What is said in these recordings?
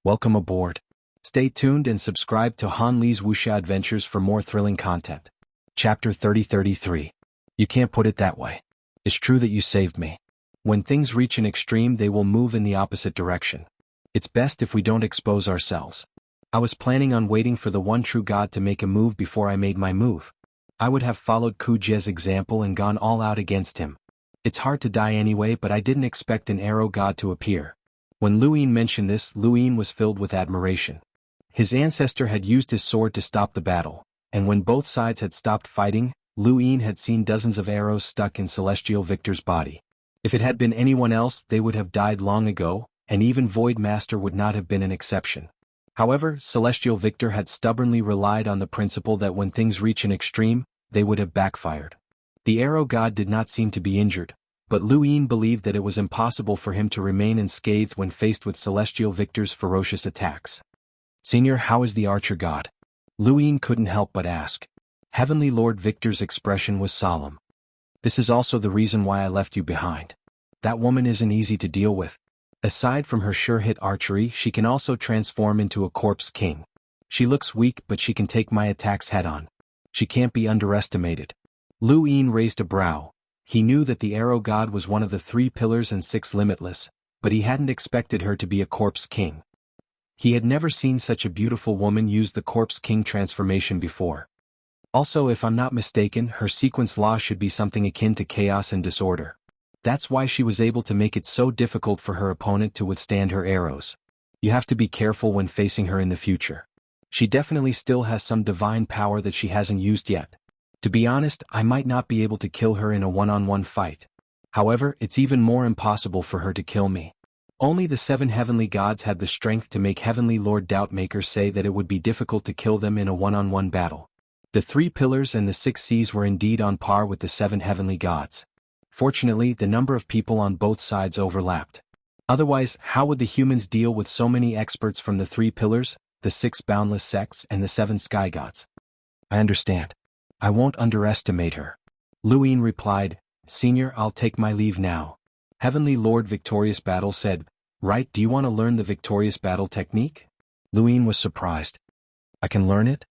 Welcome aboard. Stay tuned and subscribe to Han Li's Wuxia Adventures for more thrilling content. Chapter 3033. You can't put it that way. It's true that you saved me. When things reach an extreme, they will move in the opposite direction. It's best if we don't expose ourselves. I was planning on waiting for the one true God to make a move before I made my move. I would have followed Ku Jie's example and gone all out against him. It's hard to die anyway, but I didn't expect an arrow god to appear. When Lu Yin mentioned this, Lu Yin was filled with admiration. His ancestor had used his sword to stop the battle, and when both sides had stopped fighting, Lu Yin had seen dozens of arrows stuck in Celestial Victor's body. If it had been anyone else, they would have died long ago, and even Void Master would not have been an exception. However, Celestial Victor had stubbornly relied on the principle that when things reach an extreme, they would have backfired. The arrow god did not seem to be injured, but Lu Yin believed that it was impossible for him to remain unscathed when faced with Celestial Victor's ferocious attacks. "Senior, how is the archer god?" Lu Yin couldn't help but ask. Heavenly Lord Victor's expression was solemn. "This is also the reason why I left you behind. That woman isn't easy to deal with. Aside from her sure-hit archery, she can also transform into a corpse king. She looks weak, but she can take my attacks head-on. She can't be underestimated." Lu Yin raised a brow. He knew that the arrow god was one of the 3 pillars and 6 limitless, but he hadn't expected her to be a corpse king. He had never seen such a beautiful woman use the corpse king transformation before. Also, if I'm not mistaken, her sequence law should be something akin to chaos and disorder. That's why she was able to make it so difficult for her opponent to withstand her arrows. You have to be careful when facing her in the future. She definitely still has some divine power that she hasn't used yet. To be honest, I might not be able to kill her in a one-on-one fight. However, it's even more impossible for her to kill me. Only the 7 heavenly gods had the strength to make Heavenly Lord Doubtmaker say that it would be difficult to kill them in a one-on-one battle. The 3 pillars and the 6 seas were indeed on par with the 7 heavenly gods. Fortunately, the number of people on both sides overlapped. Otherwise, how would the humans deal with so many experts from the 3 pillars, the 6 boundless sects, and the 7 sky gods? I understand. I won't underestimate her. Lu Yin replied, "Senior, I'll take my leave now." Heavenly Lord Victorious Battle said, "Right, do you want to learn the Victorious Battle technique?" Lu Yin was surprised. "I can learn it?"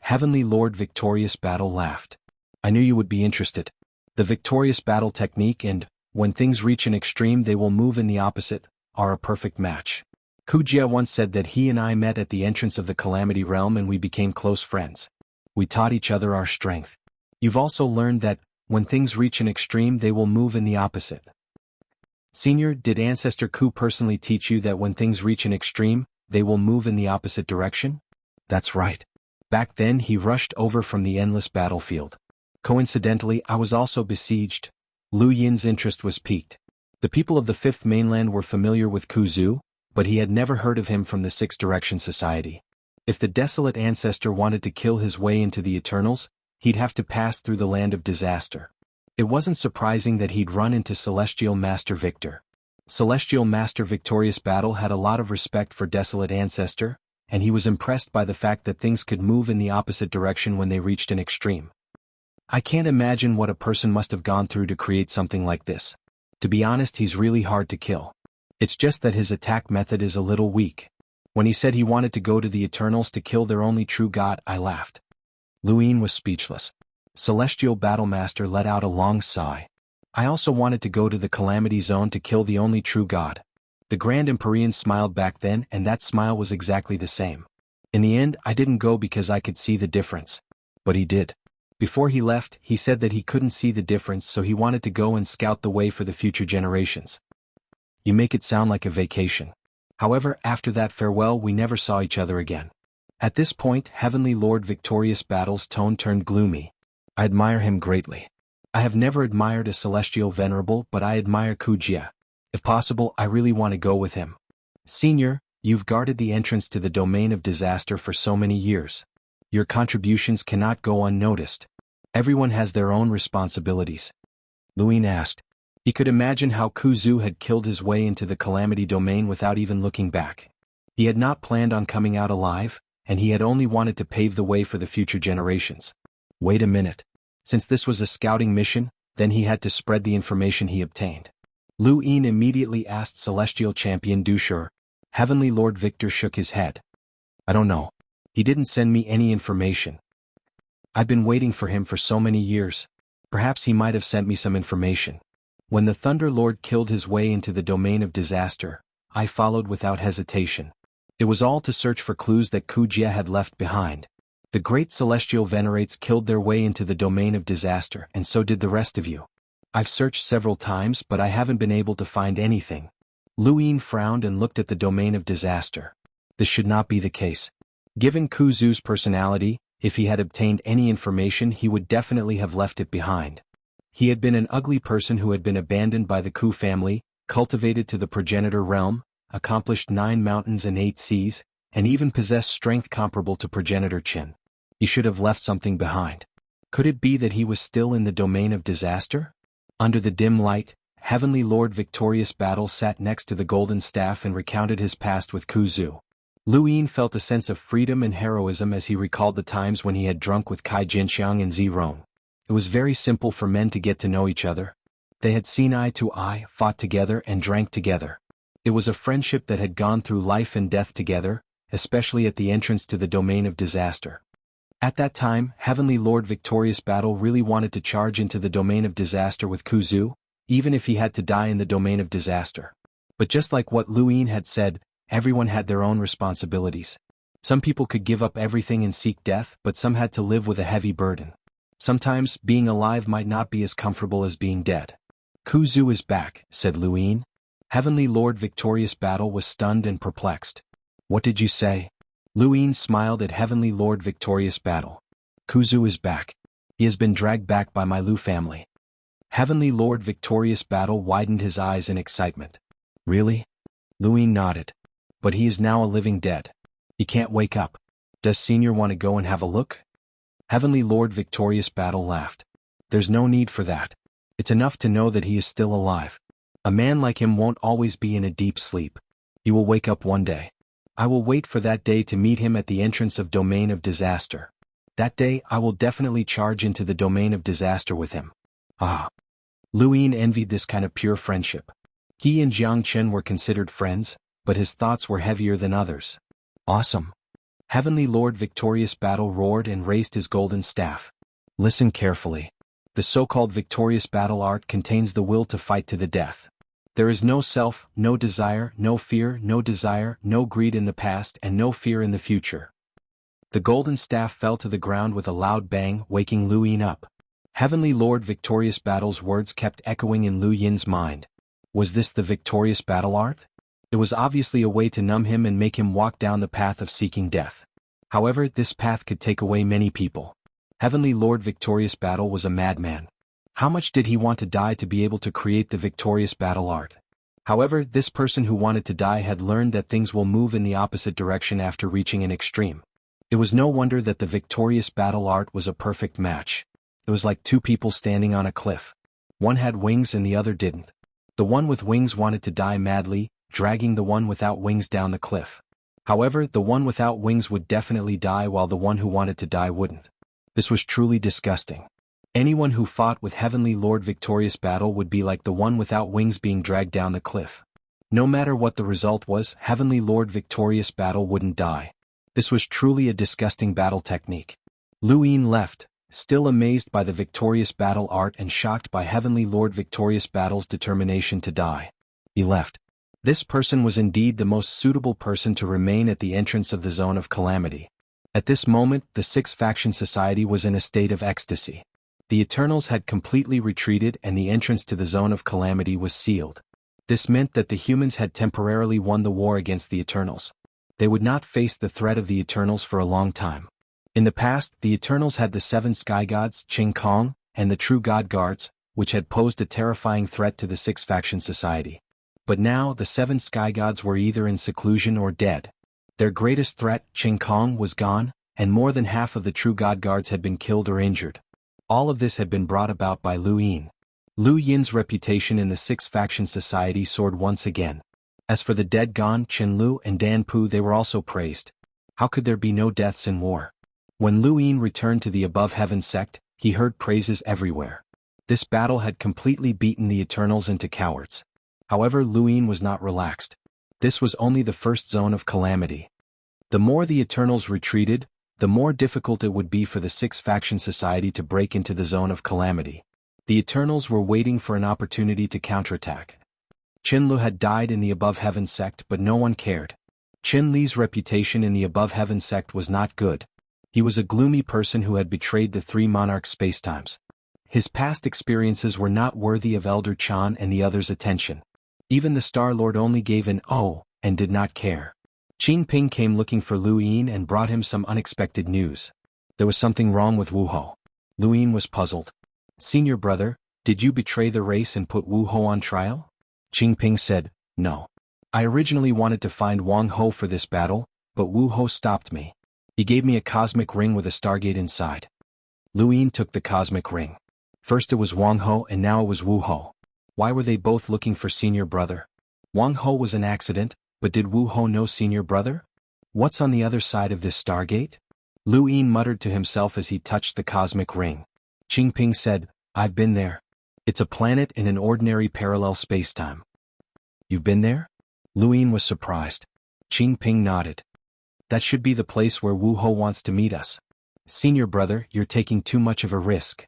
Heavenly Lord Victorious Battle laughed. "I knew you would be interested. The Victorious Battle technique and, when things reach an extreme they will move in the opposite, are a perfect match. Ku Jie once said that he and I met at the entrance of the Calamity Realm and we became close friends. We taught each other our strength. You've also learned that, when things reach an extreme they will move in the opposite. Senior, did Ancestor Ku personally teach you that when things reach an extreme, they will move in the opposite direction?" "That's right. Back then he rushed over from the endless battlefield. Coincidentally, I was also besieged." Lu Yin's interest was piqued. The people of the 5th mainland were familiar with Ku Zu, but he had never heard of him from the 6 Direction Society. If the desolate ancestor wanted to kill his way into the Eternals, he'd have to pass through the land of disaster. It wasn't surprising that he'd run into Celestial Master Victor. Celestial Master Victorious Battle had a lot of respect for desolate ancestor, and he was impressed by the fact that things could move in the opposite direction when they reached an extreme. I can't imagine what a person must have gone through to create something like this. To be honest, he's really hard to kill. It's just that his attack method is a little weak. When he said he wanted to go to the Eternals to kill their only true god, I laughed. Lu Yin was speechless. Celestial Battlemaster let out a long sigh. "I also wanted to go to the Calamity Zone to kill the only true god." The Grand Empyrean smiled back then, and that smile was exactly the same. "In the end, I didn't go because I could see the difference. But he did. Before he left, he said that he couldn't see the difference, so he wanted to go and scout the way for the future generations." You make it sound like a vacation. However, after that farewell we never saw each other again. At this point, Heavenly Lord Victorious Battle's tone turned gloomy. "I admire him greatly. I have never admired a celestial venerable, but I admire Ku Jie. If possible, I really want to go with him. Senior, you've guarded the entrance to the domain of disaster for so many years. Your contributions cannot go unnoticed. Everyone has their own responsibilities." Lu Yin asked. He could imagine how Ku Zu had killed his way into the Calamity Domain without even looking back. He had not planned on coming out alive, and he had only wanted to pave the way for the future generations. Wait a minute. Since this was a scouting mission, then he had to spread the information he obtained. Lu Yin immediately asked Celestial Champion Dushur, Heavenly Lord Victor shook his head. I don't know. He didn't send me any information. I've been waiting for him for so many years. Perhaps he might have sent me some information. When the Thunder Lord killed his way into the domain of disaster, I followed without hesitation. It was all to search for clues that Wuxia had left behind. The great celestial venerates killed their way into the domain of disaster, and so did the rest of you. I've searched several times, but I haven't been able to find anything. Lu Yin frowned and looked at the domain of disaster. This should not be the case. Given Ku Zu's personality, if he had obtained any information he would definitely have left it behind. He had been an ugly person who had been abandoned by the Ku family, cultivated to the progenitor realm, accomplished 9 mountains and 8 seas, and even possessed strength comparable to progenitor Qin. He should have left something behind. Could it be that he was still in the domain of disaster? Under the dim light, Heavenly Lord Victorious Battle sat next to the golden staff and recounted his past with Ku Zu. Lu Yin felt a sense of freedom and heroism as he recalled the times when he had drunk with Kai Jinxiang and Zi Rong. It was very simple for men to get to know each other. They had seen eye to eye, fought together, and drank together. It was a friendship that had gone through life and death together, especially at the entrance to the domain of disaster. At that time, Heavenly Lord Victorious Battle really wanted to charge into the domain of disaster with Ku Zu, even if he had to die in the domain of disaster. But just like what Lu Yin had said, everyone had their own responsibilities. Some people could give up everything and seek death, but some had to live with a heavy burden. Sometimes, being alive might not be as comfortable as being dead. Ku Zu is back, said Lu Yin. Heavenly Lord Victorious Battle was stunned and perplexed. What did you say? Lu Yin smiled at Heavenly Lord Victorious Battle. Ku Zu is back. He has been dragged back by my Lu family. Heavenly Lord Victorious Battle widened his eyes in excitement. Really? Lu Yin nodded. But he is now a living dead. He can't wake up. Does Senior want to go and have a look? Heavenly Lord Victorious Battle laughed. There's no need for that. It's enough to know that he is still alive. A man like him won't always be in a deep sleep. He will wake up one day. I will wait for that day to meet him at the entrance of domain of disaster. That day I will definitely charge into the domain of disaster with him. Ah. Lu Yin envied this kind of pure friendship. He and Jiang Chen were considered friends, but his thoughts were heavier than others. Awesome. Heavenly Lord Victorious Battle roared and raised his golden staff. Listen carefully. The so-called Victorious Battle art contains the will to fight to the death. There is no self, no desire, no fear, no desire, no greed in the past and no fear in the future. The golden staff fell to the ground with a loud bang, waking Lu Yin up. Heavenly Lord Victorious Battle's words kept echoing in Lu Yin's mind. Was this the Victorious Battle art? It was obviously a way to numb him and make him walk down the path of seeking death. However, this path could take away many people. Heavenly Lord Victorious Battle was a madman. How much did he want to die to be able to create the Victorious Battle art? However, this person who wanted to die had learned that things will move in the opposite direction after reaching an extreme. It was no wonder that the Victorious Battle art was a perfect match. It was like two people standing on a cliff. One had wings and the other didn't. The one with wings wanted to die madly, dragging the one without wings down the cliff. However, the one without wings would definitely die while the one who wanted to die wouldn't. This was truly disgusting. Anyone who fought with Heavenly Lord Victorious Battle would be like the one without wings being dragged down the cliff. No matter what the result was, Heavenly Lord Victorious Battle wouldn't die. This was truly a disgusting battle technique. Lu Yin left, still amazed by the Victorious Battle art and shocked by Heavenly Lord Victorious Battle's determination to die. He left. This person was indeed the most suitable person to remain at the entrance of the Zone of Calamity. At this moment, the Six-Faction Society was in a state of ecstasy. The Eternals had completely retreated and the entrance to the Zone of Calamity was sealed. This meant that the humans had temporarily won the war against the Eternals. They would not face the threat of the Eternals for a long time. In the past, the Eternals had the 7 Sky Gods, Qing Kong, and the True God Guards, which had posed a terrifying threat to the Six-Faction Society. But now, the 7 Sky Gods were either in seclusion or dead. Their greatest threat, Qing Kong, was gone, and more than half of the True God Guards had been killed or injured. All of this had been brought about by Lu Yin. Lu Yin's reputation in the Six-Faction Society soared once again. As for the dead gone, Chen Lu and Dan Pu, they were also praised. How could there be no deaths in war? When Lu Yin returned to the Above Heaven sect, he heard praises everywhere. This battle had completely beaten the Eternals into cowards. However, Lu Yin was not relaxed. This was only the first zone of calamity. The more the Eternals retreated, the more difficult it would be for the Six-Faction Society to break into the zone of calamity. The Eternals were waiting for an opportunity to counterattack. Qin had died in the Above Heaven sect, but no one cared. Qin Li's reputation in the Above Heaven sect was not good. He was a gloomy person who had betrayed the three monarchs' spacetimes. His past experiences were not worthy of Elder Chan and the others' attention. Even the Star-Lord only gave an "oh" and did not care. Qin Ping came looking for Lu Yin and brought him some unexpected news. There was something wrong with Wu Ho. Lu Yin was puzzled. "Senior brother, did you betray the race and put Wu Ho on trial?" Qin Ping said, "No. I originally wanted to find Wang Ho for this battle, but Wu Ho stopped me. He gave me a cosmic ring with a stargate inside." Lu Yin took the cosmic ring. First it was Wang Ho and now it was Wu Ho. Why were they both looking for senior brother? Wang Ho was an accident, but did Wu Ho know senior brother? What's on the other side of this stargate? Lu Yin muttered to himself as he touched the cosmic ring. Qin Ping said, "I've been there. It's a planet in an ordinary parallel spacetime." "You've been there?" Lu Yin was surprised. Qin Ping nodded. "That should be the place where Wu Ho wants to meet us." "Senior brother, you're taking too much of a risk."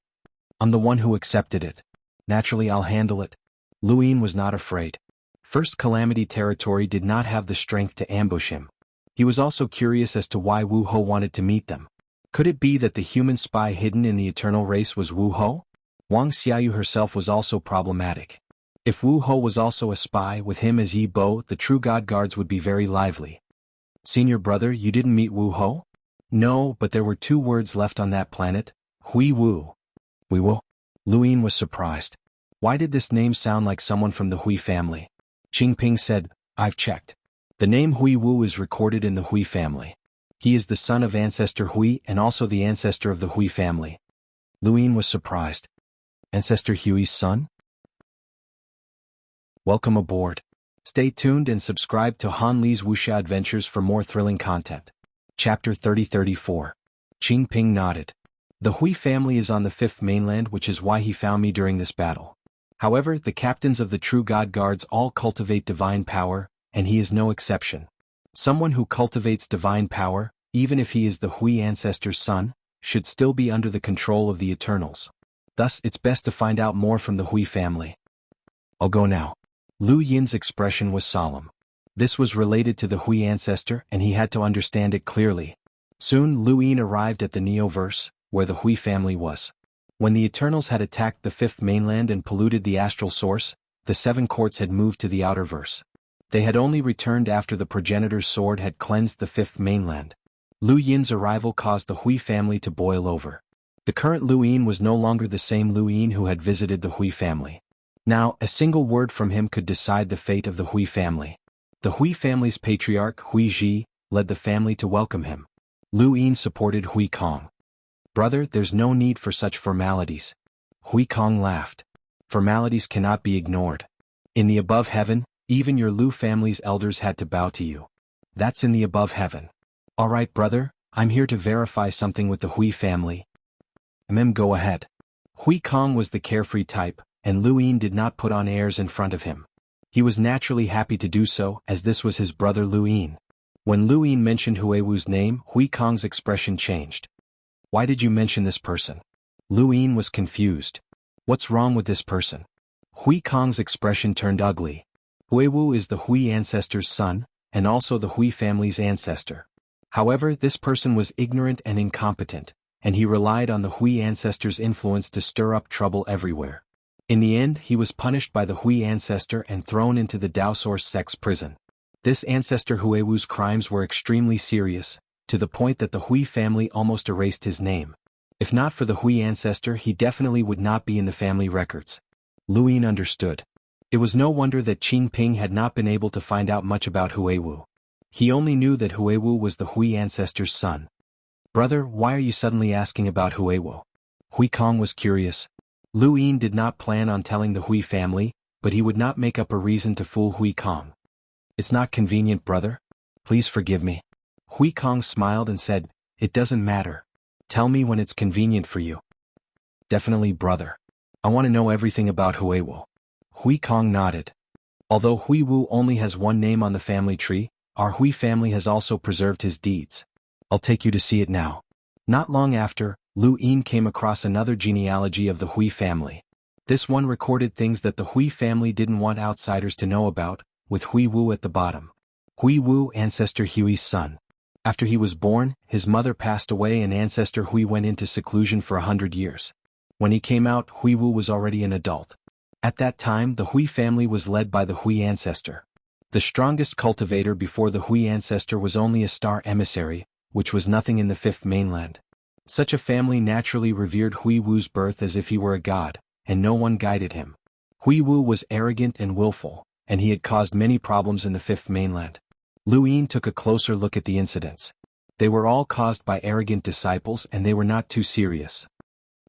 "I'm the one who accepted it. Naturally I'll handle it." Lu Yin was not afraid. First Calamity territory did not have the strength to ambush him. He was also curious as to why Wu Ho wanted to meet them. Could it be that the human spy hidden in the eternal race was Wu Ho? Wang Xiaoyu herself was also problematic. If Wu Ho was also a spy with him as Yi Bo, the true god guards would be very lively. "Senior brother, you didn't meet Wu Ho?" "No, but there were two words left on that planet, Hui Wu." "Hui Wu?" Lu Yin was surprised. Why did this name sound like someone from the Hui family? Qin Ping said, "I've checked. The name Hui Wu is recorded in the Hui family. He is the son of ancestor Hui and also the ancestor of the Hui family." Lu Yin was surprised. Ancestor Hui's son? Welcome aboard. Stay tuned and subscribe to Han Li's Wuxia Adventures for more thrilling content. Chapter 3034. Qin Ping nodded. "The Hui family is on the fifth mainland, which is why he found me during this battle. However, the captains of the true god guards all cultivate divine power, and he is no exception. Someone who cultivates divine power, even if he is the Hui ancestor's son, should still be under the control of the Eternals. Thus, it's best to find out more from the Hui family. I'll go now." Lu Yin's expression was solemn. This was related to the Hui ancestor and he had to understand it clearly. Soon Lu Yin arrived at the Neoverse, where the Hui family was. When the Eternals had attacked the fifth mainland and polluted the astral source, the seven courts had moved to the outer verse. They had only returned after the progenitor's sword had cleansed the fifth mainland. Lu Yin's arrival caused the Hui family to boil over. The current Lu Yin was no longer the same Lu Yin who had visited the Hui family. Now, a single word from him could decide the fate of the Hui family. The Hui family's patriarch, Hui Ji, led the family to welcome him. Lu Yin supported Hui Kong. "Brother, there's no need for such formalities." Hui Kong laughed. "Formalities cannot be ignored. In the above heaven, even your Lu family's elders had to bow to you. That's in the above heaven. All right, brother, I'm here to verify something with the Hui family." Go ahead." Hui Kong was the carefree type, and Lu Yin did not put on airs in front of him. He was naturally happy to do so, as this was his brother Lu Yin. When Lu Yin mentioned Hui Wu's name, Hui Kong's expression changed. "Why did you mention this person?" Lu Yin was confused. "What's wrong with this person?" Hui Kong's expression turned ugly. Hui Wu is the Hui ancestor's son, and also the Hui family's ancestor. However, this person was ignorant and incompetent, and he relied on the Hui ancestor's influence to stir up trouble everywhere. In the end, he was punished by the Hui ancestor and thrown into the Daosource sect's prison. This ancestor Hui Wu's crimes were extremely serious, to the point that the Hui family almost erased his name. If not for the Hui ancestor, he definitely would not be in the family records. Lu Yin understood. It was no wonder that Qin Ping had not been able to find out much about Hui Wu. He only knew that Hui Wu was the Hui ancestor's son. "Brother, why are you suddenly asking about Hui Wu?" Hui Kong was curious. Lu Yin did not plan on telling the Hui family, but he would not make up a reason to fool Hui Kong. "It's not convenient, brother. Please forgive me." Hui Kong smiled and said, "It doesn't matter. Tell me when it's convenient for you." "Definitely, brother. I want to know everything about Hui Wu." Hui Kong nodded. Although Hui Wu only has one name on the family tree, our Hui family has also preserved his deeds. I'll take you to see it now. Not long after, Lu Yin came across another genealogy of the Hui family. This one recorded things that the Hui family didn't want outsiders to know about, with Hui Wu at the bottom. Hui Wu, ancestor Hui's son. After he was born, his mother passed away and ancestor Hui went into seclusion for 100 years. When he came out, Hui Wu was already an adult. At that time, the Hui family was led by the Hui ancestor. The strongest cultivator before the Hui ancestor was only a star emissary, which was nothing in the fifth mainland. Such a family naturally revered Hui Wu's birth as if he were a god, and no one guided him. Hui Wu was arrogant and willful, and he had caused many problems in the fifth mainland. Lu Yin took a closer look at the incidents. They were all caused by arrogant disciples and they were not too serious.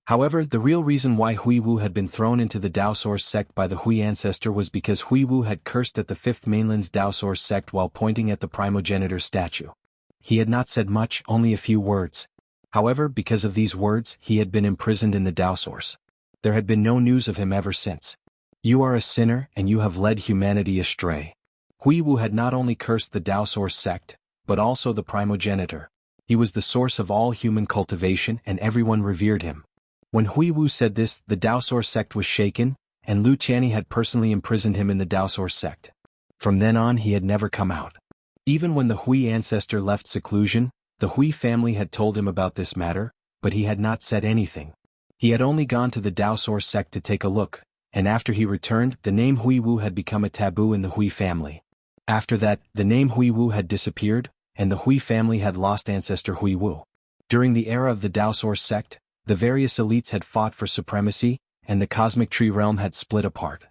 However, the real reason why Hui Wu had been thrown into the Dao Source sect by the Hui ancestor was because Hui Wu had cursed at the fifth mainland's Dao Source sect while pointing at the primogenitor statue. He had not said much, only a few words. However, because of these words, he had been imprisoned in the Dao Source. There had been no news of him ever since. You are a sinner and you have led humanity astray. Hui Wu had not only cursed the Dao Source sect, but also the primogenitor. He was the source of all human cultivation and everyone revered him. When Hui Wu said this, the Dao Source sect was shaken, and Lu Qianni had personally imprisoned him in the Dao Source sect. From then on he had never come out. Even when the Hui ancestor left seclusion, the Hui family had told him about this matter, but he had not said anything. He had only gone to the Dao Source sect to take a look, and after he returned, the name Hui Wu had become a taboo in the Hui family. After that, the name Hui Wu had disappeared, and the Hui family had lost ancestor Hui Wu. During the era of the Dao Source sect, the various elites had fought for supremacy, and the cosmic tree realm had split apart.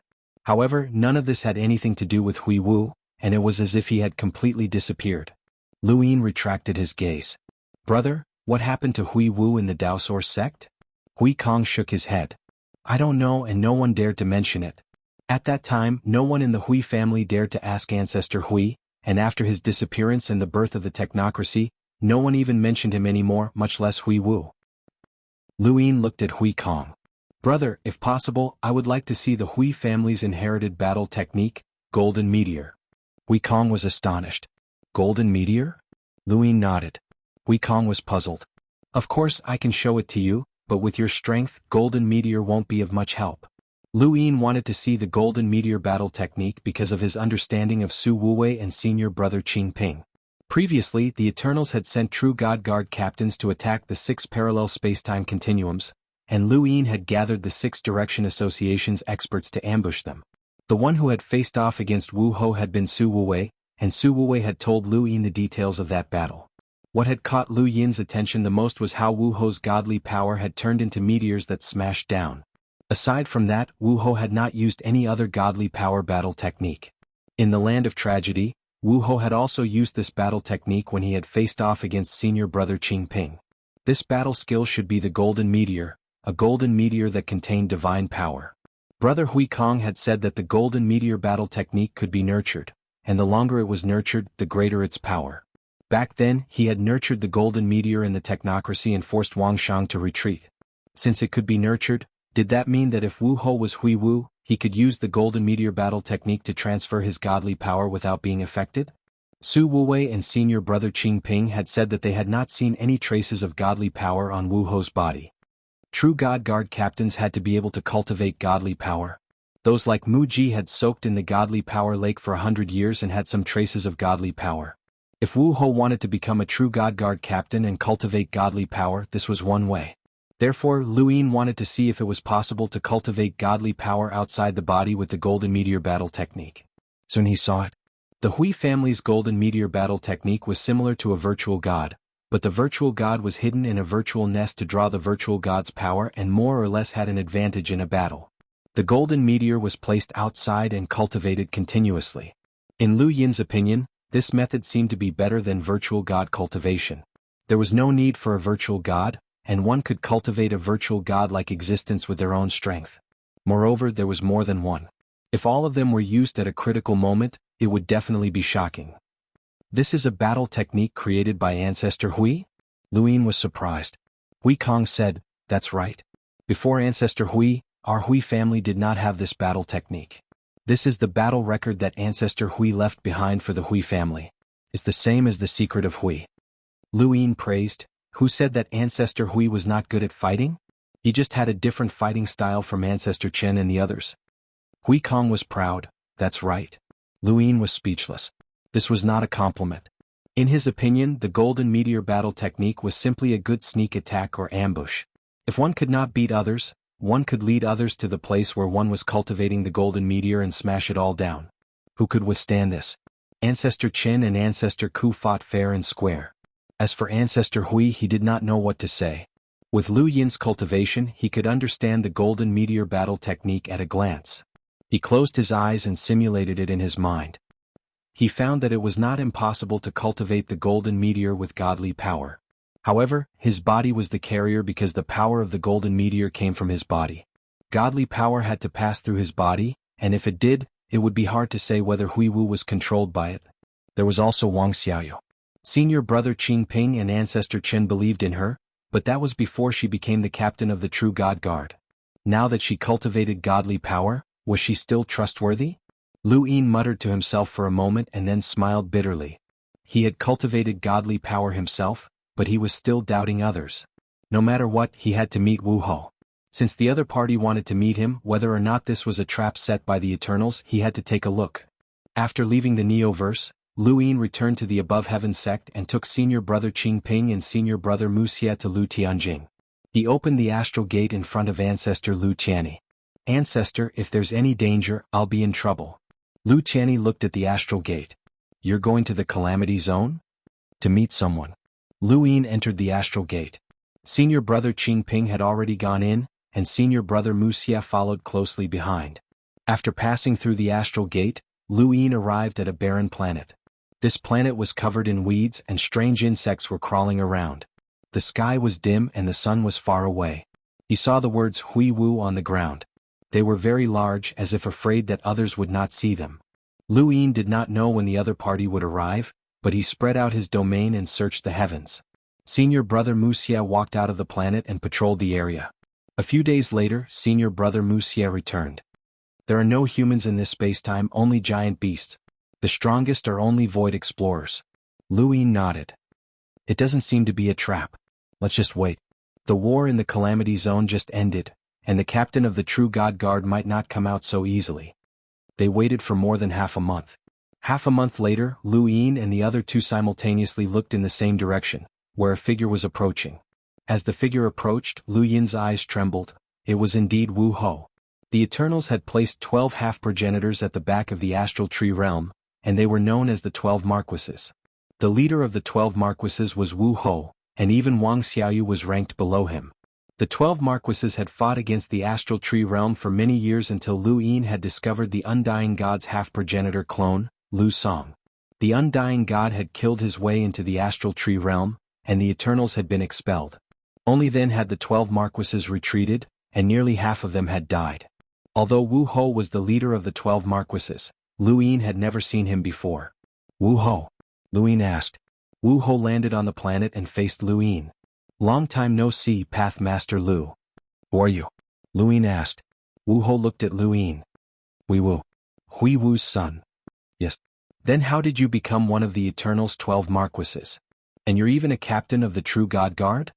However, none of this had anything to do with Hui Wu, and it was as if he had completely disappeared. Lu Yin retracted his gaze. Brother, what happened to Hui Wu in the Dao Source sect? Hui Kong shook his head. I don't know and no one dared to mention it. At that time, no one in the Hui family dared to ask ancestor Hui, and after his disappearance and the birth of the technocracy, no one even mentioned him anymore, much less Hui Wu. Lu Yin looked at Hui Kong. Brother, if possible, I would like to see the Hui family's inherited battle technique, Golden Meteor. Hui Kong was astonished. Golden Meteor? Lu Yin nodded. Hui Kong was puzzled. Of course I can show it to you, but with your strength, Golden Meteor won't be of much help. Lu Yin wanted to see the Golden Meteor battle technique because of his understanding of Su Wuwei and senior brother Qing Ping. Previously, the Eternals had sent True God Guard captains to attack the 6 parallel spacetime continuums, and Lu Yin had gathered the 6 Direction Association's experts to ambush them. The one who had faced off against Wu Ho had been Su Wuwei, and Su Wuwei had told Lu Yin the details of that battle. What had caught Lu Yin's attention the most was how Wu Ho's godly power had turned into meteors that smashed down. Aside from that, Wu Ho had not used any other godly power battle technique. In the Land of Tragedy, Wu Ho had also used this battle technique when he had faced off against senior brother Qing Ping. This battle skill should be the Golden Meteor, a golden meteor that contained divine power. Brother Hui Kong had said that the Golden Meteor battle technique could be nurtured, and the longer it was nurtured, the greater its power. Back then, he had nurtured the Golden Meteor in the technocracy and forced Wang Shang to retreat. Since it could be nurtured, did that mean that if Wu Ho was Hui Wu, he could use the Golden Meteor battle technique to transfer his godly power without being affected? Su Wuwei and senior brother Qing Ping had said that they had not seen any traces of godly power on Wu Ho's body. True God Guard captains had to be able to cultivate godly power. Those like Mu Ji had soaked in the godly power lake for 100 years and had some traces of godly power. If Wu Ho wanted to become a true God Guard captain and cultivate godly power, this was one way. Therefore, Lu Yin wanted to see if it was possible to cultivate godly power outside the body with the Golden Meteor battle technique. Soon he saw it. The Hui family's Golden Meteor battle technique was similar to a virtual god, but the virtual god was hidden in a virtual nest to draw the virtual god's power and more or less had an advantage in a battle. The Golden Meteor was placed outside and cultivated continuously. In Lu Yin's opinion, this method seemed to be better than virtual god cultivation. There was no need for a virtual god, and one could cultivate a virtual god-like existence with their own strength. Moreover, there was more than one. If all of them were used at a critical moment, it would definitely be shocking. This is a battle technique created by Ancestor Hui? Lu Yin was surprised. Hui Kong said, that's right. Before Ancestor Hui, our Hui family did not have this battle technique. This is the battle record that Ancestor Hui left behind for the Hui family. It's the same as the secret of Hui. Lu Yin praised. Who said that Ancestor Hui was not good at fighting? He just had a different fighting style from Ancestor Chen and the others. Hui Kong was proud. That's right. Lu Yin was speechless. This was not a compliment. In his opinion, the golden meteor battle technique was simply a good sneak attack or ambush. If one could not beat others, one could lead others to the place where one was cultivating the golden meteor and smash it all down. Who could withstand this? Ancestor Chen and Ancestor Ku fought fair and square. As for Ancestor Hui, he did not know what to say. With Lu Yin's cultivation, he could understand the golden meteor battle technique at a glance. He closed his eyes and simulated it in his mind. He found that it was not impossible to cultivate the golden meteor with godly power. However, his body was the carrier because the power of the golden meteor came from his body. Godly power had to pass through his body, and if it did, it would be hard to say whether Hui Wu was controlled by it. There was also Wang Xiaoyu. Senior brother Qing Ping and Ancestor Chen believed in her, but that was before she became the captain of the True God Guard. Now that she cultivated godly power, was she still trustworthy? Lu Yin muttered to himself for a moment and then smiled bitterly. He had cultivated godly power himself, but he was still doubting others. No matter what, he had to meet Wu Ho. Since the other party wanted to meet him, whether or not this was a trap set by the Eternals, he had to take a look. After leaving the Neoverse, Lu Yin returned to the Above Heaven sect and took senior brother Qing Ping and senior brother Wuxia to Lu Tianjing. He opened the astral gate in front of Ancestor Lu Tianyi. Ancestor, if there's any danger, I'll be in trouble. Lu Tianyi looked at the astral gate. You're going to the Calamity Zone? To meet someone. Lu Yin entered the astral gate. Senior brother Qing Ping had already gone in, and senior brother Wuxia followed closely behind. After passing through the astral gate, Lu Yin arrived at a barren planet. This planet was covered in weeds and strange insects were crawling around. The sky was dim and the sun was far away. He saw the words Hui Wu on the ground. They were very large, as if afraid that others would not see them. Lu Yin did not know when the other party would arrive, but he spread out his domain and searched the heavens. Senior brother Wuxia walked out of the planet and patrolled the area. A few days later, senior brother Wuxia returned. There are no humans in this spacetime, only giant beasts. The strongest are only void explorers. Lu Yin nodded. It doesn't seem to be a trap. Let's just wait. The war in the Calamity Zone just ended, and the captain of the True God Guard might not come out so easily. They waited for more than half a month. Half a month later, Lu Yin and the other two simultaneously looked in the same direction, where a figure was approaching. As the figure approached, Lu Yin's eyes trembled. It was indeed Wu Ho. The Eternals had placed 12 half-progenitors at the back of the astral tree realm, and they were known as the 12 Marquises. The leader of the 12 Marquises was Wu Ho, and even Wang Xiaoyu was ranked below him. The 12 Marquises had fought against the astral tree realm for many years until Lu Yin had discovered the Undying God's half-progenitor clone, Lu Song. The Undying God had killed his way into the astral tree realm, and the Eternals had been expelled. Only then had the 12 Marquises retreated, and nearly half of them had died. Although Wu Ho was the leader of the 12 Marquises, Lu Yin had never seen him before. Wu Ho? Lu Yin asked. Wu Ho landed on the planet and faced Lu Yin. Long time no see, Path Master Lu. Who are you? Lu Yin asked. Wu Ho looked at Lu Yin. Hui Wu. Hui Wu's son. Yes. Then how did you become one of the Eternals' 12 Marquises? And you're even a captain of the True God Guard?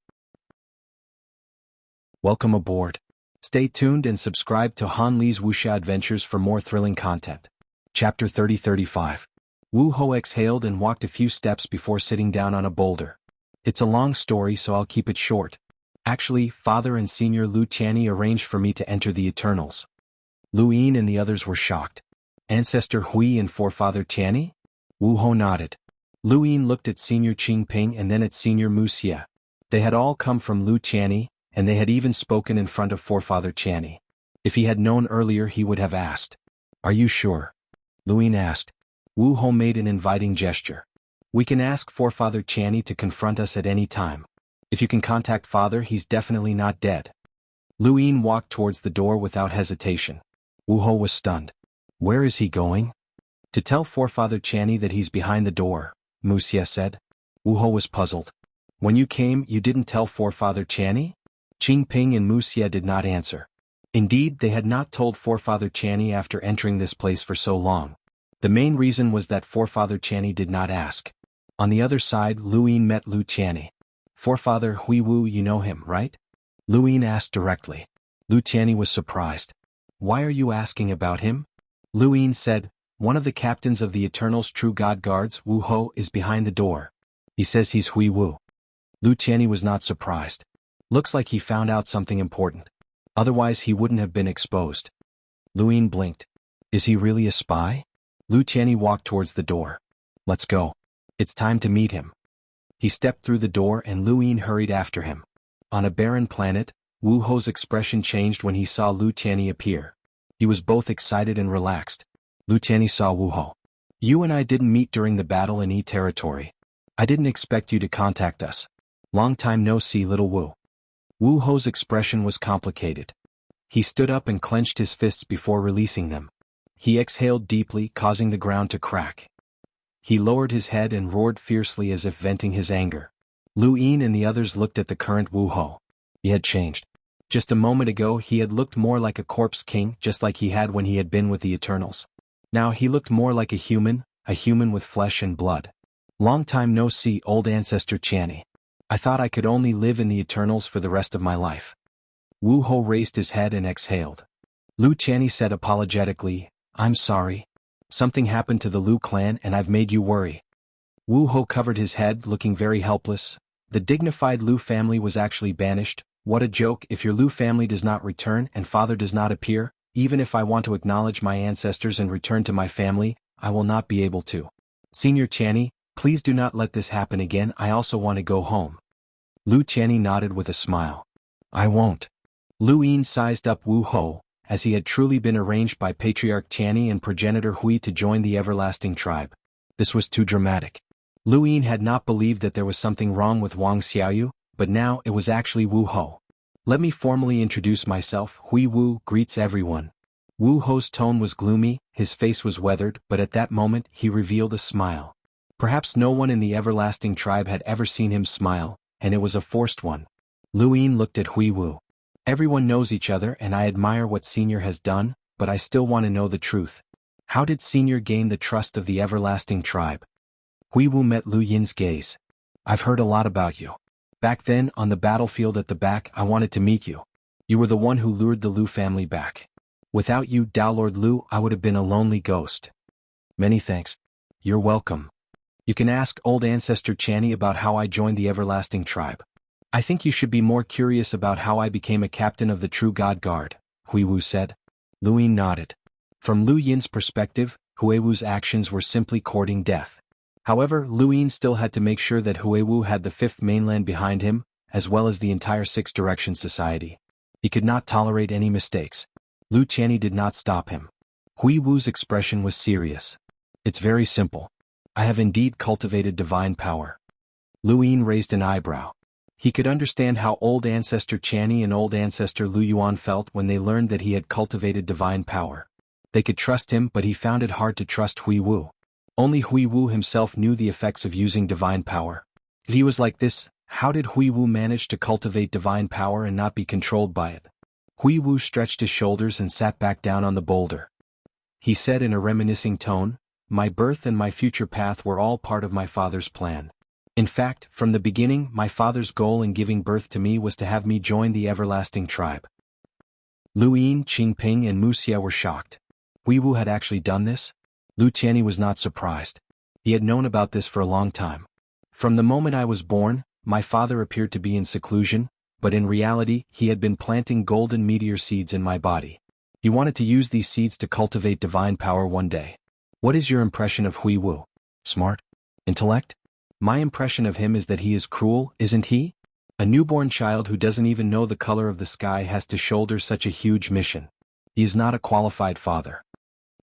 Welcome aboard. Stay tuned and subscribe to Han Li's Wuxia Adventures for more thrilling content. Chapter 30-35. Wu Ho exhaled and walked a few steps before sitting down on a boulder. It's a long story, so I'll keep it short. Actually, Father and Senior Lu Tianyi arranged for me to enter the Eternals. Lu Yin and the others were shocked. Ancestor Hui and Forefather Tianyi? Wu Ho nodded. Lu Yin looked at Senior Qing Ping and then at Senior Wuxia. They had all come from Lu Tianyi, and they had even spoken in front of Forefather Tianyi. If he had known earlier, he would have asked. Are you sure? Lu Yin asked. Wu Ho made an inviting gesture. We can ask Forefather Tianyi to confront us at any time. If you can contact Father, he's definitely not dead. Lu Yin walked towards the door without hesitation. Wu Ho was stunned. Where is he going? To tell Forefather Tianyi that he's behind the door, Wuxia said. Wu Ho was puzzled. When you came, you didn't tell Forefather Tianyi? Qing Ping and Wuxia did not answer. Indeed, they had not told Forefather Channy after entering this place for so long. The main reason was that Forefather Channy did not ask. On the other side, Luin met Lu Channy. Forefather Huiwu, you know him, right? Luin asked directly. Lu Channy was surprised. Why are you asking about him? Luin said, one of the captains of the Eternal's True God Guards, Wu Ho, is behind the door. He says he's Huiwu. Lu Channy was not surprised. Looks like he found out something important. Otherwise he wouldn't have been exposed. Luin blinked. Is he really a spy? Lu Channy walked towards the door. Let's go. It's time to meet him. He stepped through the door and Luin hurried after him. On a barren planet, Wu Ho's expression changed when he saw Lu Channy appear. He was both excited and relaxed. Lu Channy saw Wu Ho. You and I didn't meet during the battle in E territory. I didn't expect you to contact us. Long time no see, little Wu. Wu Ho's expression was complicated. He stood up and clenched his fists before releasing them. He exhaled deeply, causing the ground to crack. He lowered his head and roared fiercely as if venting his anger. Luin and the others looked at the current Wu Ho. He had changed. Just a moment ago he had looked more like a corpse king, just like he had when he had been with the Eternals. Now he looked more like a human with flesh and blood. Long time no see, old ancestor Channy. I thought I could only live in the Eternals for the rest of my life. Wu Ho raised his head and exhaled. Lu Channy said apologetically, I'm sorry. Something happened to the Lu clan and I've made you worry. Wu Ho covered his head, looking very helpless. The dignified Lu family was actually banished. What a joke! If your Lu family does not return and father does not appear, even if I want to acknowledge my ancestors and return to my family, I will not be able to. Senior Channy, please do not let this happen again. I also want to go home. Lu Channy nodded with a smile. I won't. Luin sized up Wu Ho, as he had truly been arranged by Patriarch Channy and progenitor Hui to join the everlasting tribe. This was too dramatic. Luin had not believed that there was something wrong with Wang Xiaoyu, but now it was actually Wu Ho. Let me formally introduce myself. Hui Wu greets everyone. Wu Ho's tone was gloomy, his face was weathered, but at that moment he revealed a smile. Perhaps no one in the everlasting tribe had ever seen him smile, and it was a forced one. Luin looked at Hui Wu. Everyone knows each other and I admire what Senior has done, but I still want to know the truth. How did Senior gain the trust of the everlasting tribe? Hui Wu met Lu Yin's gaze. I've heard a lot about you. Back then, on the battlefield at the back, I wanted to meet you. You were the one who lured the Lu family back. Without you, Tao Lord Lu, I would have been a lonely ghost. Many thanks. You're welcome. You can ask old ancestor Channy about how I joined the everlasting tribe. I think you should be more curious about how I became a captain of the True God Guard, Hui Wu said. Luin nodded. From Lu Yin's perspective, Hui Wu's actions were simply courting death. However, Luin still had to make sure that Hui Wu had the Fifth Mainland behind him, as well as the entire Six Direction Society. He could not tolerate any mistakes. Lu Channy did not stop him. Hui Wu's expression was serious. It's very simple. I have indeed cultivated divine power. Luin raised an eyebrow. He could understand how old ancestor Channy and old ancestor Lu Yuan felt when they learned that he had cultivated divine power. They could trust him, but he found it hard to trust Hui Wu. Only Hui Wu himself knew the effects of using divine power. If he was like this, how did Hui Wu manage to cultivate divine power and not be controlled by it? Hui Wu stretched his shoulders and sat back down on the boulder. He said in a reminiscing tone, my birth and my future path were all part of my father's plan. In fact, from the beginning, my father's goal in giving birth to me was to have me join the everlasting tribe. Luin, Qingping and Wuxia were shocked. Hui Wu had actually done this? Lu Channy was not surprised. He had known about this for a long time. From the moment I was born, my father appeared to be in seclusion, but in reality, he had been planting golden meteor seeds in my body. He wanted to use these seeds to cultivate divine power one day. What is your impression of Hui Wu? Smart? Intellect? My impression of him is that he is cruel, isn't he? A newborn child who doesn't even know the color of the sky has to shoulder such a huge mission. He is not a qualified father.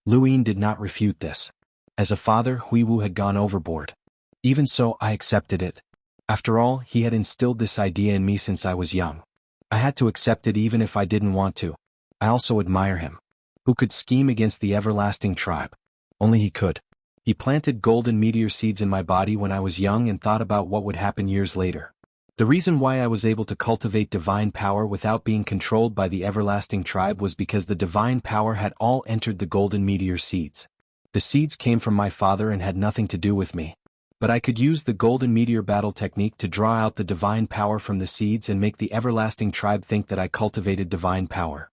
Luin did not refute this. As a father, Hui Wu had gone overboard. Even so, I accepted it. After all, he had instilled this idea in me since I was young. I had to accept it even if I didn't want to. I also admire him. Who could scheme against the everlasting tribe? Only he could. He planted golden meteor seeds in my body when I was young and thought about what would happen years later. The reason why I was able to cultivate divine power without being controlled by the everlasting tribe was because the divine power had all entered the golden meteor seeds. The seeds came from my father and had nothing to do with me. But I could use the golden meteor battle technique to draw out the divine power from the seeds and make the everlasting tribe think that I cultivated divine power.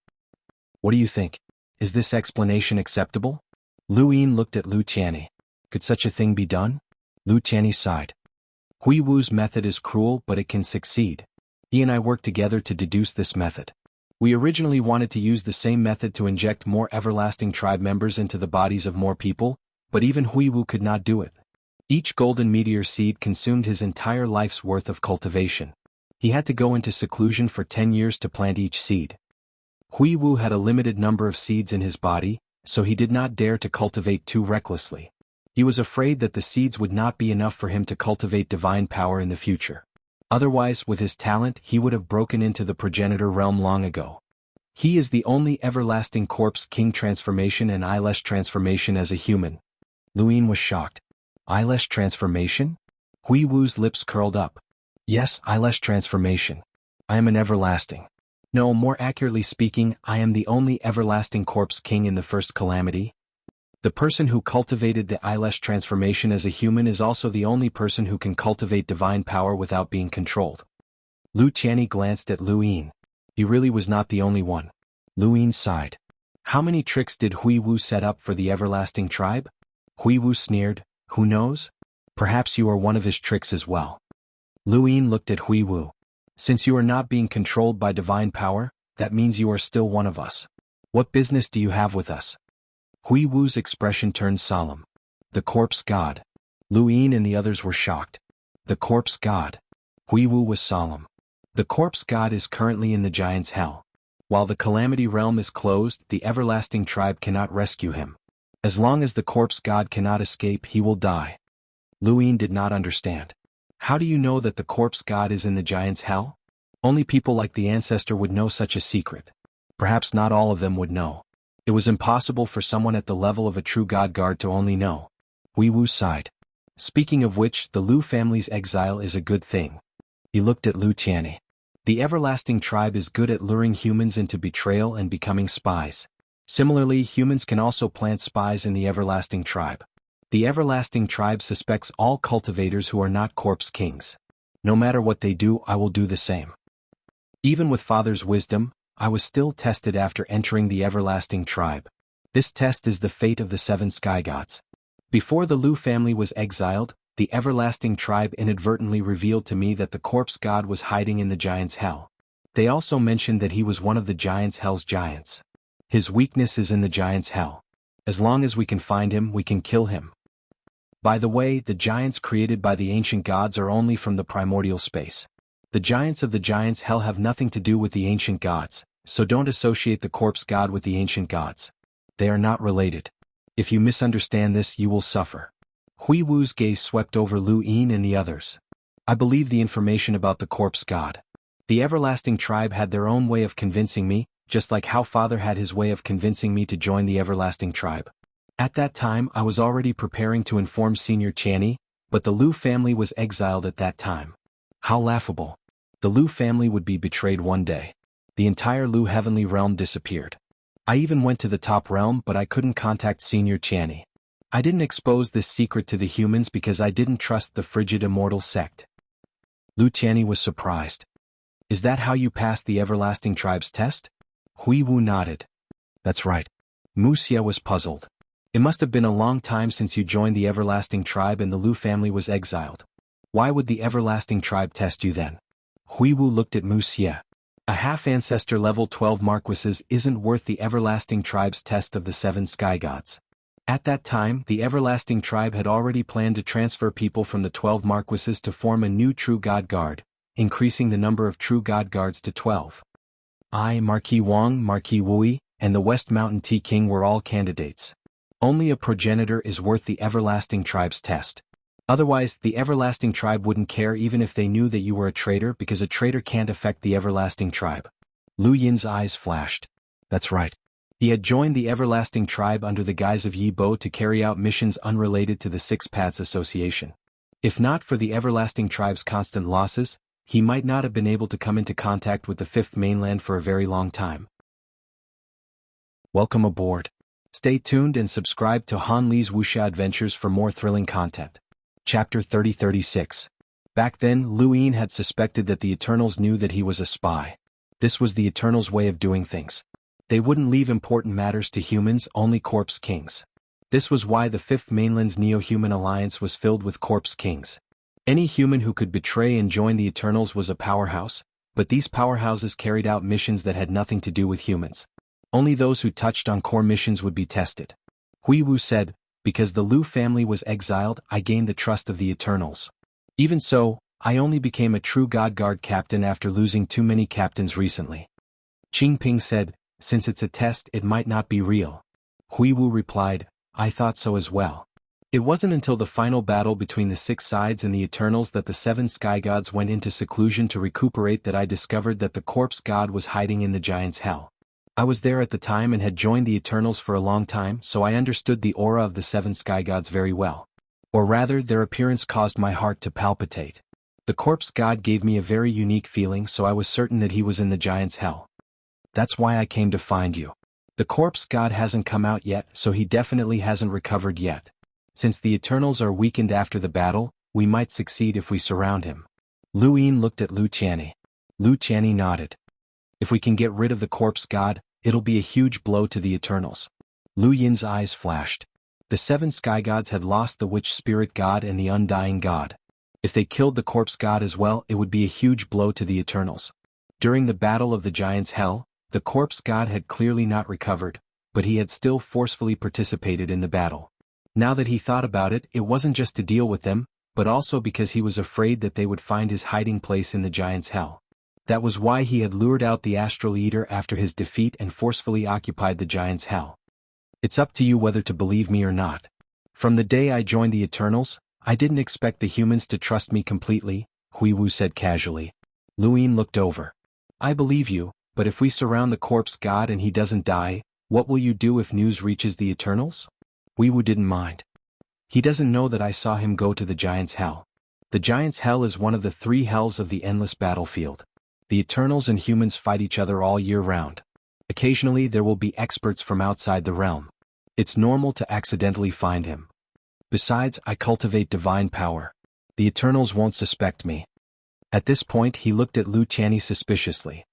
What do you think? Is this explanation acceptable? Lu Yin looked at Lu Tianyi. Could such a thing be done? Lu Tianyi sighed. Hui Wu's method is cruel, but it can succeed. He and I worked together to deduce this method. We originally wanted to use the same method to inject more everlasting tribe members into the bodies of more people, but even Hui Wu could not do it. Each golden meteor seed consumed his entire life's worth of cultivation. He had to go into seclusion for 10 years to plant each seed. Hui Wu had a limited number of seeds in his body, so he did not dare to cultivate too recklessly. He was afraid that the seeds would not be enough for him to cultivate divine power in the future. Otherwise, with his talent, he would have broken into the progenitor realm long ago. He is the only everlasting corpse king transformation and eyelash transformation as a human. Lu Yin was shocked. Eyelash transformation? Hui Wu's lips curled up. Yes, eyelash transformation. I am an everlasting. No, more accurately speaking, I am the only everlasting corpse king in the first calamity. The person who cultivated the eyelash transformation as a human is also the only person who can cultivate divine power without being controlled. Lu Tianyi glanced at Lu Yin. He really was not the only one. Lu Yin sighed. How many tricks did Hui Wu set up for the everlasting tribe? Hui Wu sneered. Who knows? Perhaps you are one of his tricks as well. Lu Yin looked at Hui Wu. Since you are not being controlled by divine power, that means you are still one of us. What business do you have with us? Hui Wu's expression turned solemn. The corpse god. Lu Yin and the others were shocked. The corpse god. Hui Wu was solemn. The corpse god is currently in the giant's hell. While the calamity realm is closed, the everlasting tribe cannot rescue him. As long as the corpse god cannot escape, he will die. Lu Yin did not understand. How do you know that the corpse god is in the giant's hell? Only people like the ancestor would know such a secret. Perhaps not all of them would know. It was impossible for someone at the level of a true god guard to only know. Hui Wu sighed. Speaking of which, the Lu family's exile is a good thing. He looked at Lu Tianyi. The everlasting tribe is good at luring humans into betrayal and becoming spies. Similarly, humans can also plant spies in the everlasting tribe. The everlasting tribe suspects all cultivators who are not corpse kings. No matter what they do, I will do the same. Even with father's wisdom, I was still tested after entering the everlasting tribe. This test is the fate of the 7 sky gods. Before the Lu family was exiled, the everlasting tribe inadvertently revealed to me that the corpse god was hiding in the giant's hell. They also mentioned that he was one of the giant's hell's giants. His weakness is in the giant's hell. As long as we can find him, we can kill him. By the way, the giants created by the ancient gods are only from the primordial space. The giants of the giant's hell have nothing to do with the ancient gods, so don't associate the corpse god with the ancient gods. They are not related. If you misunderstand this, you will suffer. Hui Wu's gaze swept over Lu Yin and the others. I believe the information about the corpse god. The everlasting tribe had their own way of convincing me, just like how father had his way of convincing me to join the everlasting tribe. At that time, I was already preparing to inform Senior Tianyi, but the Lu family was exiled at that time. How laughable. The Lu family would be betrayed one day. The entire Lu heavenly realm disappeared. I even went to the top realm, but I couldn't contact Senior Tianyi. I didn't expose this secret to the humans because I didn't trust the frigid immortal sect. Lu Tianyi was surprised. Is that how you passed the everlasting tribe's test? Hui Wu nodded. That's right. Wuxia was puzzled. It must have been a long time since you joined the everlasting tribe and the Lu family was exiled. Why would the everlasting tribe test you then? Hui Wu looked at Wuxia. A half-ancestor level 12 marquises isn't worth the everlasting tribe's test of the 7 sky gods. At that time, the everlasting tribe had already planned to transfer people from the 12 marquises to form a new true god guard, increasing the number of true god guards to 12. I, Marquis Wang, Marquis Wui, and the West Mountain Tea King were all candidates. Only a progenitor is worth the everlasting tribe's test. Otherwise, the everlasting tribe wouldn't care even if they knew that you were a traitor because a traitor can't affect the everlasting tribe. Lu Yin's eyes flashed. That's right. He had joined the everlasting tribe under the guise of Yi Bo to carry out missions unrelated to the Six Paths Association. If not for the everlasting tribe's constant losses, he might not have been able to come into contact with the fifth mainland for a very long time. Welcome aboard. Stay tuned and subscribe to Han Li's Wuxia Adventures for more thrilling content. Chapter 3036. Back then, Lu Yin had suspected that the Eternals knew that he was a spy. This was the Eternals' way of doing things. They wouldn't leave important matters to humans, only corpse kings. This was why the Fifth Mainland's Neo-Human alliance was filled with corpse kings. Any human who could betray and join the Eternals was a powerhouse, but these powerhouses carried out missions that had nothing to do with humans. Only those who touched on core missions would be tested. Hui Wu said, because the Lu family was exiled, I gained the trust of the Eternals. Even so, I only became a true God Guard captain after losing too many captains recently. Qing Ping said, since it's a test it might not be real. Hui Wu replied, I thought so as well. It wasn't until the final battle between the six sides and the Eternals that the seven sky gods went into seclusion to recuperate that I discovered that the corpse god was hiding in the giant's hell. I was there at the time and had joined the Eternals for a long time, so I understood the aura of the seven sky gods very well. Or rather, their appearance caused my heart to palpitate. The corpse god gave me a very unique feeling, so I was certain that he was in the giant's hell. That's why I came to find you. The corpse god hasn't come out yet, so he definitely hasn't recovered yet. Since the Eternals are weakened after the battle, we might succeed if we surround him. Lu Yin looked at Lu Qianni. Lu Qianni nodded. If we can get rid of the corpse god, it'll be a huge blow to the Eternals. Lu Yin's eyes flashed. The seven sky gods had lost the witch spirit god and the undying god. If they killed the corpse god as well, it would be a huge blow to the Eternals. During the battle of the giant's hell, the corpse god had clearly not recovered, but he had still forcefully participated in the battle. Now that he thought about it, it wasn't just to deal with them, but also because he was afraid that they would find his hiding place in the giant's hell. That was why he had lured out the Astral Eater after his defeat and forcefully occupied the giant's hell. It's up to you whether to believe me or not. From the day I joined the Eternals, I didn't expect the humans to trust me completely, Hui Wu said casually. Lu Yin looked over. I believe you, but if we surround the corpse god and he doesn't die, what will you do if news reaches the Eternals? Hui Wu didn't mind. He doesn't know that I saw him go to the giant's hell. The giant's hell is one of the three hells of the endless battlefield. The Eternals and humans fight each other all year round. Occasionally there will be experts from outside the realm. It's normal to accidentally find him. Besides, I cultivate divine power. The Eternals won't suspect me. At this point he looked at Lu Qianni suspiciously.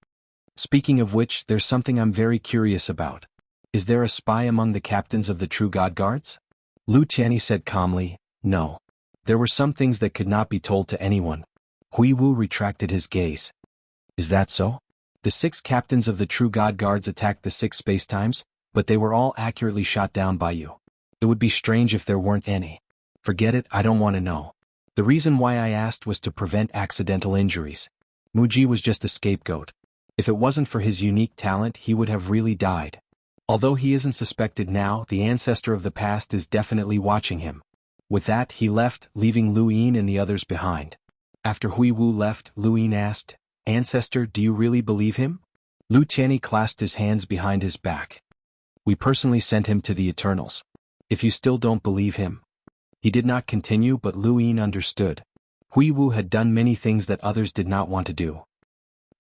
Speaking of which, there's something I'm very curious about. Is there a spy among the captains of the true God Guards? Lu Qianni said calmly, no. There were some things that could not be told to anyone. Hui Wu retracted his gaze. Is that so? The six captains of the true God Guards attacked the six spacetimes, but they were all accurately shot down by you. It would be strange if there weren't any. Forget it, I don't want to know. The reason why I asked was to prevent accidental injuries. Muji was just a scapegoat. If it wasn't for his unique talent, he would have really died. Although he isn't suspected now, the ancestor of the past is definitely watching him. With that, he left, leaving Lu Yin and the others behind. After Hui Wu left, Lu Yin asked, Ancestor, do you really believe him? Lu Qianni clasped his hands behind his back. We personally sent him to the Eternals. If you still don't believe him. He did not continue, but Lu Yin understood. Hui Wu had done many things that others did not want to do.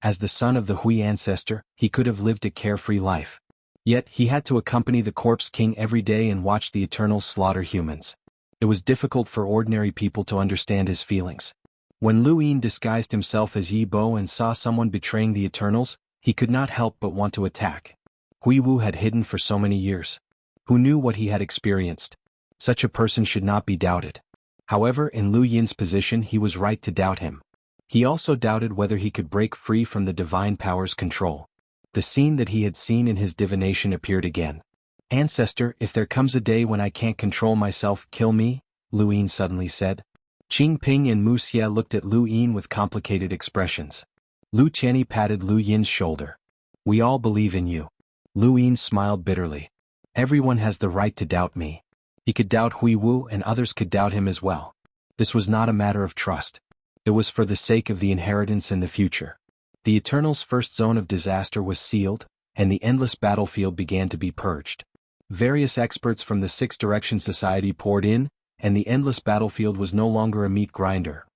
As the son of the Hui ancestor, he could have lived a carefree life. Yet, he had to accompany the corpse king every day and watch the Eternals slaughter humans. It was difficult for ordinary people to understand his feelings. When Lu Yin disguised himself as Yi Bo and saw someone betraying the Eternals, he could not help but want to attack. Hui Wu had hidden for so many years. Who knew what he had experienced? Such a person should not be doubted. However, in Lu Yin's position he was right to doubt him. He also doubted whether he could break free from the divine power's control. The scene that he had seen in his divination appeared again. Ancestor, if there comes a day when I can't control myself, kill me, Lu Yin suddenly said. Qing Ping and Wuxia looked at Lu Yin with complicated expressions. Lu Qianni patted Lu Yin's shoulder. We all believe in you. Lu Yin smiled bitterly. Everyone has the right to doubt me. He could doubt Hui Wu and others could doubt him as well. This was not a matter of trust. It was for the sake of the inheritance in the future. The Eternals' first zone of disaster was sealed, and the endless battlefield began to be purged. Various experts from the Six Direction Society poured in, and the endless battlefield was no longer a meat grinder.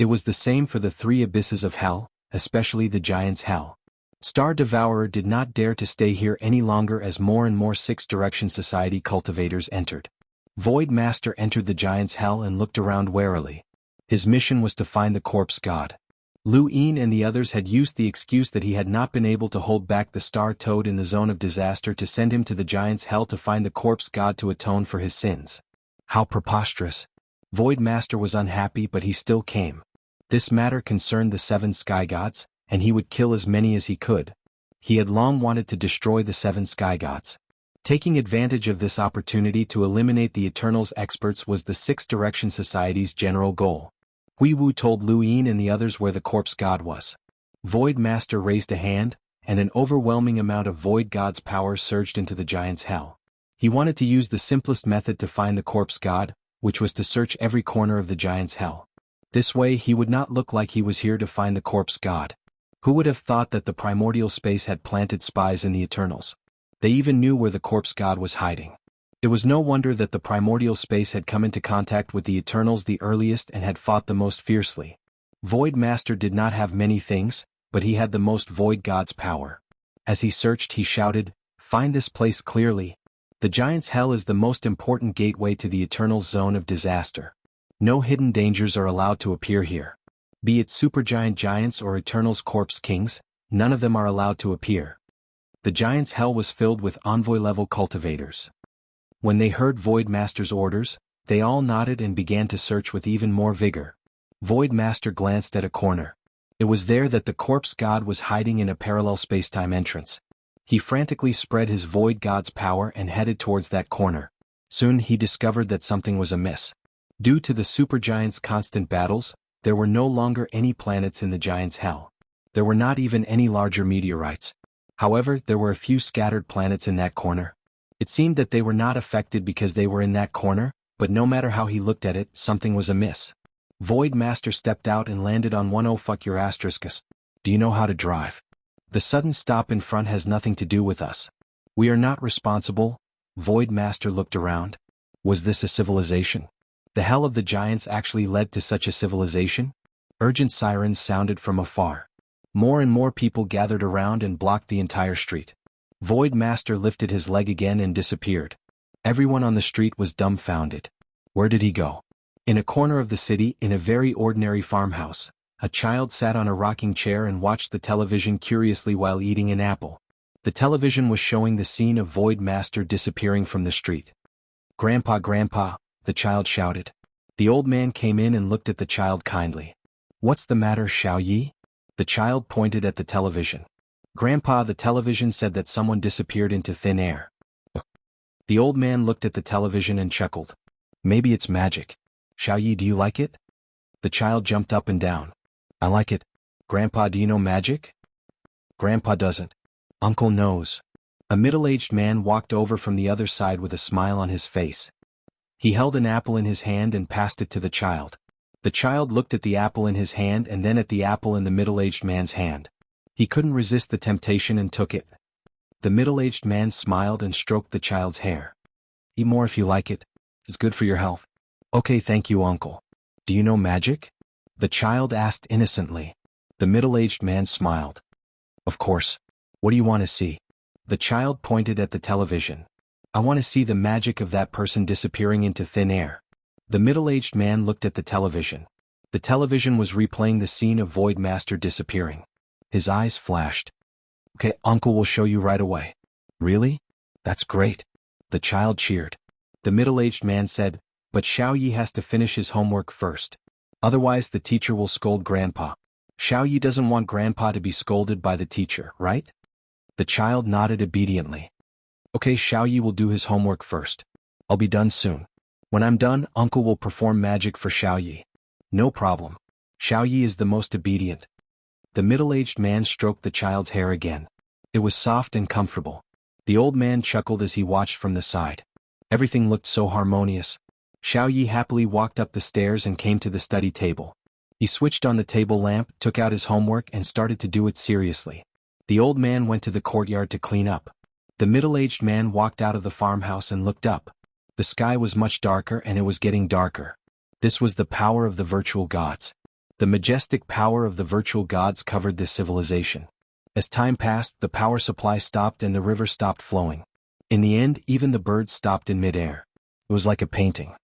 It was the same for the three abysses of hell, especially the giant's hell. Star Devourer did not dare to stay here any longer as more and more Sixth Direction Society cultivators entered. Void Master entered the giant's hell and looked around warily. His mission was to find the corpse god. Lu Yin and the others had used the excuse that he had not been able to hold back the star toad in the zone of disaster to send him to the giant's hell to find the corpse god to atone for his sins. How preposterous. Void Master was unhappy, but he still came. This matter concerned the 7 sky gods, and he would kill as many as he could. He had long wanted to destroy the 7 sky gods. Taking advantage of this opportunity to eliminate the Eternals experts was the Sixth Direction Society's general goal. Hui Wu told Lu Yin and the others where the corpse god was. Void Master raised a hand, and an overwhelming amount of Void God's power surged into the giant's hell. He wanted to use the simplest method to find the corpse god, which was to search every corner of the giant's hell. This way he would not look like he was here to find the corpse god. Who would have thought that the primordial space had planted spies in the Eternals? They even knew where the corpse god was hiding. It was no wonder that the primordial space had come into contact with the Eternals the earliest and had fought the most fiercely. Void Master did not have many things, but he had the most Void God's power. As he searched, he shouted, "Find this place clearly. The giant's hell is the most important gateway to the Eternals' zone of disaster. No hidden dangers are allowed to appear here. Be it supergiant giants or Eternals' corpse kings, none of them are allowed to appear." The giant's hell was filled with envoy-level cultivators. When they heard Void Master's orders, they all nodded and began to search with even more vigor. Void Master glanced at a corner. It was there that the corpse god was hiding in a parallel spacetime entrance. He frantically spread his Void God's power and headed towards that corner. Soon he discovered that something was amiss. Due to the supergiant's constant battles, there were no longer any planets in the giant's hell. There were not even any larger meteorites. However, there were a few scattered planets in that corner. It seemed that they were not affected because they were in that corner, but no matter how he looked at it, something was amiss. Void Master stepped out and landed on one. "Oh fuck your asterisks. Do you know how to drive? The sudden stop in front has nothing to do with us. We are not responsible." Void Master looked around. Was this a civilization? The hell of the giants actually led to such a civilization? Urgent sirens sounded from afar. More and more people gathered around and blocked the entire street. Void Master lifted his leg again and disappeared. Everyone on the street was dumbfounded. Where did he go? In a corner of the city, in a very ordinary farmhouse, a child sat on a rocking chair and watched the television curiously while eating an apple. The television was showing the scene of Void Master disappearing from the street. "Grandpa, Grandpa," the child shouted. The old man came in and looked at the child kindly. "What's the matter, Xiao Yi?" The child pointed at the television. "Grandpa, the television said that someone disappeared into thin air." The old man looked at the television and chuckled. "Maybe it's magic. Xiao Yi, do you like it?" The child jumped up and down. "I like it. Grandpa, do you know magic?" "Grandpa doesn't. Uncle knows." A middle-aged man walked over from the other side with a smile on his face. He held an apple in his hand and passed it to the child. The child looked at the apple in his hand and then at the apple in the middle-aged man's hand. He couldn't resist the temptation and took it. The middle-aged man smiled and stroked the child's hair. "Eat more if you like it. It's good for your health." "Okay, thank you, uncle." "Do you know magic?" the child asked innocently. The middle-aged man smiled. "Of course. What do you want to see?" The child pointed at the television. "I want to see the magic of that person disappearing into thin air." The middle-aged man looked at the television. The television was replaying the scene of Void Master disappearing. His eyes flashed. "Okay, uncle will show you right away." "Really? That's great." The child cheered. The middle-aged man said, "But Xiao Yi has to finish his homework first. Otherwise the teacher will scold Grandpa." "Xiao Yi doesn't want Grandpa to be scolded by the teacher, right?" The child nodded obediently. "Okay, Xiao Yi will do his homework first. I'll be done soon. When I'm done, Uncle will perform magic for Xiao Yi." "No problem. Xiao Yi is the most obedient." The middle-aged man stroked the child's hair again. It was soft and comfortable. The old man chuckled as he watched from the side. Everything looked so harmonious. Xiao Yi happily walked up the stairs and came to the study table. He switched on the table lamp, took out his homework and started to do it seriously. The old man went to the courtyard to clean up. The middle-aged man walked out of the farmhouse and looked up. The sky was much darker and it was getting darker. This was the power of the virtual gods. The majestic power of the virtual gods covered this civilization. As time passed, the power supply stopped and the river stopped flowing. In the end, even the birds stopped in midair. It was like a painting.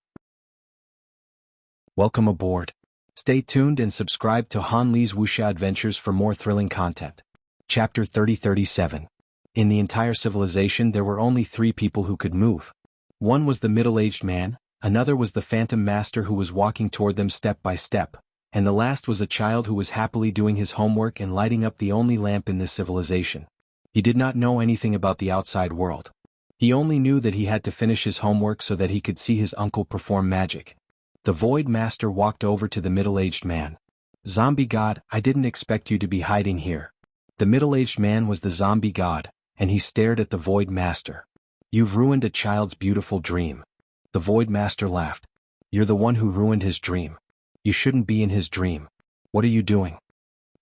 Welcome aboard. Stay tuned and subscribe to Han Li's Wuxia Adventures for more thrilling content. Chapter 3037. In the entire civilization there were only 3 people who could move. One was the middle-aged man, another was the phantom master who was walking toward them step by step, and the last was a child who was happily doing his homework and lighting up the only lamp in this civilization. He did not know anything about the outside world. He only knew that he had to finish his homework so that he could see his uncle perform magic. The Void Master walked over to the middle-aged man. "Zombie God, I didn't expect you to be hiding here." The middle-aged man was the zombie god, and he stared at the Void Master. "You've ruined a child's beautiful dream." The Void Master laughed. "You're the one who ruined his dream. You shouldn't be in his dream. What are you doing?"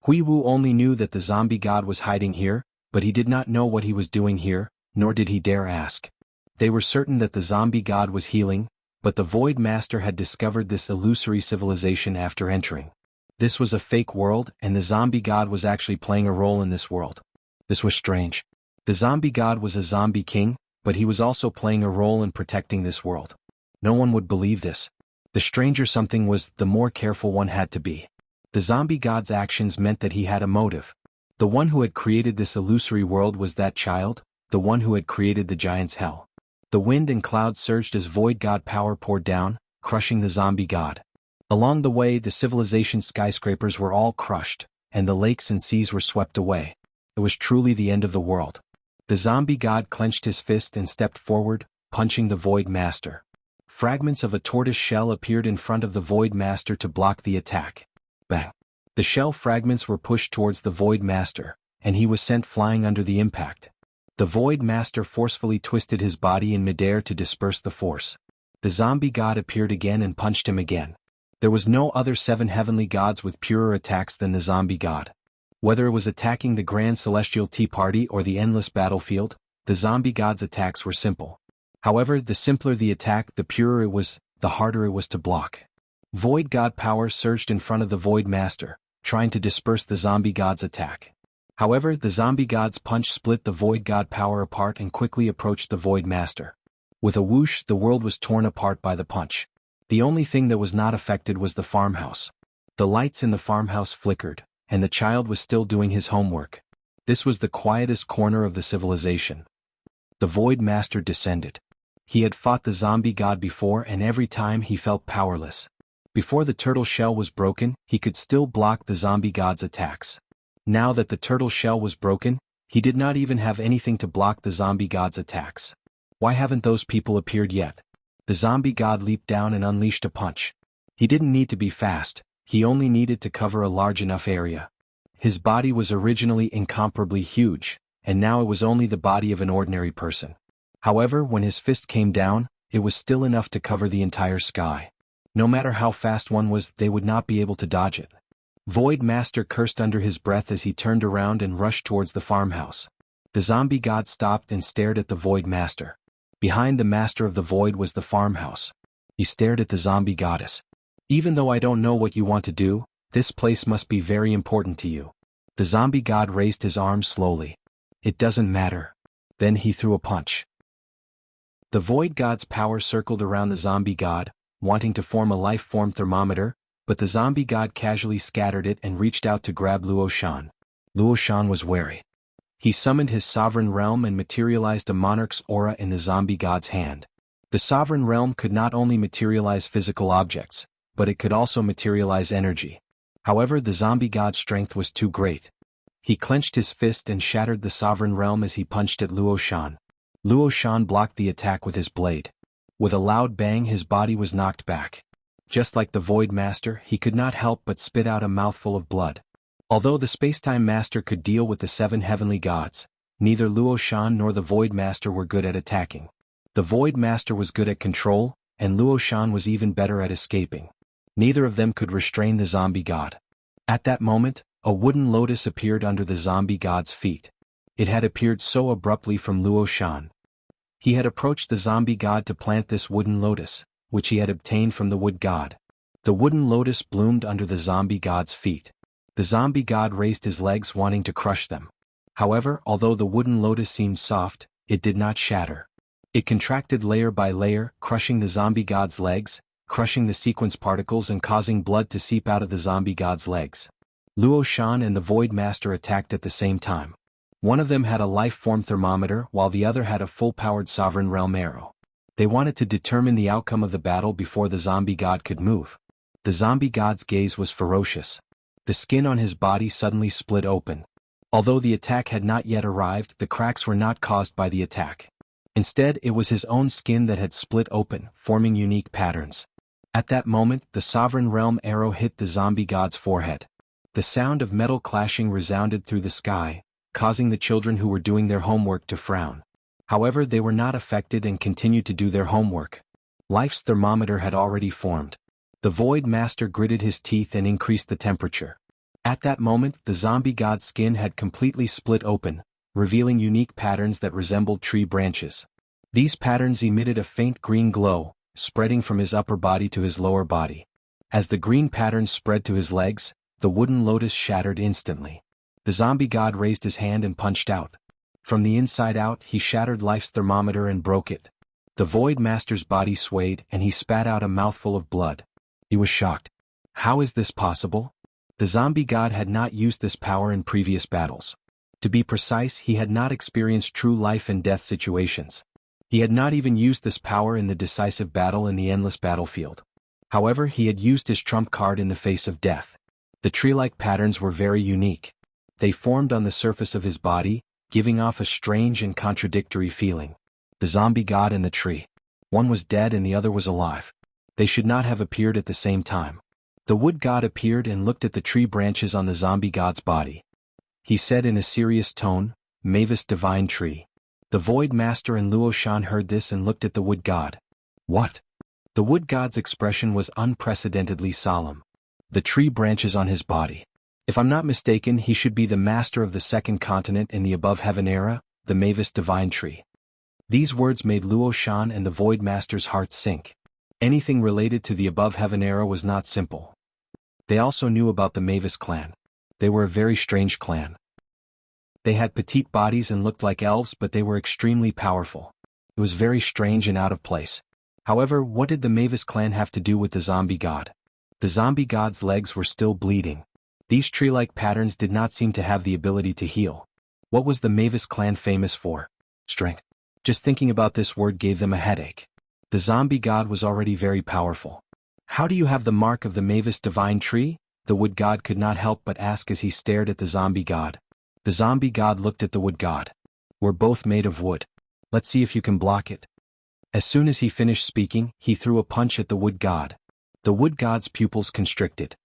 Hui Wu only knew that the zombie god was hiding here, but he did not know what he was doing here, nor did he dare ask. They were certain that the zombie god was healing, but the Void Master had discovered this illusory civilization after entering. This was a fake world, and the zombie god was actually playing a role in this world. This was strange. The zombie god was a zombie king, but he was also playing a role in protecting this world. No one would believe this. The stranger something was, the more careful one had to be. The zombie god's actions meant that he had a motive. The one who had created this illusory world was that child, the one who had created the giant's hell. The wind and clouds surged as void god power poured down, crushing the zombie god. Along the way the civilization's skyscrapers were all crushed, and the lakes and seas were swept away. It was truly the end of the world. The zombie god clenched his fist and stepped forward, punching the Void Master. Fragments of a tortoise shell appeared in front of the Void Master to block the attack. Bang! The shell fragments were pushed towards the Void Master, and he was sent flying under the impact. The Void Master forcefully twisted his body in midair to disperse the force. The zombie god appeared again and punched him again. There was no other 7 heavenly gods with purer attacks than the zombie god. Whether it was attacking the grand celestial tea party or the endless battlefield, the zombie god's attacks were simple. However, the simpler the attack, the purer it was, the harder it was to block. Void god power surged in front of the Void Master, trying to disperse the zombie god's attack. However, the zombie god's punch split the Void god power apart and quickly approached the Void Master. With a whoosh, the world was torn apart by the punch. The only thing that was not affected was the farmhouse. The lights in the farmhouse flickered, and the child was still doing his homework. This was the quietest corner of the civilization. The Void Master descended. He had fought the zombie god before and every time he felt powerless. Before the turtle shell was broken, he could still block the zombie god's attacks. Now that the turtle shell was broken, he did not even have anything to block the zombie god's attacks. Why haven't those people appeared yet? The zombie god leaped down and unleashed a punch. He didn't need to be fast, he only needed to cover a large enough area. His body was originally incomparably huge, and now it was only the body of an ordinary person. However, when his fist came down, it was still enough to cover the entire sky. No matter how fast one was, they would not be able to dodge it. Void Master cursed under his breath as he turned around and rushed towards the farmhouse. The zombie god stopped and stared at the Void Master. Behind the Master of the Void was the farmhouse. He stared at the zombie goddess. "Even though I don't know what you want to do, this place must be very important to you." The zombie god raised his arms slowly. "It doesn't matter." Then he threw a punch. The Void god's power circled around the zombie god, wanting to form a life-form thermometer, but the zombie god casually scattered it and reached out to grab Luo Shan. Luo Shan was wary. He summoned his sovereign realm and materialized a monarch's aura in the zombie god's hand. The sovereign realm could not only materialize physical objects, but it could also materialize energy. However, the zombie god's strength was too great. He clenched his fist and shattered the sovereign realm as he punched at Luo Shan. Luo Shan blocked the attack with his blade. With a loud bang, his body was knocked back. Just like the Void Master, he could not help but spit out a mouthful of blood. Although the Spacetime Master could deal with the 7 heavenly gods, neither Luo Shan nor the Void Master were good at attacking. The Void Master was good at control, and Luo Shan was even better at escaping. Neither of them could restrain the zombie god. At that moment, a wooden lotus appeared under the zombie god's feet. It had appeared so abruptly from Luo Shan. He had approached the zombie god to plant this wooden lotus, which he had obtained from the wood god. The wooden lotus bloomed under the zombie god's feet. The zombie god raised his legs wanting to crush them. However, although the wooden lotus seemed soft, it did not shatter. It contracted layer by layer, crushing the zombie god's legs, crushing the sequence particles and causing blood to seep out of the zombie god's legs. Xuanhuan and the Void Master attacked at the same time. One of them had a life-form thermometer while the other had a full-powered sovereign realm arrow. They wanted to determine the outcome of the battle before the zombie god could move. The zombie god's gaze was ferocious. The skin on his body suddenly split open. Although the attack had not yet arrived, the cracks were not caused by the attack. Instead, it was his own skin that had split open, forming unique patterns. At that moment, the sovereign realm arrow hit the zombie god's forehead. The sound of metal clashing resounded through the sky, causing the children who were doing their homework to frown. However, they were not affected and continued to do their homework. Life's thermometer had already formed. The Void Master gritted his teeth and increased the temperature. At that moment, the zombie god's skin had completely split open, revealing unique patterns that resembled tree branches. These patterns emitted a faint green glow, spreading from his upper body to his lower body. As the green patterns spread to his legs, the wooden lotus shattered instantly. The zombie god raised his hand and punched out. From the inside out, he shattered life's thermometer and broke it. The Void Master's body swayed and he spat out a mouthful of blood. He was shocked. How is this possible? The zombie god had not used this power in previous battles. To be precise, he had not experienced true life and death situations. He had not even used this power in the decisive battle in the endless battlefield. However, he had used his trump card in the face of death. The tree-like patterns were very unique. They formed on the surface of his body, giving off a strange and contradictory feeling. The zombie god and the tree. One was dead and the other was alive. They should not have appeared at the same time. The wood god appeared and looked at the tree branches on the zombie god's body. He said in a serious tone, "Mavis divine tree." The Void Master and Xuanhuan heard this and looked at the wood god. What? The wood god's expression was unprecedentedly solemn. The tree branches on his body. If I'm not mistaken, he should be the master of the second continent in the above heaven era, the Mavis divine tree. These words made Xuanhuan and the Void Master's hearts sink. Anything related to the above heaven era was not simple. They also knew about the Mavis clan. They were a very strange clan. They had petite bodies and looked like elves, but they were extremely powerful. It was very strange and out of place. However, what did the Mavis clan have to do with the zombie god? The zombie god's legs were still bleeding. These tree-like patterns did not seem to have the ability to heal. What was the Mavis clan famous for? Strength. Just thinking about this word gave them a headache. The zombie god was already very powerful. How do you have the mark of the Mavis divine tree? The wood god could not help but ask as he stared at the zombie god. The zombie god looked at the wood god. We're both made of wood. Let's see if you can block it. As soon as he finished speaking, he threw a punch at the wood god. The wood god's pupils constricted.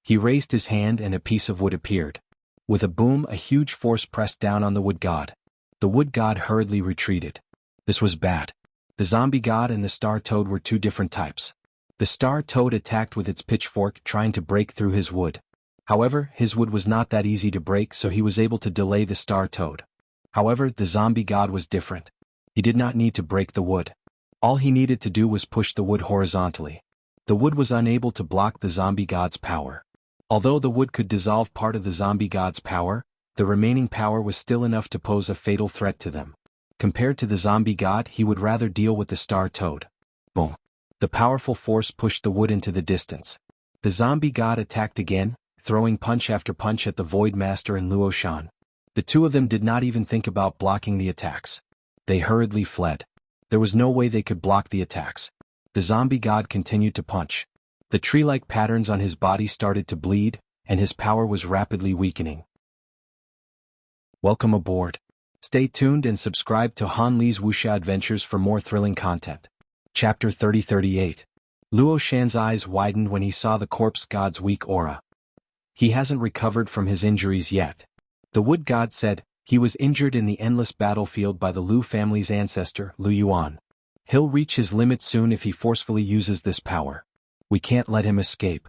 He raised his hand and a piece of wood appeared. With a boom, a huge force pressed down on the wood god. The wood god hurriedly retreated. This was bad. The zombie god and the star toad were two different types. The star toad attacked with its pitchfork, trying to break through his wood. However, his wood was not that easy to break, so he was able to delay the star toad. However, the zombie god was different. He did not need to break the wood. All he needed to do was push the wood horizontally. The wood was unable to block the zombie god's power. Although the wood could dissolve part of the zombie god's power, the remaining power was still enough to pose a fatal threat to them. Compared to the zombie god, he would rather deal with the star toad. Boom. The powerful force pushed the wood into the distance. The zombie god attacked again, throwing punch after punch at the Void Master and Xuanhuan. The two of them did not even think about blocking the attacks. They hurriedly fled. There was no way they could block the attacks. The zombie god continued to punch. The tree-like patterns on his body started to bleed, and his power was rapidly weakening. Welcome aboard. Stay tuned and subscribe to Han Li's Wuxia Adventures for more thrilling content. Chapter 3038. Xuanhuan's eyes widened when he saw the corpse god's weak aura. He hasn't recovered from his injuries yet. The wood god said, he was injured in the endless battlefield by the Liu family's ancestor, Liu Yuan. He'll reach his limit soon if he forcefully uses this power. We can't let him escape.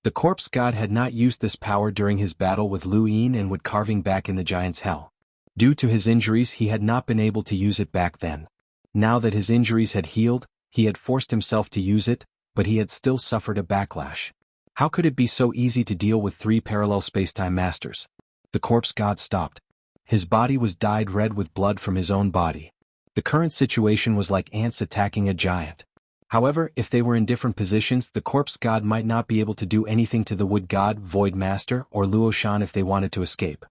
The corpse god had not used this power during his battle with Liu Yin and Wood carving back in the giant's hell. Due to his injuries, he had not been able to use it back then. Now that his injuries had healed, he had forced himself to use it, but he had still suffered a backlash. How could it be so easy to deal with 3 parallel spacetime masters? The corpse god stopped. His body was dyed red with blood from his own body. The current situation was like ants attacking a giant. However, if they were in different positions, the corpse god might not be able to do anything to the wood god, void master, or luoshan if they wanted to escape.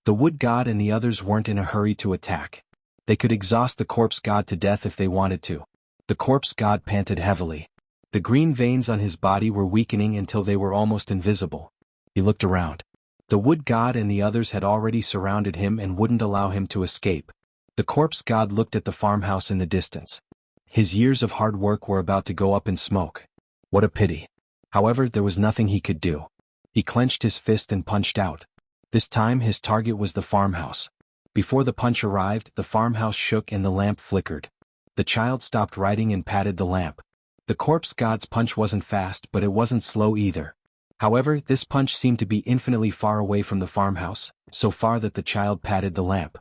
The wood god and the others weren't in a hurry to attack. They could exhaust the corpse god to death if they wanted to. The corpse god panted heavily. The green veins on his body were weakening until they were almost invisible. He looked around. The wood god and the others had already surrounded him and wouldn't allow him to escape. The corpse god looked at the farmhouse in the distance. His years of hard work were about to go up in smoke. What a pity. However, there was nothing he could do. He clenched his fist and punched out. This time his target was the farmhouse. Before the punch arrived, the farmhouse shook and the lamp flickered. The child stopped writing and patted the lamp. The corpse god's punch wasn't fast, but it wasn't slow either. However, this punch seemed to be infinitely far away from the farmhouse, so far that the child patted the lamp.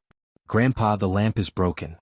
"Grandpa, the lamp is broken."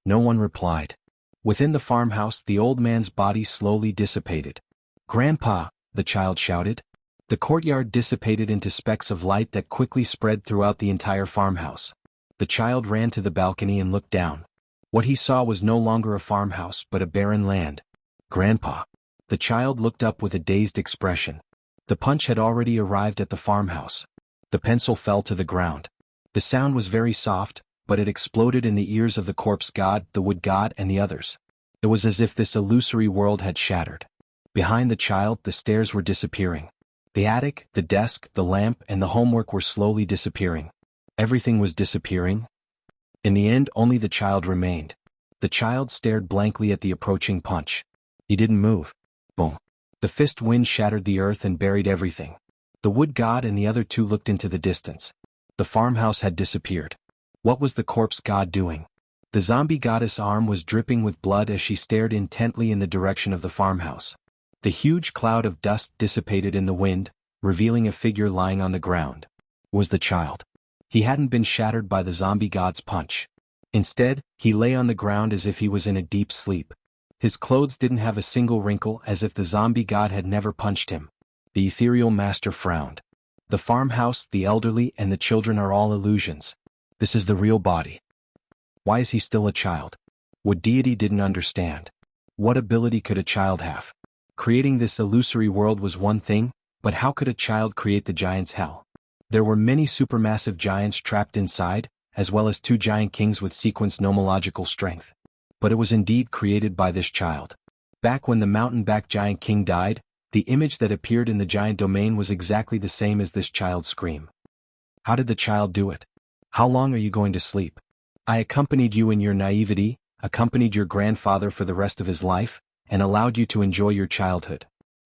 No one replied. Within the farmhouse, the old man's body slowly dissipated. "Grandpa," the child shouted. The courtyard dissipated into specks of light that quickly spread throughout the entire farmhouse. The child ran to the balcony and looked down. What he saw was no longer a farmhouse but a barren land. "Grandpa." The child looked up with a dazed expression. The punch had already arrived at the farmhouse. The pencil fell to the ground. The sound was very soft, but it exploded in the ears of the corpse god, the wood god, and the others. It was as if this illusory world had shattered. Behind the child, the stairs were disappearing. The attic, the desk, the lamp, and the homework were slowly disappearing. Everything was disappearing. In the end, only the child remained. The child stared blankly at the approaching punch. He didn't move. Boom. The fist wind shattered the earth and buried everything. The wood god and the other two looked into the distance. The farmhouse had disappeared. What was the corpse god doing? The zombie goddess' arm was dripping with blood as she stared intently in the direction of the farmhouse. The huge cloud of dust dissipated in the wind, revealing a figure lying on the ground. It was the child. He hadn't been shattered by the zombie god's punch. Instead, he lay on the ground as if he was in a deep sleep. His clothes didn't have a single wrinkle, as if the zombie god had never punched him. The ethereal master frowned. The farmhouse, the elderly, and the children are all illusions. This is the real body. Why is he still a child? What deity didn't understand? What ability could a child have? Creating this illusory world was one thing, but how could a child create the giant's hell? There were many supermassive giants trapped inside, as well as 2 giant kings with sequenced nomological strength. But it was indeed created by this child. Back when the mountain-back giant king died, the image that appeared in the giant domain was exactly the same as this child's scream. How did the child do it? How long are you going to sleep? I accompanied you in your naivety, accompanied your grandfather for the rest of his life, and allowed you to enjoy your childhood.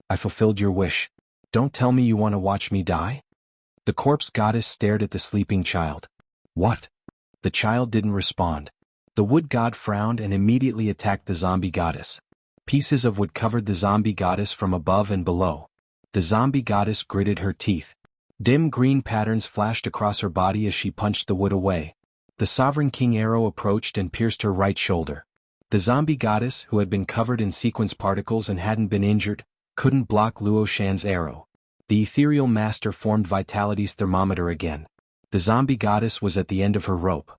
I fulfilled your wish. Don't tell me you want to watch me die? The corpse goddess stared at the sleeping child. What? The child didn't respond. The wood god frowned and immediately attacked the zombie goddess. Pieces of wood covered the zombie goddess from above and below. The zombie goddess gritted her teeth. Dim green patterns flashed across her body as she punched the wood away. The sovereign king arrow approached and pierced her right shoulder. The zombie goddess, who had been covered in sequence particles and hadn't been injured, couldn't block Luoshan's arrow. The ethereal master formed Vitality's thermometer again. The zombie goddess was at the end of her rope.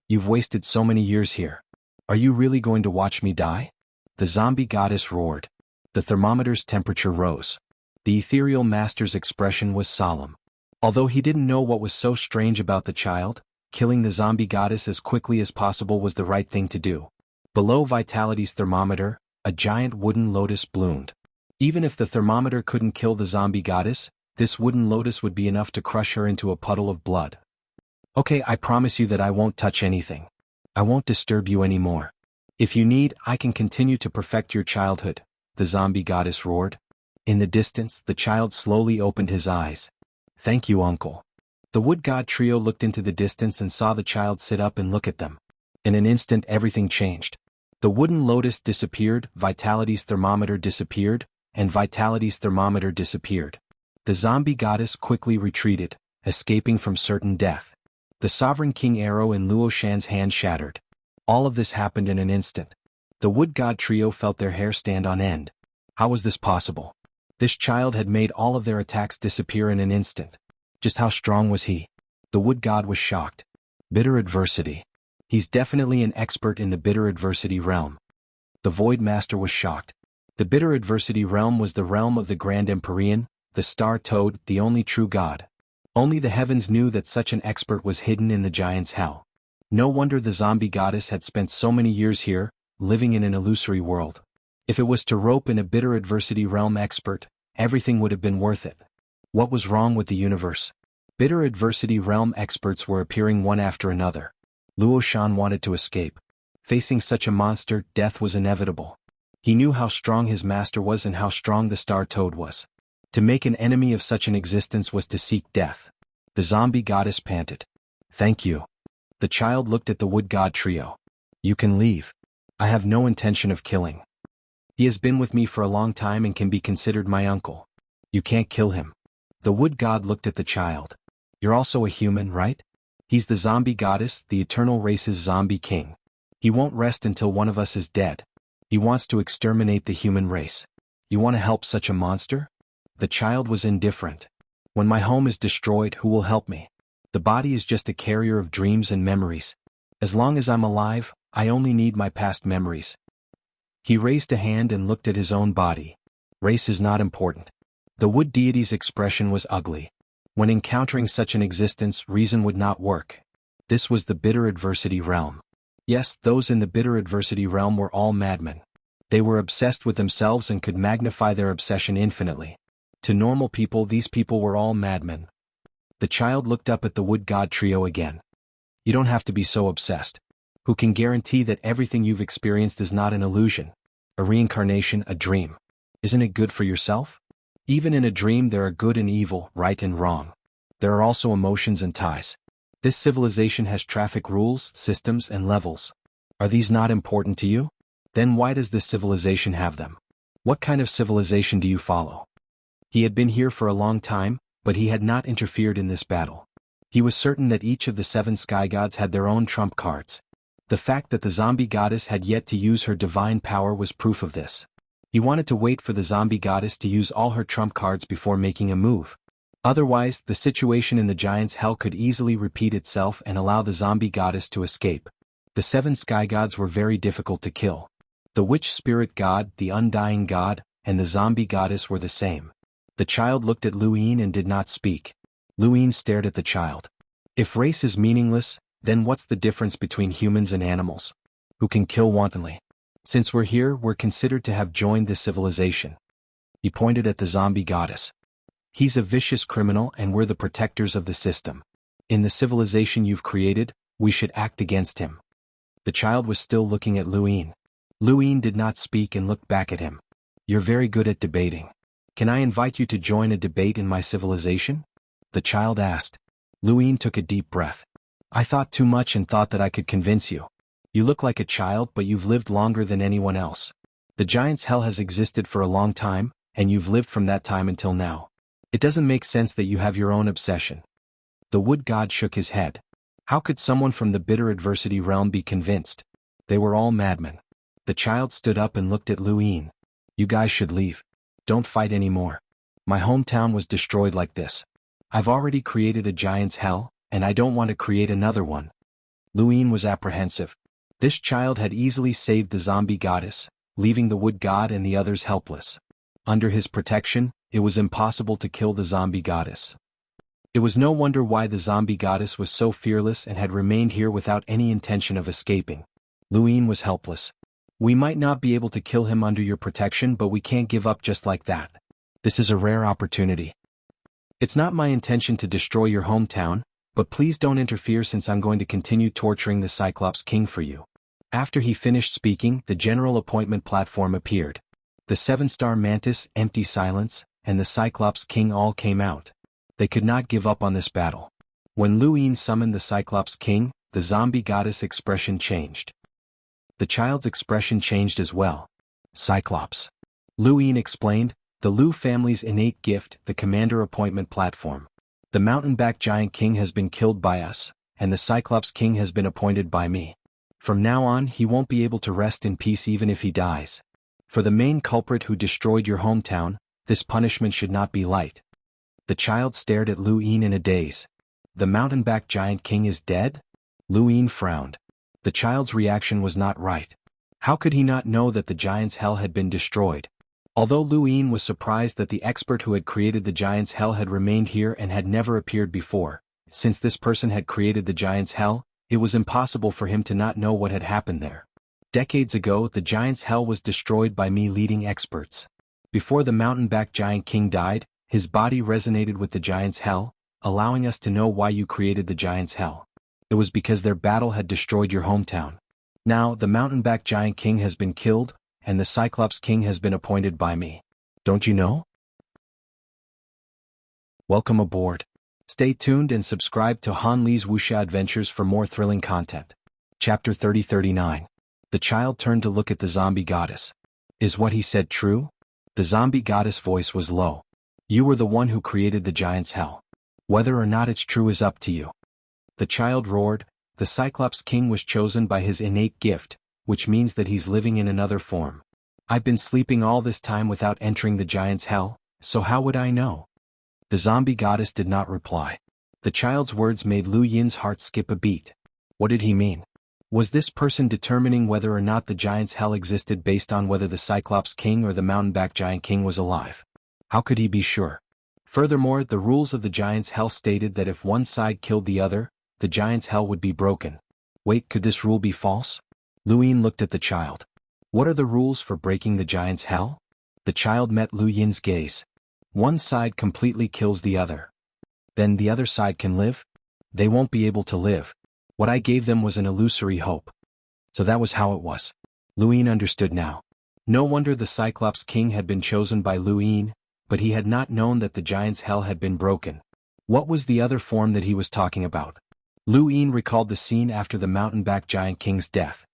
You've wasted so many years here. Are you really going to watch me die? The zombie goddess roared. The thermometer's temperature rose. The ethereal master's expression was solemn. Although he didn't know what was so strange about the child, killing the zombie goddess as quickly as possible was the right thing to do. Below Vitality's thermometer, a giant wooden lotus bloomed. Even if the thermometer couldn't kill the zombie goddess, this wooden lotus would be enough to crush her into a puddle of blood. Okay, I promise you that I won't touch anything. I won't disturb you anymore. If you need, I can continue to perfect your childhood, the zombie goddess roared. In the distance, the child slowly opened his eyes. Thank you, uncle. The wood god trio looked into the distance and saw the child sit up and look at them. In an instant, everything changed. The wooden lotus disappeared, Vitality's thermometer disappeared, and Vitality's thermometer disappeared. The zombie goddess quickly retreated, escaping from certain death. The sovereign king arrow in Luoshan's hand shattered. All of this happened in an instant. The wood god trio felt their hair stand on end. How was this possible? This child had made all of their attacks disappear in an instant. Just how strong was he? The wood god was shocked. Bitter adversity. He's definitely an expert in the bitter adversity realm. The void master was shocked. The bitter adversity realm was the realm of the Grand Empyrean, the star toad, the only true god. Only the heavens knew that such an expert was hidden in the giant's hell. No wonder the zombie goddess had spent so many years here, living in an illusory world. If it was to rope in a bitter adversity realm expert, everything would have been worth it. What was wrong with the universe? Bitter adversity realm experts were appearing one after another. Xuanhuan wanted to escape. Facing such a monster, death was inevitable. He knew how strong his master was and how strong the star toad was. To make an enemy of such an existence was to seek death. The zombie goddess panted. Thank you. The child looked at the wood god trio. You can leave. I have no intention of killing. He has been with me for a long time and can be considered my uncle. You can't kill him. The wood god looked at the child. You're also a human, right? He's the zombie goddess, the eternal race's zombie king. He won't rest until one of us is dead. He wants to exterminate the human race. You want to help such a monster? The child was indifferent. When my home is destroyed, who will help me? The body is just a carrier of dreams and memories. As long as I'm alive, I only need my past memories. He raised a hand and looked at his own body. Race is not important. The wood deity's expression was ugly. When encountering such an existence, reason would not work. This was the bitter adversity realm. Yes, those in the bitter adversity realm were all madmen. They were obsessed with themselves and could magnify their obsession infinitely. To normal people, these people were all madmen. The child looked up at the wood god trio again. You don't have to be so obsessed. Who can guarantee that everything you've experienced is not an illusion? A reincarnation, a dream. Isn't it good for yourself? Even in a dream there are good and evil, right and wrong. There are also emotions and ties. This civilization has traffic rules, systems, and levels. Are these not important to you? Then why does this civilization have them? What kind of civilization do you follow? He had been here for a long time, but he had not interfered in this battle. He was certain that each of the 7 sky gods had their own trump cards. The fact that the zombie goddess had yet to use her divine power was proof of this. He wanted to wait for the zombie goddess to use all her trump cards before making a move. Otherwise, the situation in the giant's hell could easily repeat itself and allow the zombie goddess to escape. The 7 sky gods were very difficult to kill. The witch spirit god, the undying god, and the zombie goddess were the same. The child looked at Luin and did not speak. Luin stared at the child. If race is meaningless, then what's the difference between humans and animals? Who can kill wantonly? Since we're here, we're considered to have joined this civilization. He pointed at the zombie goddess. He's a vicious criminal and we're the protectors of the system. In the civilization you've created, we should act against him. The child was still looking at Luin. Luin did not speak and looked back at him. You're very good at debating. Can I invite you to join a debate in my civilization? The child asked. Luin took a deep breath. I thought too much and thought that I could convince you. You look like a child, but you've lived longer than anyone else. The giant's hell has existed for a long time, and you've lived from that time until now. It doesn't make sense that you have your own obsession. The wood god shook his head. How could someone from the bitter adversity realm be convinced? They were all madmen. The child stood up and looked at Luin. You guys should leave. Don't fight anymore. My hometown was destroyed like this. I've already created a giant's hell, and I don't want to create another one. Luin was apprehensive. This child had easily saved the zombie goddess, leaving the wood god and the others helpless. Under his protection, it was impossible to kill the zombie goddess. It was no wonder why the zombie goddess was so fearless and had remained here without any intention of escaping. Luin was helpless. We might not be able to kill him under your protection, but we can't give up just like that. This is a rare opportunity. It's not my intention to destroy your hometown, but please don't interfere since I'm going to continue torturing the Cyclops King for you. After he finished speaking, the general appointment platform appeared. The 7-star Mantis, Empty Silence, and the Cyclops King all came out. They could not give up on this battle. When Luin summoned the Cyclops King, the zombie goddess expression changed. The child's expression changed as well. Cyclops. Luin explained, the Lu family's innate gift, the commander appointment platform. The mountain-back giant king has been killed by us, and the Cyclops King has been appointed by me. From now on, he won't be able to rest in peace even if he dies. For the main culprit who destroyed your hometown, this punishment should not be light. The child stared at Lu Yin in a daze. The mountain-backed giant king is dead? Lu Yin frowned. The child's reaction was not right. How could he not know that the giant's hell had been destroyed? Although Lu Yin was surprised that the expert who had created the giant's hell had remained here and had never appeared before, since this person had created the giant's hell, it was impossible for him to not know what had happened there. Decades ago, the giant's hell was destroyed by me leading experts. Before the mountain-backed giant king died, his body resonated with the giant's hell, allowing us to know why you created the giant's hell. It was because their battle had destroyed your hometown. Now, the mountain-backed giant king has been killed, and the Cyclops king has been appointed by me. Don't you know? Welcome aboard. Stay tuned and subscribe to Han Li's Wuxia Adventures for more thrilling content. Chapter 3039. The child turned to look at the zombie goddess. Is what he said true? The zombie goddess' voice was low. You were the one who created the giant's hell. Whether or not it's true is up to you. The child roared. The Cyclops king was chosen by his innate gift, which means that he's living in another form. I've been sleeping all this time without entering the giant's hell, so how would I know? The zombie goddess did not reply. The child's words made Lu Yin's heart skip a beat. What did he mean? Was this person determining whether or not the giant's hell existed based on whether the Cyclops king or the mountain-backed giant king was alive? How could he be sure? Furthermore, the rules of the giant's hell stated that if one side killed the other, the giant's hell would be broken. Wait, could this rule be false? Lu Yin looked at the child. What are the rules for breaking the giant's hell? The child met Lu Yin's gaze. One side completely kills the other. Then the other side can live? They won't be able to live. What I gave them was an illusory hope. So that was how it was. Lu Yin understood now. No wonder the Cyclops king had been chosen by Lu Yin, but he had not known that the giant's hell had been broken. What was the other form that he was talking about? Lu Yin recalled the scene after the mountain-backed giant king's death.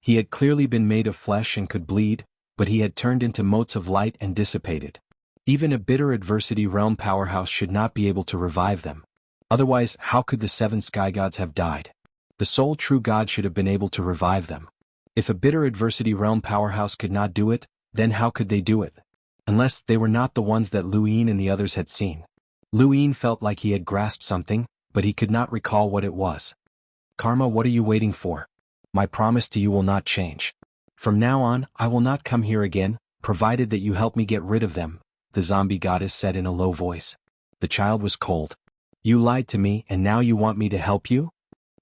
He had clearly been made of flesh and could bleed, but he had turned into motes of light and dissipated. Even a bitter adversity realm powerhouse should not be able to revive them. Otherwise, how could the 7 sky gods have died? The sole true god should have been able to revive them. If a bitter adversity realm powerhouse could not do it, then how could they do it? Unless they were not the ones that Lu Yin and the others had seen. Lu Yin felt like he had grasped something, but he could not recall what it was. Karma, what are you waiting for? My promise to you will not change. From now on, I will not come here again, provided that you help me get rid of them, the zombie goddess said in a low voice. The child was cold. You lied to me and now you want me to help you?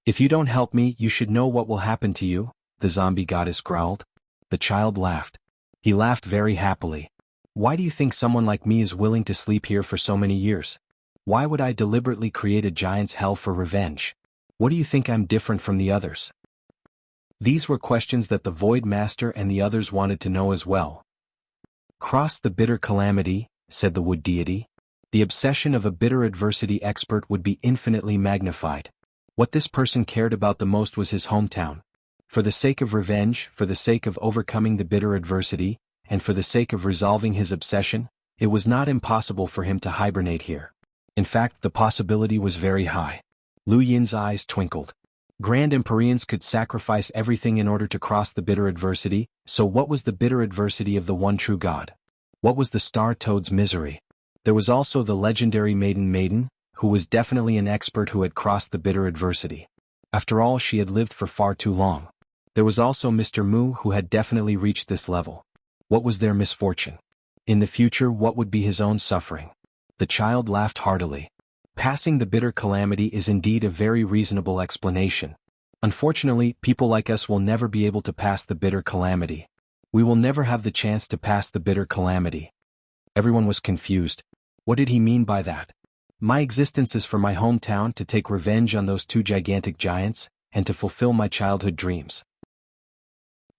If you don't help me, you should know what will happen to you, the zombie goddess growled. The child laughed. He laughed very happily. Why do you think someone like me is willing to sleep here for so many years? Why would I deliberately create a giant's hell for revenge? What do you think I'm different from the others? These were questions that the Void Master and the others wanted to know as well. Cross the bitter calamity, said the wood deity. The obsession of a bitter adversity expert would be infinitely magnified. What this person cared about the most was his hometown. For the sake of revenge, for the sake of overcoming the bitter adversity, and for the sake of resolving his obsession, it was not impossible for him to hibernate here. In fact, the possibility was very high. Lu Yin's eyes twinkled. Grand Empyreans could sacrifice everything in order to cross the bitter adversity, so what was the bitter adversity of the one true god? What was the Star Toad's misery? There was also the legendary Maiden, who was definitely an expert who had crossed the bitter adversity. After all, she had lived for far too long. There was also Mr. Mu who had definitely reached this level. What was their misfortune? In the future, what would be his own suffering? The child laughed heartily. Passing the bitter calamity is indeed a very reasonable explanation. Unfortunately, people like us will never be able to pass the bitter calamity. We will never have the chance to pass the bitter calamity. Everyone was confused. What did he mean by that? My existence is for my hometown, to take revenge on those 2 gigantic giants, and to fulfill my childhood dreams.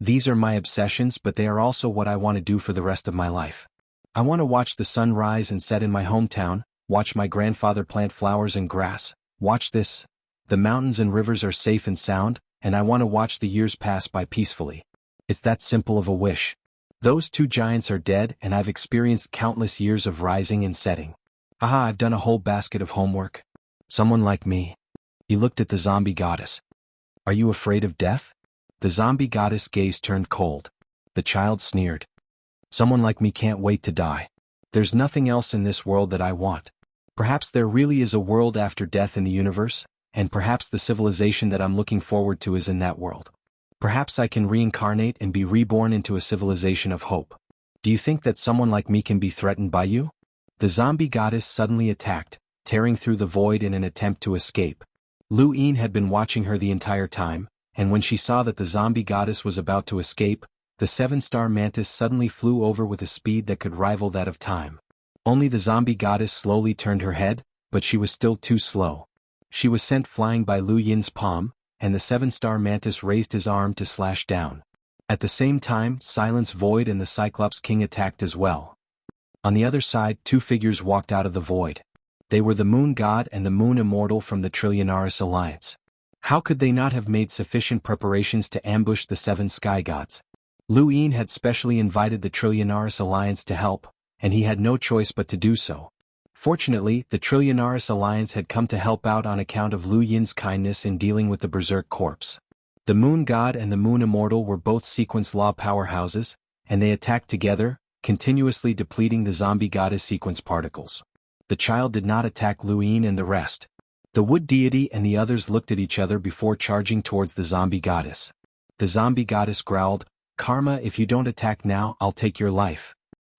These are my obsessions, but they are also what I want to do for the rest of my life. I want to watch the sun rise and set in my hometown, watch my grandfather plant flowers and grass, watch this. The mountains and rivers are safe and sound, and I want to watch the years pass by peacefully. It's that simple of a wish. Those 2 giants are dead and I've experienced countless years of rising and setting. Aha, I've done a whole basket of homework. Someone like me. He looked at the zombie goddess. Are you afraid of death? The zombie goddess' gaze turned cold. The child sneered. Someone like me can't wait to die. There's nothing else in this world that I want. Perhaps there really is a world after death in the universe, and perhaps the civilization that I'm looking forward to is in that world. Perhaps I can reincarnate and be reborn into a civilization of hope. Do you think that someone like me can be threatened by you? The zombie goddess suddenly attacked, tearing through the void in an attempt to escape. Lu Yin had been watching her the entire time, and when she saw that the zombie goddess was about to escape, the seven-star mantis suddenly flew over with a speed that could rival that of time. Only the zombie goddess slowly turned her head, but she was still too slow. She was sent flying by Lu Yin's palm, and the seven-star mantis raised his arm to slash down. At the same time, Silence Void and the Cyclops King attacked as well. On the other side, two figures walked out of the void. They were the Moon God and the Moon Immortal from the Trillionaris Alliance. How could they not have made sufficient preparations to ambush the seven sky gods? Lu Yin had specially invited the Trillionaris Alliance to help, and he had no choice but to do so. Fortunately, the Trillionaris Alliance had come to help out on account of Lu Yin's kindness in dealing with the Berserk corpse. The Moon God and the Moon Immortal were both sequence law powerhouses, and they attacked together, continuously depleting the zombie goddess sequence particles. The child did not attack Lu Yin and the rest. The wood deity and the others looked at each other before charging towards the zombie goddess. The zombie goddess growled, "Karma, if you don't attack now, I'll take your life."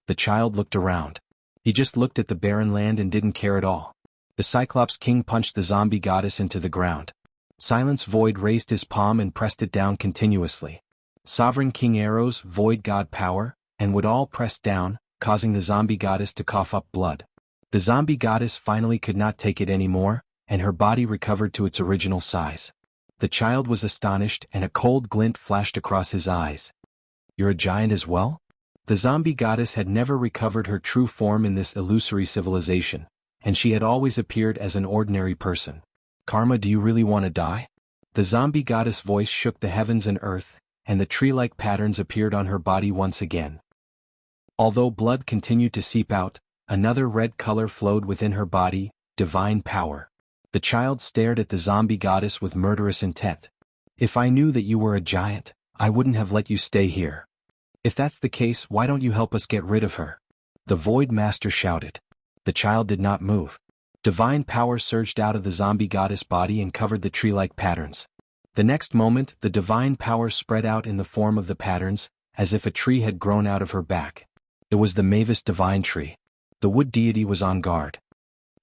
The child looked around. He just looked at the barren land and didn't care at all. The Cyclops King punched the zombie goddess into the ground. Silence Void raised his palm and pressed it down continuously. Sovereign King Arrows, Void God Power, and would all press down, causing the zombie goddess to cough up blood. The zombie goddess finally could not take it anymore, and her body recovered to its original size. The child was astonished and a cold glint flashed across his eyes. "You're a giant as well?" The zombie goddess had never recovered her true form in this illusory civilization, and she had always appeared as an ordinary person. "Karma, do you really want to die?" The zombie goddess voice shook the heavens and earth, and the tree-like patterns appeared on her body once again. Although blood continued to seep out, another red color flowed within her body, divine power. The child stared at the zombie goddess with murderous intent. "If I knew that you were a giant, I wouldn't have let you stay here. If that's the case, why don't you help us get rid of her?" The Void Master shouted. The child did not move. Divine power surged out of the zombie goddess body and covered the tree-like patterns. The next moment, the divine power spread out in the form of the patterns, as if a tree had grown out of her back. It was the Mavis Divine Tree. The wood deity was on guard.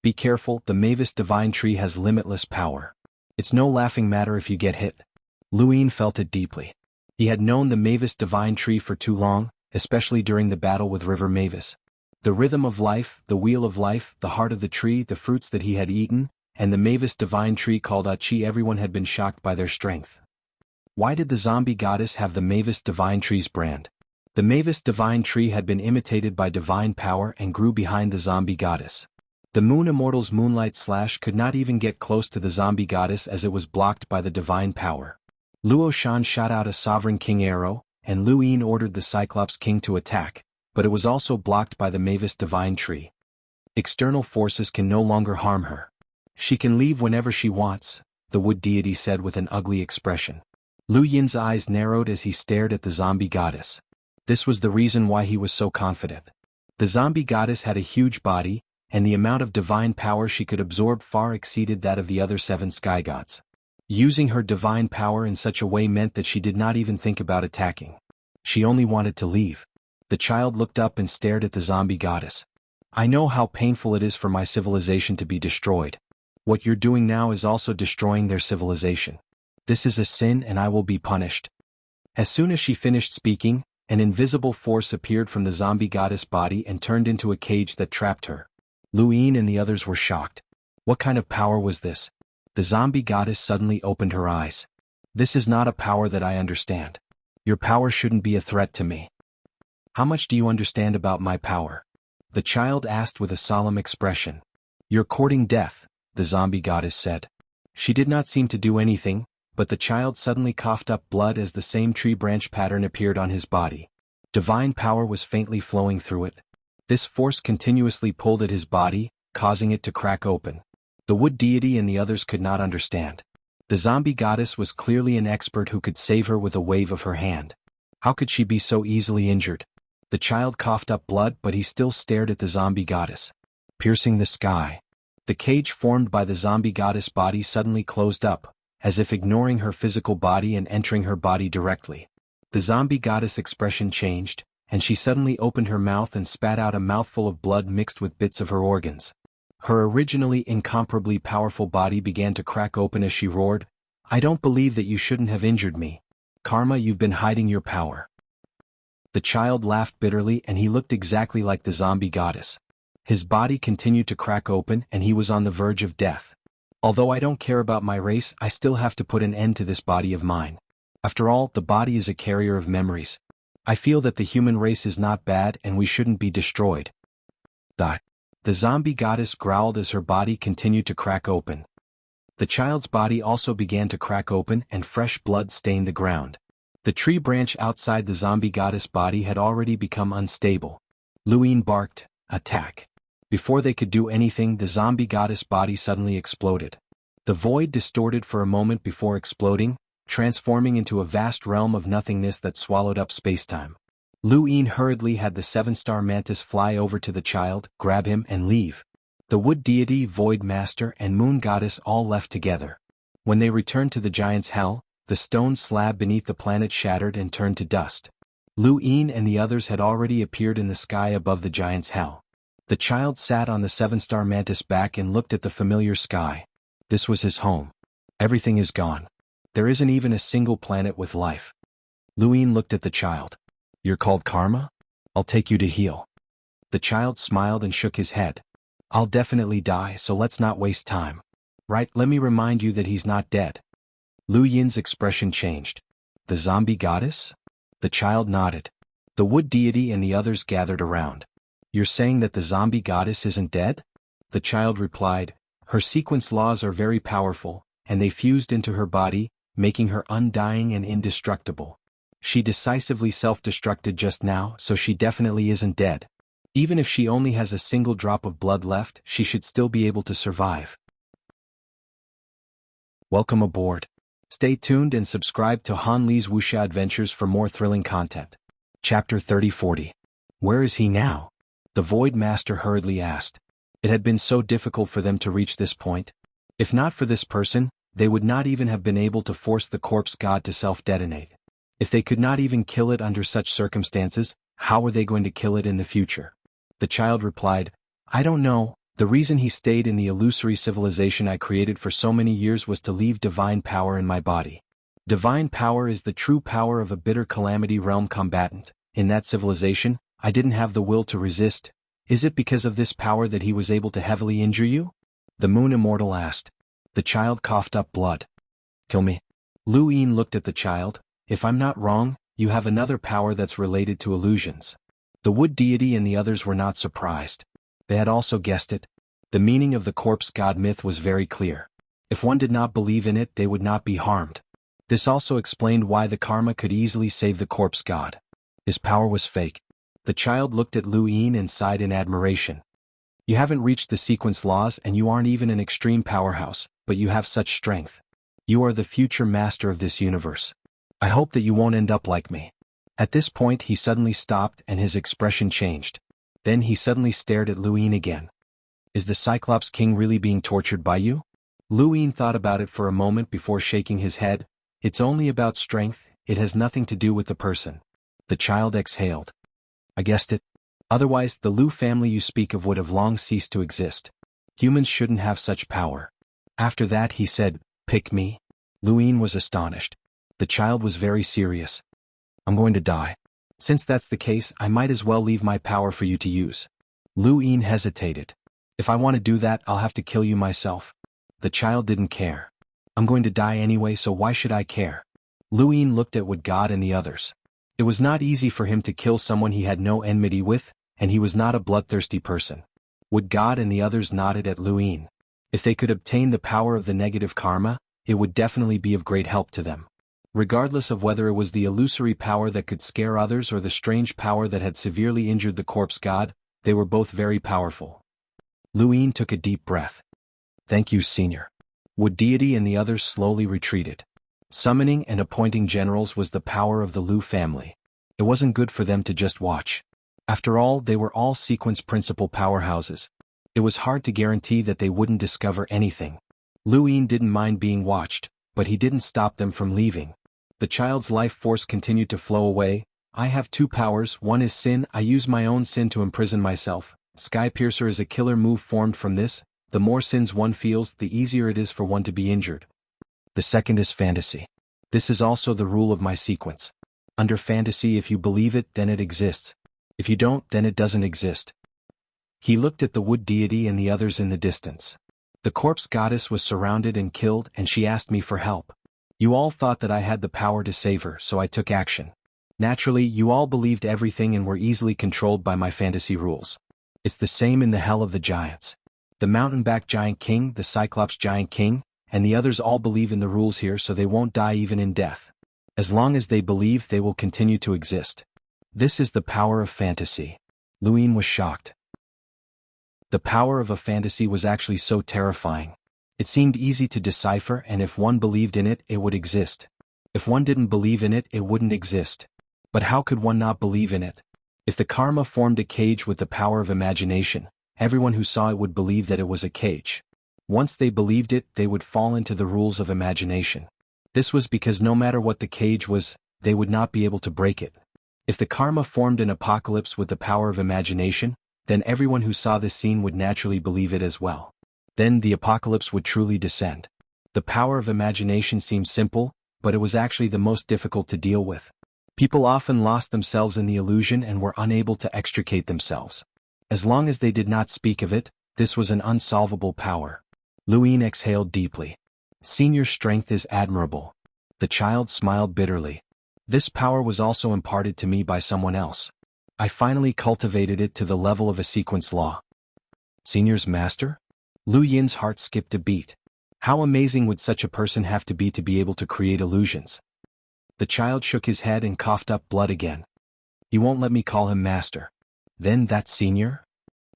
"Be careful, the Mavis Divine Tree has limitless power. It's no laughing matter if you get hit." Lu Yin felt it deeply. He had known the Mavis Divine Tree for too long, especially during the battle with River Mavis. The rhythm of life, the wheel of life, the heart of the tree, the fruits that he had eaten, and the Mavis Divine Tree called Achi, everyone had been shocked by their strength. Why did the zombie goddess have the Mavis Divine Tree's brand? The Mavis Divine Tree had been imitated by divine power and grew behind the zombie goddess. The Moon Immortal's Moonlight Slash could not even get close to the zombie goddess as it was blocked by the divine power. Luo Shan shot out a Sovereign King arrow, and Lu Yin ordered the Cyclops King to attack, but it was also blocked by the Mavis Divine Tree. External forces can no longer harm her. "She can leave whenever she wants," the wood deity said with an ugly expression. Lu Yin's eyes narrowed as he stared at the zombie goddess. This was the reason why he was so confident. The zombie goddess had a huge body, and the amount of divine power she could absorb far exceeded that of the other seven sky gods. Using her divine power in such a way meant that she did not even think about attacking. She only wanted to leave. The child looked up and stared at the zombie goddess. "I know how painful it is for my civilization to be destroyed. What you're doing now is also destroying their civilization. This is a sin and I will be punished." As soon as she finished speaking, an invisible force appeared from the zombie goddess body and turned into a cage that trapped her. Lu Yin and the others were shocked. What kind of power was this? The zombie goddess suddenly opened her eyes. "This is not a power that I understand. Your power shouldn't be a threat to me." "How much do you understand about my power?" the child asked with a solemn expression. "You're courting death," the zombie goddess said. She did not seem to do anything, but the child suddenly coughed up blood as the same tree branch pattern appeared on his body. Divine power was faintly flowing through it. This force continuously pulled at his body, causing it to crack open. The wood deity and the others could not understand. The zombie goddess was clearly an expert who could save her with a wave of her hand. How could she be so easily injured? The child coughed up blood, but he still stared at the zombie goddess. Piercing the sky. The cage formed by the zombie goddess body suddenly closed up, as if ignoring her physical body and entering her body directly. The zombie goddess expression changed, and she suddenly opened her mouth and spat out a mouthful of blood mixed with bits of her organs. Her originally incomparably powerful body began to crack open as she roared, "I don't believe that you shouldn't have injured me. Karma, you've been hiding your power." The child laughed bitterly, and he looked exactly like the zombie goddess. His body continued to crack open, and he was on the verge of death. "Although I don't care about my race, I still have to put an end to this body of mine. After all, the body is a carrier of memories. I feel that the human race is not bad and we shouldn't be destroyed." The zombie goddess growled as her body continued to crack open. The child's body also began to crack open, and fresh blood stained the ground. The tree branch outside the zombie goddess body had already become unstable. Luin barked, "Attack." Before they could do anything, the zombie goddess body suddenly exploded. The void distorted for a moment before exploding, transforming into a vast realm of nothingness that swallowed up spacetime. Luin hurriedly had the seven-star mantis fly over to the child, grab him, and leave. The wood deity, void master, and moon goddess all left together. When they returned to the giant's hell, the stone slab beneath the planet shattered and turned to dust. Luin and the others had already appeared in the sky above the giant's hell. The child sat on the seven-star mantis back and looked at the familiar sky. This was his home. Everything is gone. There isn't even a single planet with life. Luin looked at the child. "You're called Karma? I'll take you to heal." The child smiled and shook his head. "I'll definitely die, so let's not waste time. Right, let me remind you that he's not dead." Lu Yin's expression changed. "The zombie goddess?" The child nodded. The wood deity and the others gathered around. "You're saying that the zombie goddess isn't dead?" The child replied, "Her sequence laws are very powerful, and they fused into her body, making her undying and indestructible. She decisively self-destructed just now, so she definitely isn't dead. Even if she only has a single drop of blood left, she should still be able to survive." Welcome aboard. Stay tuned and subscribe to Han Li's Wuxia Adventures for more thrilling content. Chapter 3040. Where is he now? The Void Master hurriedly asked. It had been so difficult for them to reach this point. If not for this person, they would not even have been able to force the corpse god to self-detonate. If they could not even kill it under such circumstances, how were they going to kill it in the future? The child replied, "I don't know. The reason he stayed in the illusory civilization I created for so many years was to leave divine power in my body. Divine power is the true power of a bitter calamity realm combatant. In that civilization, I didn't have the will to resist. Is it because of this power that he was able to heavily injure you?" The moon immortal asked. The child coughed up blood. "Kill me." Lu Yin looked at the child. "If I'm not wrong, you have another power that's related to illusions." The wood deity and the others were not surprised. They had also guessed it. The meaning of the corpse god myth was very clear. If one did not believe in it, they would not be harmed. This also explained why the karma could easily save the corpse god. His power was fake. The child looked at Lu Yin and sighed in admiration. "You haven't reached the sequence laws and you aren't even an extreme powerhouse, but you have such strength. You are the future master of this universe. I hope that you won't end up like me." At this point he suddenly stopped and his expression changed. Then he suddenly stared at Lu Yin again. "Is the Cyclops King really being tortured by you?" Lu Yin thought about it for a moment before shaking his head. "It's only about strength, it has nothing to do with the person." The child exhaled. "I guessed it. Otherwise, the Lu family you speak of would have long ceased to exist. Humans shouldn't have such power." After that he said, "Pick me?" Lu Yin was astonished. The child was very serious. "I'm going to die. Since that's the case, I might as well leave my power for you to use." Lu Yin hesitated. "If I want to do that, I'll have to kill you myself." The child didn't care. "I'm going to die anyway, so why should I care?" Lu Yin looked at Wood God and the others. It was not easy for him to kill someone he had no enmity with, and he was not a bloodthirsty person. Wood God and the others nodded at Lu Yin. If they could obtain the power of the negative karma, it would definitely be of great help to them. Regardless of whether it was the illusory power that could scare others or the strange power that had severely injured the corpse god, they were both very powerful. Lu Yin took a deep breath. "Thank you, Senior." Wood Deity and the others slowly retreated. Summoning and appointing generals was the power of the Lu family. It wasn't good for them to just watch. After all, they were all sequence principle powerhouses. It was hard to guarantee that they wouldn't discover anything. Luin didn't mind being watched, but he didn't stop them from leaving. The child's life force continued to flow away. I have two powers, one is sin, I use my own sin to imprison myself. Skypiercer is a killer move formed from this. The more sins one feels, the easier it is for one to be injured. The second is fantasy. This is also the rule of my sequence. Under fantasy, if you believe it, then it exists. If you don't, then it doesn't exist. He looked at the wood deity and the others in the distance. The corpse goddess was surrounded and killed, and she asked me for help. You all thought that I had the power to save her, so I took action. Naturally, you all believed everything and were easily controlled by my fantasy rules. It's the same in the Hell of the Giants. The mountain-back giant king, the Cyclops giant king, and the others all believe in the rules here, so they won't die even in death. As long as they believe, they will continue to exist. This is the power of fantasy. Luin was shocked. The power of a fantasy was actually so terrifying. It seemed easy to decipher, and if one believed in it, it would exist. If one didn't believe in it, it wouldn't exist. But how could one not believe in it? If the karma formed a cage with the power of imagination, everyone who saw it would believe that it was a cage. Once they believed it, they would fall into the rules of imagination. This was because no matter what the cage was, they would not be able to break it. If the karma formed an apocalypse with the power of imagination, then everyone who saw this scene would naturally believe it as well. Then the apocalypse would truly descend. The power of imagination seemed simple, but it was actually the most difficult to deal with. People often lost themselves in the illusion and were unable to extricate themselves. As long as they did not speak of it, this was an unsolvable power. Luin exhaled deeply. Senior's strength is admirable. The child smiled bitterly. This power was also imparted to me by someone else. I finally cultivated it to the level of a sequence law. Senior's master? Lu Yin's heart skipped a beat. How amazing would such a person have to be able to create illusions? The child shook his head and coughed up blood again. You won't let me call him master. Then that's Senior?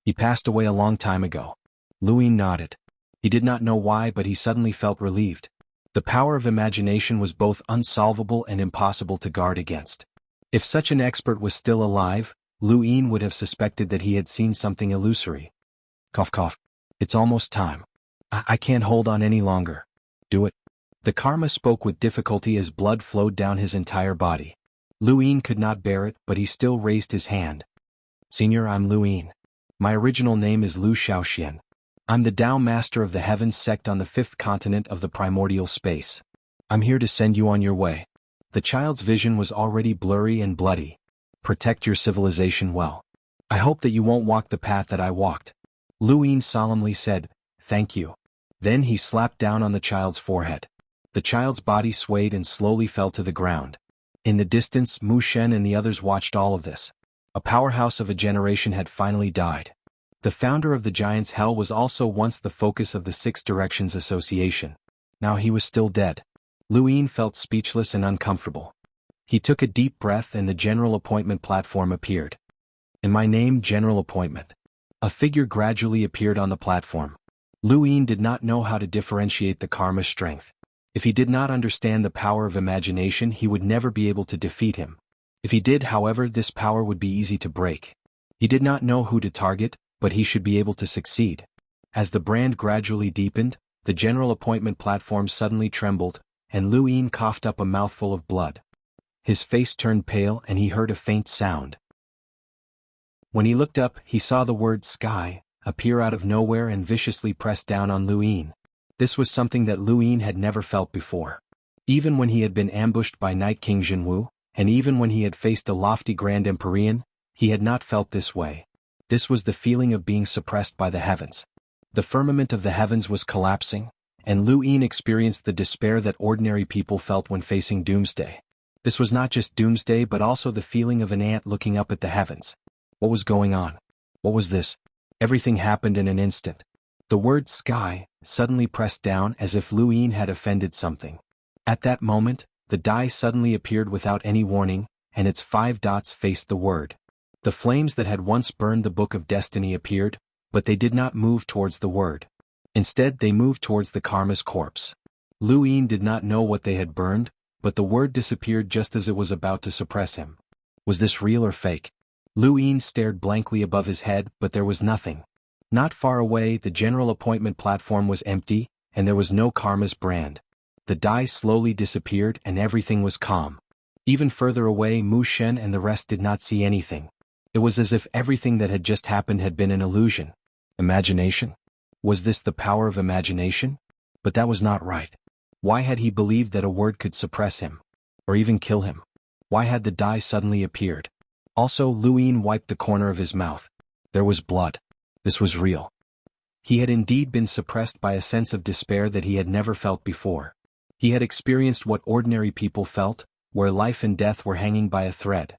He passed away a long time ago. Luin nodded. He did not know why, but he suddenly felt relieved. The power of imagination was both unsolvable and impossible to guard against. If such an expert was still alive, Luin would have suspected that he had seen something illusory. Cough cough. It's almost time. I can't hold on any longer. Do it. The karma spoke with difficulty as blood flowed down his entire body. Luin could not bear it, but he still raised his hand. Senior, I'm Luin. My original name is Lu Xiaoxian. I'm the Tao Master of the Heavens sect on the 5th continent of the primordial space. I'm here to send you on your way. The child's vision was already blurry and bloody. Protect your civilization well. I hope that you won't walk the path that I walked. Luin solemnly said, Thank you. Then he slapped down on the child's forehead. The child's body swayed and slowly fell to the ground. In the distance, Mu Shen and the others watched all of this. A powerhouse of a generation had finally died. The founder of the Giants' Hell was also once the focus of the Six Directions Association. Now he was still dead. Luin felt speechless and uncomfortable. He took a deep breath and the general appointment platform appeared. In my name, General Appointment. A figure gradually appeared on the platform. Luin did not know how to differentiate the karma strength. If he did not understand the power of imagination, he would never be able to defeat him. If he did, however, this power would be easy to break. He did not know who to target, but he should be able to succeed. As the brand gradually deepened, the general appointment platform suddenly trembled, and Luin coughed up a mouthful of blood. His face turned pale and he heard a faint sound. When he looked up, he saw the word sky appear out of nowhere and viciously press down on Luin. This was something that Luin had never felt before. Even when he had been ambushed by Night King Jianghu, and even when he had faced a lofty Grand Empyrean, he had not felt this way. This was the feeling of being suppressed by the heavens. The firmament of the heavens was collapsing, and Luin experienced the despair that ordinary people felt when facing doomsday. This was not just doomsday but also the feeling of an ant looking up at the heavens. What was going on? What was this? Everything happened in an instant. The word sky suddenly pressed down as if Luin had offended something. At that moment, the die suddenly appeared without any warning, and its 5 dots faced the word. The flames that had once burned the Book of Destiny appeared, but they did not move towards the word. Instead, they moved towards the karma's corpse. Luin did not know what they had burned, but the word disappeared just as it was about to suppress him. Was this real or fake? Lu Yin stared blankly above his head, but there was nothing. Not far away, the general appointment platform was empty, and there was no karma's brand. The die slowly disappeared and everything was calm. Even further away, Mu Shen and the rest did not see anything. It was as if everything that had just happened had been an illusion. Imagination? Was this the power of imagination? But that was not right. Why had he believed that a word could suppress him? Or even kill him? Why had the die suddenly appeared? Also, Lu Yin wiped the corner of his mouth. There was blood. This was real. He had indeed been suppressed by a sense of despair that he had never felt before. He had experienced what ordinary people felt, where life and death were hanging by a thread.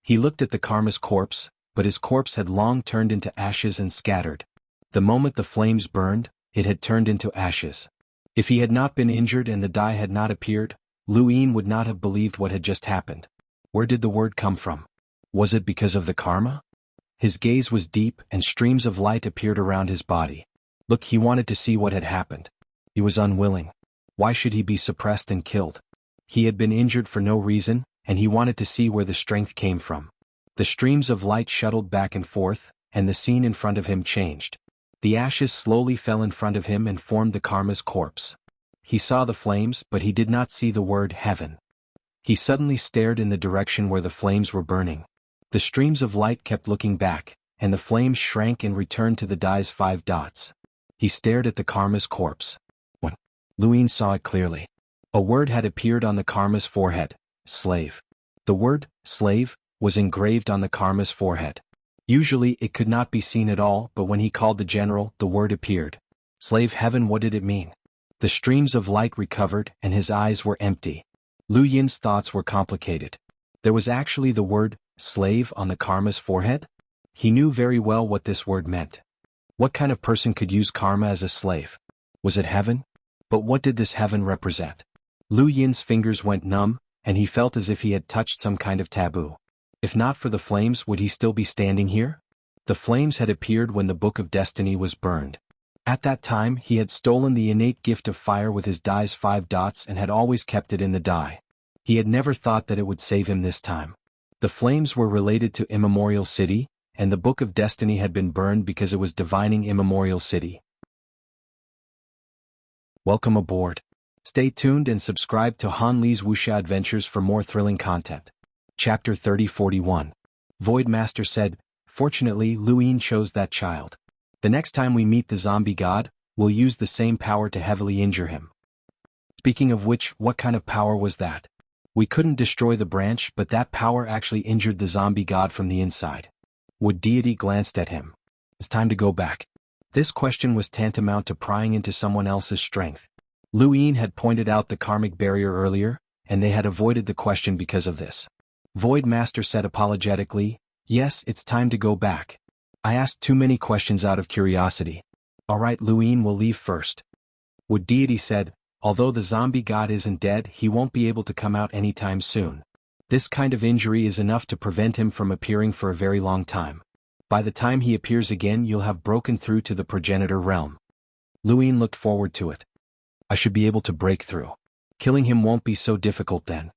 He looked at the karma's corpse, but his corpse had long turned into ashes and scattered. The moment the flames burned, it had turned into ashes. If he had not been injured and the die had not appeared, Lu Yin would not have believed what had just happened. Where did the word come from? Was it because of the karma? His gaze was deep and streams of light appeared around his body. Look, he wanted to see what had happened. He was unwilling. Why should he be suppressed and killed? He had been injured for no reason, and he wanted to see where the strength came from. The streams of light shuttled back and forth, and the scene in front of him changed. The ashes slowly fell in front of him and formed the karma's corpse. He saw the flames, but he did not see the word heaven. He suddenly stared in the direction where the flames were burning. The streams of light kept looking back, and the flames shrank and returned to the die's 5 dots. He stared at the karma's corpse. When Lu Yin saw it clearly. A word had appeared on the karma's forehead: slave. The word, slave, was engraved on the karma's forehead. Usually it could not be seen at all, but when he called the general, the word appeared. Slave heaven, what did it mean? The streams of light recovered, and his eyes were empty. Lu Yin's thoughts were complicated. There was actually the word, slave, on the karma's forehead? He knew very well what this word meant. What kind of person could use karma as a slave? Was it heaven? But what did this heaven represent? Lu Yin's fingers went numb, and he felt as if he had touched some kind of taboo. If not for the flames, would he still be standing here? The flames had appeared when the Book of Destiny was burned. At that time, he had stolen the innate gift of fire with his die's 5 dots and had always kept it in the die. He had never thought that it would save him this time. The flames were related to Immemorial City, and the Book of Destiny had been burned because it was divining Immemorial City. Welcome aboard. Stay tuned and subscribe to Han Li's Wuxia Adventures for more thrilling content. Chapter 3041. Voidmaster said, "Fortunately, Lu Yin chose that child. The next time we meet the zombie god, we'll use the same power to heavily injure him." Speaking of which, what kind of power was that? We couldn't destroy the branch, but that power actually injured the zombie god from the inside. Wood deity glanced at him. It's time to go back. This question was tantamount to prying into someone else's strength. Lu Yin had pointed out the karmic barrier earlier, and they had avoided the question because of this. Voidmaster said apologetically, "Yes, it's time to go back. I asked too many questions out of curiosity. Alright, Lu Yin will leave first." Wood deity said, "Although the zombie god isn't dead, he won't be able to come out anytime soon. This kind of injury is enough to prevent him from appearing for a very long time. By the time he appears again, you'll have broken through to the progenitor realm." Lu Yin looked forward to it. I should be able to break through. Killing him won't be so difficult then.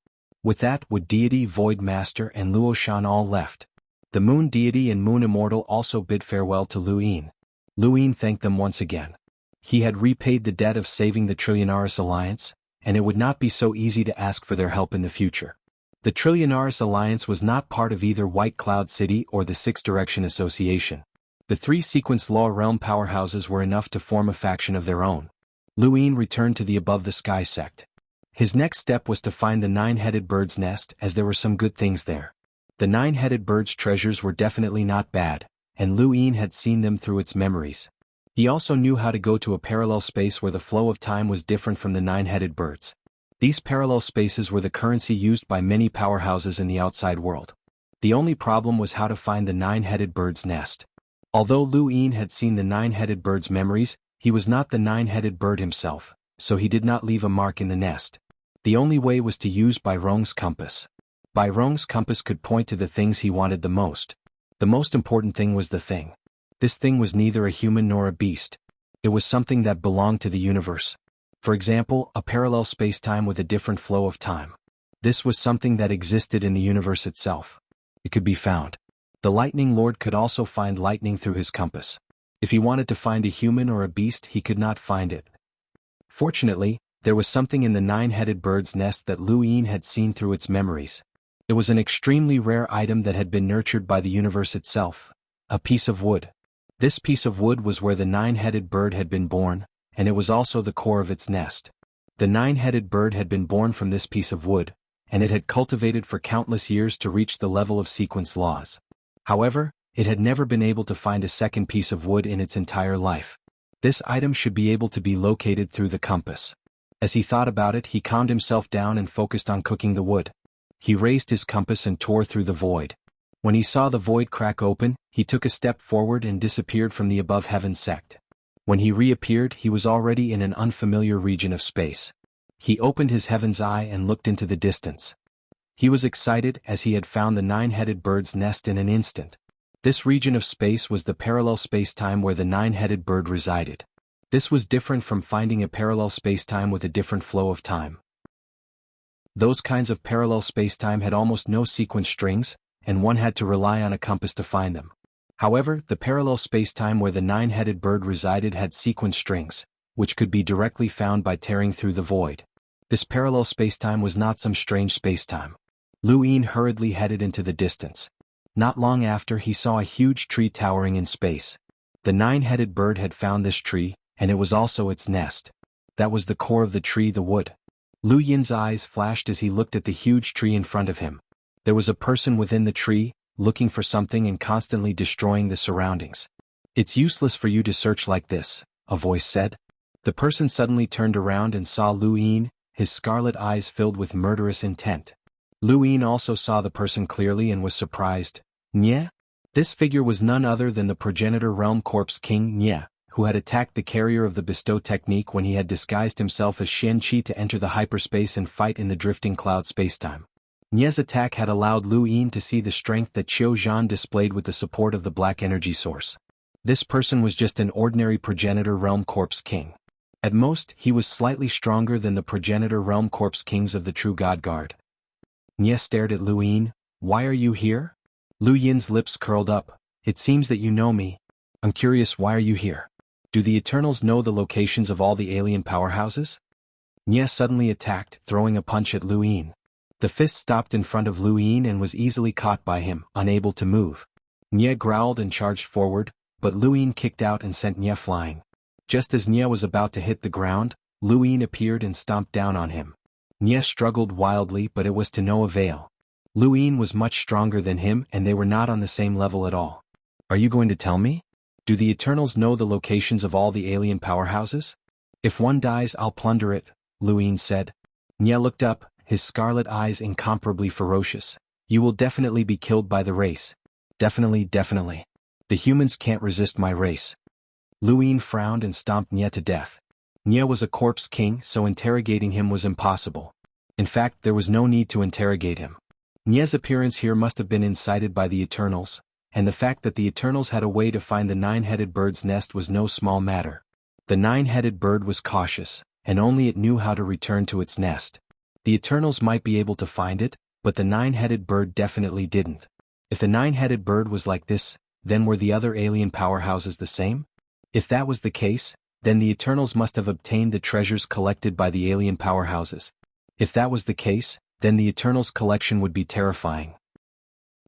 With that, Wood deity, Voidmaster, and Luoshan all left. The Moon deity and Moon Immortal also bid farewell to Lu Yin. Lu Yin thanked them once again. He had repaid the debt of saving the Trillionaris Alliance, and it would not be so easy to ask for their help in the future. The Trillionaris Alliance was not part of either White Cloud City or the Six Direction Association. The 3 sequence law realm powerhouses were enough to form a faction of their own. Lu Yin returned to the Above the Sky sect. His next step was to find the 9-headed bird's nest, as there were some good things there. The 9-headed bird's treasures were definitely not bad, and Lu Yin had seen them through its memories. He also knew how to go to a parallel space where the flow of time was different from the 9-headed birds. These parallel spaces were the currency used by many powerhouses in the outside world. The only problem was how to find the 9-headed bird's nest. Although Lu Yin had seen the 9-headed bird's memories, he was not the 9-headed bird himself, so he did not leave a mark in the nest. The only way was to use Bai Rong's compass. Bai Rong's compass could point to the things he wanted the most. The most important thing was the thing. This thing was neither a human nor a beast. It was something that belonged to the universe. For example, a parallel space-time with a different flow of time. This was something that existed in the universe itself. It could be found. The Lightning Lord could also find lightning through his compass. If he wanted to find a human or a beast, he could not find it. Fortunately, there was something in the nine-headed bird's nest that Lu Yin had seen through its memories. It was an extremely rare item that had been nurtured by the universe itself, a piece of wood. This piece of wood was where the nine-headed bird had been born, and it was also the core of its nest. The nine-headed bird had been born from this piece of wood, and it had cultivated for countless years to reach the level of sequence laws. However, it had never been able to find a second piece of wood in its entire life. This item should be able to be located through the compass. As he thought about it, he calmed himself down and focused on cooking the wood. He raised his compass and tore through the void. When he saw the void crack open, he took a step forward and disappeared from the above heaven sect. When he reappeared, he was already in an unfamiliar region of space. He opened his heaven's eye and looked into the distance. He was excited as he had found the nine-headed bird's nest in an instant. This region of space was the parallel spacetime where the nine-headed bird resided. This was different from finding a parallel spacetime with a different flow of time. Those kinds of parallel spacetime had almost no sequence strings, and one had to rely on a compass to find them. However, the parallel spacetime where the nine-headed bird resided had sequence strings, which could be directly found by tearing through the void. This parallel spacetime was not some strange spacetime. Lu Yin hurriedly headed into the distance. Not long after, he saw a huge tree towering in space. The nine-headed bird had found this tree, and it was also its nest. That was the core of the tree, the wood. Lu Yin's eyes flashed as he looked at the huge tree in front of him. There was a person within the tree, looking for something and constantly destroying the surroundings. "It's useless for you to search like this," a voice said. The person suddenly turned around and saw Lu Yin, his scarlet eyes filled with murderous intent. Lu Yin also saw the person clearly and was surprised. "Nye?" This figure was none other than the progenitor realm corpse king Nye, who had attacked the carrier of the bestow technique when he had disguised himself as xianxia to enter the hyperspace and fight in the drifting cloud spacetime. Nye's attack had allowed Lu Yin to see the strength that Xuanhuan displayed with the support of the black energy source. This person was just an ordinary progenitor realm corpse king. At most, he was slightly stronger than the progenitor realm corpse kings of the true God Guard. Nye stared at Lu Yin. "Why are you here?" Lu Yin's lips curled up. "It seems that you know me. I'm curious, why are you here? Do the Eternals know the locations of all the alien powerhouses?" Nye suddenly attacked, throwing a punch at Lu Yin. The fist stopped in front of Lu Yin and was easily caught by him, unable to move. Nye growled and charged forward, but Lu Yin kicked out and sent Nye flying. Just as Nye was about to hit the ground, Lu Yin appeared and stomped down on him. Nye struggled wildly, but it was to no avail. Lu Yin was much stronger than him and they were not on the same level at all. "Are you going to tell me? Do the Eternals know the locations of all the alien powerhouses?" "If one dies, I'll plunder it," Lu Yin said. Nye looked up, his scarlet eyes incomparably ferocious. "You will definitely be killed by the race. Definitely, definitely. The humans can't resist my race." Lu Yin frowned and stomped Nye to death. Nye was a corpse king, so interrogating him was impossible. In fact, there was no need to interrogate him. Nye's appearance here must have been incited by the Eternals, and the fact that the Eternals had a way to find the nine-headed bird's nest was no small matter. The nine-headed bird was cautious, and only it knew how to return to its nest. The Eternals might be able to find it, but the nine-headed bird definitely didn't. If the nine-headed bird was like this, then were the other alien powerhouses the same? If that was the case, then the Eternals must have obtained the treasures collected by the alien powerhouses. If that was the case, then the Eternals' collection would be terrifying.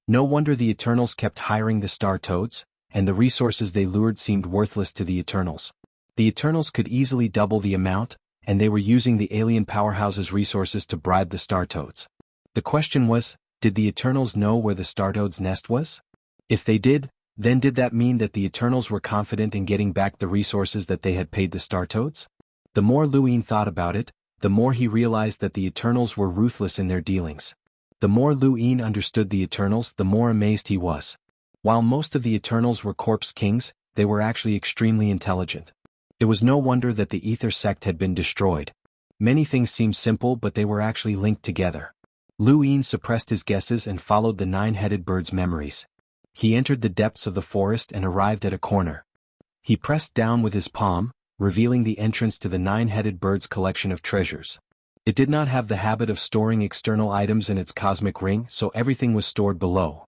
No wonder the Eternals kept hiring the Star Toads, and the resources they lured seemed worthless to the Eternals. The Eternals could easily double the amount, and they were using the alien powerhouses' resources to bribe the Star Toads. The question was, did the Eternals know where the Star Toad's nest was? If they did, then did that mean that the Eternals were confident in getting back the resources that they had paid the Star Toads? The more Lu Yin thought about it, the more he realized that the Eternals were ruthless in their dealings. The more Lu Yin understood the Eternals, the more amazed he was. While most of the Eternals were corpse kings, they were actually extremely intelligent. It was no wonder that the Ether sect had been destroyed. Many things seemed simple, but they were actually linked together. Lu Yin suppressed his guesses and followed the nine-headed bird's memories. He entered the depths of the forest and arrived at a corner. He pressed down with his palm, revealing the entrance to the nine-headed bird's collection of treasures. It did not have the habit of storing external items in its cosmic ring, so everything was stored below.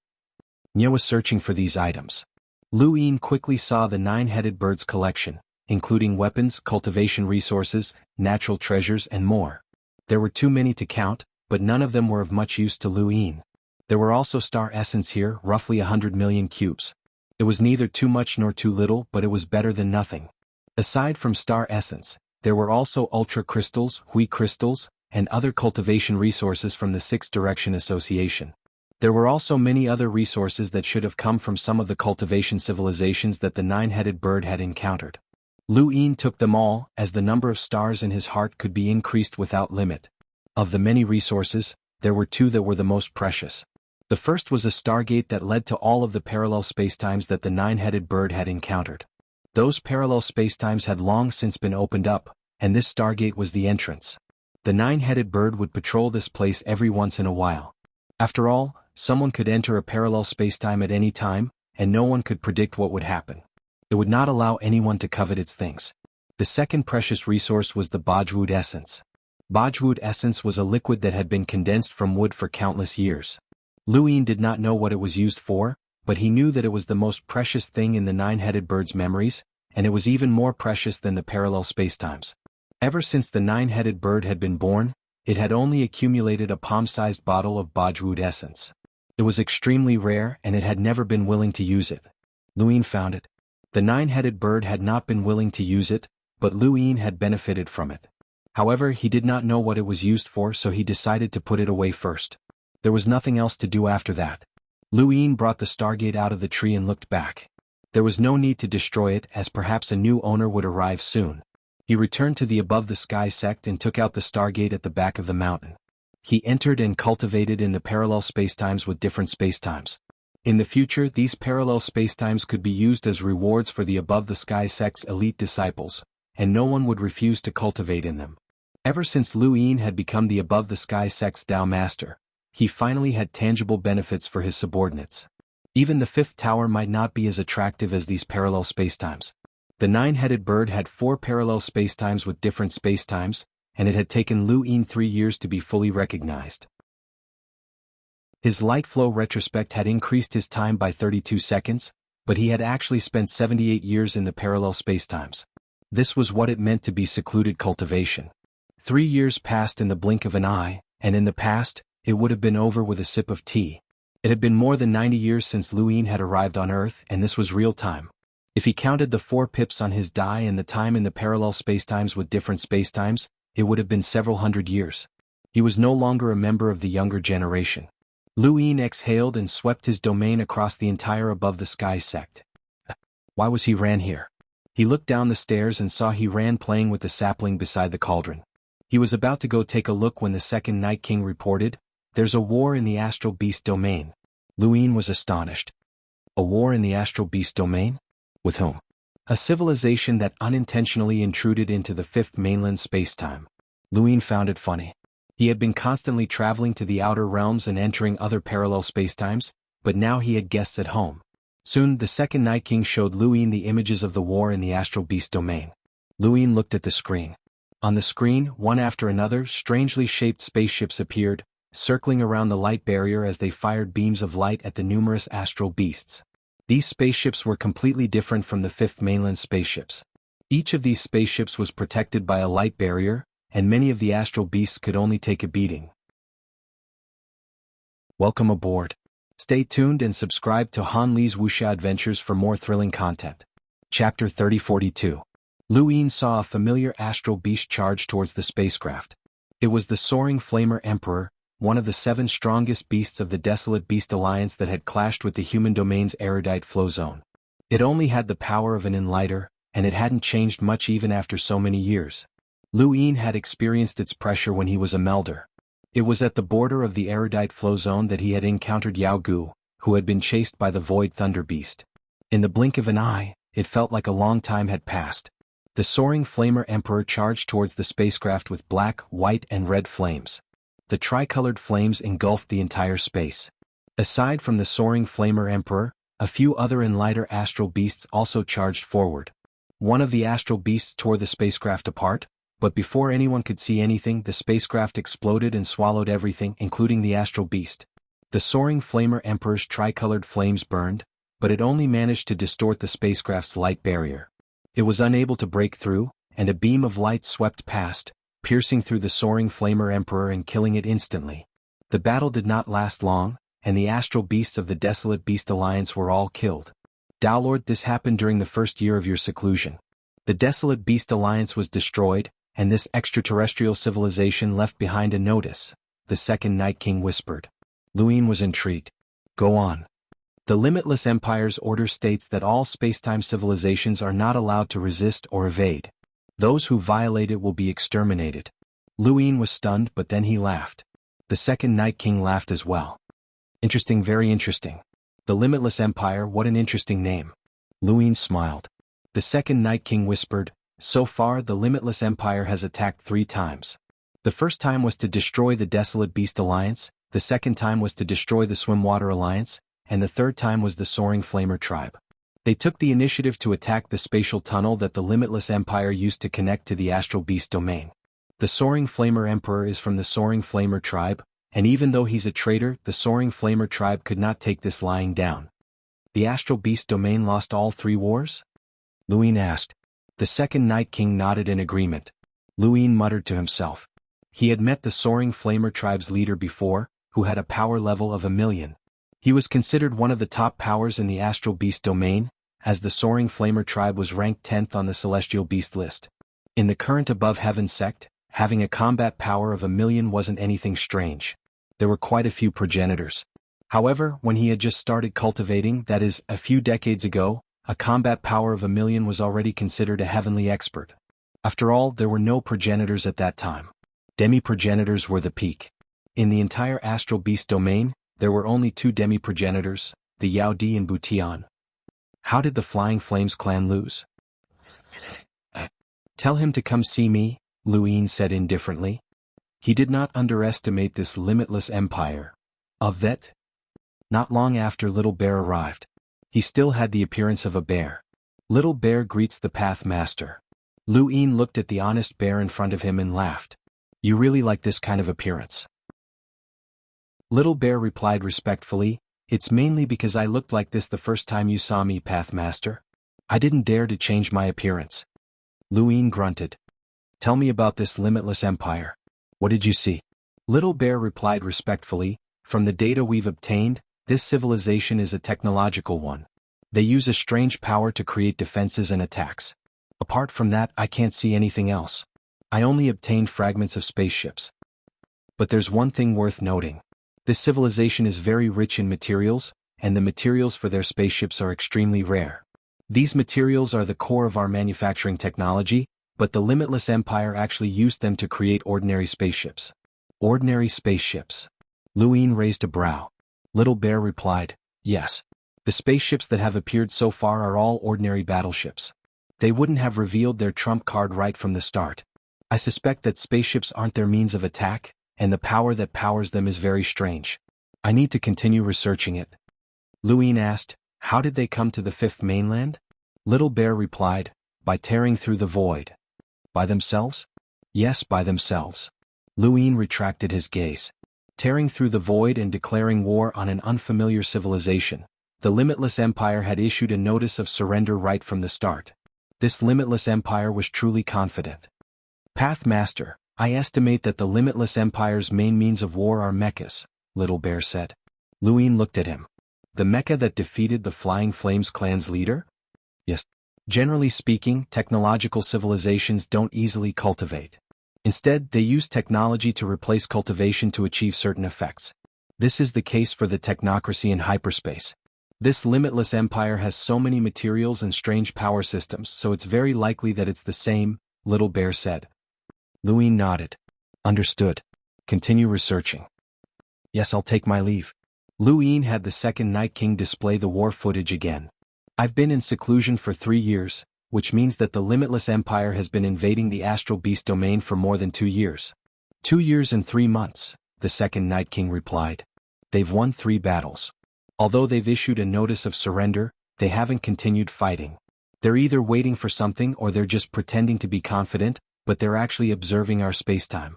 Nye was searching for these items. Lu Yin quickly saw the 9-headed bird's collection, including weapons, cultivation resources, natural treasures and more. There were too many to count, but none of them were of much use to Lu Yin. There were also star essence here, roughly 100 million cubes. It was neither too much nor too little, but it was better than nothing. Aside from star essence, there were also ultra crystals, hui crystals, and other cultivation resources from the Sixth Direction Association. There were also many other resources that should have come from some of the cultivation civilizations that the 9-headed bird had encountered. Lu Yin took them all, as the number of stars in his heart could be increased without limit. Of the many resources, there were two that were the most precious. The first was a stargate that led to all of the parallel spacetimes that the 9-headed bird had encountered. Those parallel spacetimes had long since been opened up, and this stargate was the entrance. The 9-headed bird would patrol this place every once in a while. After all, someone could enter a parallel spacetime at any time, and no one could predict what would happen. It would not allow anyone to covet its things. The second precious resource was the Bajwood essence. Bajwood essence was a liquid that had been condensed from wood for countless years. Lu Yin did not know what it was used for, but he knew that it was the most precious thing in the 9-headed bird's memories, and it was even more precious than the parallel spacetimes. Ever since the 9-headed bird had been born, it had only accumulated a palm-sized bottle of Bajwood essence. It was extremely rare and it had never been willing to use it. Lu Yin found it. The 9-headed bird had not been willing to use it, but Lu Yin had benefited from it. However, he did not know what it was used for, so he decided to put it away first. There was nothing else to do after that. Lu Yin brought the stargate out of the tree and looked back. There was no need to destroy it, as perhaps a new owner would arrive soon. He returned to the above-the-sky sect and took out the stargate at the back of the mountain. He entered and cultivated in the parallel spacetimes with different spacetimes. In the future, these parallel spacetimes could be used as rewards for the above-the-sky sect's elite disciples, and no one would refuse to cultivate in them. Ever since Lu Yin had become the above-the-sky sect's Tao master, he finally had tangible benefits for his subordinates. Even the fifth tower might not be as attractive as these parallel spacetimes. The 9-headed bird had 4 parallel spacetimes with different spacetimes, and it had taken Lu Yin 3 years to be fully recognized. His light flow retrospect had increased his time by 32 seconds, but he had actually spent 78 years in the parallel spacetimes. This was what it meant to be secluded cultivation. 3 years passed in the blink of an eye, and in the past, it would have been over with a sip of tea. It had been more than 90 years since Lu Yin had arrived on Earth, and this was real time. If he counted the 4 pips on his die and the time in the parallel spacetimes with different spacetimes, it would have been several hundred years. He was no longer a member of the younger generation. Lu Yin exhaled and swept his domain across the entire above-the-sky sect. Why was he ran here? He looked down the stairs and saw he ran playing with the sapling beside the cauldron. He was about to go take a look when the second Night King reported, "There's a war in the Astral Beast domain." Lu Yin was astonished. A war in the Astral Beast domain? With whom? A civilization that unintentionally intruded into the fifth mainland spacetime. Lu Yin found it funny. He had been constantly traveling to the outer realms and entering other parallel spacetimes, but now he had guests at home. Soon, the second Night King showed Lu Yin the images of the war in the Astral Beast domain. Lu Yin looked at the screen. On the screen, one after another, strangely shaped spaceships appeared, circling around the light barrier as they fired beams of light at the numerous astral beasts. These spaceships were completely different from the fifth mainland spaceships. Each of these spaceships was protected by a light barrier, and many of the astral beasts could only take a beating. Welcome aboard. Stay tuned and subscribe to Han Li's Wuxia Adventures for more thrilling content. Chapter 3042. Lu Yin saw a familiar astral beast charge towards the spacecraft. It was the soaring Flamer Emperor, one of the 7 strongest beasts of the Desolate Beast Alliance that had clashed with the human domain's erudite flow zone. It only had the power of an enlighter, and it hadn't changed much even after so many years. Lu Yin had experienced its pressure when he was a melder. It was at the border of the erudite flow zone that he had encountered Jianghu, who had been chased by the Void Thunder Beast. In the blink of an eye, it felt like a long time had passed. The soaring Flamer Emperor charged towards the spacecraft with black, white, and red flames. The tricolored flames engulfed the entire space. Aside from the soaring Flamer Emperor, a few other enlighter astral beasts also charged forward. One of the astral beasts tore the spacecraft apart, but before anyone could see anything, the spacecraft exploded and swallowed everything, including the astral beast. The soaring flamer Emperor's tricolored flames burned, but it only managed to distort the spacecraft's light barrier. It was unable to break through, and a beam of light swept past, piercing through the soaring flamer Emperor and killing it instantly. The battle did not last long, and the astral beasts of the Desolate Beast Alliance were all killed. Dowlord, this happened during the first year of your seclusion. The Desolate Beast Alliance was destroyed, and this extraterrestrial civilization left behind a notice, the second Night King whispered. Luin was intrigued. Go on. The Limitless Empire's order states that all spacetime civilizations are not allowed to resist or evade. Those who violate it will be exterminated. Luin was stunned, but then he laughed. The second Night King laughed as well. Interesting, very interesting. The Limitless Empire, what an interesting name. Luin smiled. The second Night King whispered, so far the Limitless Empire has attacked 3 times. The first time was to destroy the Desolate Beast Alliance, the second time was to destroy the Swimwater Alliance, and the third time was the Soaring Flamer tribe. They took the initiative to attack the spatial tunnel that the Limitless Empire used to connect to the Astral Beast domain. The Soaring Flamer Emperor is from the Soaring Flamer tribe, and even though he's a traitor, the Soaring Flamer tribe could not take this lying down. The Astral Beast domain lost all 3 wars? Luin asked. The second Night King nodded in agreement. Luin muttered to himself. He had met the Soaring Flamer tribe's leader before, who had a power level of 1,000,000. He was considered one of the top powers in the Astral Beast domain, as the Soaring Flamer tribe was ranked 10th on the Celestial Beast list. In the current Above Heaven sect, having a combat power of 1,000,000 wasn't anything strange. There were quite a few progenitors. However, when he had just started cultivating, that is, a few decades ago, a combat power of 1,000,000 was already considered a heavenly expert. After all, there were no progenitors at that time. Demi-progenitors were the peak. In the entire Astral Beast domain, there were only 2 demi-progenitors, the Yao Di and Butian. How did the Flying Flames clan lose? Tell him to come see me, Luin said indifferently. He did not underestimate this limitless empire. Of that? Not long after Little Bear arrived. He still had the appearance of a bear. Little Bear greets the Path Master. Luin looked at the honest bear in front of him and laughed. You really like this kind of appearance? Little Bear replied respectfully, it's mainly because I looked like this the first time you saw me, Path Master. I didn't dare to change my appearance. Luin grunted. Tell me about this limitless empire. What did you see? Little Bear replied respectfully, from the data we've obtained, this civilization is a technological one. They use a strange power to create defenses and attacks. Apart from that, I can't see anything else. I only obtained fragments of spaceships. But there's one thing worth noting. This civilization is very rich in materials, and the materials for their spaceships are extremely rare. These materials are the core of our manufacturing technology, but the Limitless Empire actually used them to create ordinary spaceships. Ordinary spaceships. Luin raised a brow. Little Bear replied, yes. The spaceships that have appeared so far are all ordinary battleships. They wouldn't have revealed their trump card right from the start. I suspect that spaceships aren't their means of attack, and the power that powers them is very strange. I need to continue researching it. Luin asked, how did they come to the 5th mainland? Little Bear replied, by tearing through the void. By themselves? Yes, by themselves. Luin retracted his gaze. Tearing through the void and declaring war on an unfamiliar civilization, the Limitless Empire had issued a notice of surrender right from the start. This Limitless Empire was truly confident. Path Master, I estimate that the Limitless Empire's main means of war are mechas, Little Bear said. Luin looked at him. The mecha that defeated the Flying Flames clan's leader? Yes. Generally speaking, technological civilizations don't easily cultivate. Instead, they use technology to replace cultivation to achieve certain effects. This is the case for the technocracy in hyperspace. This Limitless Empire has so many materials and strange power systems, so it's very likely that it's the same, Little Bear said. Luin nodded. Understood. Continue researching. Yes, I'll take my leave. Luin had the second Night King display the war footage again. I've been in seclusion for 3 years, which means that the Limitless Empire has been invading the Astral Beast domain for more than 2 years. 2 years and 3 months, the second Night King replied. They've won 3 battles. Although they've issued a notice of surrender, they haven't continued fighting. They're either waiting for something or they're just pretending to be confident, but they're actually observing our spacetime.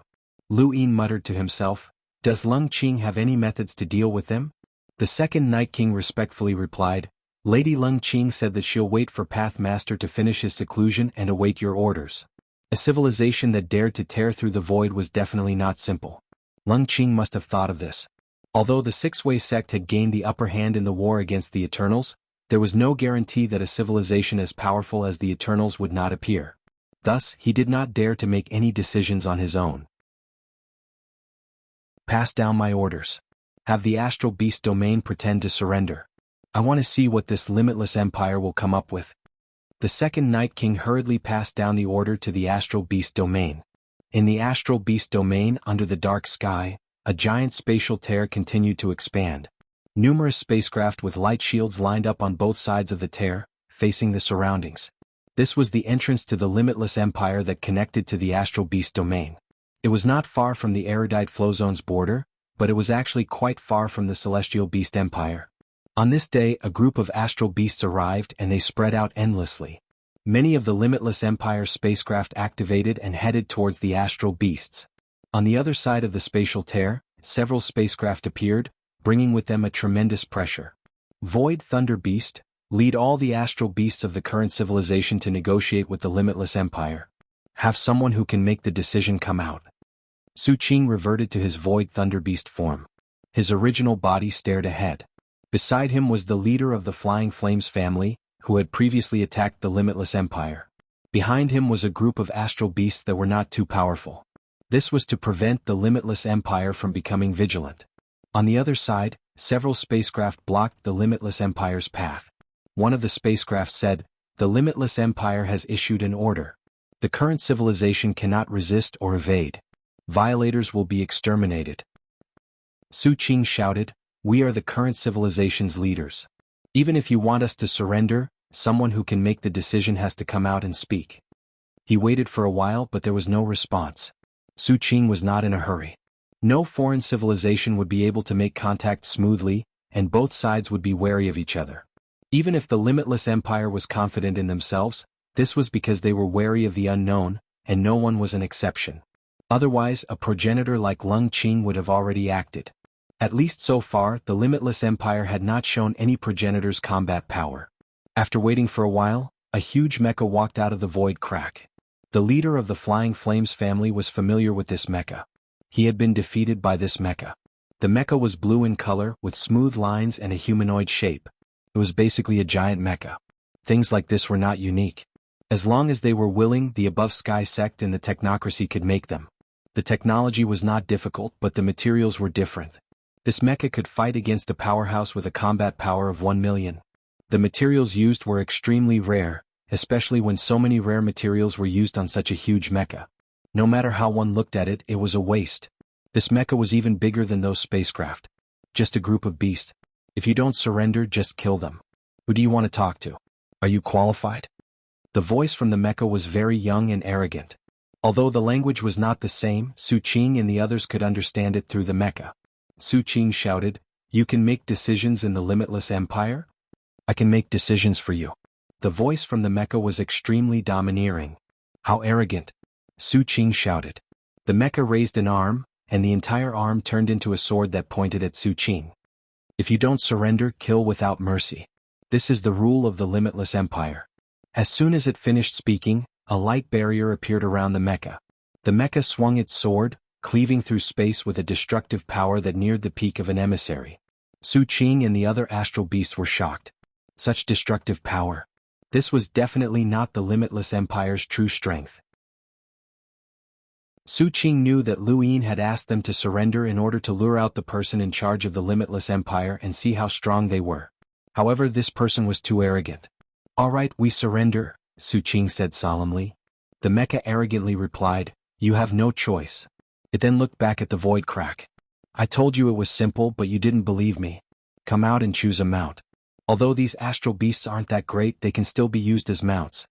Luin muttered to himself, Does Lung Qing have any methods to deal with them? The second Night King respectfully replied, Lady Lung Qing said that she'll wait for Pathmaster to finish his seclusion and await your orders. A civilization that dared to tear through the void was definitely not simple. Lung Qing must have thought of this. Although the Six-Way sect had gained the upper hand in the war against the Eternals, there was no guarantee that a civilization as powerful as the Eternals would not appear. Thus, he did not dare to make any decisions on his own. Pass down my orders. Have the Astral Beast domain pretend to surrender. I want to see what this limitless empire will come up with. The second Night King hurriedly passed down the order to the Astral Beast domain. In the Astral Beast domain, under the dark sky, a giant spatial tear continued to expand. Numerous spacecraft with light shields lined up on both sides of the tear, facing the surroundings. This was the entrance to the limitless empire that connected to the Astral Beast domain. It was not far from the erudite Flowzone's border, but it was actually quite far from the Celestial Beast Empire. On this day, a group of astral beasts arrived and they spread out endlessly. Many of the Limitless Empire's spacecraft activated and headed towards the astral beasts. On the other side of the spatial tear, several spacecraft appeared, bringing with them a tremendous pressure. Void Thunder Beast, lead all the astral beasts of the current civilization to negotiate with the Limitless Empire. Have someone who can make the decision come out. Su Qing reverted to his Void Thunder Beast form. His original body stared ahead. Beside him was the leader of the Flying Flames family, who had previously attacked the Limitless Empire. Behind him was a group of astral beasts that were not too powerful. This was to prevent the Limitless Empire from becoming vigilant. On the other side, several spacecraft blocked the Limitless Empire's path. One of the spacecraft said, "The Limitless Empire has issued an order. The current civilization cannot resist or evade. Violators will be exterminated." Su Qing shouted, "We are the current civilization's leaders. Even if you want us to surrender, someone who can make the decision has to come out and speak." He waited for a while but there was no response. Su Qing was not in a hurry. No foreign civilization would be able to make contact smoothly, and both sides would be wary of each other. Even if the Limitless Empire was confident in themselves, this was because they were wary of the unknown, and no one was an exception. Otherwise, a progenitor like Lung Qing would have already acted. At least so far, the Limitless Empire had not shown any progenitor's combat power. After waiting for a while, a huge mecha walked out of the void crack. The leader of the Flying Flames family was familiar with this mecha. He had been defeated by this mecha. The mecha was blue in color, with smooth lines and a humanoid shape. It was basically a giant mecha. Things like this were not unique. As long as they were willing, the Above Sky sect and the technocracy could make them. The technology was not difficult, but the materials were different. This mecha could fight against a powerhouse with a combat power of 1 million. The materials used were extremely rare, especially when so many rare materials were used on such a huge mecha. No matter how one looked at it, it was a waste. This mecha was even bigger than those spacecraft. Just a group of beasts. If you don't surrender, just kill them. Who do you want to talk to? Are you qualified? The voice from the mecha was very young and arrogant. Although the language was not the same, Su Qing and the others could understand it through the mecha. Su Qing shouted, "You can make decisions in the Limitless Empire? I can make decisions for you." The voice from the mecha was extremely domineering. "How arrogant!" Su Qing shouted. The mecha raised an arm, and the entire arm turned into a sword that pointed at Su Qing. "If you don't surrender, kill without mercy. This is the rule of the Limitless Empire." As soon as it finished speaking, a light barrier appeared around the mecha. The mecha swung its sword, cleaving through space with a destructive power that neared the peak of an emissary. Su Qing and the other astral beasts were shocked. Such destructive power. This was definitely not the Limitless Empire's true strength. Su Qing knew that Lu Yin had asked them to surrender in order to lure out the person in charge of the Limitless Empire and see how strong they were. However, this person was too arrogant. "All right, we surrender," Su Qing said solemnly. The mecha arrogantly replied, "You have no choice." It then looked back at the void crack. "I told you it was simple, but you didn't believe me. Come out and choose a mount. Although these astral beasts aren't that great, they can still be used as mounts."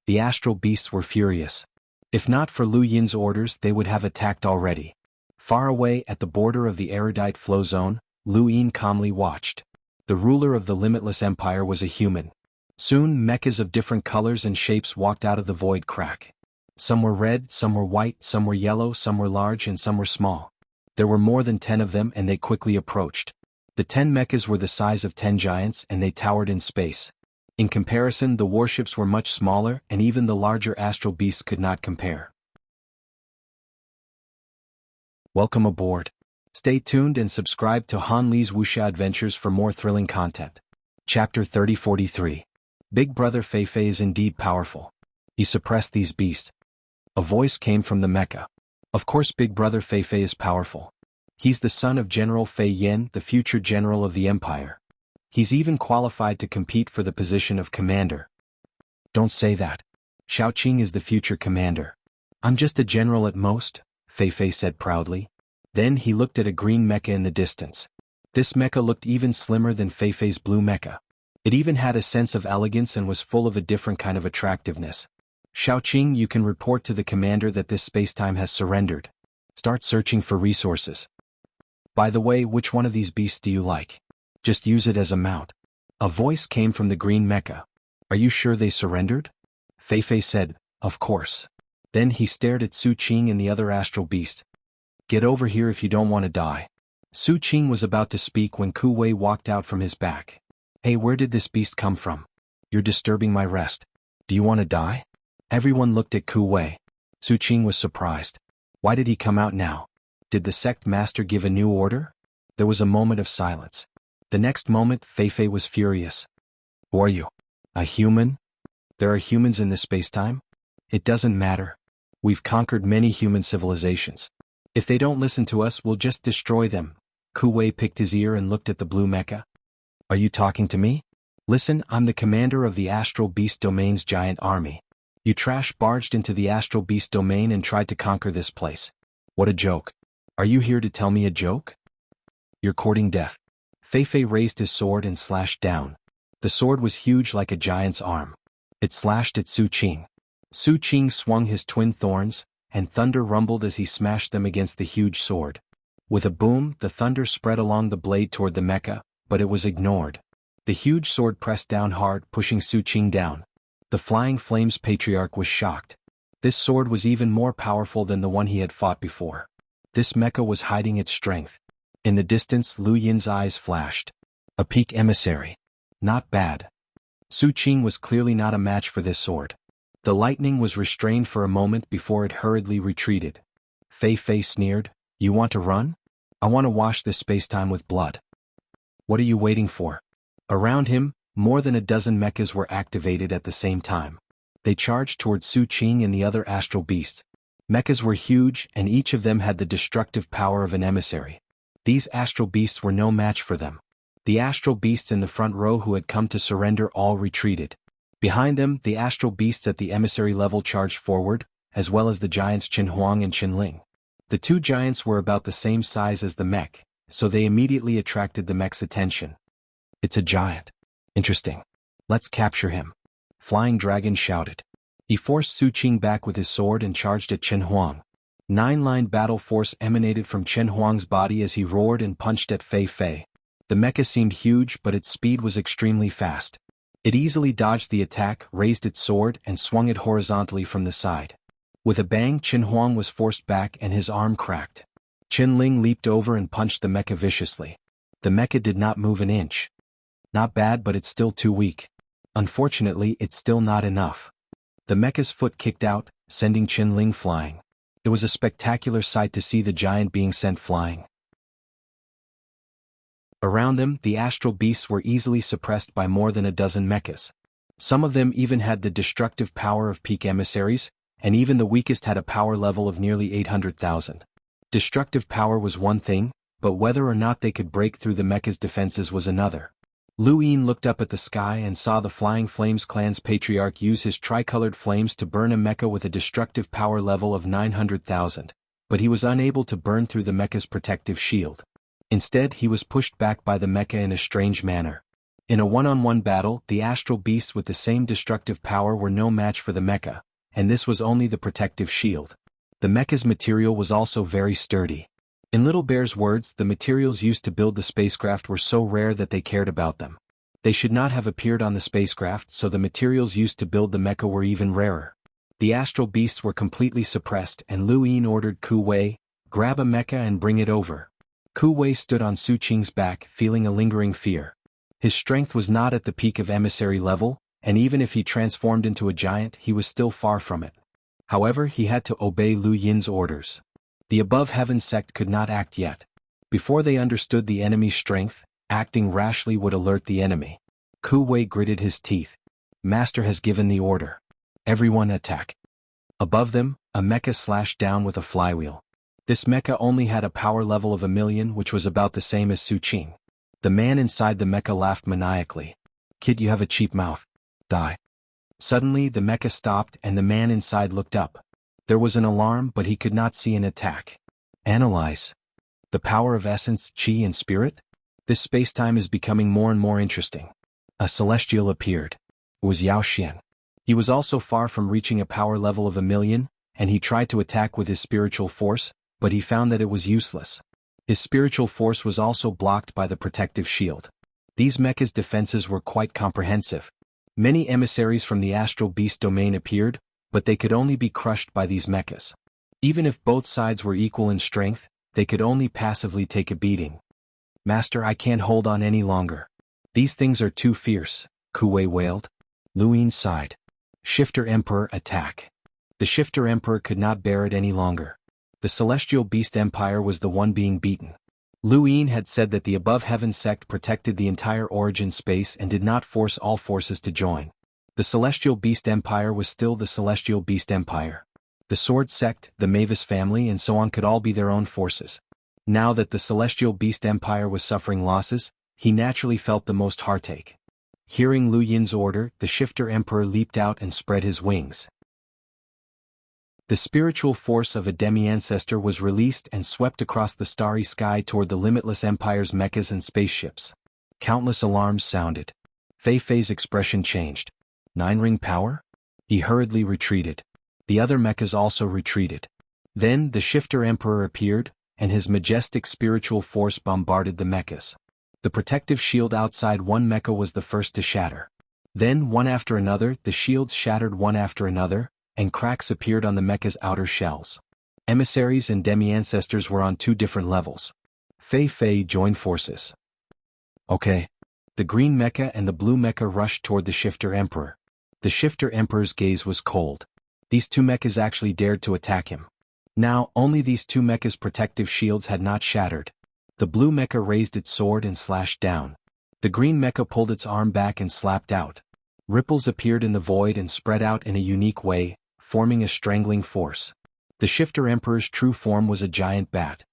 The astral beasts were furious. If not for Lu Yin's orders, they would have attacked already. Far away at the border of the erudite flow zone, Lu Yin calmly watched. The ruler of the Limitless Empire was a human. Soon, mechas of different colors and shapes walked out of the void crack. Some were red, some were white, some were yellow, some were large and some were small. There were more than 10 of them and they quickly approached. The 10 mechas were the size of 10 giants and they towered in space. In comparison, the warships were much smaller and even the larger astral beasts could not compare. Welcome aboard. Stay tuned and subscribe to Han Li's Wuxia Adventures for more thrilling content. Chapter 3043. Big Brother Fei is indeed powerful. He suppressed these beasts. A voice came from the mecha. Of course Big Brother Fei is powerful. He's the son of General Fei Yen, the future general of the empire. He's even qualified to compete for the position of commander. Don't say that. Xiaoqing is the future commander. I'm just a general at most, Fei said proudly. Then he looked at a green mecha in the distance. This mecha looked even slimmer than Fei's blue mecha. It even had a sense of elegance and was full of a different kind of attractiveness. Xiaoqing, you can report to the commander that this spacetime has surrendered. Start searching for resources. By the way, which one of these beasts do you like? Just use it as a mount. A voice came from the green mecha. Are you sure they surrendered? Fei said, of course. Then he stared at Su Qing and the other astral beast. Get over here if you don't want to die. Su Qing was about to speak when Ku Wei walked out from his back. Hey, where did this beast come from? You're disturbing my rest. Do you want to die? Everyone looked at Ku Wei. Su Qing was surprised. Why did he come out now? Did the sect master give a new order? There was a moment of silence. The next moment, Fei was furious. Who are you? A human? There are humans in this spacetime? It doesn't matter. We've conquered many human civilizations. If they don't listen to us, we'll just destroy them. Ku Wei picked his ear and looked at the blue mecha. Are you talking to me? Listen, I'm the commander of the Astral Beast Domain's giant army. You trash barged into the Astral Beast Domain and tried to conquer this place. What a joke. Are you here to tell me a joke? You're courting death. Fei raised his sword and slashed down. The sword was huge like a giant's arm. It slashed at Su Qing. Su Qing swung his twin thorns, and thunder rumbled as he smashed them against the huge sword. With a boom, the thunder spread along the blade toward the mecha, but it was ignored. The huge sword pressed down hard, pushing Su Qing down. The Flying Flames Patriarch was shocked. This sword was even more powerful than the one he had fought before. This mecha was hiding its strength. In the distance, Lu Yin's eyes flashed. A peak emissary. Not bad. Su Qing was clearly not a match for this sword. The lightning was restrained for a moment before it hurriedly retreated. Fei sneered, You want to run? I want to wash this spacetime with blood. What are you waiting for? Around him, more than a dozen mechas were activated at the same time. They charged toward Su Qing and the other astral beasts. Mechas were huge and each of them had the destructive power of an emissary. These astral beasts were no match for them. The astral beasts in the front row who had come to surrender all retreated. Behind them, the astral beasts at the emissary level charged forward, as well as the giants Xuanhuan and Qinling. The two giants were about the same size as the mech, so they immediately attracted the mech's attention. It's a giant. Interesting. Let's capture him. Flying Dragon shouted. He forced Su Qing back with his sword and charged at Xuanhuan. 9-line battle force emanated from Xuanhuang's body as he roared and punched at Fei. The mecha seemed huge, but its speed was extremely fast. It easily dodged the attack, raised its sword, and swung it horizontally from the side. With a bang, Xuanhuan was forced back and his arm cracked. Qinling leaped over and punched the mecha viciously. The mecha did not move an inch. Not bad, but it's still too weak. Unfortunately, it's still not enough. The mecha's foot kicked out, sending Qinling flying. It was a spectacular sight to see the giant being sent flying. Around them, the astral beasts were easily suppressed by more than a dozen mechas. Some of them even had the destructive power of peak emissaries, and even the weakest had a power level of nearly 800,000. Destructive power was one thing, but whether or not they could break through the mecha's defenses was another. Lu Yin looked up at the sky and saw the Flying Flames clan's patriarch use his tricolored flames to burn a mecha with a destructive power level of 900,000, but he was unable to burn through the mecha's protective shield. Instead, he was pushed back by the mecha in a strange manner. In a one-on-one battle, the astral beasts with the same destructive power were no match for the mecha, and this was only the protective shield. The mecha's material was also very sturdy. In Little Bear's words, the materials used to build the spacecraft were so rare that they cared about them. They should not have appeared on the spacecraft, so the materials used to build the mecha were even rarer. The astral beasts were completely suppressed and Lu Yin ordered Ku Wei, Grab a mecha and bring it over. Ku Wei stood on Su Qing's back, feeling a lingering fear. His strength was not at the peak of emissary level, and even if he transformed into a giant, he was still far from it. However, he had to obey Lu Yin's orders. The above heaven sect could not act yet. Before they understood the enemy's strength, acting rashly would alert the enemy. Ku Wei gritted his teeth. Master has given the order. Everyone attack. Above them, a mecha slashed down with a flywheel. This mecha only had a power level of 1,000,000, which was about the same as Su Qing. The man inside the mecha laughed maniacally. Kid, you have a cheap mouth. Die. Suddenly the mecha stopped and the man inside looked up. There was an alarm, but he could not see an attack. Analyze. The power of essence, chi and spirit? This spacetime is becoming more and more interesting. A celestial appeared. It was Yao Xian. He was also far from reaching a power level of 1,000,000, and he tried to attack with his spiritual force, but he found that it was useless. His spiritual force was also blocked by the protective shield. These mechas' defenses were quite comprehensive. Many emissaries from the astral beast domain appeared, but they could only be crushed by these mechas. Even if both sides were equal in strength, they could only passively take a beating. Master, I can't hold on any longer. These things are too fierce, Ku Wei wailed. Lu Yin sighed. Shifter Emperor, attack. The Shifter Emperor could not bear it any longer. The Celestial Beast Empire was the one being beaten. Lu Yin had said that the above heaven sect protected the entire origin space and did not force all forces to join. The Celestial Beast Empire was still the Celestial Beast Empire. The Sword Sect, the Mavis family and so on could all be their own forces. Now that the Celestial Beast Empire was suffering losses, he naturally felt the most heartache. Hearing Lu Yin's order, the Shifter Emperor leaped out and spread his wings. The spiritual force of a demi-ancestor was released and swept across the starry sky toward the limitless empire's mechas and spaceships. Countless alarms sounded. Fei Fei's expression changed. 9-ring power? He hurriedly retreated. The other mechas also retreated. Then the Shifter Emperor appeared, and his majestic spiritual force bombarded the mechas. The protective shield outside one mecha was the first to shatter. Then, one after another, the shields shattered one after another, and cracks appeared on the mecha's outer shells. Emissaries and demi-ancestors were on two different levels. Fei Fei joined forces. Okay. The green mecha and the blue mecha rushed toward the Shifter Emperor. The Shifter Emperor's gaze was cold. These two mechas actually dared to attack him. Now, only these two mechas' protective shields had not shattered. The blue mecha raised its sword and slashed down. The green mecha pulled its arm back and slapped out. Ripples appeared in the void and spread out in a unique way, forming a strangling force. The Shifter Emperor's true form was a giant bat.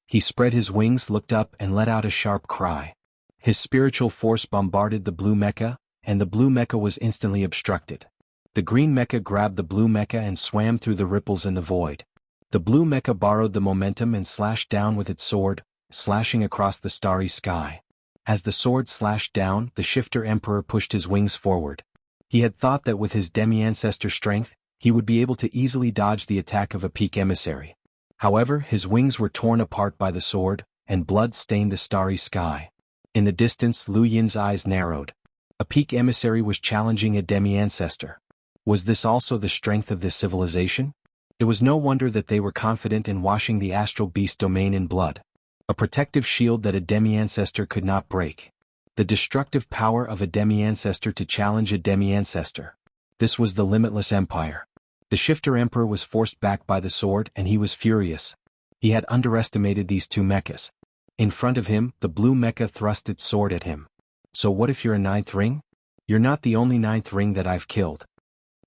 He spread his wings, looked up, and let out a sharp cry. His spiritual force bombarded the blue mecha, and the blue mecha was instantly obstructed. The green mecha grabbed the blue mecha and swam through the ripples in the void. The blue mecha borrowed the momentum and slashed down with its sword, slashing across the starry sky. As the sword slashed down, the Shifter Emperor pushed his wings forward. He had thought that with his demi-ancestor strength, he would be able to easily dodge the attack of a peak emissary. However, his wings were torn apart by the sword, and blood stained the starry sky. In the distance, Lu Yin's eyes narrowed. A peak emissary was challenging a demi-ancestor. Was this also the strength of this civilization? It was no wonder that they were confident in washing the astral beast domain in blood. A protective shield that a demi-ancestor could not break. The destructive power of a demi-ancestor to challenge a demi-ancestor. This was the limitless empire. The Shifter Emperor was forced back by the sword and he was furious. He had underestimated these two mechas. In front of him, the blue mecha thrust its sword at him. So what if you're a 9th ring? You're not the only 9th ring that I've killed.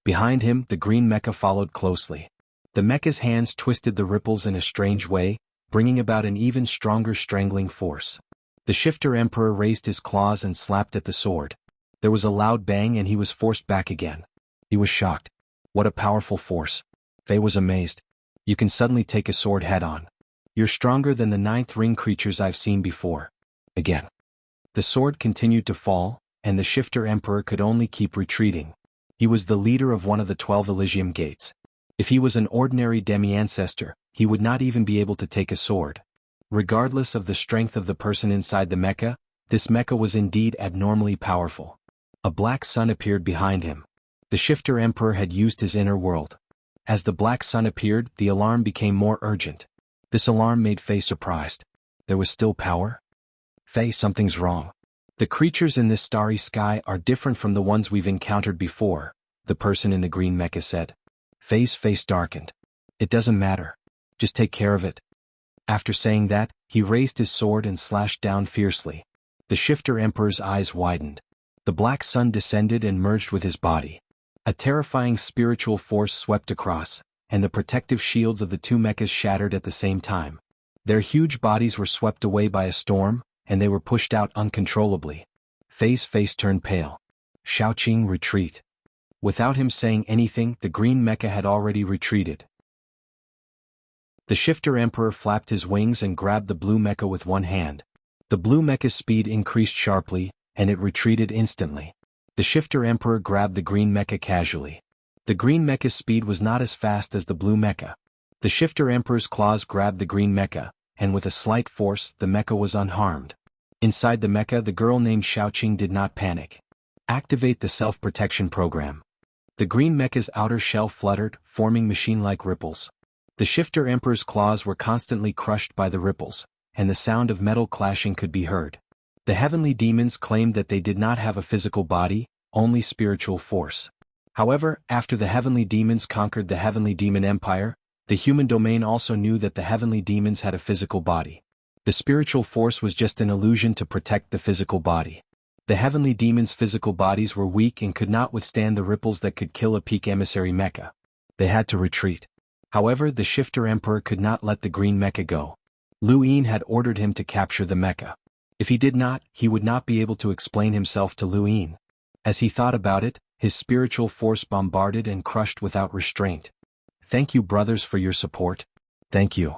Behind him, the green mecha followed closely. The mecha's hands twisted the ripples in a strange way, bringing about an even stronger strangling force. The Shifter Emperor raised his claws and slapped at the sword. There was a loud bang and he was forced back again. He was shocked. What a powerful force. Fei was amazed. You can suddenly take a sword head-on. You're stronger than the 9th ring creatures I've seen before. Again. The sword continued to fall, and the Shifter Emperor could only keep retreating. He was the leader of one of the 12 Elysium Gates. If he was an ordinary demi-ancestor, he would not even be able to take a sword. Regardless of the strength of the person inside the mecha, this mecha was indeed abnormally powerful. A black sun appeared behind him. The Shifter Emperor had used his inner world. As the black sun appeared, the alarm became more urgent. This alarm made Faye surprised. There was still power? Faye, something's wrong. The creatures in this starry sky are different from the ones we've encountered before, the person in the green mecha said. Faye's face darkened. It doesn't matter. Just take care of it. After saying that, he raised his sword and slashed down fiercely. The Shifter Emperor's eyes widened. The black sun descended and merged with his body. A terrifying spiritual force swept across, and the protective shields of the two mechas shattered at the same time. Their huge bodies were swept away by a storm, and they were pushed out uncontrollably. Faye's face turned pale. Xiaoqing, retreat. Without him saying anything, the green mecha had already retreated. The Shifter Emperor flapped his wings and grabbed the blue mecha with one hand. The blue mecha's speed increased sharply, and it retreated instantly. The Shifter Emperor grabbed the green mecha casually. The green mecha's speed was not as fast as the blue mecha. The Shifter Emperor's claws grabbed the green mecha, and with a slight force, the mecha was unharmed. Inside the mecha, the girl named Xiaoqing did not panic. Activate the self-protection program. The green mecha's outer shell fluttered, forming machine-like ripples. The Shifter Emperor's claws were constantly crushed by the ripples, and the sound of metal clashing could be heard. The heavenly demons claimed that they did not have a physical body, only spiritual force. However, after the heavenly demons conquered the heavenly demon empire, the human domain also knew that the heavenly demons had a physical body. The spiritual force was just an illusion to protect the physical body. The heavenly demons' physical bodies were weak and could not withstand the ripples that could kill a peak emissary mecha. They had to retreat. However, the Shifter Emperor could not let the green mecha go. Lu Yin had ordered him to capture the mecha. If he did not, he would not be able to explain himself to Lu Yin. As he thought about it, his spiritual force bombarded and crushed without restraint. Thank you, brothers, for your support. Thank you.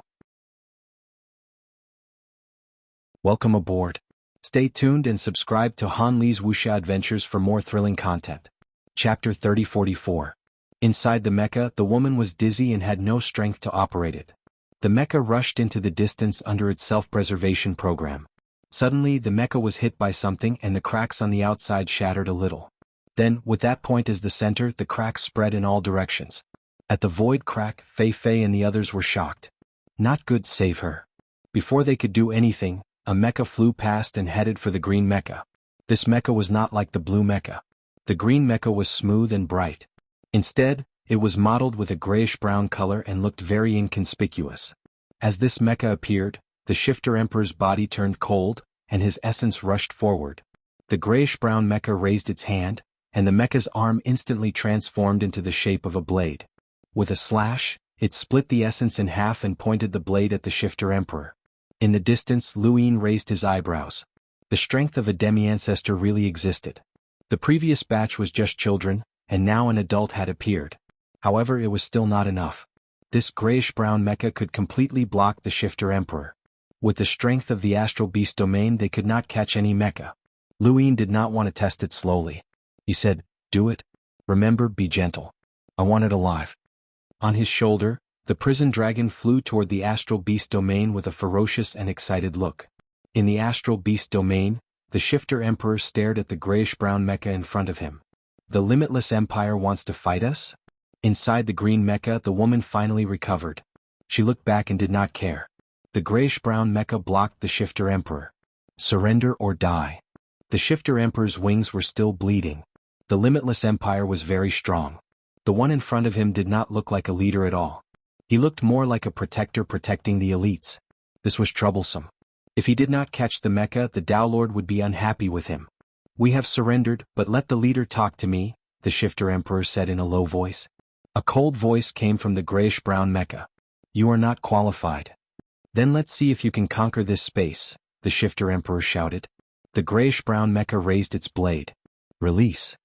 Welcome aboard. Stay tuned and subscribe to Han Li's Wuxia Adventures for more thrilling content. Chapter 3044. Inside the mecha, the woman was dizzy and had no strength to operate it. The mecha rushed into the distance under its self-preservation program. Suddenly, the mecha was hit by something and the cracks on the outside shattered a little. Then, with that point as the center, the cracks spread in all directions. At the void crack, Fei and the others were shocked. Not good, save her. Before they could do anything, a mecha flew past and headed for the green mecha. This mecha was not like the blue mecha. The green mecha was smooth and bright. Instead, it was mottled with a grayish-brown color and looked very inconspicuous. As this mecha appeared, the Shifter Emperor's body turned cold, and his essence rushed forward. The grayish-brown mecha raised its hand, and the mecha's arm instantly transformed into the shape of a blade. With a slash, it split the essence in half and pointed the blade at the Shifter Emperor. In the distance, Lu Yin raised his eyebrows. The strength of a demi-ancestor really existed. The previous batch was just children, and now an adult had appeared. However, it was still not enough. This grayish-brown mecha could completely block the Shifter Emperor. With the strength of the astral beast domain, they could not catch any mecha. Lu Yin did not want to test it slowly. He said, "Do it. Remember, be gentle. I want it alive." On his shoulder, the prison dragon flew toward the astral beast domain with a ferocious and excited look. In the astral beast domain, the Shifter Emperor stared at the grayish-brown mecha in front of him. The limitless empire wants to fight us? Inside the green mecha, the woman finally recovered. She looked back and did not care. The grayish-brown mecha blocked the Shifter Emperor. Surrender or die. The Shifter Emperor's wings were still bleeding. The limitless empire was very strong. The one in front of him did not look like a leader at all. He looked more like a protector protecting the elites. This was troublesome. If he did not catch the mecha, the Tao Lord would be unhappy with him. "We have surrendered, but let the leader talk to me," the Shifter Emperor said in a low voice. A cold voice came from the grayish-brown mecha. "You are not qualified." "Then let's see if you can conquer this space," the Shifter Emperor shouted. The grayish-brown mecha raised its blade. "Release."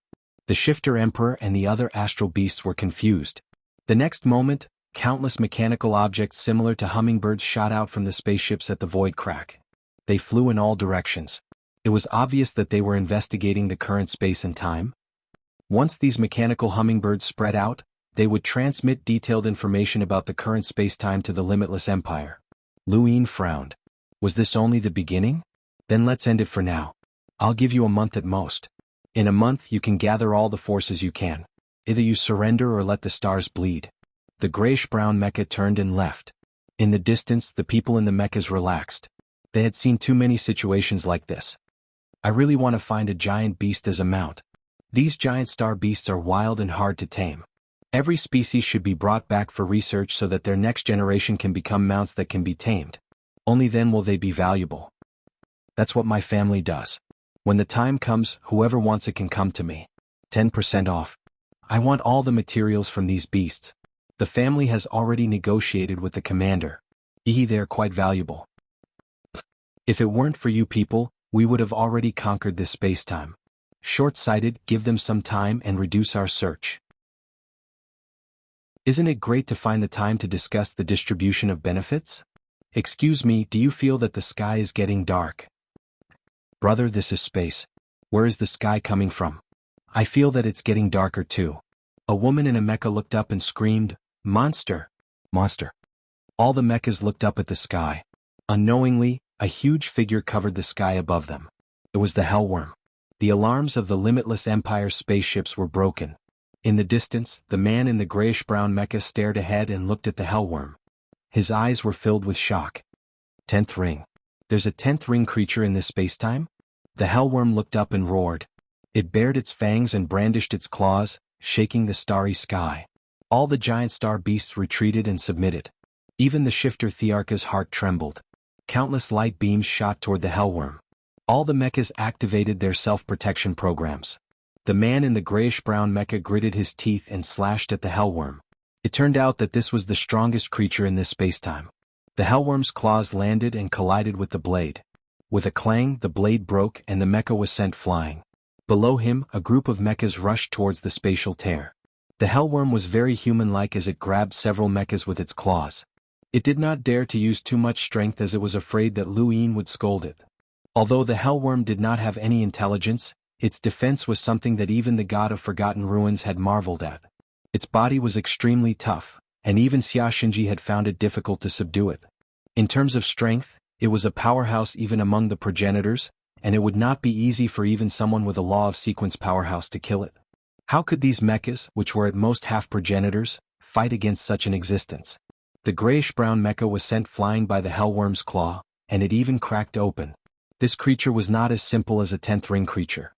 The Shifter Emperor and the other astral beasts were confused. The next moment, countless mechanical objects similar to hummingbirds shot out from the spaceships at the void crack. They flew in all directions. It was obvious that they were investigating the current space and time. Once these mechanical hummingbirds spread out, they would transmit detailed information about the current space-time to the limitless empire. Lu Yin frowned. Was this only the beginning? Then let's end it for now. I'll give you a month at most. In a month you can gather all the forces you can. Either you surrender or let the stars bleed. The grayish-brown mecha turned and left. In the distance, the people in the mechas relaxed. They had seen too many situations like this. I really want to find a giant beast as a mount. These giant star beasts are wild and hard to tame. Every species should be brought back for research so that their next generation can become mounts that can be tamed. Only then will they be valuable. That's what my family does. When the time comes, whoever wants it can come to me. 10% off. I want all the materials from these beasts. The family has already negotiated with the commander. They are quite valuable. If it weren't for you people, we would have already conquered this space-time. Short-sighted, give them some time and reduce our search. Isn't it great to find the time to discuss the distribution of benefits? Excuse me, do you feel that the sky is getting dark? Brother, this is space. Where is the sky coming from? I feel that it's getting darker too. A woman in a mecha looked up and screamed, "Monster! Monster!" All the mechas looked up at the sky. Unknowingly, a huge figure covered the sky above them. It was the Hellworm. The alarms of the Limitless Empire spaceships were broken. In the distance, the man in the grayish-brown mecha stared ahead and looked at the Hellworm. His eyes were filled with shock. 10th ring. There's a 10th ring creature in this spacetime? The Hellworm looked up and roared. It bared its fangs and brandished its claws, shaking the starry sky. All the giant star beasts retreated and submitted. Even the shifter Thearka's heart trembled. Countless light beams shot toward the Hellworm. All the mechas activated their self-protection programs. The man in the grayish-brown mecha gritted his teeth and slashed at the Hellworm. It turned out that this was the strongest creature in this spacetime. The Hellworm's claws landed and collided with the blade. With a clang, the blade broke and the mecha was sent flying. Below him, a group of mechas rushed towards the spatial tear. The Hellworm was very human-like as it grabbed several mechas with its claws. It did not dare to use too much strength as it was afraid that Luin would scold it. Although the Hellworm did not have any intelligence, its defense was something that even the god of Forgotten Ruins had marveled at. Its body was extremely tough, and even xianxia had found it difficult to subdue it. In terms of strength, it was a powerhouse even among the progenitors, and it would not be easy for even someone with a law of sequence powerhouse to kill it. How could these mechas, which were at most half progenitors, fight against such an existence? The grayish-brown mecha was sent flying by the Hellworm's claw, and it even cracked open. This creature was not as simple as a 10th ring creature.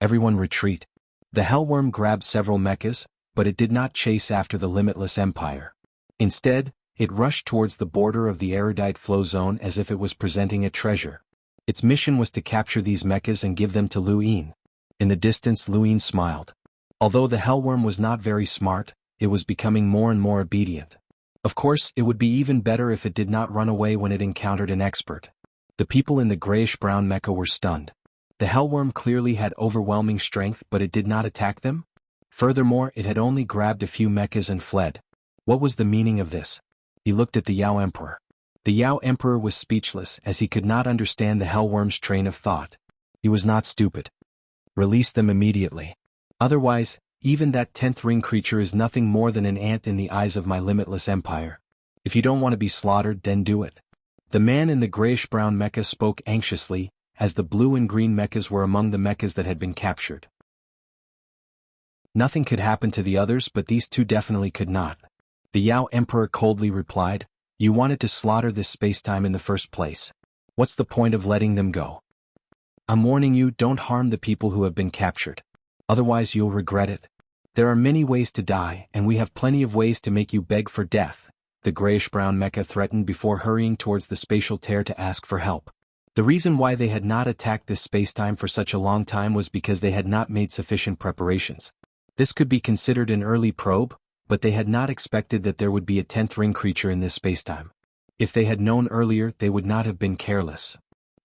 Everyone retreat. The Hellworm grabbed several mechas, but it did not chase after the Limitless Empire. Instead, it rushed towards the border of the erudite flow zone as if it was presenting a treasure. Its mission was to capture these mechas and give them to Luin. In the distance, Luin smiled. Although the Hellworm was not very smart, it was becoming more and more obedient. Of course, it would be even better if it did not run away when it encountered an expert. The people in the grayish-brown mecha were stunned. The Hellworm clearly had overwhelming strength, but it did not attack them? Furthermore, it had only grabbed a few mechas and fled. What was the meaning of this? He looked at the Yao Emperor. The Yao Emperor was speechless as he could not understand the Hellworm's train of thought. He was not stupid. Release them immediately. Otherwise, even that 10th ring creature is nothing more than an ant in the eyes of my limitless empire. If you don't want to be slaughtered, then do it. The man in the grayish-brown mecha spoke anxiously, as the blue and green mechas were among the mechas that had been captured. Nothing could happen to the others, but these two definitely could not. The Yao Emperor coldly replied, "You wanted to slaughter this spacetime in the first place. What's the point of letting them go? I'm warning you, don't harm the people who have been captured. Otherwise you'll regret it. There are many ways to die, and we have plenty of ways to make you beg for death," the grayish-brown mecha threatened before hurrying towards the spatial tear to ask for help. The reason why they had not attacked this spacetime for such a long time was because they had not made sufficient preparations. This could be considered an early probe, but they had not expected that there would be a 10th ring creature in this spacetime. If they had known earlier, they would not have been careless.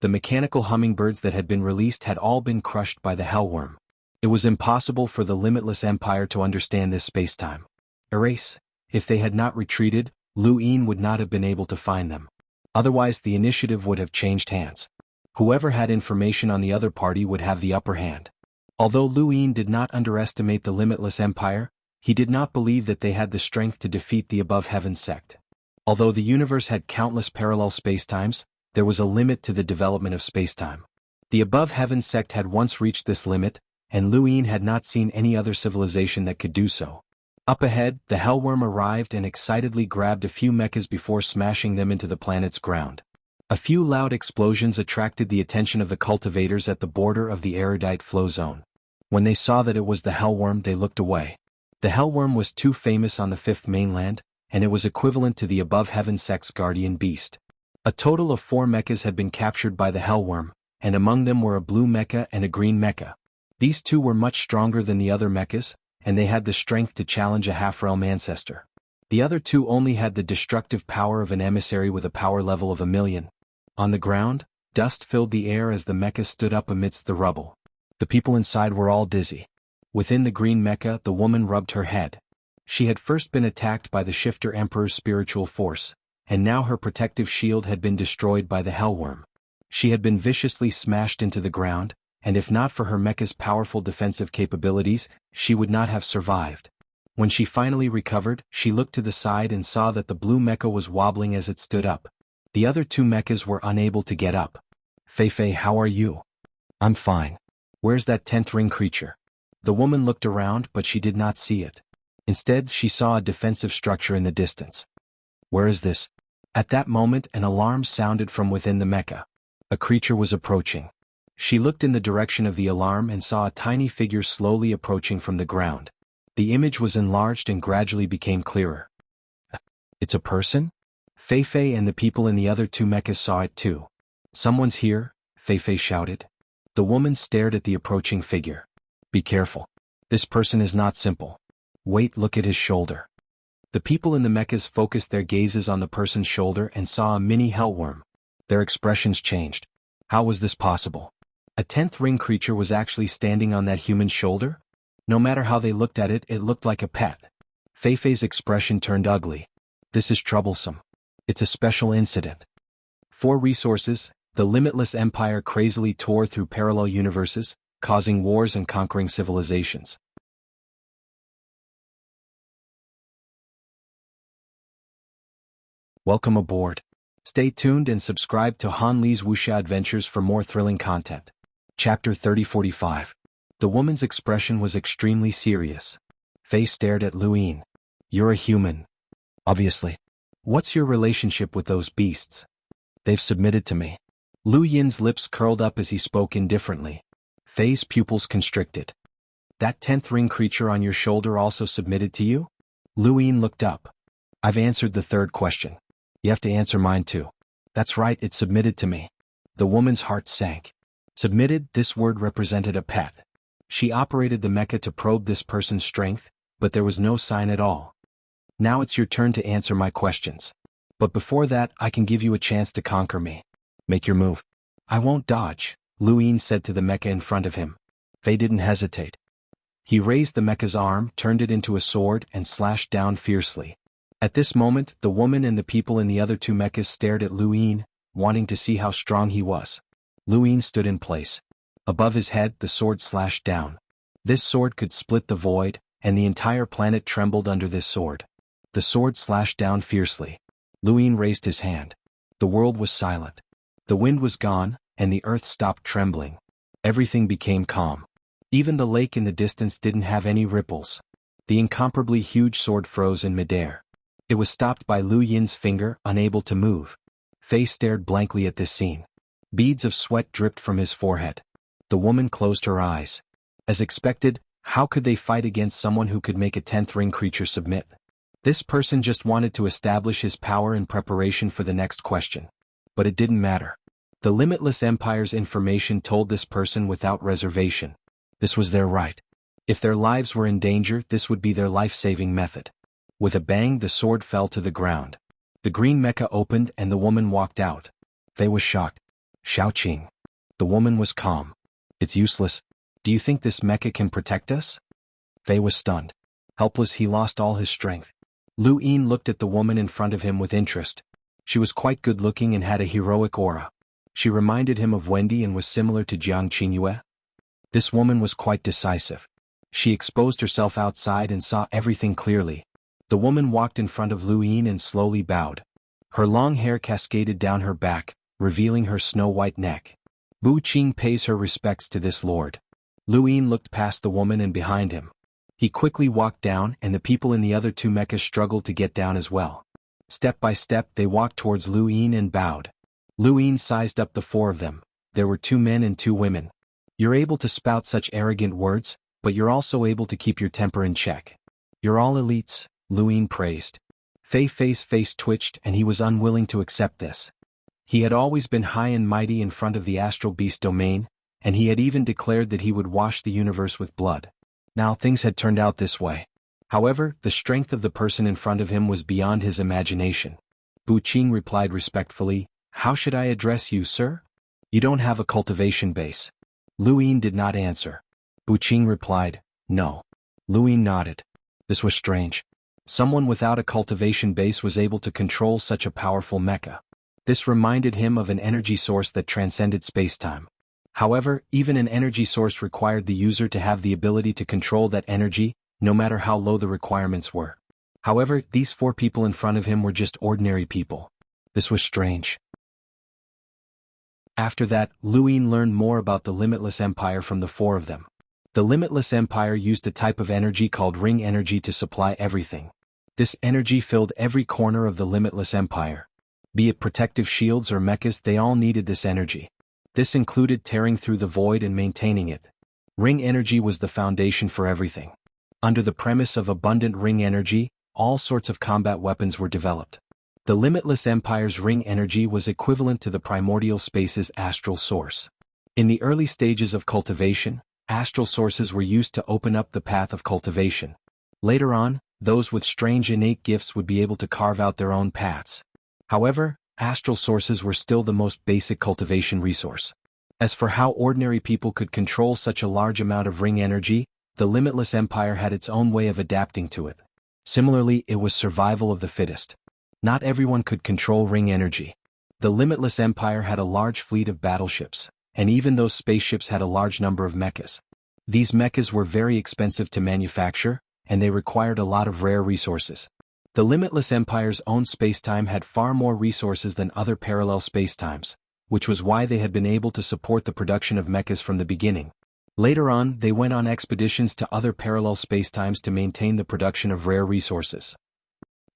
The mechanical hummingbirds that had been released had all been crushed by the Hellworm. It was impossible for the Limitless Empire to understand this spacetime. Erase. If they had not retreated, Luin would not have been able to find them. Otherwise the initiative would have changed hands. Whoever had information on the other party would have the upper hand. Although Luin did not underestimate the Limitless Empire, he did not believe that they had the strength to defeat the Above Heaven sect. Although the universe had countless parallel spacetimes, there was a limit to the development of spacetime. The Above Heaven sect had once reached this limit, and Luin had not seen any other civilization that could do so. Up ahead, the hellworm arrived and excitedly grabbed a few mechas before smashing them into the planet's ground. A few loud explosions attracted the attention of the cultivators at the border of the erudite flow zone. When they saw that it was the hellworm, they looked away. The hellworm was too famous on the fifth mainland, and it was equivalent to the above heaven sex guardian beast. A total of 4 mechas had been captured by the hellworm, and among them were a blue mecha and a green mecha. These two were much stronger than the other mechas, and they had the strength to challenge a half-realm ancestor. The other two only had the destructive power of an emissary with a power level of 1,000,000. On the ground, dust filled the air as the mecha stood up amidst the rubble. The people inside were all dizzy. Within the green mecha, the woman rubbed her head. She had first been attacked by the Shifter Emperor's spiritual force, and now her protective shield had been destroyed by the hellworm. She had been viciously smashed into the ground, and if not for her mecha's powerful defensive capabilities, she would not have survived. When she finally recovered, she looked to the side and saw that the blue mecha was wobbling as it stood up. The other 2 mechas were unable to get up. "Fei, how are you?" "I'm fine. Where's that 10th ring creature?" The woman looked around, but she did not see it. Instead, she saw a defensive structure in the distance. "Where is this?" At that moment, an alarm sounded from within the mecha. A creature was approaching. She looked in the direction of the alarm and saw a tiny figure slowly approaching from the ground. The image was enlarged and gradually became clearer. "It's a person?" Fei and the people in the other 2 mechas saw it too. "Someone's here," Fei shouted. The woman stared at the approaching figure. "Be careful. This person is not simple. Wait, look at his shoulder." The people in the mechas focused their gazes on the person's shoulder and saw a mini hellworm. Their expressions changed. How was this possible? A 10th ring creature was actually standing on that human's shoulder? No matter how they looked at it, it looked like a pet. Fei's expression turned ugly. "This is troublesome. It's a special incident." For resources, the limitless empire crazily tore through parallel universes, causing wars and conquering civilizations. Welcome aboard. Stay tuned and subscribe to Han Li's wuxia adventures for more thrilling content. Chapter 3045. The woman's expression was extremely serious. Fei stared at Luyin. "You're a human." "Obviously. What's your relationship with those beasts?" "They've submitted to me." Lu Yin's lips curled up as he spoke indifferently. Fei's pupils constricted. "That 10th ring creature on your shoulder also submitted to you?" Lu Yin looked up. "I've answered the 3rd question. You have to answer mine too." "That's right, it submitted to me." The woman's heart sank. Submitted, this word represented a pet. She operated the mecha to probe this person's strength, but there was no sign at all. "Now it's your turn to answer my questions. But before that, I can give you a chance to conquer me. Make your move." "I won't dodge," Lu Yin said to the mecha in front of him. Fei didn't hesitate. He raised the mecha's arm, turned it into a sword, and slashed down fiercely. At this moment, the woman and the people in the other 2 mechas stared at Lu Yin, wanting to see how strong he was. Lu Yin stood in place. Above his head, the sword slashed down. This sword could split the void, and the entire planet trembled under this sword. The sword slashed down fiercely. Lu Yin raised his hand. The world was silent. The wind was gone, and the earth stopped trembling. Everything became calm. Even the lake in the distance didn't have any ripples. The incomparably huge sword froze in midair. It was stopped by Lu Yin's finger, unable to move. Fei stared blankly at this scene. Beads of sweat dripped from his forehead. The woman closed her eyes. As expected, how could they fight against someone who could make a 10th ring creature submit? This person just wanted to establish his power in preparation for the next question. But it didn't matter. The limitless empire's information told this person without reservation. This was their right. If their lives were in danger, this would be their life-saving method. With a bang, the sword fell to the ground. The green mecha opened and the woman walked out. Fei was shocked. "Xiaoqing." The woman was calm. "It's useless. Do you think this mecha can protect us?" Fei was stunned. Helpless, he lost all his strength. Lu Yin looked at the woman in front of him with interest. She was quite good-looking and had a heroic aura. She reminded him of Wendy and was similar to jianghu. This woman was quite decisive. She exposed herself outside and saw everything clearly. The woman walked in front of Lu Yin and slowly bowed. Her long hair cascaded down her back, revealing her snow-white neck. Bu Qing pays her respects to this lord. Lu Yin looked past the woman and behind him. He quickly walked down and the people in the other two mechas struggled to get down as well. Step by step they walked towards Lu Yin and bowed. Lu Yin sized up the four of them. There were 2 men and 2 women. You're able to spout such arrogant words, but you're also able to keep your temper in check. You're all elites, Lu Yin praised. Fei Fei's face twitched and he was unwilling to accept this. He had always been high and mighty in front of the astral beast domain, and he had even declared that he would wash the universe with blood. Now things had turned out this way. However, the strength of the person in front of him was beyond his imagination. Bu Qing replied respectfully, "How should I address you, sir? You don't have a cultivation base." Lu Yin did not answer. Bu Qing replied, "No." Lu Yin nodded. This was strange. Someone without a cultivation base was able to control such a powerful mecha. This reminded him of an energy source that transcended space-time. However, even an energy source required the user to have the ability to control that energy, no matter how low the requirements were. However, these 4 people in front of him were just ordinary people. This was strange. After that, Lu Yin learned more about the Limitless Empire from the 4 of them. The Limitless Empire used a type of energy called ring energy to supply everything. This energy filled every corner of the Limitless Empire. Be it protective shields or mechas, they all needed this energy. This included tearing through the void and maintaining it. Ring energy was the foundation for everything. Under the premise of abundant ring energy, all sorts of combat weapons were developed. The Limitless Empire's ring energy was equivalent to the primordial space's astral source. In the early stages of cultivation, astral sources were used to open up the path of cultivation. Later on, those with strange innate gifts would be able to carve out their own paths. However, astral sources were still the most basic cultivation resource. As for how ordinary people could control such a large amount of ring energy, the Limitless Empire had its own way of adapting to it. Similarly, it was survival of the fittest. Not everyone could control ring energy. The Limitless Empire had a large fleet of battleships, and even those spaceships had a large number of mechas. These mechas were very expensive to manufacture, and they required a lot of rare resources. The Limitless Empire's own spacetime had far more resources than other parallel spacetimes, which was why they had been able to support the production of mechas from the beginning. Later on, they went on expeditions to other parallel spacetimes to maintain the production of rare resources.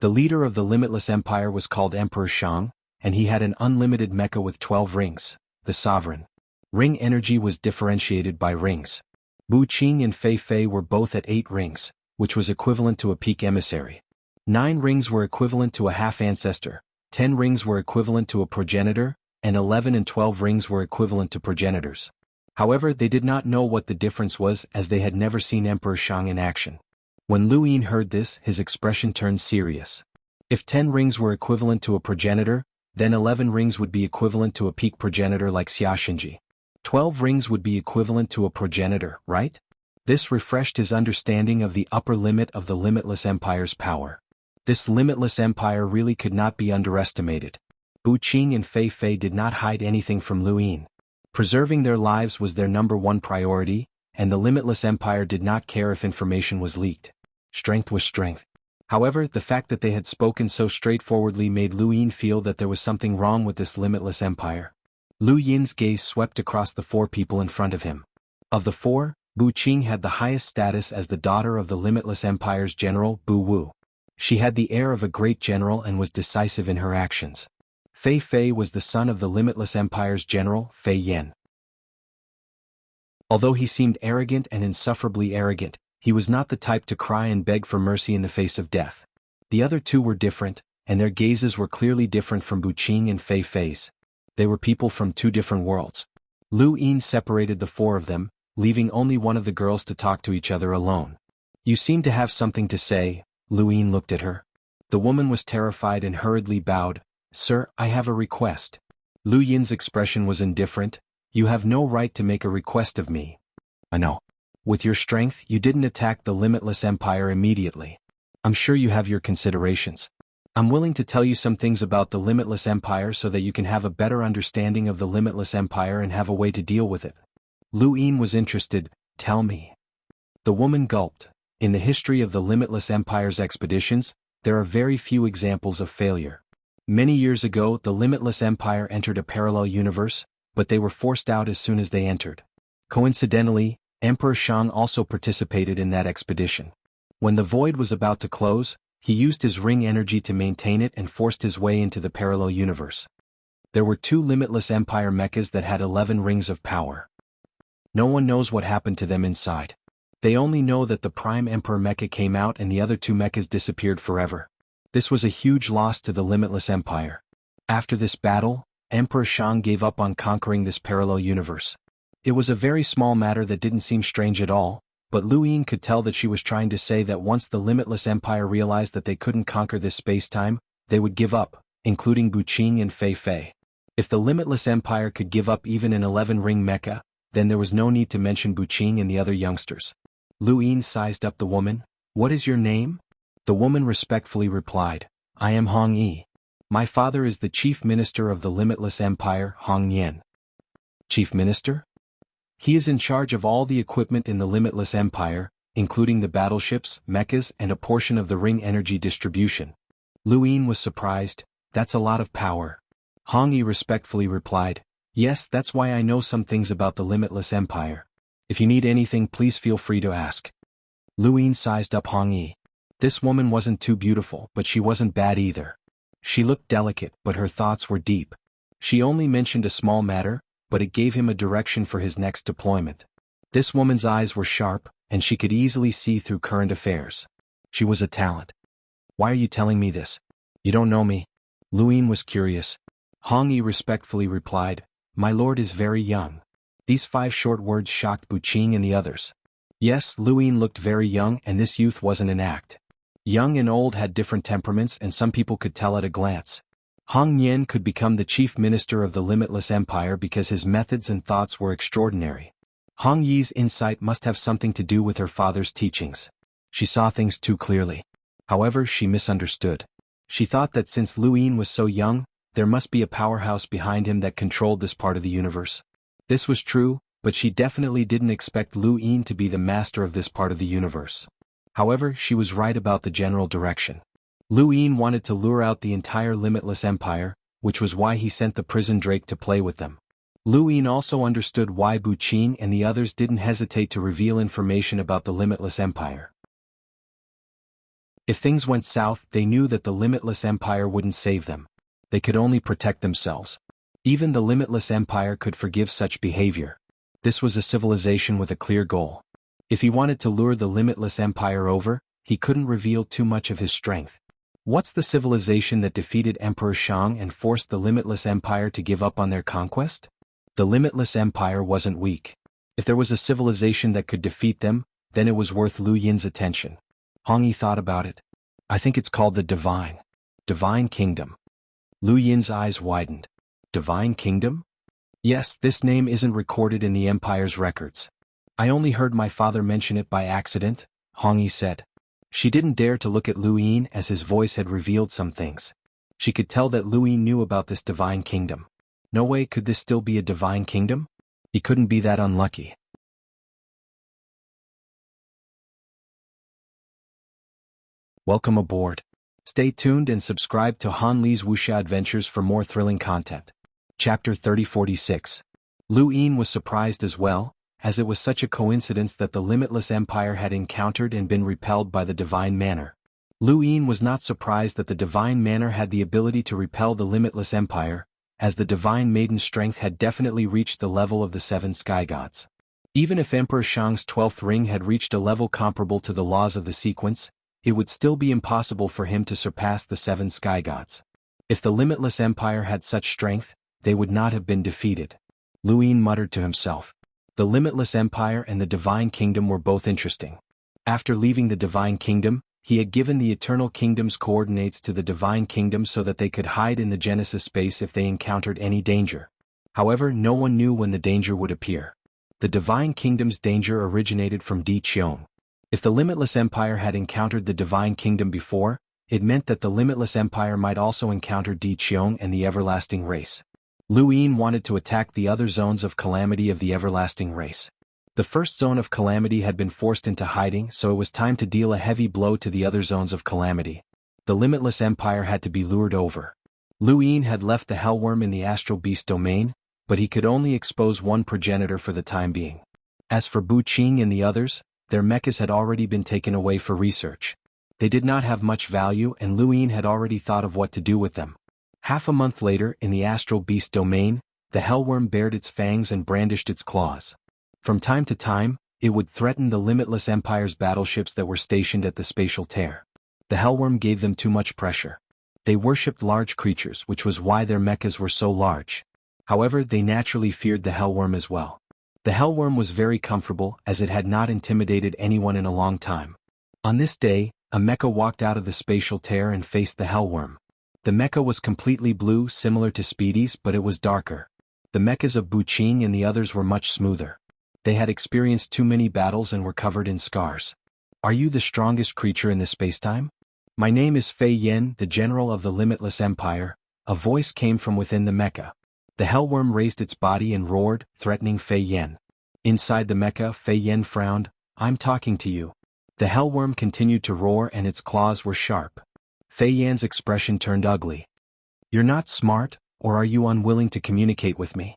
The leader of the Limitless Empire was called Emperor Shang, and he had an unlimited mecha with 12 rings, the Sovereign. Ring energy was differentiated by rings. Bu Qing and Fei Fei were both at 8 rings, which was equivalent to a peak emissary. 9 rings were equivalent to a half-ancestor, 10 rings were equivalent to a progenitor, and 11 and 12 rings were equivalent to progenitors. However, they did not know what the difference was as they had never seen Emperor Shang in action. When Lu Yin heard this, his expression turned serious. If 10 rings were equivalent to a progenitor, then 11 rings would be equivalent to a peak progenitor like xianxia. 12 rings would be equivalent to a progenitor, right? This refreshed his understanding of the upper limit of the Limitless Empire's power. This Limitless Empire really could not be underestimated. Bu Qing and Fei Fei did not hide anything from Lu Yin. Preserving their lives was their #1 priority, and the Limitless Empire did not care if information was leaked. Strength was strength. However, the fact that they had spoken so straightforwardly made Lu Yin feel that there was something wrong with this Limitless Empire. Lu Yin's gaze swept across the 4 people in front of him. Of the 4, Bu Qing had the highest status as the daughter of the Limitless Empire's general, Bu Wu. She had the air of a great general and was decisive in her actions. Fei Fei was the son of the Limitless Empire's general, Fei Yan. Although he seemed arrogant and insufferably arrogant, he was not the type to cry and beg for mercy in the face of death. The other 2 were different, and their gazes were clearly different from Bu Qing and Fei Fei's. They were people from 2 different worlds. Lu Yin separated the 4 of them, leaving only one of the girls to talk to each other alone. "You seem to have something to say." Lu Yin looked at her. The woman was terrified and hurriedly bowed. "Sir, I have a request." Lu Yin's expression was indifferent. "You have no right to make a request of me." "I know. With your strength, you didn't attack the Limitless Empire immediately. I'm sure you have your considerations. I'm willing to tell you some things about the Limitless Empire so that you can have a better understanding of the Limitless Empire and have a way to deal with it." Lu Yin was interested. "Tell me." The woman gulped. In the history of the Limitless Empire's expeditions, there are very few examples of failure. Many years ago, the Limitless Empire entered a parallel universe, but they were forced out as soon as they entered. Coincidentally, Emperor Shang also participated in that expedition. When the void was about to close, he used his ring energy to maintain it and forced his way into the parallel universe. There were 2 limitless empire mechas that had 11 rings of power. No one knows what happened to them inside. They only know that the Prime Emperor mecha came out and the other 2 mechas disappeared forever. This was a huge loss to the limitless empire. After this battle, Emperor Shang gave up on conquering this parallel universe. It was a very small matter that didn't seem strange at all, but Lu Ying could tell that she was trying to say that once the limitless empire realized that they couldn't conquer this space-time, they would give up, including Buqing and Fei Fei. If the limitless empire could give up even an 11-ring mecha, then there was no need to mention Buqing and the other youngsters. Lu Ying sized up the woman. "What is your name?" The woman respectfully replied, "I am Hong Yi. My father is the chief minister of the limitless empire, Hong Yan." Chief minister? He is in charge of all the equipment in the limitless empire, including the battleships, mechas, and a portion of the ring energy distribution. Lu Ying was surprised. "That's a lot of power." Hong Yi respectfully replied, "Yes, that's why I know some things about the limitless empire. If you need anything, please feel free to ask." Lu Ying sized up Hong Yi. This woman wasn't too beautiful, but she wasn't bad either. She looked delicate, but her thoughts were deep. She only mentioned a small matter, but it gave him a direction for his next deployment. This woman's eyes were sharp, and she could easily see through current affairs. She was a talent. "Why are you telling me this? You don't know me?" Lu Ying was curious. Hong Yi respectfully replied, "My lord is very young." These 5 short words shocked Buqing and the others. Yes, Lu Ying looked very young, and this youth wasn't an act. Young and old had different temperaments, and some people could tell at a glance. Hong Yan could become the chief minister of the limitless empire because his methods and thoughts were extraordinary. Hong Yi's insight must have something to do with her father's teachings. She saw things too clearly. However, she misunderstood. She thought that since Lu Ying was so young, there must be a powerhouse behind him that controlled this part of the universe. This was true, but she definitely didn't expect Lu Ying to be the master of this part of the universe. However, she was right about the general direction. Lu Ying wanted to lure out the entire limitless empire, which was why he sent the prison drake to play with them. Lu Ying also understood why Buqing and the others didn't hesitate to reveal information about the limitless empire. If things went south, they knew that the limitless empire wouldn't save them. They could only protect themselves. Even the limitless empire could forgive such behavior. This was a civilization with a clear goal. If he wanted to lure the limitless empire over, he couldn't reveal too much of his strength. What's the civilization that defeated Emperor Shang and forced the limitless empire to give up on their conquest? The limitless empire wasn't weak. If there was a civilization that could defeat them, then it was worth Lu Yin's attention. Hong Yi thought about it. "I think it's called the Divine Kingdom." Lu Yin's eyes widened. Divine Kingdom? Yes, this name isn't recorded in the Empire's records. "I only heard my father mention it by accident," Hong Yi said. She didn't dare to look at Lu Yin as his voice had revealed some things. She could tell that Lu Yin knew about this divine kingdom. No way could this still be a divine kingdom? He couldn't be that unlucky. Welcome aboard. Stay tuned and subscribe to Han Li's Wuxia Adventures for more thrilling content. Chapter 3046. Lu Yin was surprised as well, as it was such a coincidence that the limitless empire had encountered and been repelled by the divine manor. Lu Yin was not surprised that the divine manor had the ability to repel the limitless empire, as the divine maiden's strength had definitely reached the level of the 7 sky gods. Even if Emperor Shang's 12th ring had reached a level comparable to the laws of the sequence, it would still be impossible for him to surpass the 7 sky gods. If the limitless empire had such strength, they would not have been defeated. Lu Yin muttered to himself. The limitless empire and the divine kingdom were both interesting. After leaving the divine kingdom, he had given the eternal kingdom's coordinates to the divine kingdom so that they could hide in the Genesis space if they encountered any danger. However, no one knew when the danger would appear. The divine kingdom's danger originated from Di Qiong. If the limitless empire had encountered the divine kingdom before, it meant that the limitless empire might also encounter Di Qiong and the everlasting race. Lu Yin wanted to attack the other zones of calamity of the everlasting race. The first zone of calamity had been forced into hiding, so it was time to deal a heavy blow to the other zones of calamity. The limitless empire had to be lured over. Lu Yin had left the hellworm in the astral beast domain, but he could only expose one progenitor for the time being. As for Bu Qing and the others, their mechas had already been taken away for research. They did not have much value and Lu Yin had already thought of what to do with them. Half a month later, in the astral beast domain, the hellworm bared its fangs and brandished its claws. From time to time, it would threaten the Limitless Empire's battleships that were stationed at the spatial tear. The hellworm gave them too much pressure. They worshipped large creatures, which was why their mechas were so large. However, they naturally feared the hellworm as well. The hellworm was very comfortable as it had not intimidated anyone in a long time. On this day, a mecha walked out of the spatial tear and faced the hellworm. The mecha was completely blue, similar to Speedy's, but it was darker. The mechas of Bu Qing and the others were much smoother. They had experienced too many battles and were covered in scars. Are you the strongest creature in the spacetime? My name is Fei Yen, the general of the Limitless Empire. A voice came from within the mecha. The hellworm raised its body and roared, threatening Fei Yen. Inside the mecha, Fei Yen frowned. I'm talking to you. The hellworm continued to roar and its claws were sharp. Fei Yan's expression turned ugly. You're not smart, or are you unwilling to communicate with me?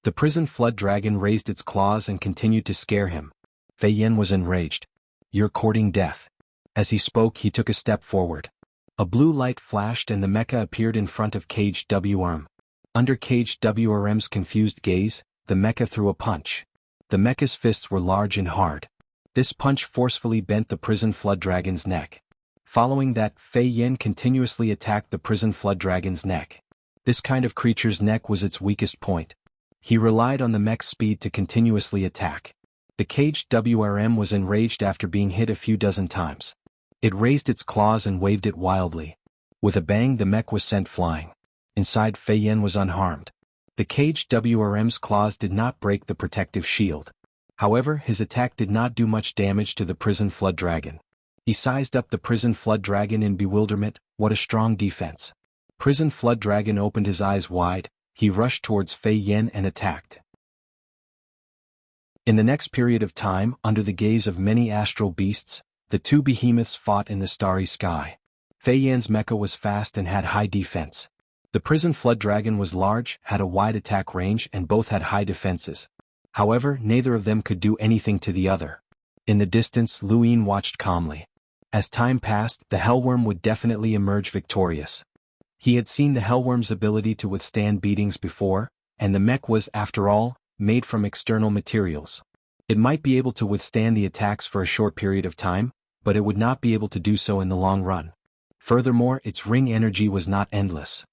The prison flood dragon raised its claws and continued to scare him. Fei Yen was enraged. You're courting death. As he spoke, he took a step forward. A blue light flashed and the mecha appeared in front of Caged WRM. Under Caged WRM's confused gaze, the mecha threw a punch. The mecha's fists were large and hard. This punch forcefully bent the prison flood dragon's neck. Following that, Fei Yen continuously attacked the prison flood dragon's neck. This kind of creature's neck was its weakest point. He relied on the mech's speed to continuously attack. The Caged WRM was enraged after being hit a few dozen times. It raised its claws and waved it wildly. With a bang, the mech was sent flying. Inside, Fei Yen was unharmed. The Caged WRM's claws did not break the protective shield. However, his attack did not do much damage to the prison flood dragon. He sized up the prison flood dragon in bewilderment. What a strong defense. Prison flood dragon opened his eyes wide. He rushed towards Fei Yen and attacked. In the next period of time, under the gaze of many astral beasts, the two behemoths fought in the starry sky. Fei Yan's mecha was fast and had high defense. The prison flood dragon was large, had a wide attack range, and both had high defenses. However, neither of them could do anything to the other. In the distance, Lu Yin watched calmly. As time passed, the hellworm would definitely emerge victorious. He had seen the hellworm's ability to withstand beatings before, and the mech was, after all, made from external materials. It might be able to withstand the attacks for a short period of time, but it would not be able to do so in the long run. Furthermore, its ring energy was not endless.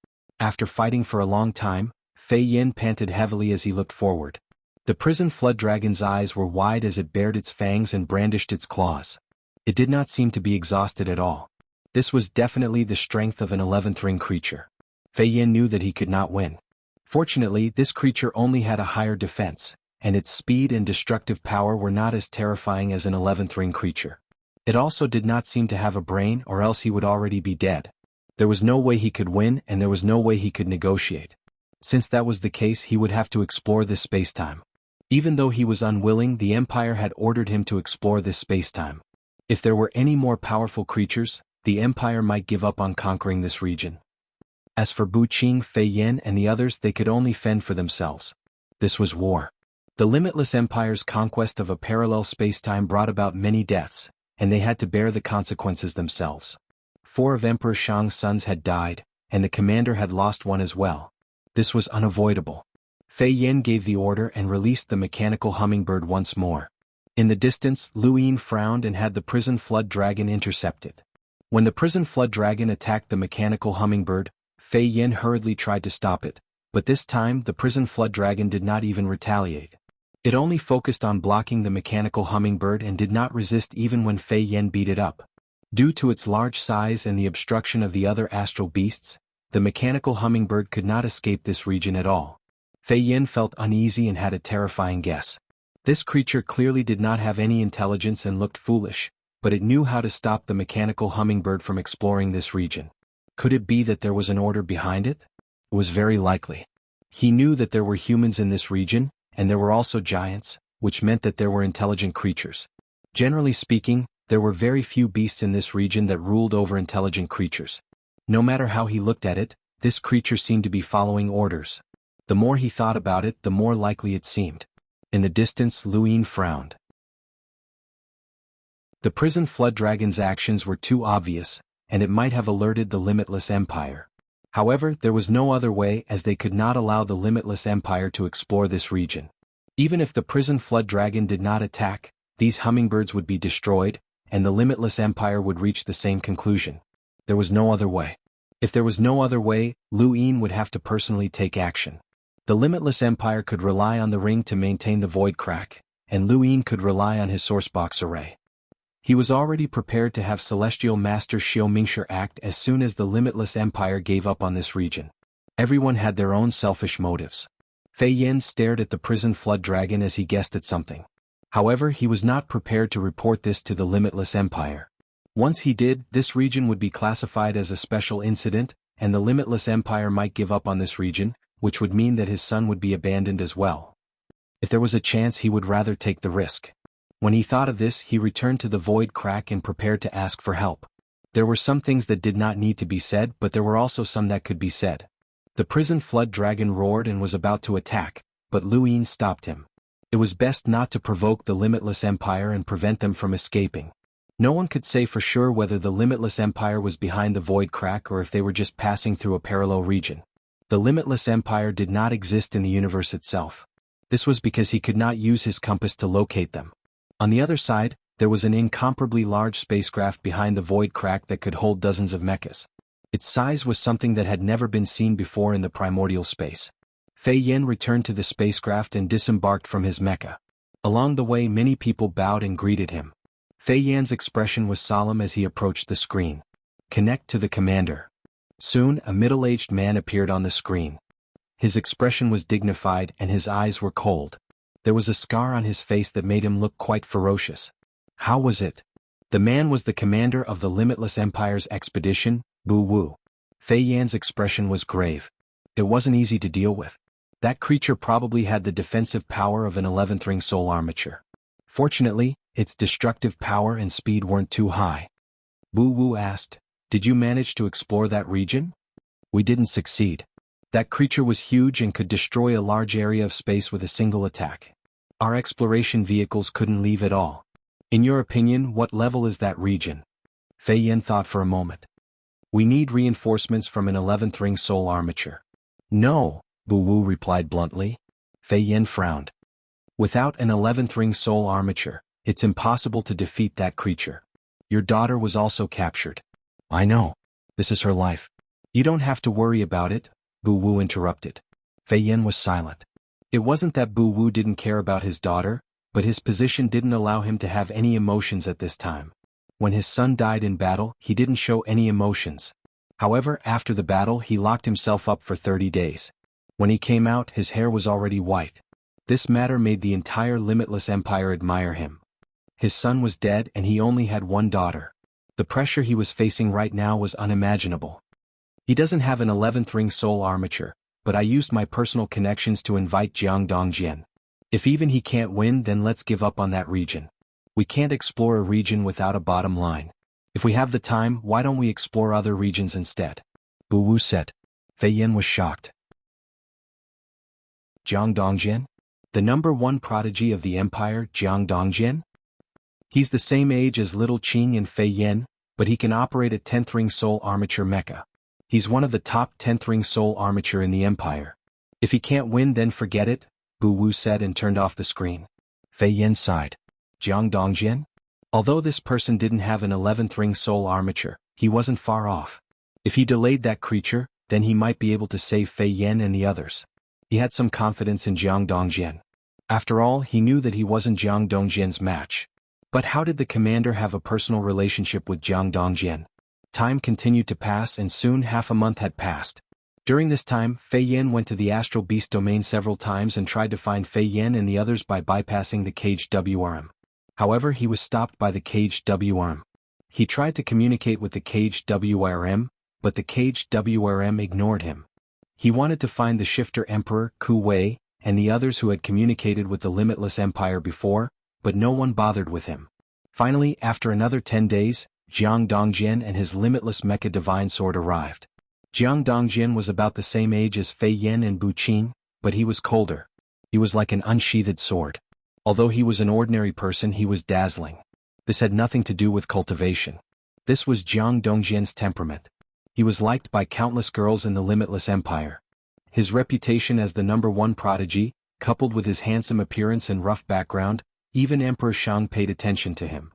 After fighting for a long time, Fei Yen panted heavily as he looked forward. The prison flood dragon's eyes were wide as it bared its fangs and brandished its claws. It did not seem to be exhausted at all. This was definitely the strength of an 11th ring creature. Fei Yen knew that he could not win. Fortunately, this creature only had a higher defense, and its speed and destructive power were not as terrifying as an 11th ring creature. It also did not seem to have a brain, or else he would already be dead. There was no way he could win, and there was no way he could negotiate. Since that was the case, he would have to explore this spacetime. Even though he was unwilling, the Empire had ordered him to explore this spacetime. If there were any more powerful creatures, the Empire might give up on conquering this region. As for Bu Qing, Fei Yen, and the others, they could only fend for themselves. This was war. The Limitless Empire's conquest of a parallel spacetime brought about many deaths, and they had to bear the consequences themselves. 4 of Emperor Shang's sons had died, and the commander had lost one as well. This was unavoidable. Fei Yen gave the order and released the mechanical hummingbird once more. In the distance, Lu Yin frowned and had the prison flood dragon intercepted. When the prison flood dragon attacked the mechanical hummingbird, Fei Yen hurriedly tried to stop it, but this time the prison flood dragon did not even retaliate. It only focused on blocking the mechanical hummingbird and did not resist even when Fei Yen beat it up. Due to its large size and the obstruction of the other astral beasts, the mechanical hummingbird could not escape this region at all. Fei Yen felt uneasy and had a terrifying guess. This creature clearly did not have any intelligence and looked foolish, but it knew how to stop the mechanical hummingbird from exploring this region. Could it be that there was an order behind it? It was very likely. He knew that there were humans in this region, and there were also giants, which meant that there were intelligent creatures. Generally speaking, there were very few beasts in this region that ruled over intelligent creatures. No matter how he looked at it, this creature seemed to be following orders. The more he thought about it, the more likely it seemed. In the distance, Luin frowned. The prison flood dragon's actions were too obvious, and it might have alerted the Limitless Empire. However, there was no other way, as they could not allow the Limitless Empire to explore this region. Even if the prison flood dragon did not attack, these hummingbirds would be destroyed, and the Limitless Empire would reach the same conclusion. There was no other way. If there was no other way, Luin would have to personally take action. The Limitless Empire could rely on the ring to maintain the void crack, and Luin could rely on his sourcebox array. He was already prepared to have Celestial Master Xianxia act as soon as the Limitless Empire gave up on this region. Everyone had their own selfish motives. Fei Yin stared at the prison flood dragon as he guessed at something. However, he was not prepared to report this to the Limitless Empire. Once he did, this region would be classified as a special incident, and the Limitless Empire might give up on this region, which would mean that his son would be abandoned as well. If there was a chance, he would rather take the risk. When he thought of this, he returned to the void crack and prepared to ask for help. There were some things that did not need to be said, but there were also some that could be said. The prison flood dragon roared and was about to attack, but Luin stopped him. It was best not to provoke the Limitless Empire and prevent them from escaping. No one could say for sure whether the Limitless Empire was behind the void crack or if they were just passing through a parallel region. The Limitless Empire did not exist in the universe itself. This was because he could not use his compass to locate them. On the other side, there was an incomparably large spacecraft behind the void crack that could hold dozens of mechas. Its size was something that had never been seen before in the primordial space. Fei Yin returned to the spacecraft and disembarked from his mecha. Along the way, many people bowed and greeted him. Fei Yin's expression was solemn as he approached the screen. Connect to the commander. Soon, a middle-aged man appeared on the screen. His expression was dignified and his eyes were cold. There was a scar on his face that made him look quite ferocious. How was it? The man was the commander of the Limitless Empire's expedition, Bu Wu. Fei Yan's expression was grave. It wasn't easy to deal with. That creature probably had the defensive power of an 11th ring soul armature. Fortunately, its destructive power and speed weren't too high. Bu Wu asked, "Did you manage to explore that region?" "We didn't succeed. That creature was huge and could destroy a large area of space with a single attack. Our exploration vehicles couldn't leave at all. In your opinion, what level is that region?" Fei Yin thought for a moment. "We need reinforcements from an 11th ring soul armature." "No," Bu Wu replied bluntly. Fei Yin frowned. "Without an 11th ring soul armature, it's impossible to defeat that creature. Your daughter was also captured." "I know. This is her life. You don't have to worry about it," Bu Wu interrupted. Fei Yin was silent. It wasn't that Bu Wu didn't care about his daughter, but his position didn't allow him to have any emotions at this time. When his son died in battle, he didn't show any emotions. However, after the battle, he locked himself up for 30 days. When he came out, his hair was already white. This matter made the entire Limitless Empire admire him. His son was dead and he only had one daughter. The pressure he was facing right now was unimaginable. "He doesn't have an 11th ring soul armature, but I used my personal connections to invite Jiang. If even he can't win, then let's give up on that region. We can't explore a region without a bottom line. If we have the time, why don't we explore other regions instead?" Bu Wu said. Fei Yin was shocked. Jiang? The #1 prodigy of the Empire, Jiang? He's the same age as Little Qing and Fei Yin, but he can operate a 10th ring soul armature mecha. He's one of the top 10th ring soul armature in the Empire. If he can't win, then forget it, Bu Wu said and turned off the screen. Fei Yin sighed. Jiang? Although this person didn't have an 11th ring soul armature, he wasn't far off. If he delayed that creature, then he might be able to save Fei Yin and the others. He had some confidence in Jiang. After all, he knew that he wasn't Jiang's match. But how did the commander have a personal relationship with Jiang? Time continued to pass and soon half a month had passed. During this time, Fei Yin went to the astral beast domain several times and tried to find Fei Yin and the others by bypassing the caged WRM. However, he was stopped by the caged WRM. He tried to communicate with the caged WRM, but the caged WRM ignored him. He wanted to find the shifter emperor, Ku Wei, and the others who had communicated with the Limitless Empire before, but no one bothered with him. Finally, after another 10 days, Jiang and his limitless mecha divine sword arrived. Jiang was about the same age as Fei Yin and Bu Qin, but he was colder. He was like an unsheathed sword. Although he was an ordinary person, he was dazzling. This had nothing to do with cultivation. This was Jiang Dongjian's temperament. He was liked by countless girls in the limitless empire. His reputation as the #1 prodigy, coupled with his handsome appearance and rough background, even Emperor Shang paid attention to him.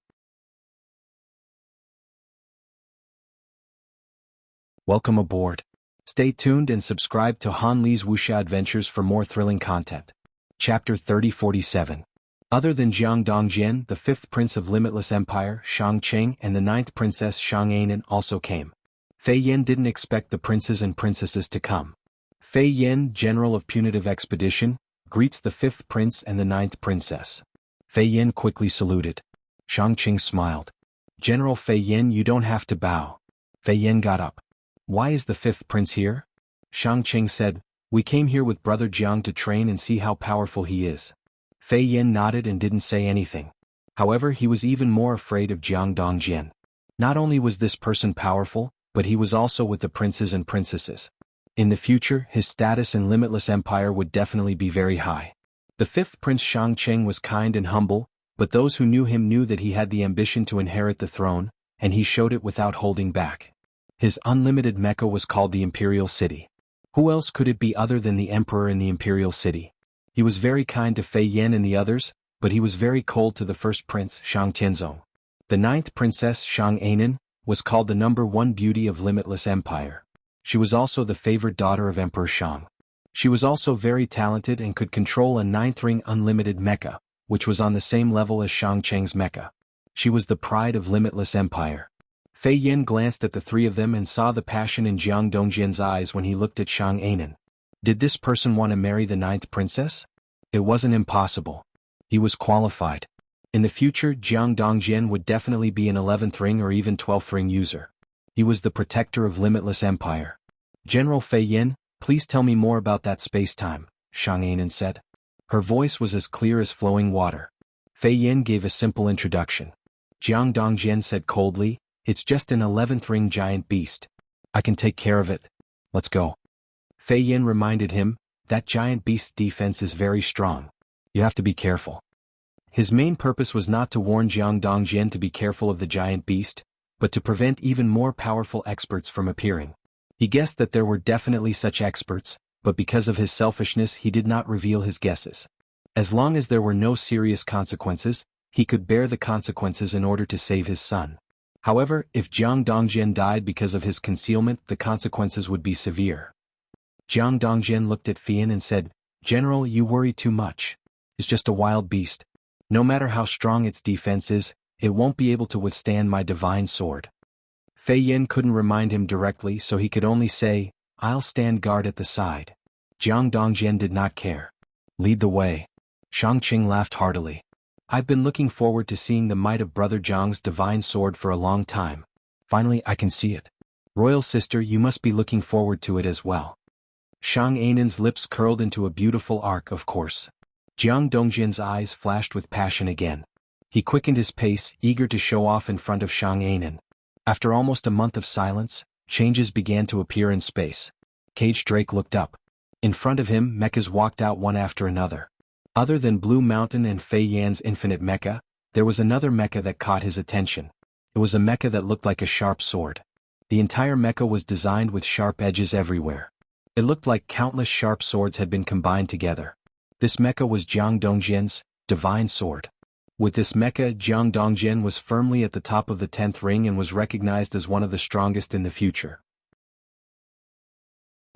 Welcome aboard. Stay tuned and subscribe to Han Li's Wuxia Adventures for more thrilling content. Chapter 3047. Other than Jiang Dongjian, the 5th prince of Limitless Empire, Shang Qing, and the 9th princess, Xianxia, also came. Fei Yan didn't expect the princes and princesses to come. Fei Yan, general of punitive expedition, greets the 5th prince and the 9th princess. Fei Yan quickly saluted. Shang Qing smiled. General Fei Yan, you don't have to bow. Fei Yan got up. Why is the 5th prince here? Shang Qing said, we came here with Brother Jiang to train and see how powerful he is. Fei Yan nodded and didn't say anything. However, he was even more afraid of Jiang Dongjian. Not only was this person powerful, but he was also with the princes and princesses. In the future, his status in Limitless Empire would definitely be very high. The 5th prince Shang Qing was kind and humble, but those who knew him knew that he had the ambition to inherit the throne, and he showed it without holding back. His unlimited Mecca was called the Imperial City. Who else could it be other than the Emperor in the Imperial City? He was very kind to Fei Yan and the others, but he was very cold to the 1st prince, Shang Tianzong. The 9th princess, Xianxia, was called the #1 beauty of Limitless Empire. She was also the favored daughter of Emperor Shang. She was also very talented and could control a 9th ring unlimited mecha, which was on the same level as Shang Qing's mecha. She was the pride of Limitless Empire. Fei Yan glanced at the three of them and saw the passion in Jiang Dongjian's eyes when he looked at Xianxia. Did this person want to marry the 9th princess? It wasn't impossible. He was qualified. In the future, Jiang Dongjian would definitely be an 11th ring or even 12th ring user. He was the protector of Limitless Empire. General Fei Yan, please tell me more about that space-time, Xianxia said. Her voice was as clear as flowing water. Fei Yan gave a simple introduction. Jiang Dongjian said coldly, it's just an 11th ring giant beast. I can take care of it. Let's go. Fei Yan reminded him, that giant beast's defense is very strong. You have to be careful. His main purpose was not to warn Jiang Dongjian to be careful of the giant beast, but to prevent even more powerful experts from appearing. He guessed that there were definitely such experts, but because of his selfishness he did not reveal his guesses. As long as there were no serious consequences, he could bear the consequences in order to save his son. However, if Jiang Dongjian died because of his concealment, the consequences would be severe. Jiang Dongjian looked at Fei Yan and said, General, you worry too much. It's just a wild beast. No matter how strong its defense is, it won't be able to withstand my divine sword. Fei Yan couldn't remind him directly, so he could only say, I'll stand guard at the side. Jiang Dongjian did not care. Lead the way. Shang Qing laughed heartily. I've been looking forward to seeing the might of Brother Jiang's divine sword for a long time. Finally, I can see it. Royal sister, you must be looking forward to it as well. Xianxia's lips curled into a beautiful arc, of course. Jiang Dongjian's eyes flashed with passion again. He quickened his pace, eager to show off in front of Xianxia. After almost a month of silence, changes began to appear in space. Cage Drake looked up. In front of him, mechas walked out one after another. Other than Blue Mountain and Fei Yan's infinite mecha, there was another mecha that caught his attention. It was a mecha that looked like a sharp sword. The entire mecha was designed with sharp edges everywhere. It looked like countless sharp swords had been combined together. This mecha was Jiang Dongjian's divine sword. With this mecha, Jiang Dongjian was firmly at the top of the 10th ring and was recognized as one of the strongest in the future.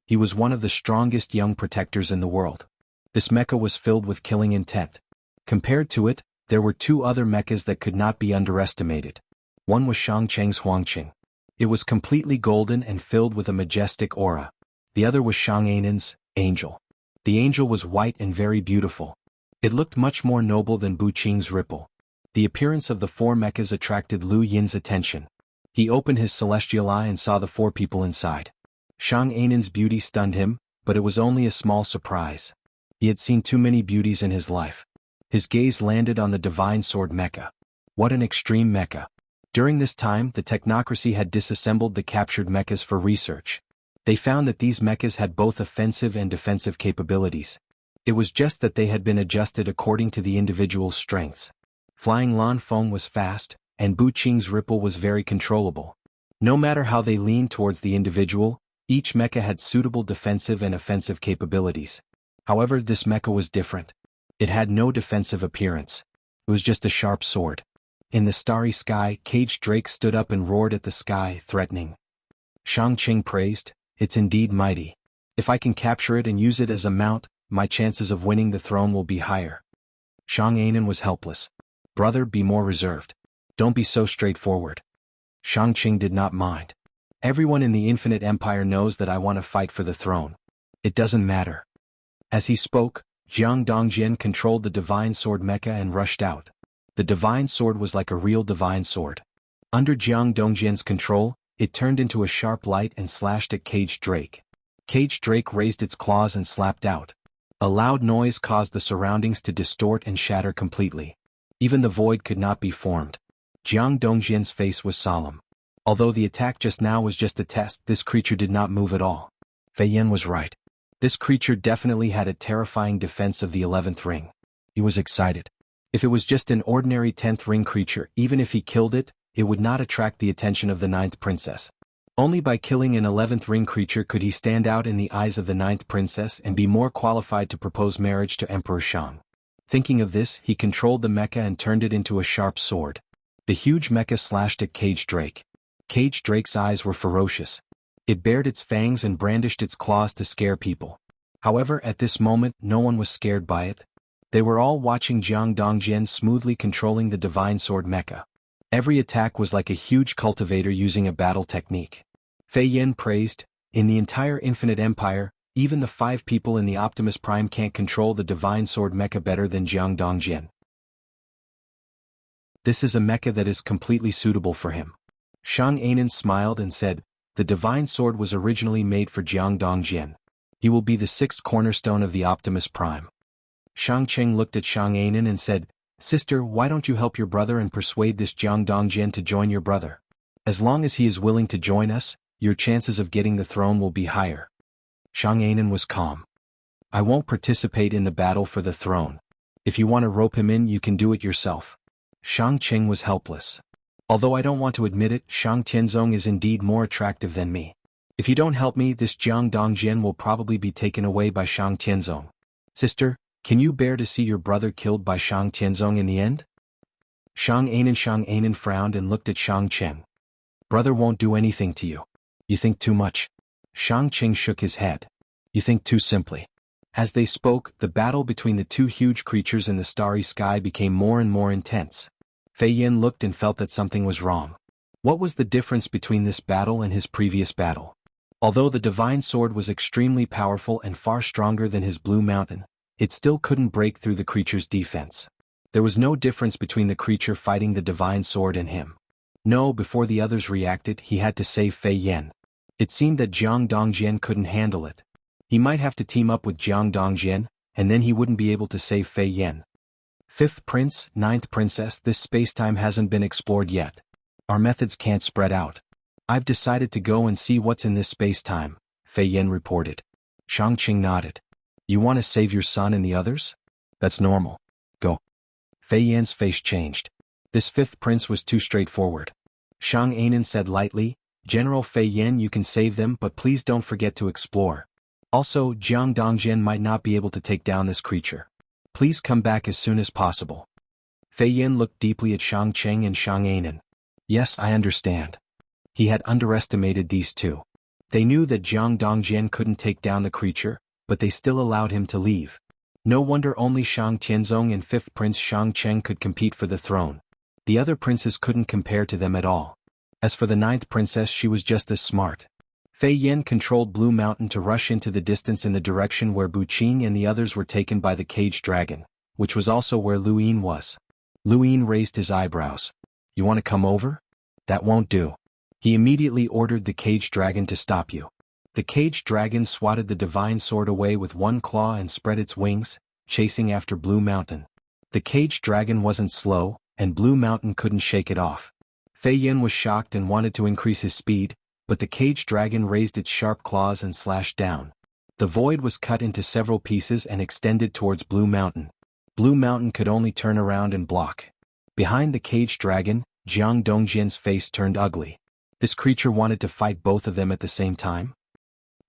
He was one of the strongest young protectors in the world. This mecha was filled with killing intent. Compared to it, there were two other mechas that could not be underestimated. One was Shang Qing's Huangqing. It was completely golden and filled with a majestic aura. The other was Xianxia's Angel. The angel was white and very beautiful. It looked much more noble than Bu Qing's Ripple. The appearance of the four mechas attracted Lu Yin's attention. He opened his celestial eye and saw the four people inside. Xianxia's beauty stunned him, but it was only a small surprise. He had seen too many beauties in his life. His gaze landed on the divine sword mecha. What an extreme mecha. During this time, the technocracy had disassembled the captured mechas for research. They found that these mechas had both offensive and defensive capabilities. It was just that they had been adjusted according to the individual's strengths. Flying Lan Feng was fast, and Bu Qing's ripple was very controllable. No matter how they leaned towards the individual, each mecha had suitable defensive and offensive capabilities. However, this mecha was different. It had no defensive appearance. It was just a sharp sword. In the starry sky, caged Drake stood up and roared at the sky, threatening. Shang-Qing praised, "It's indeed mighty. If I can capture it and use it as a mount, my chances of winning the throne will be higher." Xianhuan was helpless. "Brother, be more reserved. Don't be so straightforward." Shang-Qing did not mind. "Everyone in the Infinite Empire knows that I want to fight for the throne. It doesn't matter." As he spoke, Jiang Dongjian controlled the divine sword mecha and rushed out. The divine sword was like a real divine sword. Under Jiang Dongjian's control, it turned into a sharp light and slashed at Caged Drake. Caged Drake raised its claws and slapped out. A loud noise caused the surroundings to distort and shatter completely. Even the void could not be formed. Jiang Dongjian's face was solemn. Although the attack just now was just a test, this creature did not move at all. Fei Yan was right. This creature definitely had a terrifying defense of the 11th ring. He was excited. If it was just an ordinary 10th ring creature, even if he killed it, it would not attract the attention of the 9th princess. Only by killing an 11th ring creature could he stand out in the eyes of the 9th princess and be more qualified to propose marriage to Emperor Shang. Thinking of this, he controlled the mecha and turned it into a sharp sword. The huge mecha slashed at Caged Drake. Caged Drake's eyes were ferocious. It bared its fangs and brandished its claws to scare people. However, at this moment, no one was scared by it. They were all watching Jiang Dongjian smoothly controlling the divine sword mecha. Every attack was like a huge cultivator using a battle technique. Fei Yan praised, "In the entire Infinite Empire, even the 5 people in the Optimus Prime can't control the divine sword mecha better than Jiang Dongjian. This is a mecha that is completely suitable for him." Shang-Anan smiled and said, "The divine sword was originally made for Jiang Dongjian. He will be the 6th cornerstone of the Optimus Prime." Shang-Cheng looked at Shang-Anan and said, "Sister, why don't you help your brother and persuade this Jiang Dongjian to join your brother? As long as he is willing to join us, your chances of getting the throne will be higher." Shang-Anan was calm. "I won't participate in the battle for the throne. If you want to rope him in, you can do it yourself." Shang-Cheng was helpless. "Although I don't want to admit it, Shang Tianzong is indeed more attractive than me. If you don't help me, this Jiang Dongjian will probably be taken away by Shang Tianzong. Sister, can you bear to see your brother killed by Shang Tianzong in the end?" Shang-Anan frowned and looked at Shang-Cheng. "Brother won't do anything to you. You think too much." Shang-Cheng shook his head. "You think too simply." As they spoke, the battle between the 2 huge creatures in the starry sky became more and more intense. Fei Yan looked and felt that something was wrong. What was the difference between this battle and his previous battle? Although the divine sword was extremely powerful and far stronger than his Blue Mountain, it still couldn't break through the creature's defense. There was no difference between the creature fighting the divine sword and him. No, before the others reacted, he had to save Fei Yan. It seemed that Jiang Dongjian couldn't handle it. He might have to team up with Jiang Dongjian, and then he wouldn't be able to save Fei Yan. 5th Prince, 9th Princess, this spacetime hasn't been explored yet. Our methods can't spread out. I've decided to go and see what's in this spacetime, Fei Yan reported. Shang-Qing nodded. "You want to save your son and the others? That's normal. Go." Fei Yan's face changed. This 5th Prince was too straightforward. Shang-Anan said lightly, "General Fei Yan, you can save them, but please don't forget to explore. Also, Jiang Dongjian might not be able to take down this creature. Please come back as soon as possible." Fei Yan looked deeply at Shang-Cheng and Shang-Anan. Yes, I understand. He had underestimated these 2. They knew that Jiang Dongjian couldn't take down the creature, but they still allowed him to leave. No wonder only Shang Tianzong and 5th Prince Shang-Cheng could compete for the throne. The other princes couldn't compare to them at all. As for the 9th princess, she was just as smart. Fei Yan controlled Blue Mountain to rush into the distance in the direction where Bu Qing and the others were taken by the caged dragon, which was also where Lu Yin was. Lu Yin raised his eyebrows. "You want to come over? That won't do." He immediately ordered the caged dragon to stop you. The caged dragon swatted the divine sword away with one claw and spread its wings, chasing after Blue Mountain. The caged dragon wasn't slow, and Blue Mountain couldn't shake it off. Fei Yan was shocked and wanted to increase his speed, but the caged dragon raised its sharp claws and slashed down. The void was cut into several pieces and extended towards Blue Mountain. Blue Mountain could only turn around and block. Behind the caged dragon, Jiang Dongjian's face turned ugly. This creature wanted to fight both of them at the same time?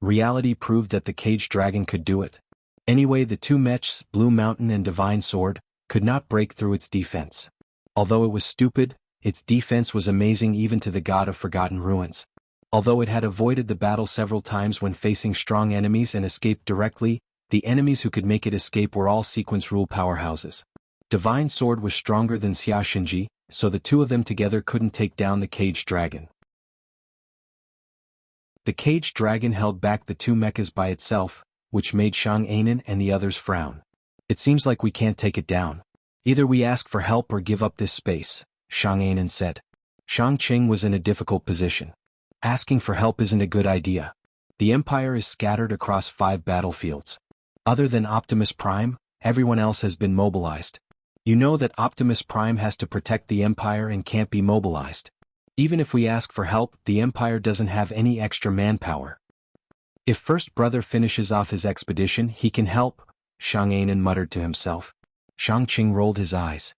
Reality proved that the caged dragon could do it. Anyway, the two mechs, Blue Mountain and Divine Sword, could not break through its defense. Although it was stupid, its defense was amazing even to the god of Forgotten Ruins. Although it had avoided the battle several times when facing strong enemies and escaped directly, the enemies who could make it escape were all sequence rule powerhouses. Divine Sword was stronger than xianxia, so the two of them together couldn't take down the caged dragon. The caged dragon held back the two mechas by itself, which made Xuanhuan and the others frown. It seems like we can't take it down. Either we ask for help or give up this space, Xuanhuan said. Shangqing was in a difficult position. Asking for help isn't a good idea. The Empire is scattered across 5 battlefields. Other than Optimus Prime, everyone else has been mobilized. You know that Optimus Prime has to protect the Empire and can't be mobilized. Even if we ask for help, the Empire doesn't have any extra manpower. If First Brother finishes off his expedition, he can help, Xuanhuan muttered to himself. Shangqing rolled his eyes.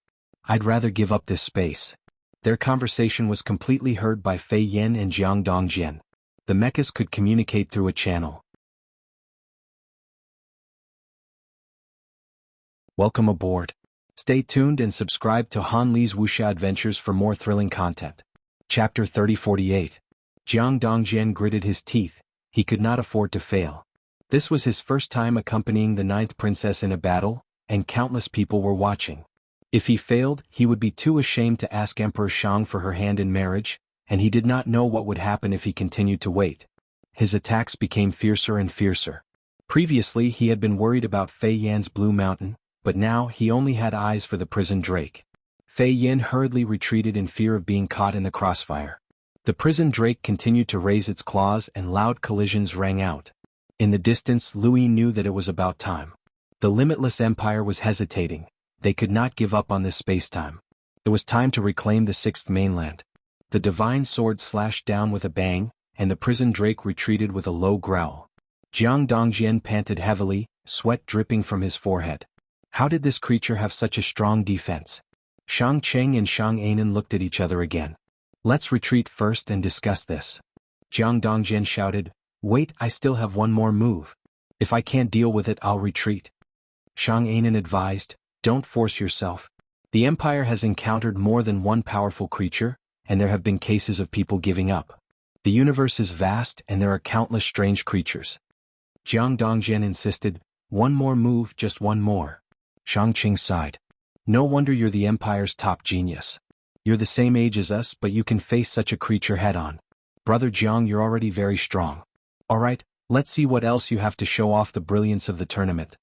I'd rather give up this space. Their conversation was completely heard by Fei Yan and Jiang Dongjian. The mechas could communicate through a channel. Welcome aboard. Stay tuned and subscribe to Han Li's Wuxia Adventures for more thrilling content. Chapter 3048. Jiang Dongjian gritted his teeth. He could not afford to fail. This was his first time accompanying the 9th princess in a battle, and countless people were watching. If he failed, he would be too ashamed to ask Emperor Shang for her hand in marriage, and he did not know what would happen if he continued to wait. His attacks became fiercer and fiercer. Previously he had been worried about Fei Yan's Blue Mountain, but now he only had eyes for the prison drake. Fei Yan hurriedly retreated in fear of being caught in the crossfire. The prison drake continued to raise its claws and loud collisions rang out. In the distance, Louis knew that it was about time. The limitless empire was hesitating. They could not give up on this spacetime. It was time to reclaim the 6th mainland. The divine sword slashed down with a bang, and the prison drake retreated with a low growl. Jiang Dongjian panted heavily, sweat dripping from his forehead. How did this creature have such a strong defense? Shangqing and Xuanhuan looked at each other again. Let's retreat first and discuss this. Jiang Dongjian shouted, Wait, I still have one more move. If I can't deal with it, I'll retreat. Xuanhuan advised, Don't force yourself. The Empire has encountered more than one powerful creature, and there have been cases of people giving up. The universe is vast and there are countless strange creatures. Jiang Dongjian insisted, One more move, just one more. Shangqing sighed. No wonder you're the Empire's top genius. You're the same age as us, but you can face such a creature head-on. Brother Jiang, you're already very strong. Alright, let's see what else you have to show off the brilliance of the tournament.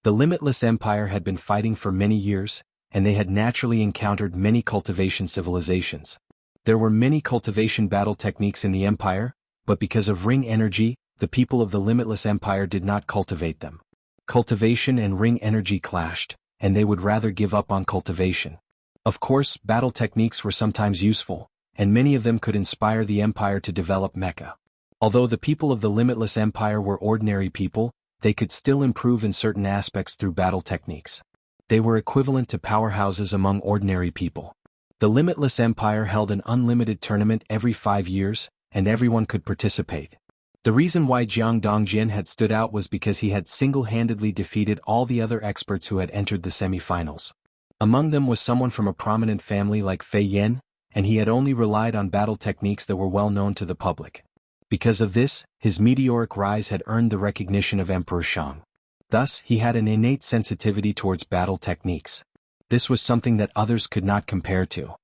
The Limitless Empire had been fighting for many years, and they had naturally encountered many cultivation civilizations. There were many cultivation battle techniques in the Empire, but because of ring energy, the people of the Limitless Empire did not cultivate them. Cultivation and ring energy clashed, and they would rather give up on cultivation. Of course, battle techniques were sometimes useful, and many of them could inspire the Empire to develop mecha. Although the people of the Limitless Empire were ordinary people, they could still improve in certain aspects through battle techniques. They were equivalent to powerhouses among ordinary people. The Limitless Empire held an unlimited tournament every 5 years, and everyone could participate. The reason why Jiang Dongjian had stood out was because he had single-handedly defeated all the other experts who had entered the semi-finals. Among them was someone from a prominent family like Fei Yan, and he had only relied on battle techniques that were well known to the public. Because of this, his meteoric rise had earned the recognition of Emperor Shang. Thus, he had an innate sensitivity towards battle techniques. This was something that others could not compare to.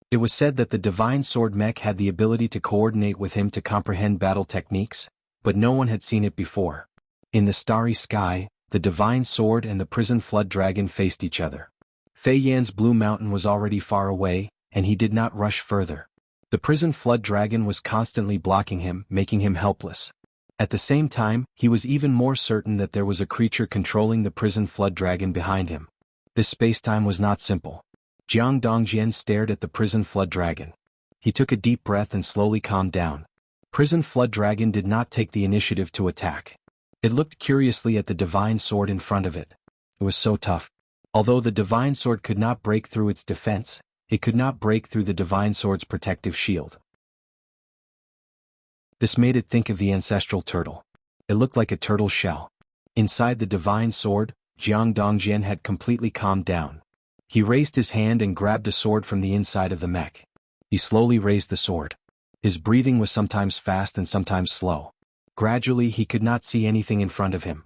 It was said that the Divine Sword mech had the ability to coordinate with him to comprehend battle techniques, but no one had seen it before. In the starry sky, the Divine Sword and the Prison Flood Dragon faced each other. Fei Yan's Blue Mountain was already far away, and he did not rush further. The Prison Flood Dragon was constantly blocking him, making him helpless. At the same time, he was even more certain that there was a creature controlling the Prison Flood Dragon behind him. This spacetime was not simple. Jiang Dongjian stared at the Prison Flood Dragon. He took a deep breath and slowly calmed down. Prison Flood Dragon did not take the initiative to attack. It looked curiously at the divine sword in front of it. It was so tough. Although the divine sword could not break through its defense, it could not break through the divine sword's protective shield. This made it think of the ancestral turtle. It looked like a turtle's shell. Inside the divine sword, Jiang Dongjian had completely calmed down. He raised his hand and grabbed a sword from the inside of the mech. He slowly raised the sword. His breathing was sometimes fast and sometimes slow. Gradually he could not see anything in front of him.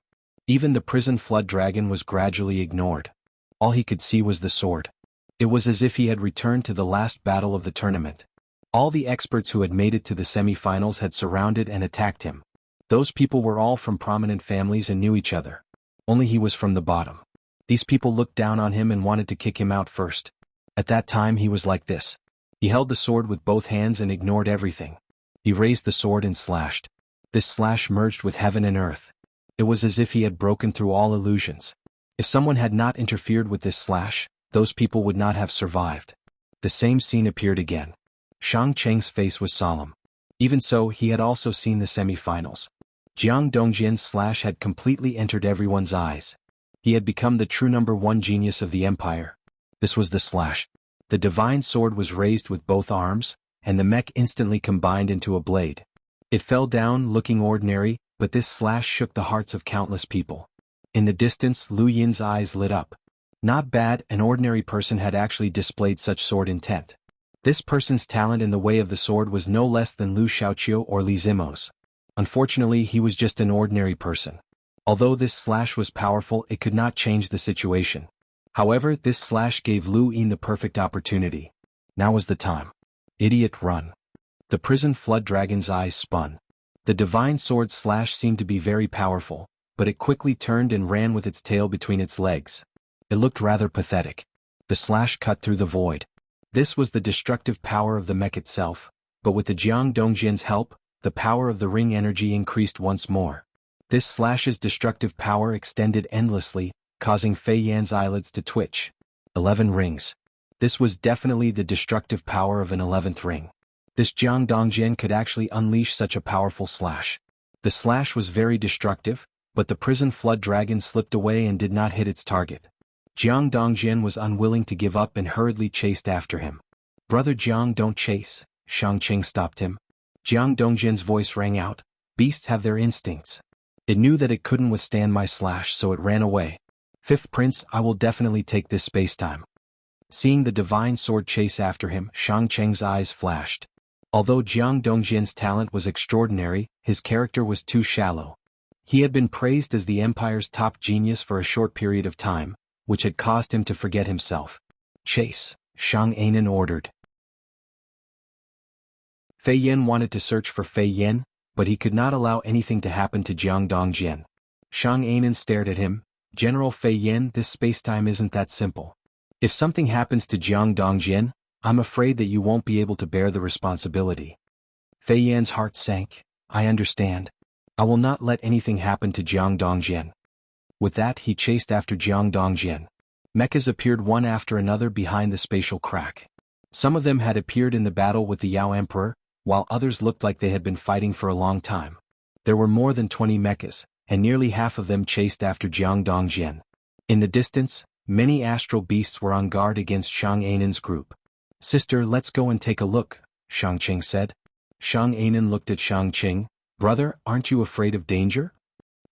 Even the prison flood dragon was gradually ignored. All he could see was the sword. It was as if he had returned to the last battle of the tournament. All the experts who had made it to the semi-finals had surrounded and attacked him. Those people were all from prominent families and knew each other. Only he was from the bottom. These people looked down on him and wanted to kick him out first. At that time he was like this. He held the sword with both hands and ignored everything. He raised the sword and slashed. This slash merged with heaven and earth. It was as if he had broken through all illusions. If someone had not interfered with this slash, those people would not have survived. The same scene appeared again. Shang Cheng's face was solemn. Even so, he had also seen the semi-finals. Jiang Dongjian's slash had completely entered everyone's eyes. He had become the true #1 genius of the empire. This was the slash. The divine sword was raised with both arms, and the mech instantly combined into a blade. It fell down looking ordinary, but this slash shook the hearts of countless people. In the distance, Lu Yin's eyes lit up. Not bad, an ordinary person had actually displayed such sword intent. This person's talent in the way of the sword was no less than Lu Xiaoqiu or Li Zimos. Unfortunately, he was just an ordinary person. Although this slash was powerful, it could not change the situation. However, this slash gave Lu Yin the perfect opportunity. Now was the time. Idiot, run. The prison flood dragon's eyes spun. The divine sword slash seemed to be very powerful, but it quickly turned and ran with its tail between its legs. It looked rather pathetic. The slash cut through the void. This was the destructive power of the mech itself, but with the Jiang Dongjian's help, the power of the ring energy increased once more. This slash's destructive power extended endlessly, causing Fei Yan's eyelids to twitch. 11 rings. This was definitely the destructive power of an 11th ring. This Jiang Dongjian could actually unleash such a powerful slash. The slash was very destructive, but the prison flood dragon slipped away and did not hit its target. Jiang Dongjian was unwilling to give up and hurriedly chased after him. Brother Jiang, don't chase, Shang Qing stopped him. Jiang Dongjian's voice rang out, beasts have their instincts. It knew that it couldn't withstand my slash, so it ran away. Fifth Prince, I will definitely take this space-time. Seeing the divine sword chase after him, Shang Cheng's eyes flashed. Although Jiang Dongjian's talent was extraordinary, his character was too shallow. He had been praised as the empire's top genius for a short period of time, which had caused him to forget himself. Chase, Shang Anan ordered. Fei Yan wanted to search for Fei Yan, but he could not allow anything to happen to Jiang Dongjian. Shang Anan stared at him. General Fei Yan, this spacetime isn't that simple. If something happens to Jiang Dongjian, I'm afraid that you won't be able to bear the responsibility. Fei Yan's heart sank. I understand. I will not let anything happen to Jiang Dongjian. With that, he chased after Jiang Dongjian. Mechas appeared one after another behind the spatial crack. Some of them had appeared in the battle with the Yao Emperor, while others looked like they had been fighting for a long time. There were more than 20 mechas, and nearly half of them chased after Jiang Dongjian. In the distance, many astral beasts were on guard against Shang Anan's group. Sister, let's go and take a look, Shang Qing said. Shang Anan looked at Shang Qing. Brother, aren't you afraid of danger?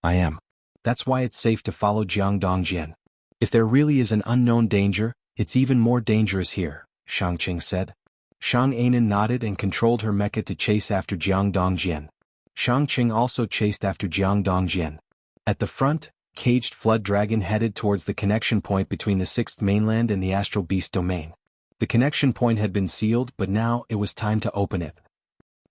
I am. That's why it's safe to follow Jiang Dongjian. If there really is an unknown danger, it's even more dangerous here, Shang Qing said. Shang Anan nodded and controlled her mecha to chase after Jiang Dongjian. Shang Qing also chased after Jiang Dongjian. At the front, caged flood dragon headed towards the connection point between the 6th mainland and the astral beast domain. The connection point had been sealed, but now it was time to open it.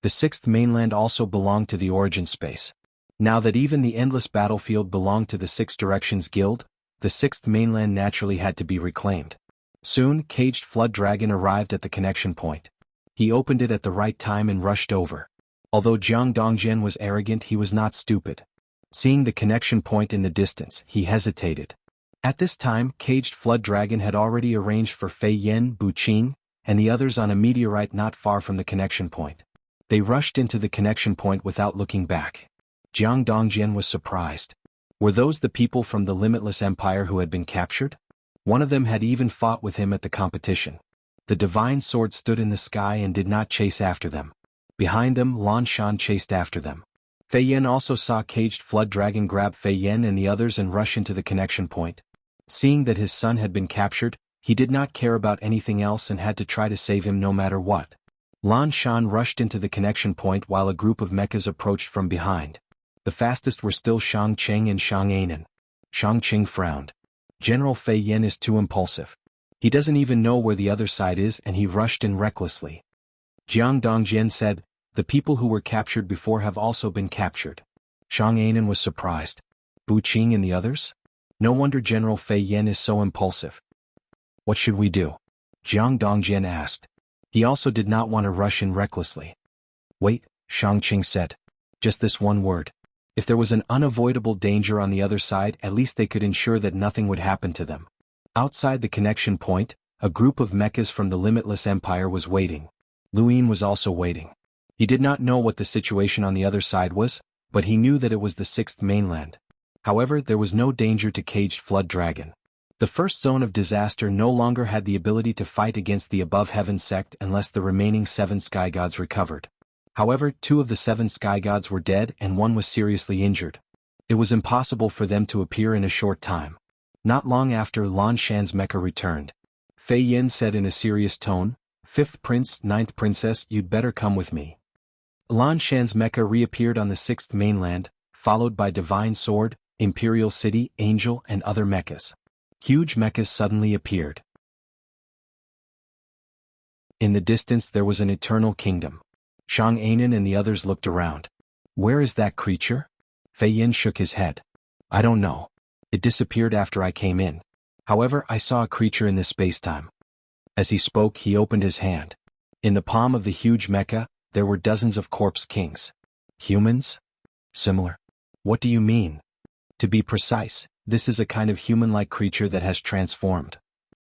The 6th mainland also belonged to the origin space. Now that even the endless battlefield belonged to the 6 Directions Guild, the 6th mainland naturally had to be reclaimed. Soon, caged flood dragon arrived at the connection point. He opened it at the right time and rushed over. Although Jiang Dongjian was arrogant, he was not stupid. Seeing the connection point in the distance, he hesitated. At this time, caged flood dragon had already arranged for Fei Yan, Bu Qin, and the others on a meteorite not far from the connection point. They rushed into the connection point without looking back. Jiang Dongjian was surprised. Were those the people from the Limitless Empire who had been captured? One of them had even fought with him at the competition. The divine sword stood in the sky and did not chase after them. Behind them, Lan Shan chased after them. Fei Yin also saw caged flood dragon grab Fei Yin and the others and rush into the connection point. Seeing that his son had been captured, he did not care about anything else and had to try to save him no matter what. Lan Shan rushed into the connection point while a group of mechas approached from behind. The fastest were still Shang Qing and Shang Ainen. Shang Qing frowned. General Fei Yin is too impulsive. He doesn't even know where the other side is and he rushed in recklessly. Jiang Dongjian said, "The people who were captured before have also been captured." Shang Ainen was surprised. Bu Qing and the others? No wonder General Fei Yin is so impulsive. What should we do? Jiang Dongjian asked. He also did not want to rush in recklessly. Wait, Shang Qing said. Just this one word. If there was an unavoidable danger on the other side, at least they could ensure that nothing would happen to them. Outside the connection point, a group of mechas from the Limitless Empire was waiting. Lu Yin was also waiting. He did not know what the situation on the other side was, but he knew that it was the sixth mainland. However, there was no danger to caged flood dragon. The first zone of disaster no longer had the ability to fight against the above heaven sect unless the remaining 7 sky gods recovered. However, 2 of the 7 sky gods were dead and 1 was seriously injured. It was impossible for them to appear in a short time. Not long after Lan Shan's mecha returned. Fei Yin said in a serious tone, "5th Prince, 9th Princess, you'd better come with me." Lan Shan's mecha reappeared on the 6th mainland, followed by Divine Sword, Imperial City, Angel and other mechas. Huge mechas suddenly appeared. In the distance there was an eternal kingdom. Shang Ainen and the others looked around. Where is that creature? Fei Yin shook his head. I don't know. It disappeared after I came in. However, I saw a creature in this spacetime. As he spoke, he opened his hand. In the palm of the huge mecha, there were dozens of corpse kings. Humans? Similar. What do you mean? To be precise, this is a kind of human-like creature that has transformed.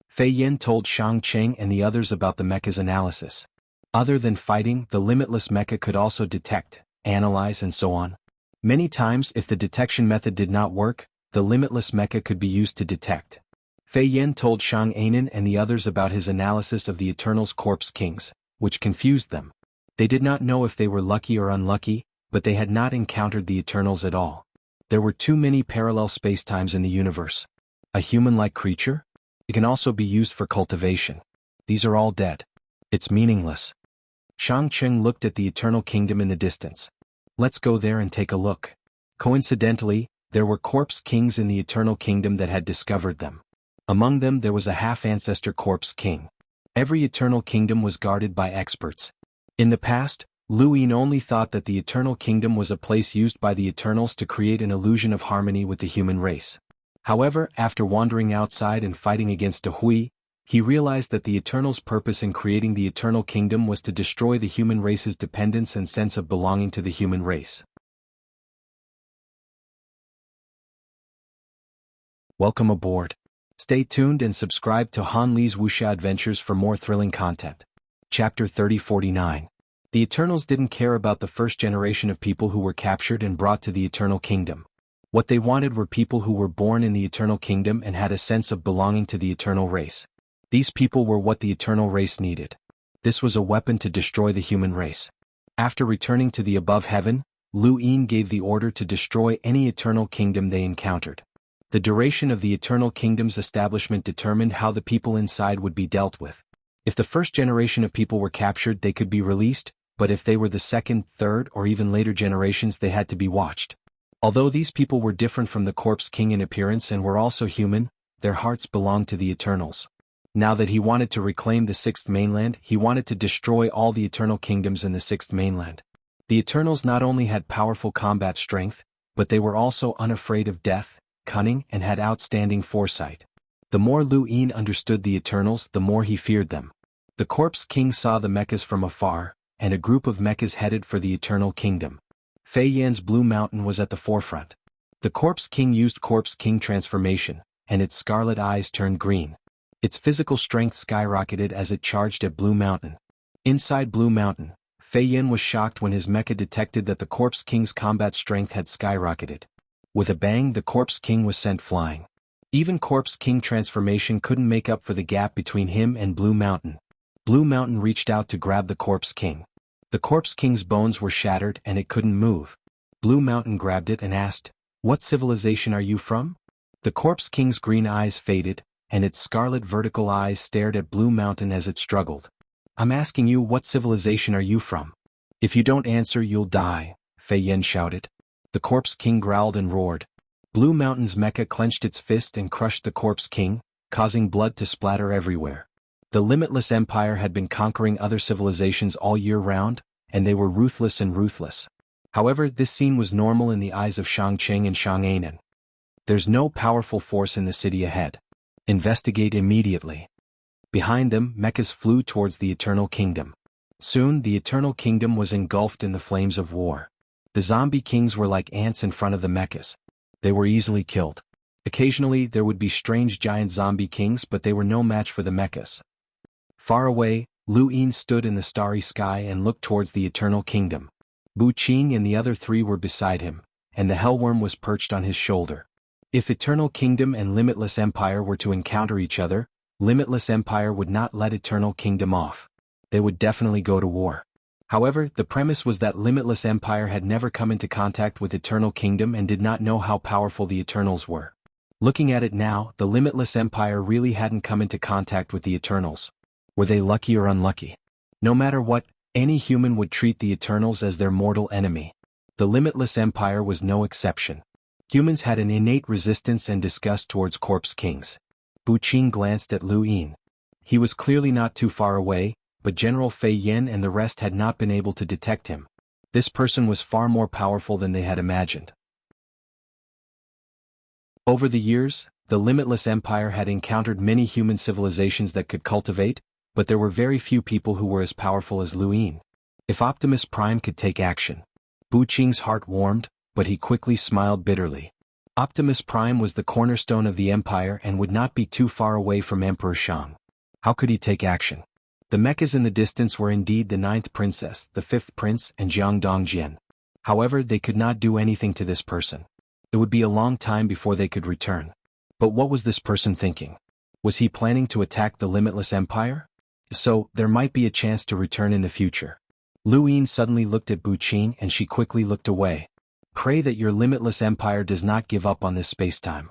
Fei Yin told Shang Qing and the others about the mecha's analysis. Other than fighting, the limitless mecha could also detect, analyze and so on. Many times, if the detection method did not work, the limitless mecha could be used to detect. Fei Yin told Shang Ainen and the others about his analysis of the Eternal's corpse kings, which confused them. They did not know if they were lucky or unlucky, but they had not encountered the Eternals at all. There were too many parallel spacetimes in the universe. A human-like creature? It can also be used for cultivation. These are all dead. It's meaningless. Shang Qing looked at the Eternal Kingdom in the distance. Let's go there and take a look. Coincidentally, there were corpse kings in the Eternal Kingdom that had discovered them. Among them there was a half-ancestor corpse king. Every Eternal Kingdom was guarded by experts. In the past, Lu Yin only thought that the Eternal Kingdom was a place used by the Eternals to create an illusion of harmony with the human race. However, after wandering outside and fighting against a Hui, he realized that the Eternals' purpose in creating the Eternal Kingdom was to destroy the human race's dependence and sense of belonging to the human race. Welcome aboard. Stay tuned and subscribe to Han Li's Wuxia Adventures for more thrilling content. Chapter 3049. The Eternals didn't care about the first generation of people who were captured and brought to the Eternal Kingdom. What they wanted were people who were born in the Eternal Kingdom and had a sense of belonging to the Eternal race. These people were what the Eternal race needed. This was a weapon to destroy the human race. After returning to the above heaven, Lu Yin gave the order to destroy any Eternal Kingdom they encountered. The duration of the Eternal Kingdom's establishment determined how the people inside would be dealt with. If the first generation of people were captured, they could be released, but if they were the second, third, or even later generations, they had to be watched. Although these people were different from the Corpse King in appearance and were also human, their hearts belonged to the Eternals. Now that he wanted to reclaim the Sixth Mainland, he wanted to destroy all the Eternal Kingdoms in the Sixth Mainland. The Eternals not only had powerful combat strength, but they were also unafraid of death, cunning, and had outstanding foresight. The more Lu Yin understood the Eternals, the more he feared them. The Corpse King saw the mechas from afar, and a group of mechas headed for the Eternal Kingdom. Fei Yan's Blue Mountain was at the forefront. The Corpse King used Corpse King transformation, and its scarlet eyes turned green. Its physical strength skyrocketed as it charged at Blue Mountain. Inside Blue Mountain, Fei Yin was shocked when his mecha detected that the Corpse King's combat strength had skyrocketed. With a bang, the Corpse King was sent flying. Even Corpse King transformation couldn't make up for the gap between him and Blue Mountain. Blue Mountain reached out to grab the Corpse King. The Corpse King's bones were shattered and it couldn't move. Blue Mountain grabbed it and asked, "What civilization are you from?" The Corpse King's green eyes faded, and its scarlet vertical eyes stared at Blue Mountain as it struggled. "I'm asking you, what civilization are you from? If you don't answer, you'll die," Fei Yin shouted. The Corpse King growled and roared. Blue Mountain's mecha clenched its fist and crushed the Corpse King, causing blood to splatter everywhere. The Limitless Empire had been conquering other civilizations all year round, and they were ruthless and ruthless. However, this scene was normal in the eyes of Shangqing and Xianhuan. "There's no powerful force in the city ahead. Investigate immediately." Behind them, mechas flew towards the Eternal Kingdom. Soon, the Eternal Kingdom was engulfed in the flames of war. The zombie kings were like ants in front of the mechas. They were easily killed. Occasionally, there would be strange giant zombie kings, but they were no match for the mechas. Far away, Lu Yin stood in the starry sky and looked towards the Eternal Kingdom. Bu Qing and the other three were beside him, and the Hellworm was perched on his shoulder. If Eternal Kingdom and Limitless Empire were to encounter each other, Limitless Empire would not let Eternal Kingdom off. They would definitely go to war. However, the premise was that Limitless Empire had never come into contact with Eternal Kingdom and did not know how powerful the Eternals were. Looking at it now, the Limitless Empire really hadn't come into contact with the Eternals. Were they lucky or unlucky? No matter what, any human would treat the Eternals as their mortal enemy. The Limitless Empire was no exception. Humans had an innate resistance and disgust towards Corpse Kings. Bu Qing glanced at Lu Yin. He was clearly not too far away, but General Fei Yin and the rest had not been able to detect him. This person was far more powerful than they had imagined. Over the years, the Limitless Empire had encountered many human civilizations that could cultivate, but there were very few people who were as powerful as Lu Yin. If Optimus Prime could take action. Bu Qing's heart warmed, but he quickly smiled bitterly. Optimus Prime was the cornerstone of the Empire and would not be too far away from Emperor Shang. How could he take action? The mechas in the distance were indeed the 9th princess, the 5th prince, and Jiang Dongjian. However, they could not do anything to this person. It would be a long time before they could return. But what was this person thinking? Was he planning to attack the Limitless Empire? So, there might be a chance to return in the future. Lu Yin suddenly looked at Bu Qing and she quickly looked away. "Pray that your Limitless Empire does not give up on this spacetime.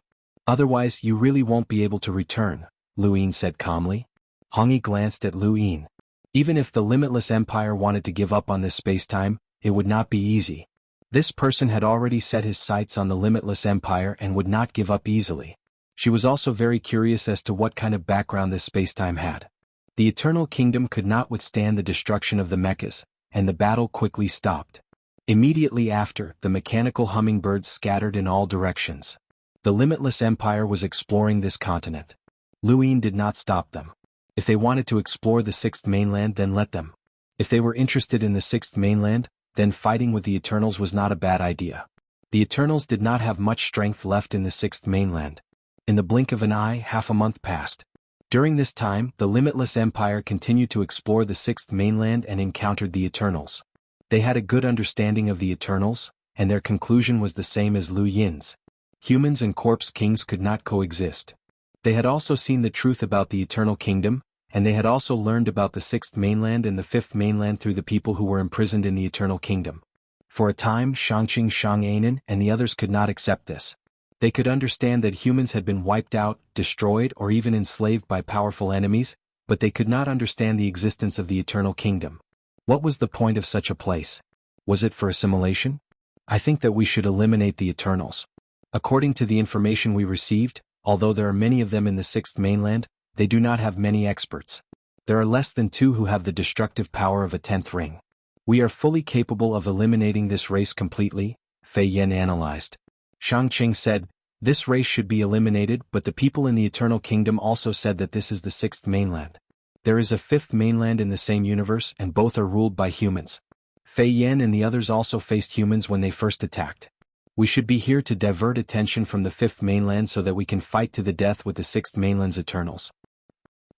Otherwise, you really won't be able to return," Lu Yin said calmly. Hongyi glanced at Lu Yin. Even if the Limitless Empire wanted to give up on this spacetime, it would not be easy. This person had already set his sights on the Limitless Empire and would not give up easily. She was also very curious as to what kind of background this spacetime had. The Eternal Kingdom could not withstand the destruction of the mechas, and the battle quickly stopped. Immediately after, the mechanical hummingbirds scattered in all directions. The Limitless Empire was exploring this continent. Lu Yin did not stop them. If they wanted to explore the 6th mainland, then let them. If they were interested in the 6th mainland, then fighting with the Eternals was not a bad idea. The Eternals did not have much strength left in the 6th mainland. In the blink of an eye, half a month passed. During this time, the Limitless Empire continued to explore the 6th mainland and encountered the Eternals. They had a good understanding of the Eternals, and their conclusion was the same as Lu Yin's. Humans and Corpse Kings could not coexist. They had also seen the truth about the Eternal Kingdom, and they had also learned about the 6th mainland and the 5th mainland through the people who were imprisoned in the Eternal Kingdom. For a time, Shangqing, Shang'anen, and the others could not accept this. They could understand that humans had been wiped out, destroyed, or even enslaved by powerful enemies, but they could not understand the existence of the Eternal Kingdom. What was the point of such a place? Was it for assimilation? I think that we should eliminate the Eternals. According to the information we received, although there are many of them in the 6th mainland, they do not have many experts. There are less than 2 who have the destructive power of a 10th ring. We are fully capable of eliminating this race completely, Fei Yin analyzed. Shangqing said, "This race should be eliminated, but the people in the Eternal Kingdom also said that this is the 6th mainland. There is a 5th mainland in the same universe and both are ruled by humans. Fei Yin and the others also faced humans when they first attacked. We should be here to divert attention from the 5th mainland so that we can fight to the death with the 6th mainland's Eternals."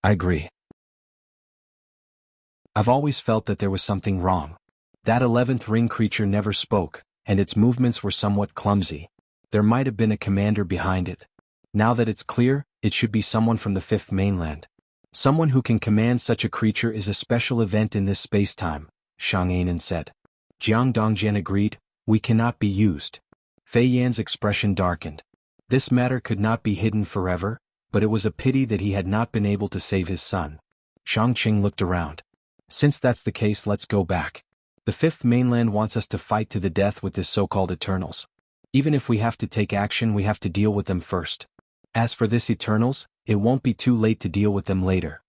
I agree. I've always felt that there was something wrong. That 11th ring creature never spoke, and its movements were somewhat clumsy. There might have been a commander behind it. Now that it's clear, it should be someone from the 5th mainland. Someone who can command such a creature is a special event in this space-time, Xianxia said. Jiang Dongjian agreed, we cannot be used. Fei Yan's expression darkened. This matter could not be hidden forever, but it was a pity that he had not been able to save his son. Shangqing looked around. Since that's the case, let's go back. The 5th mainland wants us to fight to the death with this so-called Eternals. Even if we have to take action, we have to deal with them first. As for this Eternals, it won't be too late to deal with them later.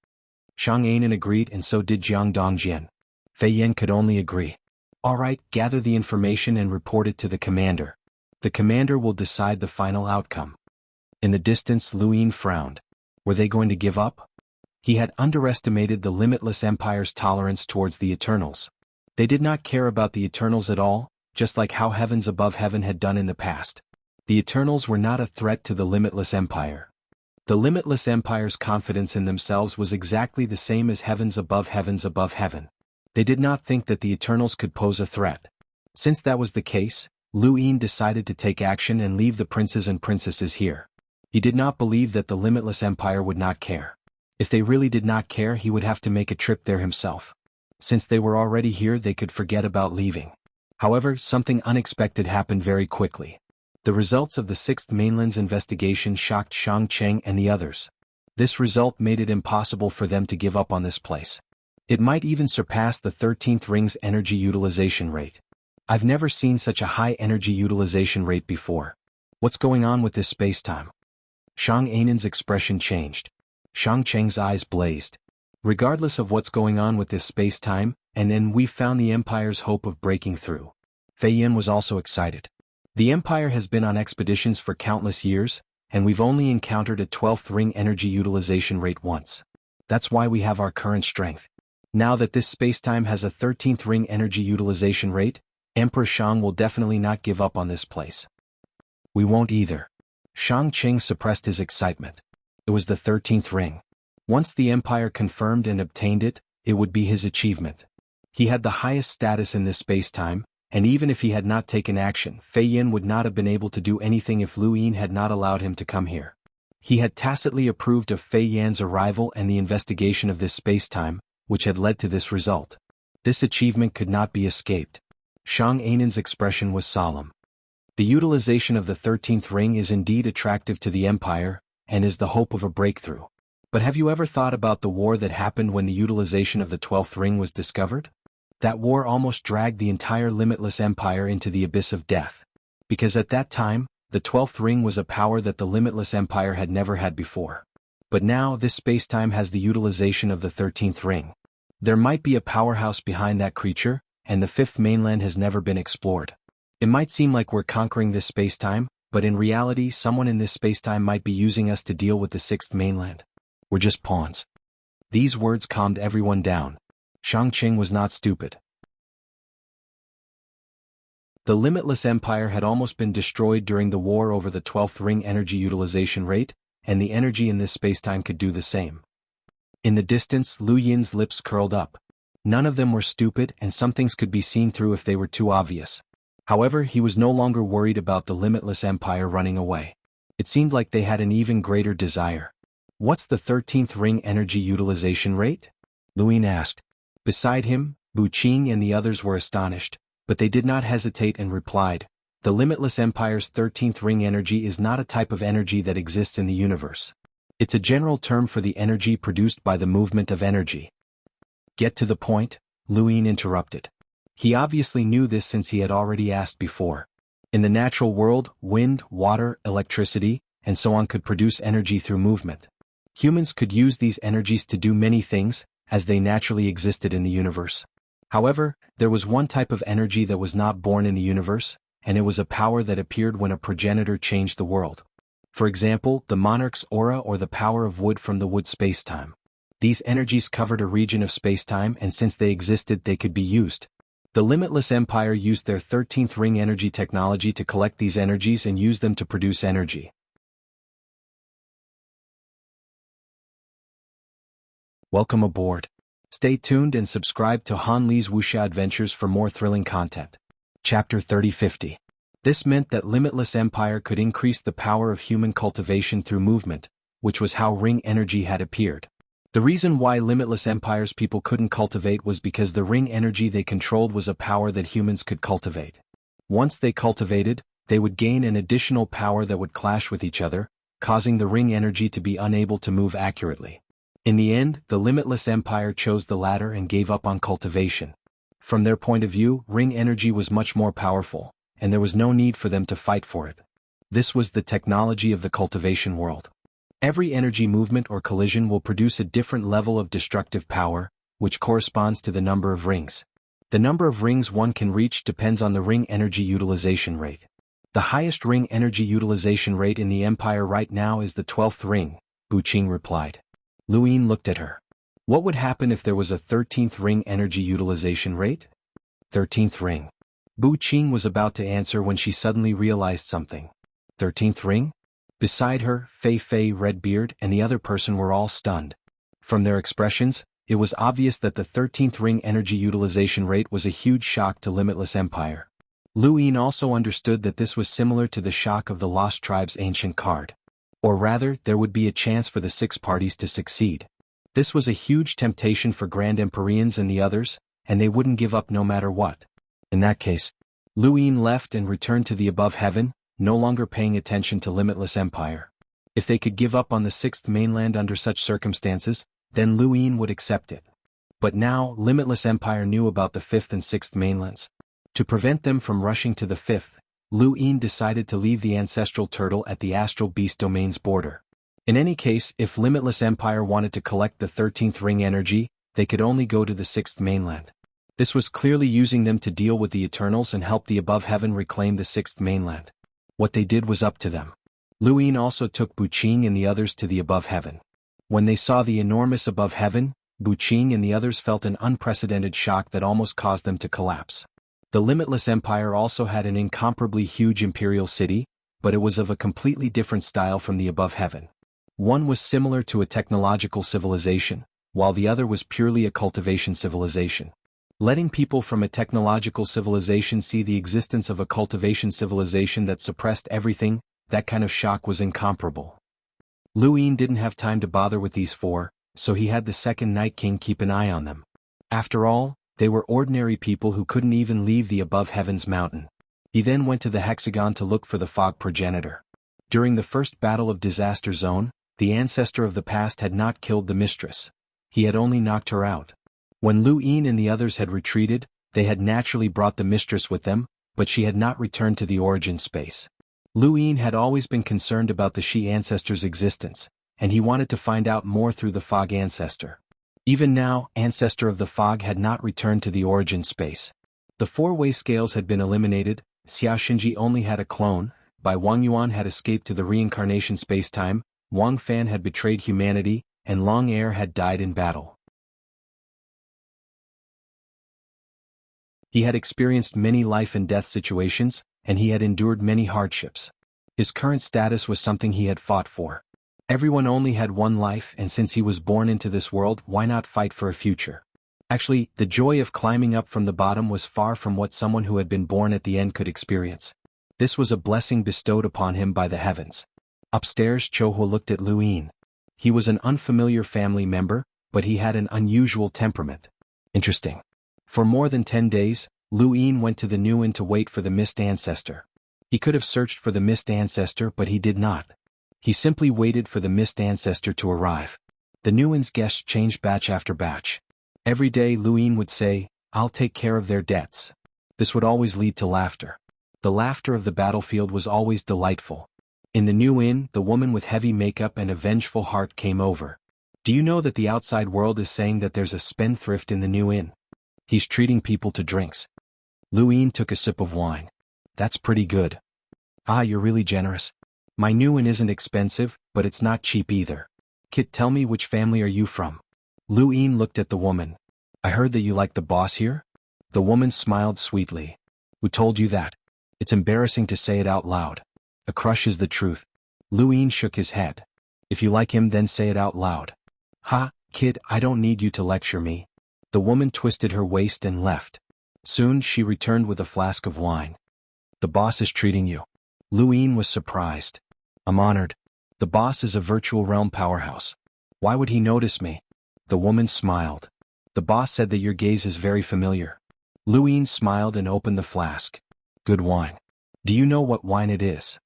Xianxia agreed, and so did Jiang Dongjian. Fei Yan could only agree. Alright, gather the information and report it to the commander. The commander will decide the final outcome. In the distance, Lu Yin frowned. Were they going to give up? He had underestimated the Limitless Empire's tolerance towards the Eternals. They did not care about the Eternals at all, just like how Heavens Above Heaven had done in the past. The Eternals were not a threat to the Limitless Empire. The Limitless Empire's confidence in themselves was exactly the same as Heavens Above Heaven. They did not think that the Eternals could pose a threat. Since that was the case, Lu Yin decided to take action and leave the princes and princesses here. He did not believe that the Limitless Empire would not care. If they really did not care, he would have to make a trip there himself. Since they were already here, they could forget about leaving. However, something unexpected happened very quickly. The results of the 6th mainland's investigation shocked Shangqing and the others. This result made it impossible for them to give up on this place. It might even surpass the 13th ring's energy utilization rate. I've never seen such a high energy utilization rate before. What's going on with this space-time? Shangxia's expression changed. Shangqing's eyes blazed. Regardless of what's going on with this space-time, and then we found the Empire's hope of breaking through. Fei Yan was also excited. The Empire has been on expeditions for countless years, and we've only encountered a 12th ring energy utilization rate once. That's why we have our current strength. Now that this space-time has a 13th ring energy utilization rate, Emperor Shang will definitely not give up on this place. We won't either. Shangqing suppressed his excitement. It was the 13th ring. Once the Empire confirmed and obtained it, it would be his achievement. He had the highest status in this space-time, and even if he had not taken action, Fei Yan would not have been able to do anything if Lu Yin had not allowed him to come here. He had tacitly approved of Fei Yan's arrival and the investigation of this space-time, which had led to this result. This achievement could not be escaped. Shangxia's expression was solemn. The utilization of the 13th ring is indeed attractive to the Empire, and is the hope of a breakthrough. But have you ever thought about the war that happened when the utilization of the 12th ring was discovered? That war almost dragged the entire Limitless Empire into the abyss of death. Because at that time, the 12th ring was a power that the Limitless Empire had never had before. But now this space-time has the utilization of the 13th ring. There might be a powerhouse behind that creature, and the 5th mainland has never been explored. It might seem like we're conquering this space-time, but in reality someone in this space-time might be using us to deal with the 6th mainland. We're just pawns. These words calmed everyone down. Shangqing was not stupid. The Limitless Empire had almost been destroyed during the war over the 12th ring energy utilization rate, and the energy in this spacetime could do the same. In the distance, Lu Yin's lips curled up. None of them were stupid, and some things could be seen through if they were too obvious. However, he was no longer worried about the Limitless Empire running away. It seemed like they had an even greater desire. What's the 13th ring energy utilization rate? Lu Yin asked. Beside him, Bu Qing and the others were astonished, but they did not hesitate and replied, the Limitless Empire's 13th ring energy is not a type of energy that exists in the universe. It's a general term for the energy produced by the movement of energy. Get to the point, Lu Yin interrupted. He obviously knew this since he had already asked before. In the natural world, wind, water, electricity, and so on could produce energy through movement. Humans could use these energies to do many things, as they naturally existed in the universe. However, there was one type of energy that was not born in the universe, and it was a power that appeared when a progenitor changed the world. For example, the monarch's aura or the power of wood from the wood spacetime. These energies covered a region of spacetime, and since they existed, they could be used. The Limitless Empire used their 13th ring energy technology to collect these energies and use them to produce energy. Welcome aboard. Stay tuned and subscribe to Han Li's Wuxia Adventures for more thrilling content. Chapter 3050. This meant that Limitless Empire could increase the power of human cultivation through movement, which was how ring energy had appeared. The reason why Limitless Empire's people couldn't cultivate was because the ring energy they controlled was a power that humans could cultivate. Once they cultivated, they would gain an additional power that would clash with each other, causing the ring energy to be unable to move accurately. In the end, the Limitless Empire chose the latter and gave up on cultivation. From their point of view, ring energy was much more powerful, and there was no need for them to fight for it. This was the technology of the cultivation world. Every energy movement or collision will produce a different level of destructive power, which corresponds to the number of rings. The number of rings one can reach depends on the ring energy utilization rate. The highest ring energy utilization rate in the Empire right now is the 12th ring, Bu Qing replied. Lu Yin looked at her. What would happen if there was a 13th ring energy utilization rate? 13th ring. Bu Qing was about to answer when she suddenly realized something. 13th ring? Beside her, Fei, Redbeard, and the other person were all stunned. From their expressions, it was obvious that the 13th ring energy utilization rate was a huge shock to Limitless Empire. Lu Yin also understood that this was similar to the shock of the Lost Tribe's ancient card. Or rather, there would be a chance for the 6 parties to succeed. This was a huge temptation for Grand Empyreans and the others, and they wouldn't give up no matter what. In that case, Lu Yin left and returned to the above heaven, no longer paying attention to Limitless Empire. If they could give up on the 6th mainland under such circumstances, then Lu Yin would accept it. But now, Limitless Empire knew about the 5th and 6th mainlands. To prevent them from rushing to the 5th, Lu Yin decided to leave the ancestral turtle at the astral beast domain's border. In any case, if Limitless Empire wanted to collect the 13th ring energy, they could only go to the 6th mainland. This was clearly using them to deal with the Eternals and help the above heaven reclaim the 6th mainland. What they did was up to them. Lu Yin also took Bu Qing and the others to the above heaven. When they saw the enormous above heaven, Bu Qing and the others felt an unprecedented shock that almost caused them to collapse. The Limitless Empire also had an incomparably huge imperial city, but it was of a completely different style from the above heaven. One was similar to a technological civilization, while the other was purely a cultivation civilization. Letting people from a technological civilization see the existence of a cultivation civilization that suppressed everything, that kind of shock was incomparable. Lu Yin didn't have time to bother with these 4, so he had the second Night King keep an eye on them. After all, they were ordinary people who couldn't even leave the above heavens mountain. He then went to the hexagon to look for the fog progenitor. During the first battle of Disaster Zone, the ancestor of the past had not killed the mistress. He had only knocked her out. When Lu Yin and the others had retreated, they had naturally brought the mistress with them, but she had not returned to the origin space. Lu Yin had always been concerned about the Shi ancestor's existence, and he wanted to find out more through the fog ancestor. Even now, ancestor of the fog had not returned to the origin space. The 4-way scales had been eliminated, Xiao Xinji only had a clone, Bai Wangyuan had escaped to the reincarnation spacetime, Wang Fan had betrayed humanity, and Long Air had died in battle. He had experienced many life and death situations, and he had endured many hardships. His current status was something he had fought for. Everyone only had one life, and since he was born into this world, why not fight for a future? Actually, the joy of climbing up from the bottom was far from what someone who had been born at the end could experience. This was a blessing bestowed upon him by the heavens. Upstairs, Chohu looked at Lu Yin. He was an unfamiliar family member, but he had an unusual temperament. Interesting. For more than 10 days, Lu Yin went to the Nuin to wait for the missed ancestor. He could have searched for the missed ancestor, but he did not. He simply waited for the missed ancestor to arrive. The Nuin's guests changed batch after batch. Every day Lu Yin would say, "I'll take care of their debts." This would always lead to laughter. The laughter of the battlefield was always delightful. In the new inn, the woman with heavy makeup and a vengeful heart came over. "Do you know that the outside world is saying that there's a spendthrift in the new inn? He's treating people to drinks." Lu Yin took a sip of wine. "That's pretty good." "Ah, you're really generous. My new inn isn't expensive, but it's not cheap either. Kid, tell me, which family are you from?" Lu Yin looked at the woman. "I heard that you like the boss here?" The woman smiled sweetly. "Who told you that? It's embarrassing to say it out loud. A crush is the truth." Lu Yin shook his head. "If you like him, then say it out loud." "Ha, kid, I don't need you to lecture me. The woman twisted her waist and left. Soon she returned with a flask of wine. The boss is treating you. Lu Yin was surprised. I'm honored. The boss is a virtual realm powerhouse. Why would he notice me? The woman smiled. The boss said that your gaze is very familiar. Lu Yin smiled and opened the flask. Good wine. Do you know what wine it is?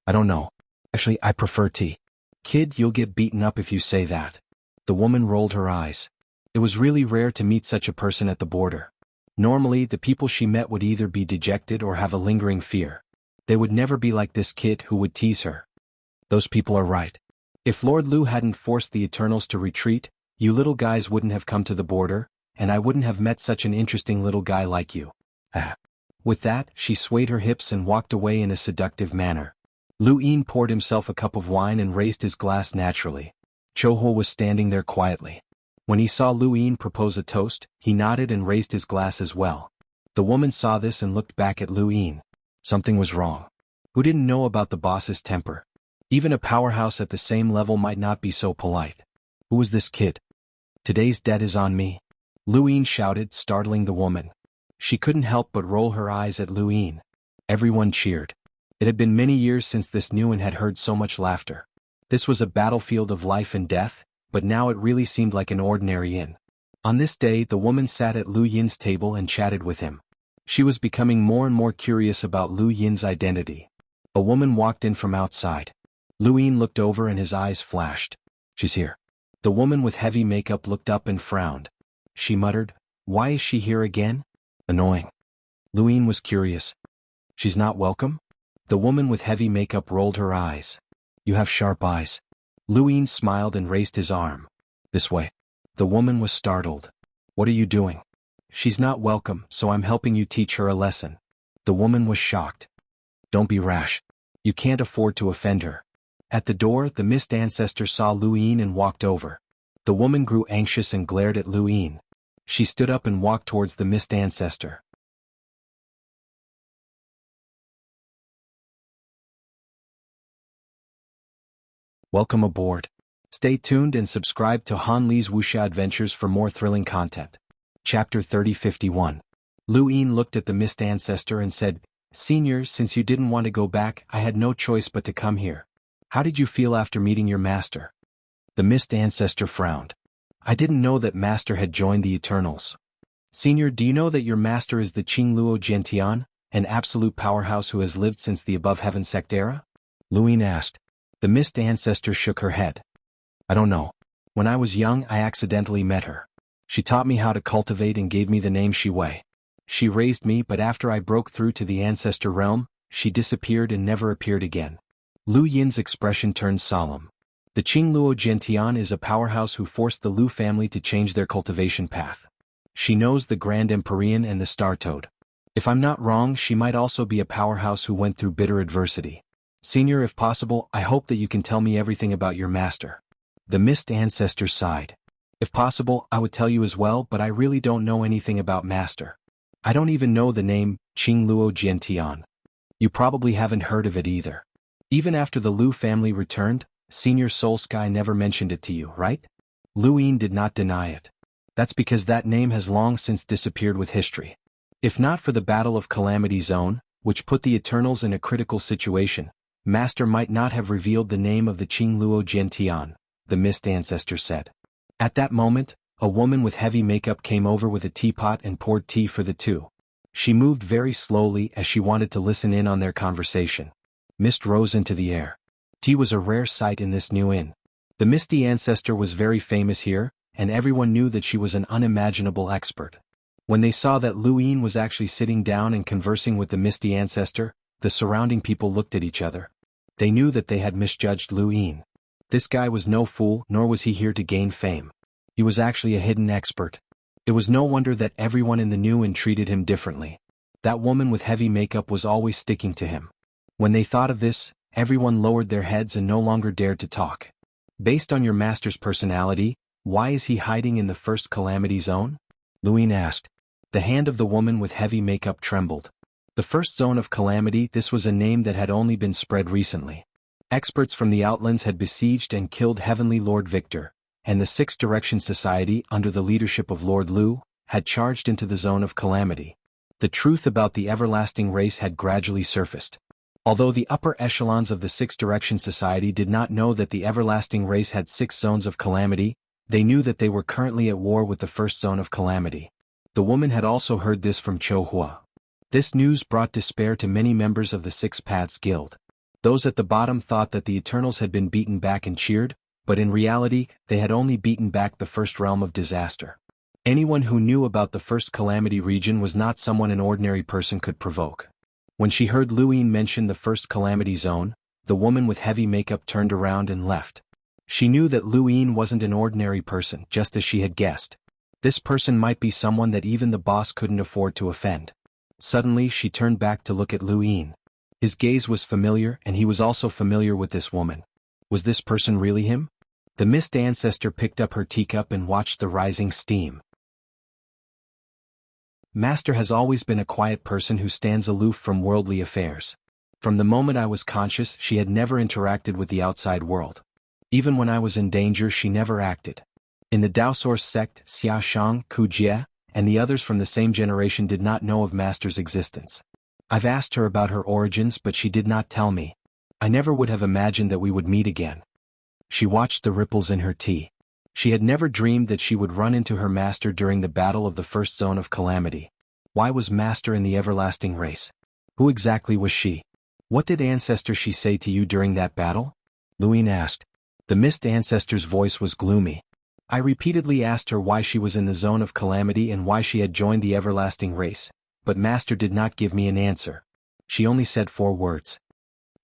I don't know. Actually, I prefer tea. Kid, you'll get beaten up if you say that. The woman rolled her eyes. It was really rare to meet such a person at the border. Normally, the people she met would either be dejected or have a lingering fear. They would never be like this kid who would tease her. Those people are right. If Lord Lu hadn't forced the Eternals to retreat, you little guys wouldn't have come to the border, and I wouldn't have met such an interesting little guy like you. With that, she swayed her hips and walked away in a seductive manner. Lu Yin poured himself a cup of wine and raised his glass naturally. Choho was standing there quietly. When he saw Lu Yin propose a toast, he nodded and raised his glass as well. The woman saw this and looked back at Lu Yin. Something was wrong. Who didn't know about the boss's temper? Even a powerhouse at the same level might not be so polite. Who was this kid? Today's debt is on me. Lu Yin shouted, startling the woman. She couldn't help but roll her eyes at Lu Yin. Everyone cheered. It had been many years since this new one had heard so much laughter. This was a battlefield of life and death, but now it really seemed like an ordinary inn. On this day, the woman sat at Lu Yin's table and chatted with him. She was becoming more and more curious about Lu Yin's identity. A woman walked in from outside. Lu Yin looked over and his eyes flashed. She's here. The woman with heavy makeup looked up and frowned. She muttered, "Why is she here again? Annoying." Lu Yin was curious. She's not welcome? The woman with heavy makeup rolled her eyes. You have sharp eyes. Lu Yin smiled and raised his arm. This way. The woman was startled. What are you doing? She's not welcome, so I'm helping you teach her a lesson. The woman was shocked. Don't be rash. You can't afford to offend her. At the door, the mist ancestor saw Lu Yin and walked over. The woman grew anxious and glared at Lu Yin. She stood up and walked towards the mist ancestor. Welcome aboard. Stay tuned and subscribe to Han Li's Wuxia Adventures for more thrilling content. Chapter 3051. Lu Yin looked at the mist ancestor and said, Senior, since you didn't want to go back, I had no choice but to come here. How did you feel after meeting your master? The mist ancestor frowned. I didn't know that master had joined the Eternals. Senior, do you know that your master is the Qingluo Jiantian, an absolute powerhouse who has lived since the above heaven sect era? Lu Yin asked. The mist ancestor shook her head. I don't know. When I was young, I accidentally met her. She taught me how to cultivate and gave me the name Shiwei. She raised me, but after I broke through to the ancestor realm, she disappeared and never appeared again. Lu Yin's expression turned solemn. The Qingluo Jiantian is a powerhouse who forced the Lu family to change their cultivation path. She knows the Grand Empyrean and the Star Toad. If I'm not wrong, she might also be a powerhouse who went through bitter adversity. Senior, if possible, I hope that you can tell me everything about your master. The mist ancestor sighed. If possible, I would tell you as well, but I really don't know anything about master. I don't even know the name, Qingluo Jiantian. You probably haven't heard of it either. Even after the Lu family returned, Senior Soul Sky never mentioned it to you, right? Lu Yin did not deny it. That's because that name has long since disappeared with history. If not for the Battle of Calamity Zone, which put the Eternals in a critical situation, Master might not have revealed the name of the Qingluo Jiantian, the mist ancestor said. At that moment, a woman with heavy makeup came over with a teapot and poured tea for the two. She moved very slowly as she wanted to listen in on their conversation. Mist rose into the air. Tea was a rare sight in this new inn. The misty ancestor was very famous here, and everyone knew that she was an unimaginable expert. When they saw that Lu Yin was actually sitting down and conversing with the misty ancestor, the surrounding people looked at each other. They knew that they had misjudged Lu Yin. This guy was no fool, nor was he here to gain fame. He was actually a hidden expert. It was no wonder that everyone in the new inn treated him differently. That woman with heavy makeup was always sticking to him. When they thought of this, everyone lowered their heads and no longer dared to talk. Based on your master's personality, why is he hiding in the first calamity zone? Lu Yin asked. The hand of the woman with heavy makeup trembled. The first zone of calamity, this was a name that had only been spread recently. Experts from the Outlands had besieged and killed Heavenly Lord Victor, and the Six Direction Society, under the leadership of Lord Lu, had charged into the zone of calamity. The truth about the everlasting race had gradually surfaced. Although the upper echelons of the Six Direction Society did not know that the everlasting race had 6 zones of calamity, they knew that they were currently at war with the first zone of calamity. The woman had also heard this from Xuanhuan. This news brought despair to many members of the Six Paths Guild. Those at the bottom thought that the Eternals had been beaten back and cheered, but in reality, they had only beaten back the first realm of disaster. Anyone who knew about the first calamity region was not someone an ordinary person could provoke. When she heard Luyin mention the first calamity zone, the woman with heavy makeup turned around and left. She knew that Luyin wasn't an ordinary person, just as she had guessed. This person might be someone that even the boss couldn't afford to offend. Suddenly she turned back to look at Luyin. His gaze was familiar, and he was also familiar with this woman. Was this person really him? The Mist Ancestor picked up her teacup and watched the rising steam. Master has always been a quiet person who stands aloof from worldly affairs. From the moment I was conscious, she had never interacted with the outside world. Even when I was in danger, she never acted. In the Daosource sect, Xia Shang, Ku Jie, and the others from the same generation did not know of Master's existence. I've asked her about her origins, but she did not tell me. I never would have imagined that we would meet again. She watched the ripples in her tea. She had never dreamed that she would run into her master during the battle of the first zone of calamity. Why was Master in the everlasting race? Who exactly was she? What did Ancestor she say to you during that battle? Luyin asked. The Mist Ancestor's voice was gloomy. I repeatedly asked her why she was in the zone of calamity and why she had joined the everlasting race, but Master did not give me an answer. She only said 4 words.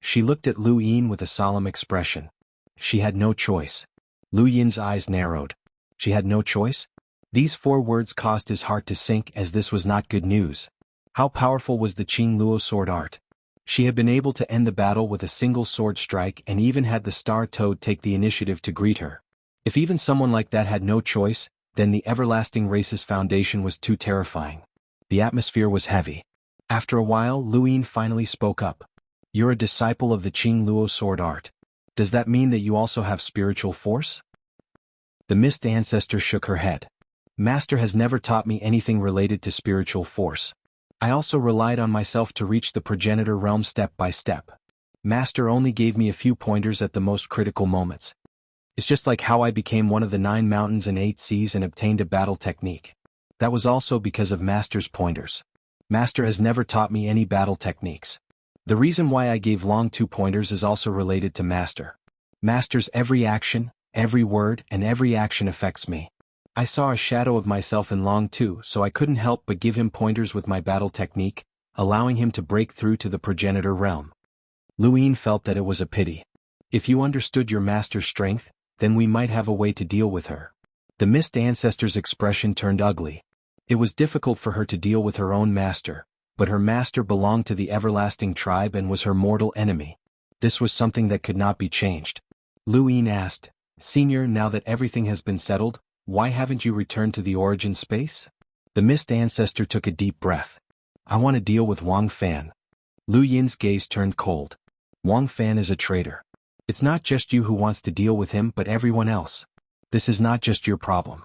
She looked at Luyin with a solemn expression. She had no choice. Luyin's eyes narrowed. She had no choice? These 4 words caused his heart to sink, as this was not good news. How powerful was the Qing Luo sword art? She had been able to end the battle with a single sword strike and even had the Star Toad take the initiative to greet her. If even someone like that had no choice, then the everlasting race's foundation was too terrifying. The atmosphere was heavy. After a while, Luyin finally spoke up. You're a disciple of the Qing Luo sword art. Does that mean that you also have spiritual force? The Mist Ancestor shook her head. Master has never taught me anything related to spiritual force. I also relied on myself to reach the progenitor realm step by step. Master only gave me a few pointers at the most critical moments. It's just like how I became one of the 9 mountains and 8 seas and obtained a battle technique. That was also because of Master's pointers. Master has never taught me any battle techniques. The reason why I gave Long 2 pointers is also related to Master. Master's every action, every word, and every action affects me. I saw a shadow of myself in Long 2, so I couldn't help but give him pointers with my battle technique, allowing him to break through to the progenitor realm. Luyin felt that it was a pity. If you understood your master's strength, then we might have a way to deal with her. The Mist Ancestor's expression turned ugly. It was difficult for her to deal with her own master, but her master belonged to the everlasting tribe and was her mortal enemy. This was something that could not be changed. Luyin asked, Senior, now that everything has been settled, why haven't you returned to the origin space? The Mist Ancestor took a deep breath. I want to deal with Wang Fan. Luyin's gaze turned cold. Wang Fan is a traitor. It's not just you who wants to deal with him but everyone else. This is not just your problem.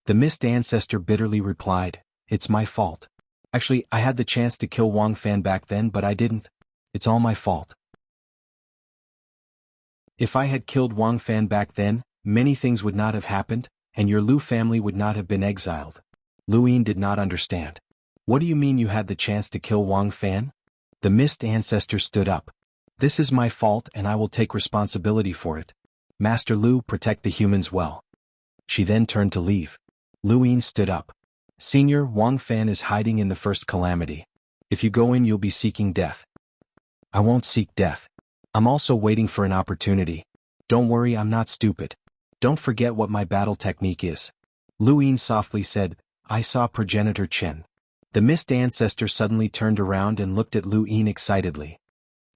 The Mist Ancestor bitterly replied, It's my fault. Actually, I had the chance to kill Wang Fan back then but I didn't. It's all my fault. If I had killed Wang Fan back then, many things would not have happened, and your Lu family would not have been exiled. Luyin did not understand. What do you mean you had the chance to kill Wang Fan? The Mist Ancestor stood up. This is my fault and I will take responsibility for it. Master Lu, protect the humans well. She then turned to leave. Luyin stood up. Senior, Wang Fan is hiding in the first calamity. If you go in, you'll be seeking death. I won't seek death. I'm also waiting for an opportunity. Don't worry, I'm not stupid. Don't forget what my battle technique is. Luyin softly said, I saw Progenitor Chen. The Mist Ancestor suddenly turned around and looked at Luyin excitedly.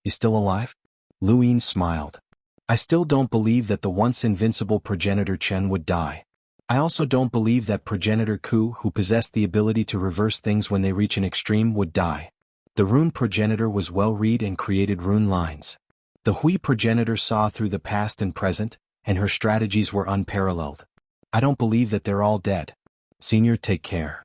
You still alive? Luyin smiled. I still don't believe that the once invincible Progenitor Chen would die. I also don't believe that Progenitor Ku, who possessed the ability to reverse things when they reach an extreme, would die. The Rune Progenitor was well-read and created rune lines. The Hui Progenitor saw through the past and present, and her strategies were unparalleled. I don't believe that they're all dead. Senior, take care.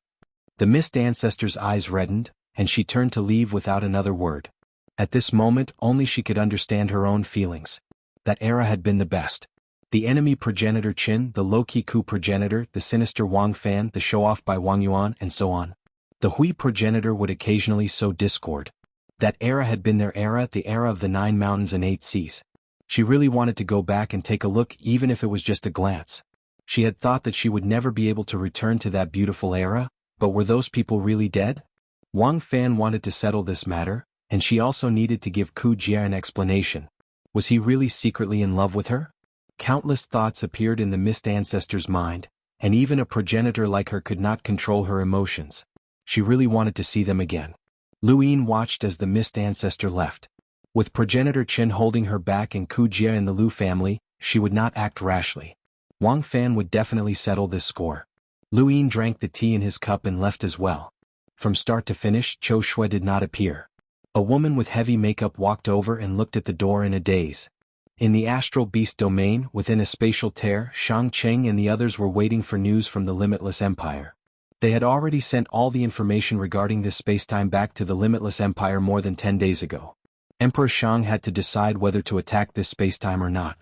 The mist ancestor's eyes reddened, and she turned to leave without another word. At this moment, only she could understand her own feelings. That era had been the best. The enemy progenitor Qin, the low-key coup progenitor, the sinister Wang Fan, the show-off by Wang Yuan, and so on. The Hui progenitor would occasionally sow discord. That era had been their era, the era of the 9 mountains and 8 seas. She really wanted to go back and take a look, even if it was just a glance. She had thought that she would never be able to return to that beautiful era, but were those people really dead? Wang Fan wanted to settle this matter, and she also needed to give Ku Jia an explanation. Was he really secretly in love with her? Countless thoughts appeared in the mist ancestor's mind, and even a progenitor like her could not control her emotions. She really wanted to see them again. Lu Yin watched as the mist ancestor left. With progenitor Qin holding her back and Ku Jia in the Lu family, she would not act rashly. Wang Fan would definitely settle this score. Lu Yin drank the tea in his cup and left as well. From start to finish, Zhou Shui did not appear. A woman with heavy makeup walked over and looked at the door in a daze. In the astral beast domain, within a spatial tear, Shang Cheng and the others were waiting for news from the Limitless Empire. They had already sent all the information regarding this spacetime back to the Limitless Empire more than 10 days ago. Emperor Shang had to decide whether to attack this spacetime or not.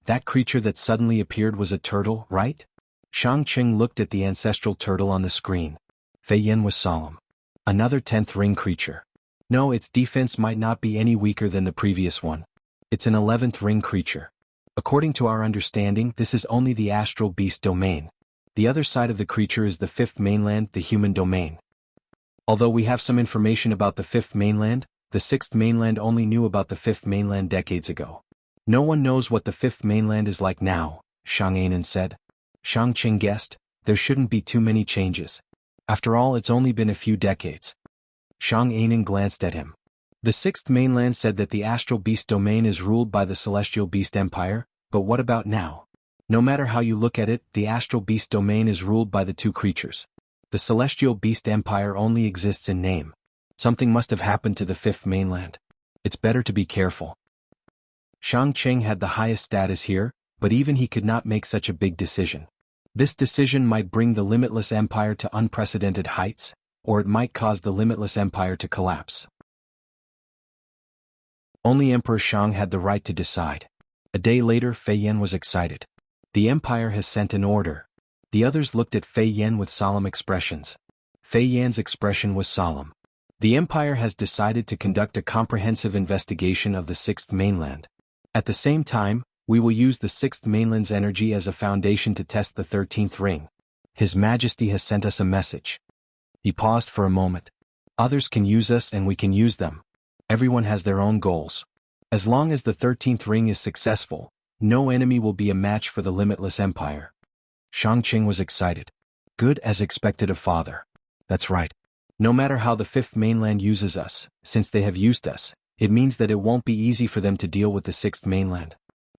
That creature that suddenly appeared was a turtle, right? Shang Cheng looked at the ancestral turtle on the screen. Fei Yin was solemn. Another 10th ring creature. No, its defense might not be any weaker than the previous one. It's an 11th ring creature. According to our understanding, this is only the astral beast domain. The other side of the creature is the 5th mainland, the human domain. Although we have some information about the 5th mainland, the 6th mainland only knew about the 5th mainland decades ago. No one knows what the 5th mainland is like now, Shang Anan said. Shang Qing guessed, there shouldn't be too many changes. After all, it's only been a few decades. Shang Anan glanced at him. The 6th mainland said that the astral beast domain is ruled by the celestial beast empire, but what about now? No matter how you look at it, the astral beast domain is ruled by the two creatures. The celestial beast empire only exists in name. Something must have happened to the 5th mainland. It's better to be careful. Shang Cheng had the highest status here, but even he could not make such a big decision. This decision might bring the Limitless Empire to unprecedented heights, or it might cause the Limitless Empire to collapse. Only Emperor Shang had the right to decide. A day later, Fei Yin was excited. The Empire has sent an order. The others looked at Fei Yin with solemn expressions. Fei Yin's expression was solemn. The Empire has decided to conduct a comprehensive investigation of the 6th mainland. At the same time, we will use the 6th mainland's energy as a foundation to test the 13th ring. His Majesty has sent us a message. He paused for a moment. Others can use us and we can use them. Everyone has their own goals. As long as the 13th ring is successful, no enemy will be a match for the Limitless Empire. Shang Qing was excited. Good as expected of father. That's right. No matter how the 5th mainland uses us, since they have used us, it means that it won't be easy for them to deal with the 6th mainland.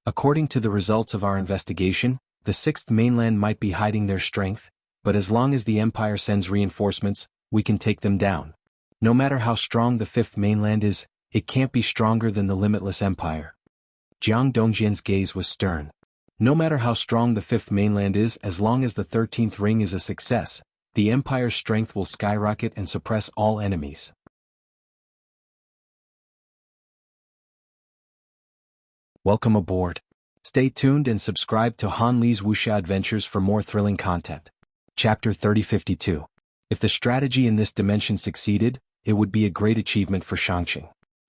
According to the results of our investigation, the 6th mainland might be hiding their strength, but as long as the Empire sends reinforcements, we can take them down. No matter how strong the 5th mainland is, it can't be stronger than the Limitless Empire. Jiang Dongjian's gaze was stern. No matter how strong the 5th mainland is, as long as the 13th ring is a success, the Empire's strength will skyrocket and suppress all enemies. Welcome aboard. Stay tuned and subscribe to Han Li's Wuxia Adventures for more thrilling content. Chapter 3052. If the strategy in this dimension succeeded, it would be a great achievement for Shangqing.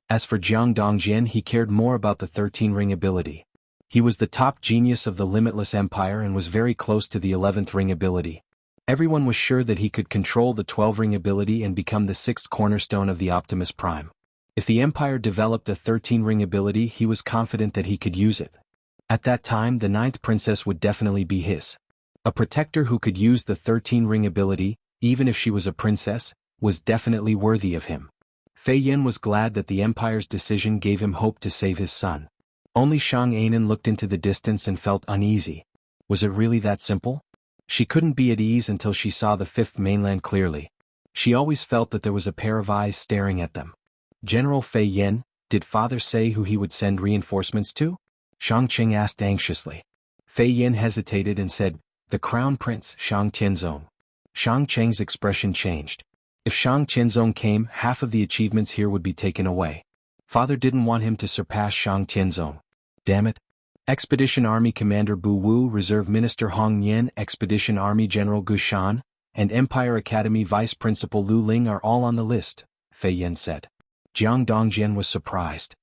As for Jiang Dongjian, he cared more about the 13-ring ability. He was the top genius of the Limitless Empire and was very close to the 11th ring ability. Everyone was sure that he could control the 12-ring ability and become the 6th cornerstone of the Optimus Prime. If the Empire developed a 13-ring ability, he was confident that he could use it. At that time, the 9th princess would definitely be his. A protector who could use the 13-ring ability, even if she was a princess, was definitely worthy of him. Fei Yin was glad that the Empire's decision gave him hope to save his son. Only Shang Anan looked into the distance and felt uneasy. Was it really that simple? She couldn't be at ease until she saw the 5th mainland clearly. She always felt that there was a pair of eyes staring at them. General Fei Yin, did father say who he would send reinforcements to? Shang Qing asked anxiously. Fei Yin hesitated and said, The Crown Prince, Shang Tianzong. Shang Cheng's expression changed. If Shang Tianzong came, half of the achievements here would be taken away. Father didn't want him to surpass Shang Tianzong. Damn it. Expedition Army Commander Bu Wu, Reserve Minister Hong Yan, Expedition Army General Gu Shan, and Empire Academy Vice Principal Lu Ling are all on the list, Fei Yan said. Jiang Dongjian was surprised.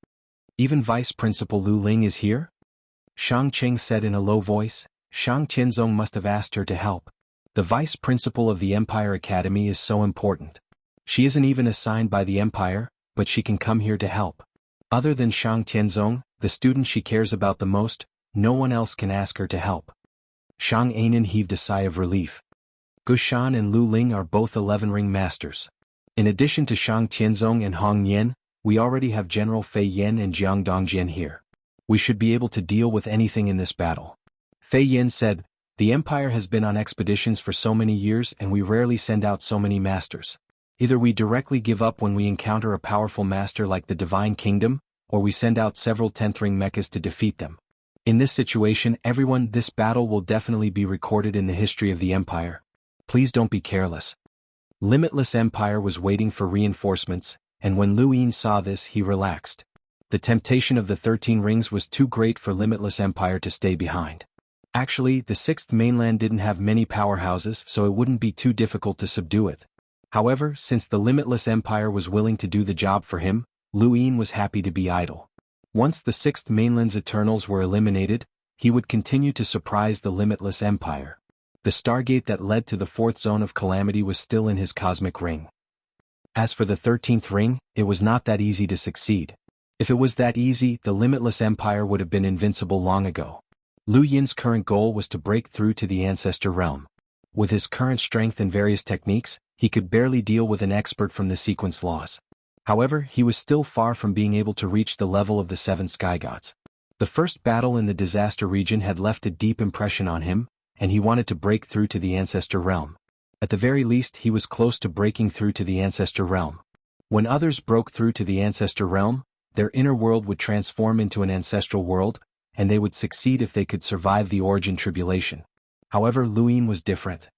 Even Vice Principal Lu Ling is here? Shang Cheng said in a low voice. Shang Tianzong must have asked her to help. The Vice Principal of the Empire Academy is so important. She isn't even assigned by the Empire, but she can come here to help. Other than Shang Tianzong, the student she cares about the most, no one else can ask her to help. Shang Ainen heaved a sigh of relief. Gu Shan and Lu Ling are both 11-ring masters. In addition to Shang Tianzong and Hong Yan, we already have General Fei Yan and Jiang Dongjian here. We should be able to deal with anything in this battle. Fei Yan said, the Empire has been on expeditions for so many years and we rarely send out so many masters. Either we directly give up when we encounter a powerful master like the Divine Kingdom, or we send out several 10th-ring mechas to defeat them. In this situation, this battle will definitely be recorded in the history of the Empire. Please don't be careless. Limitless Empire was waiting for reinforcements, and when Lu Yin saw this he relaxed. The temptation of the 13 rings was too great for Limitless Empire to stay behind. Actually, the 6th mainland didn't have many powerhouses, so it wouldn't be too difficult to subdue it. However, since the Limitless Empire was willing to do the job for him, Lu Yin was happy to be idle. Once the 6th mainland's Eternals were eliminated, he would continue to surprise the Limitless Empire. The Stargate that led to the 4th Zone of Calamity was still in his cosmic ring. As for the 13th ring, it was not that easy to succeed. If it was that easy, the Limitless Empire would have been invincible long ago. Lu Yin's current goal was to break through to the Ancestor Realm. With his current strength and various techniques, he could barely deal with an expert from the sequence laws. However, he was still far from being able to reach the level of the 7 sky gods. The first battle in the disaster region had left a deep impression on him, and he wanted to break through to the Ancestor Realm. At the very least, he was close to breaking through to the Ancestor Realm. When others broke through to the Ancestor Realm, their inner world would transform into an ancestral world, and they would succeed if they could survive the origin tribulation. However, Lu Yin was different.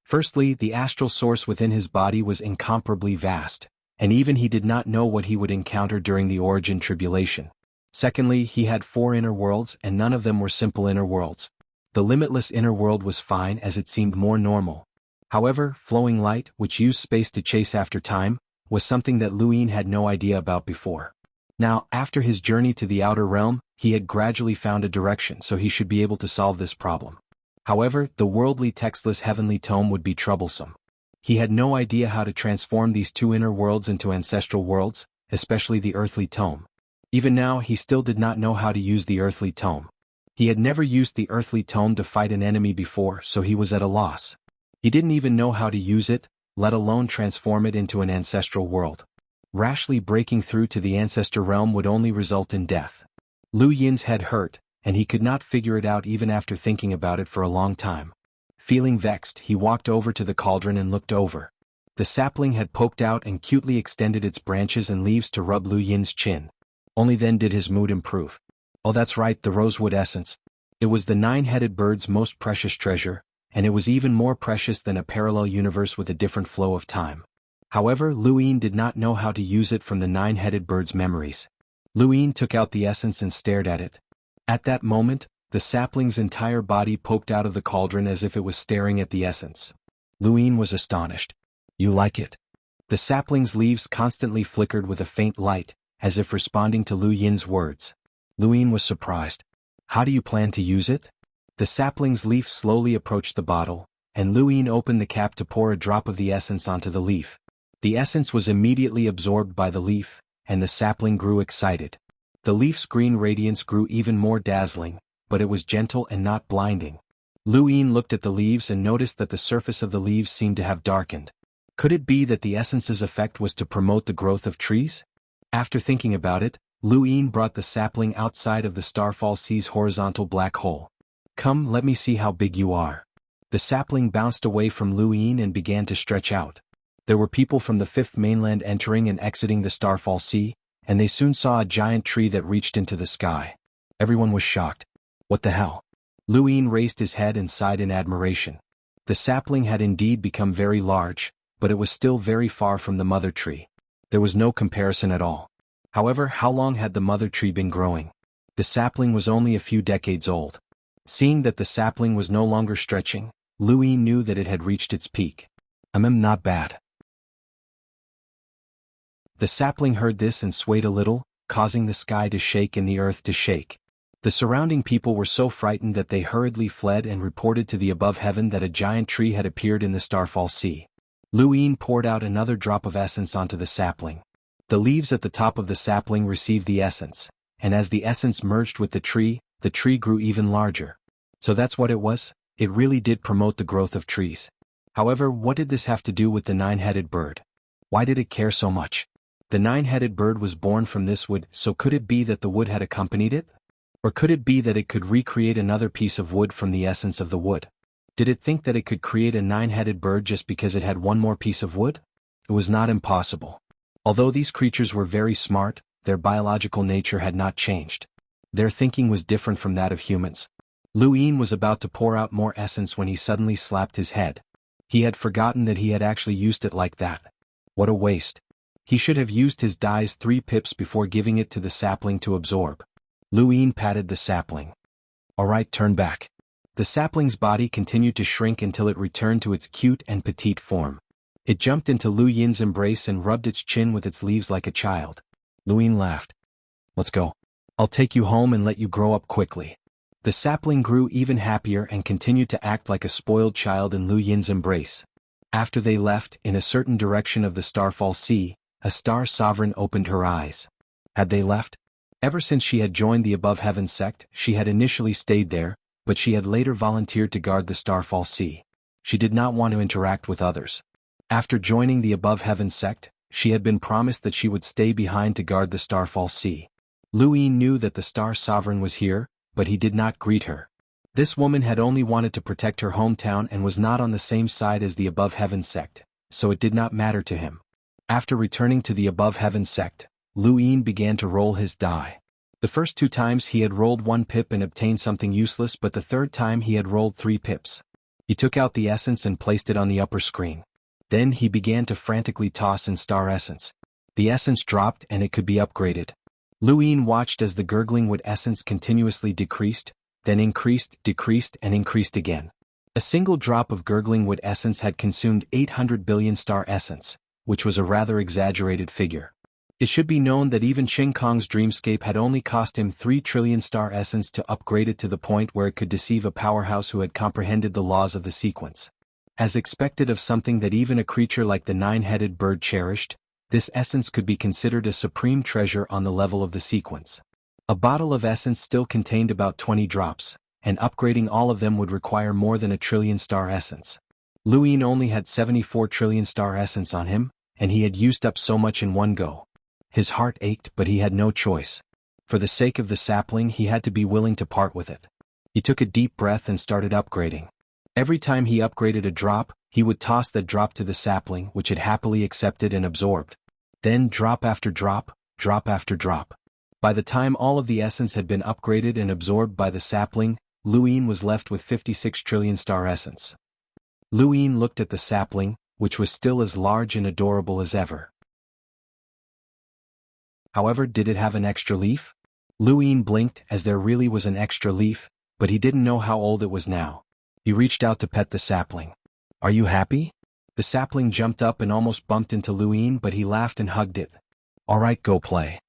Firstly, the astral source within his body was incomparably vast, and even he did not know what he would encounter during the origin tribulation. Secondly, he had 4 inner worlds and none of them were simple inner worlds. The limitless inner world was fine as it seemed more normal. However, flowing light, which used space to chase after time, was something that Lu Yin had no idea about before. Now, after his journey to the outer realm, he had gradually found a direction, so he should be able to solve this problem. However, the worldly textless heavenly tome would be troublesome. He had no idea how to transform these 2 inner worlds into ancestral worlds, especially the earthly tome. Even now, he still did not know how to use the earthly tome. He had never used the earthly tome to fight an enemy before, so he was at a loss. He didn't even know how to use it, let alone transform it into an ancestral world. Rashly breaking through to the ancestor realm would only result in death. Lu Yin's head hurt, and he could not figure it out even after thinking about it for a long time. Feeling vexed, he walked over to the cauldron and looked over. The sapling had poked out and cutely extended its branches and leaves to rub Lu Yin's chin. Only then did his mood improve. Oh, that's right, the rosewood essence. It was the 9-headed bird's most precious treasure, and it was even more precious than a parallel universe with a different flow of time. However, Lu Yin did not know how to use it from the 9-headed bird's memories. Lu Yin took out the essence and stared at it. At that moment, the sapling's entire body poked out of the cauldron as if it was staring at the essence. Lu Yin was astonished. You like it? The sapling's leaves constantly flickered with a faint light, as if responding to Lu Yin's words. Lu Yin was surprised. How do you plan to use it? The sapling's leaf slowly approached the bottle, and Lu Yin opened the cap to pour a drop of the essence onto the leaf. The essence was immediately absorbed by the leaf, and the sapling grew excited. The leaf's green radiance grew even more dazzling, but it was gentle and not blinding. Lu Yin looked at the leaves and noticed that the surface of the leaves seemed to have darkened. Could it be that the essence's effect was to promote the growth of trees? After thinking about it, Lu Yin brought the sapling outside of the Starfall Sea's horizontal black hole. Come, let me see how big you are. The sapling bounced away from Lu Yin and began to stretch out. There were people from the 5th mainland entering and exiting the Starfall Sea, and they soon saw a giant tree that reached into the sky. Everyone was shocked. What the hell? Luin raised his head and sighed in admiration. The sapling had indeed become very large, but it was still very far from the mother tree. There was no comparison at all. However, how long had the mother tree been growing? The sapling was only a few decades old. Seeing that the sapling was no longer stretching, Luin knew that it had reached its peak. Not bad. The sapling heard this and swayed a little, causing the sky to shake and the earth to shake. The surrounding people were so frightened that they hurriedly fled and reported to the above heaven that a giant tree had appeared in the Starfall Sea. Luin poured out another drop of essence onto the sapling. The leaves at the top of the sapling received the essence, and as the essence merged with the tree grew even larger. So that's what it was? It really did promote the growth of trees. However, what did this have to do with the nine-headed bird? Why did it care so much? The nine-headed bird was born from this wood, so could it be that the wood had accompanied it? Or could it be that it could recreate another piece of wood from the essence of the wood? Did it think that it could create a nine-headed bird just because it had one more piece of wood? It was not impossible. Although these creatures were very smart, their biological nature had not changed. Their thinking was different from that of humans. Luin was about to pour out more essence when he suddenly slapped his head. He had forgotten that he had actually used it like that. What a waste. He should have used his dye's 3 pips before giving it to the sapling to absorb. Luin patted the sapling. Alright, turn back. The sapling's body continued to shrink until it returned to its cute and petite form. It jumped into Luin's embrace and rubbed its chin with its leaves like a child. Luin laughed. Let's go. I'll take you home and let you grow up quickly. The sapling grew even happier and continued to act like a spoiled child in Luin's embrace. After they left, in a certain direction of the Starfall Sea, a star sovereign opened her eyes. Had they left? Ever since she had joined the Above Heaven sect, she had initially stayed there, but she had later volunteered to guard the Starfall Sea. She did not want to interact with others. After joining the Above Heaven sect, she had been promised that she would stay behind to guard the Starfall Sea. Luin knew that the Star Sovereign was here, but he did not greet her. This woman had only wanted to protect her hometown and was not on the same side as the Above Heaven sect, so it did not matter to him. After returning to the Above Heaven sect, Luin began to roll his die. The first 2 times he had rolled 1 pip and obtained something useless, but the third time he had rolled 3 pips. He took out the essence and placed it on the upper screen. Then he began to frantically toss in star essence. The essence dropped and it could be upgraded. Luin watched as the gurgling wood essence continuously decreased, then increased, decreased, and increased again. A single drop of gurgling wood essence had consumed 800 billion star essence, which was a rather exaggerated figure. It should be known that even Qing Kong's dreamscape had only cost him 3 trillion star essence to upgrade it to the point where it could deceive a powerhouse who had comprehended the laws of the sequence. As expected of something that even a creature like the nine-headed bird cherished, this essence could be considered a supreme treasure on the level of the sequence. A bottle of essence still contained about 20 drops, and upgrading all of them would require more than 1 trillion star essence. Luin only had 74 trillion star essence on him, and he had used up so much in one go. His heart ached, but he had no choice. For the sake of the sapling, he had to be willing to part with it. He took a deep breath and started upgrading. Every time he upgraded a drop, he would toss that drop to the sapling, which it happily accepted and absorbed. Then drop after drop, drop after drop. By the time all of the essence had been upgraded and absorbed by the sapling, Luin was left with 56 trillion star essence. Luin looked at the sapling, which was still as large and adorable as ever. However, did it have an extra leaf? Luin blinked as there really was an extra leaf, but he didn't know how old it was now. He reached out to pet the sapling. Are you happy? The sapling jumped up and almost bumped into Luin, but he laughed and hugged it. Alright, go play.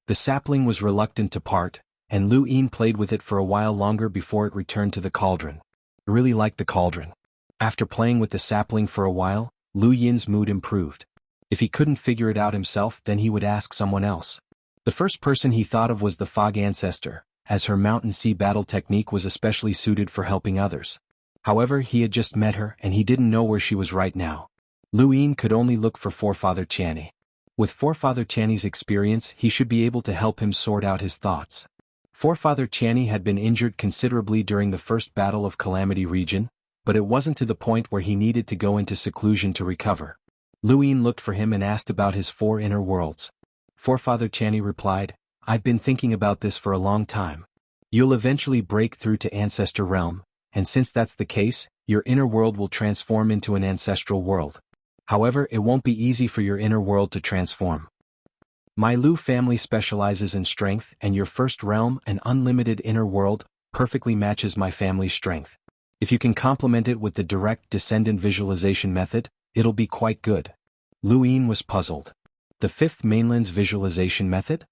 The sapling was reluctant to part, and Luin played with it for a while longer before it returned to the cauldron. He really liked the cauldron. After playing with the sapling for a while, Luin's mood improved. If he couldn't figure it out himself, then he would ask someone else. The first person he thought of was the Fog Ancestor, as her mountain sea battle technique was especially suited for helping others. However, he had just met her and he didn't know where she was right now. Luin could only look for Forefather Tianyi. With Forefather Tianyi's experience, he should be able to help him sort out his thoughts. Forefather Tianyi had been injured considerably during the first battle of Calamity Region, but it wasn't to the point where he needed to go into seclusion to recover. Luin looked for him and asked about his 4 inner worlds. Forefather Tianyi replied, I've been thinking about this for a long time. You'll eventually break through to Ancestor Realm, and since that's the case, your inner world will transform into an ancestral world. However, it won't be easy for your inner world to transform. My Lu family specializes in strength, and your first realm, an unlimited inner world, perfectly matches my family's strength. If you can complement it with the direct descendant visualization method, it'll be quite good. Lu Yin was puzzled. The fifth mainland's visualization method?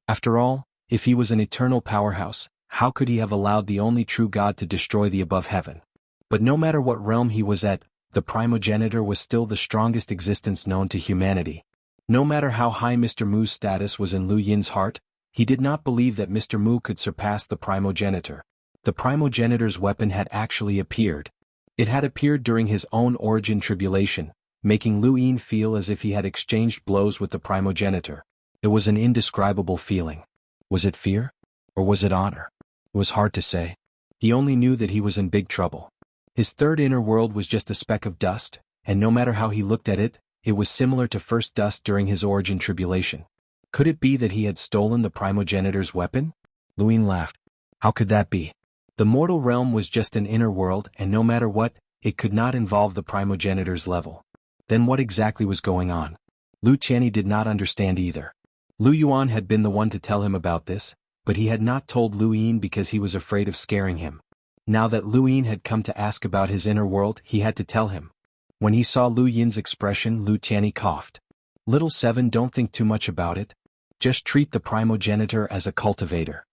After all, if he was an eternal powerhouse, how could he have allowed the only true God to destroy the above heaven? But no matter what realm he was at, the primogenitor was still the strongest existence known to humanity. No matter how high Mr. Mu's status was in Lu Yin's heart, he did not believe that Mr. Mu could surpass the primogenitor. The primogenitor's weapon had actually appeared. It had appeared during his own origin tribulation, making Lu Yin feel as if he had exchanged blows with the primogenitor. It was an indescribable feeling. Was it fear? Or was it honor? It was hard to say. He only knew that he was in big trouble. His third inner world was just a speck of dust, and no matter how he looked at it, it was similar to first dust during his origin tribulation. Could it be that he had stolen the primogenitor's weapon? Lu Yin laughed. How could that be? The mortal realm was just an inner world, and no matter what, it could not involve the primogenitor's level. Then what exactly was going on? Lu Qianni did not understand either. Lu Yuan had been the one to tell him about this, but he had not told Lu Yin because he was afraid of scaring him. Now that Lu Yin had come to ask about his inner world, he had to tell him. When he saw Lu Yin's expression, Lu Qianni coughed. Little Seven, don't think too much about it. Just treat the primogenitor as a cultivator.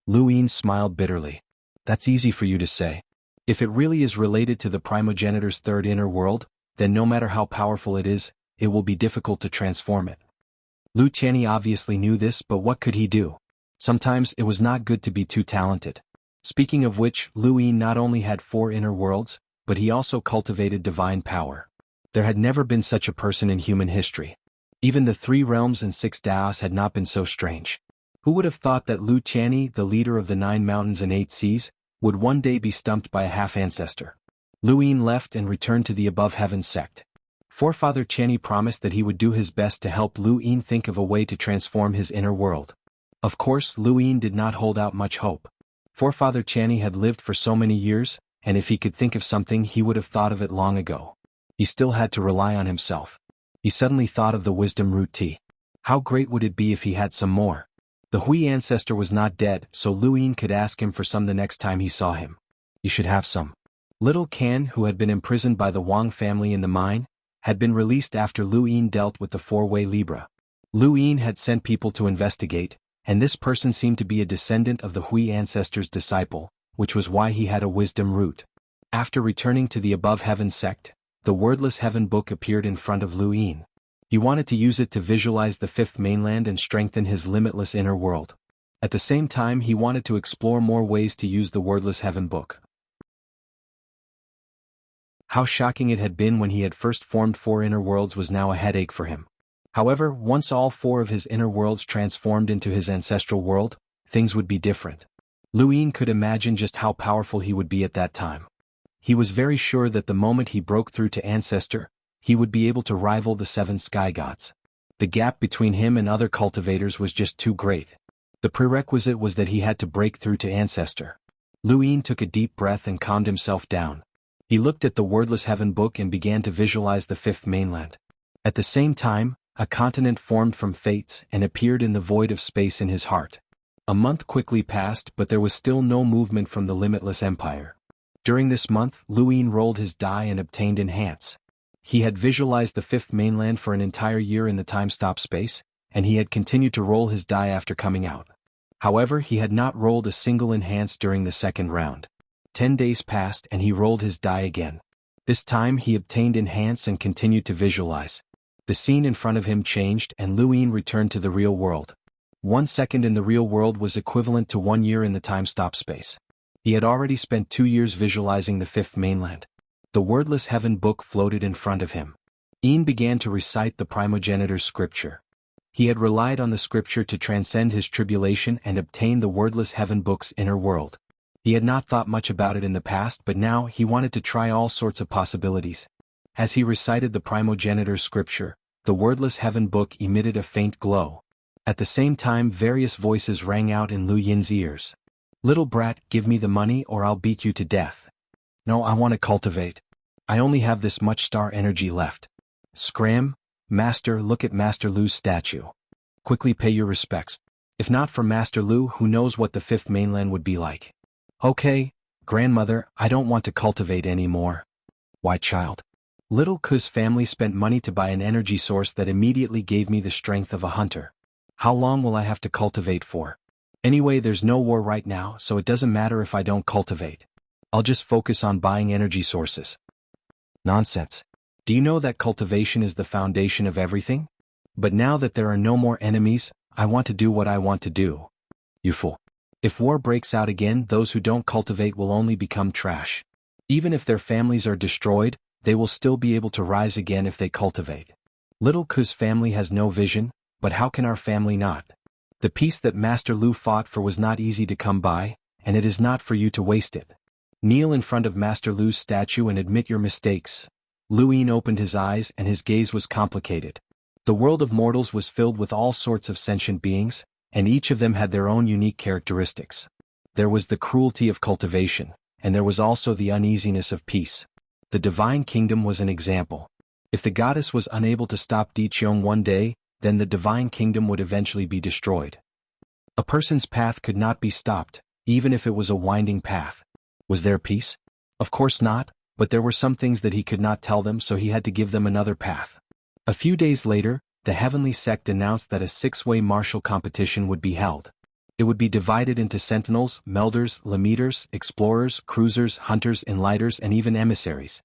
Lu Yin smiled bitterly. That's easy for you to say. If it really is related to the primogenitor's third inner world, then no matter how powerful it is, it will be difficult to transform it. Lu Qianni obviously knew this, but what could he do? Sometimes it was not good to be too talented. Speaking of which, Lu Yin not only had 4 inner worlds, but he also cultivated divine power. There had never been such a person in human history. Even the 3 realms and 6 Daos had not been so strange. Who would have thought that Lu Qianni, the leader of the 9 mountains and 8 seas, would one day be stumped by a half-ancestor? Lu Yin left and returned to the above heaven sect. Forefather Qianni promised that he would do his best to help Lu Yin think of a way to transform his inner world. Of course, Lu Yin did not hold out much hope. Forefather Qianni had lived for so many years, and if he could think of something he would have thought of it long ago. He still had to rely on himself. He suddenly thought of the wisdom root tea. How great would it be if he had some more? The Hui ancestor was not dead, so Lu Yin could ask him for some the next time he saw him. You should have some. Little Can, who had been imprisoned by the Wang family in the mine, had been released after Lu Yin dealt with the 4-way Libra. Lu Yin had sent people to investigate, and this person seemed to be a descendant of the Hui ancestor's disciple, which was why he had a wisdom root. After returning to the above heaven sect, the wordless heaven book appeared in front of Lu Yin. He wanted to use it to visualize the 5th mainland and strengthen his limitless inner world. At the same time, he wanted to explore more ways to use the wordless heaven book. How shocking it had been when he had first formed 4 inner worlds was now a headache for him. However, once all 4 of his inner worlds transformed into his ancestral world, things would be different. Lu Yin could imagine just how powerful he would be at that time. He was very sure that the moment he broke through to Ancestor, he would be able to rival the 7 sky gods. The gap between him and other cultivators was just too great. The prerequisite was that he had to break through to Ancestor. Lu Yin took a deep breath and calmed himself down. He looked at the wordless heaven book and began to visualize the 5th mainland. At the same time, a continent formed from fates and appeared in the void of space in his heart. A month quickly passed, but there was still no movement from the limitless empire. During this month, Lu Yin rolled his die and obtained enhance. He had visualized the 5th mainland for an entire year in the time-stop space, and he had continued to roll his die after coming out. However, he had not rolled a single enhance during the second round. 10 days passed and he rolled his die again. This time he obtained enhance and continued to visualize. The scene in front of him changed and Lu Yin returned to the real world. 1 second in the real world was equivalent to 1 year in the time-stop space. He had already spent 2 years visualizing the 5th mainland. The wordless heaven book floated in front of him. Yin began to recite the primogenitor's scripture. He had relied on the scripture to transcend his tribulation and obtain the wordless heaven book's inner world. He had not thought much about it in the past, but now he wanted to try all sorts of possibilities. As he recited the primogenitor's scripture, the wordless heaven book emitted a faint glow. At the same time, various voices rang out in Lu Yin's ears. "Little brat, give me the money or I'll beat you to death." "No, I want to cultivate. I only have this much star energy left." "Scram, Master, look at Master Lu's statue. Quickly pay your respects. If not for Master Lu, who knows what the fifth mainland would be like." "Okay, grandmother, I don't want to cultivate anymore." "Why, child?" "Little Ku's family spent money to buy an energy source that immediately gave me the strength of a hunter. How long will I have to cultivate for? Anyway, there's no war right now, so it doesn't matter if I don't cultivate. I'll just focus on buying energy sources." "Nonsense. Do you know that cultivation is the foundation of everything? But now that there are no more enemies, I want to do what I want to do." "You fool. If war breaks out again, those who don't cultivate will only become trash. Even if their families are destroyed, they will still be able to rise again if they cultivate. Little Ku's family has no vision, but how can our family not? The peace that Master Lu fought for was not easy to come by, and it is not for you to waste it. Kneel in front of Master Lu's statue and admit your mistakes." Lu Yin opened his eyes and his gaze was complicated. The world of mortals was filled with all sorts of sentient beings, and each of them had their own unique characteristics. There was the cruelty of cultivation, and there was also the uneasiness of peace. The divine kingdom was an example. If the goddess was unable to stop Di Qiong one day, then the divine kingdom would eventually be destroyed. A person's path could not be stopped, even if it was a winding path. Was there peace? Of course not, but there were some things that he could not tell them, so he had to give them another path. A few days later, the heavenly sect announced that a six-way martial competition would be held. It would be divided into sentinels, melders, lemeters, explorers, cruisers, hunters, enlighters, and even emissaries.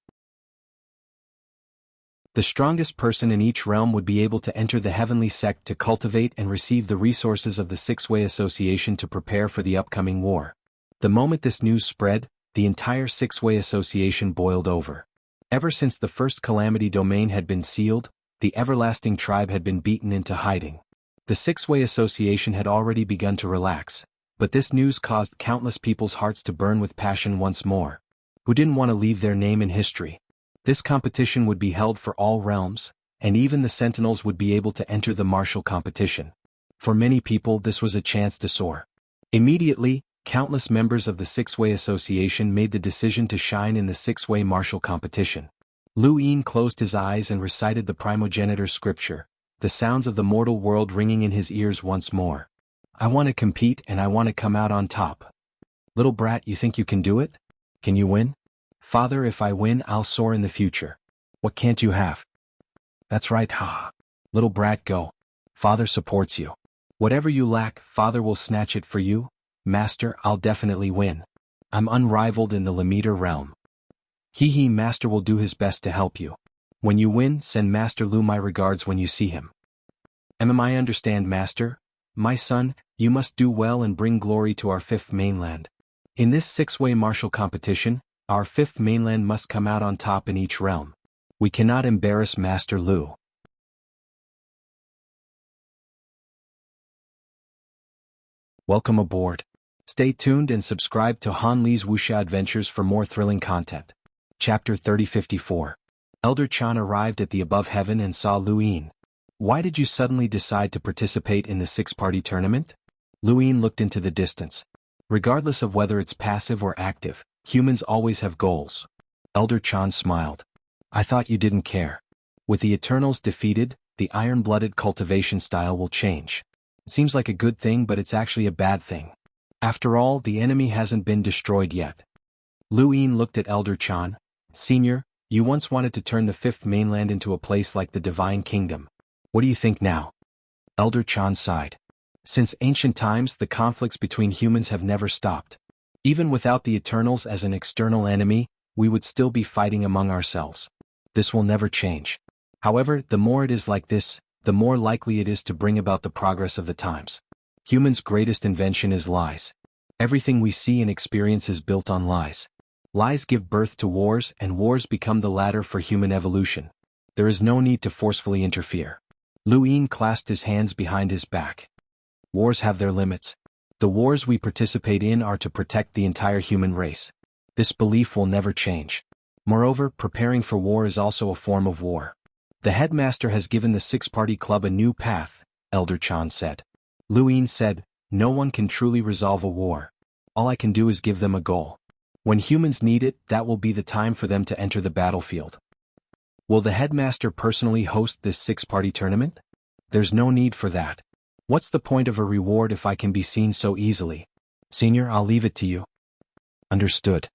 The strongest person in each realm would be able to enter the heavenly sect to cultivate and receive the resources of the Six-Way Association to prepare for the upcoming war. The moment this news spread, the entire Six-Way Association boiled over. Ever since the first Calamity domain had been sealed, the Everlasting Tribe had been beaten into hiding. The Six-Way Association had already begun to relax, but this news caused countless people's hearts to burn with passion once more. Who didn't want to leave their name in history? This competition would be held for all realms, and even the Sentinels would be able to enter the martial competition. For many people, this was a chance to soar. Immediately, countless members of the Six-Way Association made the decision to shine in the Six-Way martial competition. Lu Yin closed his eyes and recited the primogenitor's scripture, the sounds of the mortal world ringing in his ears once more. "I want to compete and I want to come out on top." "Little brat, you think you can do it? Can you win?" "Father, if I win, I'll soar in the future." "What can't you have?" "That's right, ha. Little brat, go. Father supports you. Whatever you lack, Father will snatch it for you. Master, I'll definitely win. I'm unrivaled in the Lemeter realm. He Master will do his best to help you. When you win, send Master Lu my regards when you see him." "I understand, Master. My son, you must do well and bring glory to our fifth mainland. In this six-way martial competition, our fifth mainland must come out on top in each realm. We cannot embarrass Master Lu." Welcome aboard. Stay tuned and subscribe to Han Li's Wuxia Adventures for more thrilling content. Chapter 3054. Elder Chan arrived at the above heaven and saw Lu Yin. "Why did you suddenly decide to participate in the six-party tournament?" Lu Yin looked into the distance. "Regardless of whether it's passive or active, humans always have goals." Elder Chan smiled. "I thought you didn't care. With the Eternals defeated, the iron-blooded cultivation style will change. It seems like a good thing, but it's actually a bad thing. After all, the enemy hasn't been destroyed yet." Lu Yin looked at Elder Chan. "Senior, you once wanted to turn the fifth mainland into a place like the Divine Kingdom. What do you think now?" Elder Chan sighed. "Since ancient times, the conflicts between humans have never stopped. Even without the Eternals as an external enemy, we would still be fighting among ourselves. This will never change. However, the more it is like this, the more likely it is to bring about the progress of the times. Humans' greatest invention is lies. Everything we see and experience is built on lies. Lies give birth to wars, and wars become the ladder for human evolution. There is no need to forcefully interfere." Lu Yin clasped his hands behind his back. "Wars have their limits. The wars we participate in are to protect the entire human race. This belief will never change. Moreover, preparing for war is also a form of war. The headmaster has given the six-party club a new path, Elder Chan said. Lu Yin said, no one can truly resolve a war. All I can do is give them a goal. When humans need it, that will be the time for them to enter the battlefield. Will the headmaster personally host this six-party tournament? There's no need for that. What's the point of a reward if I can be seen so easily? Senior, I'll leave it to you. Understood.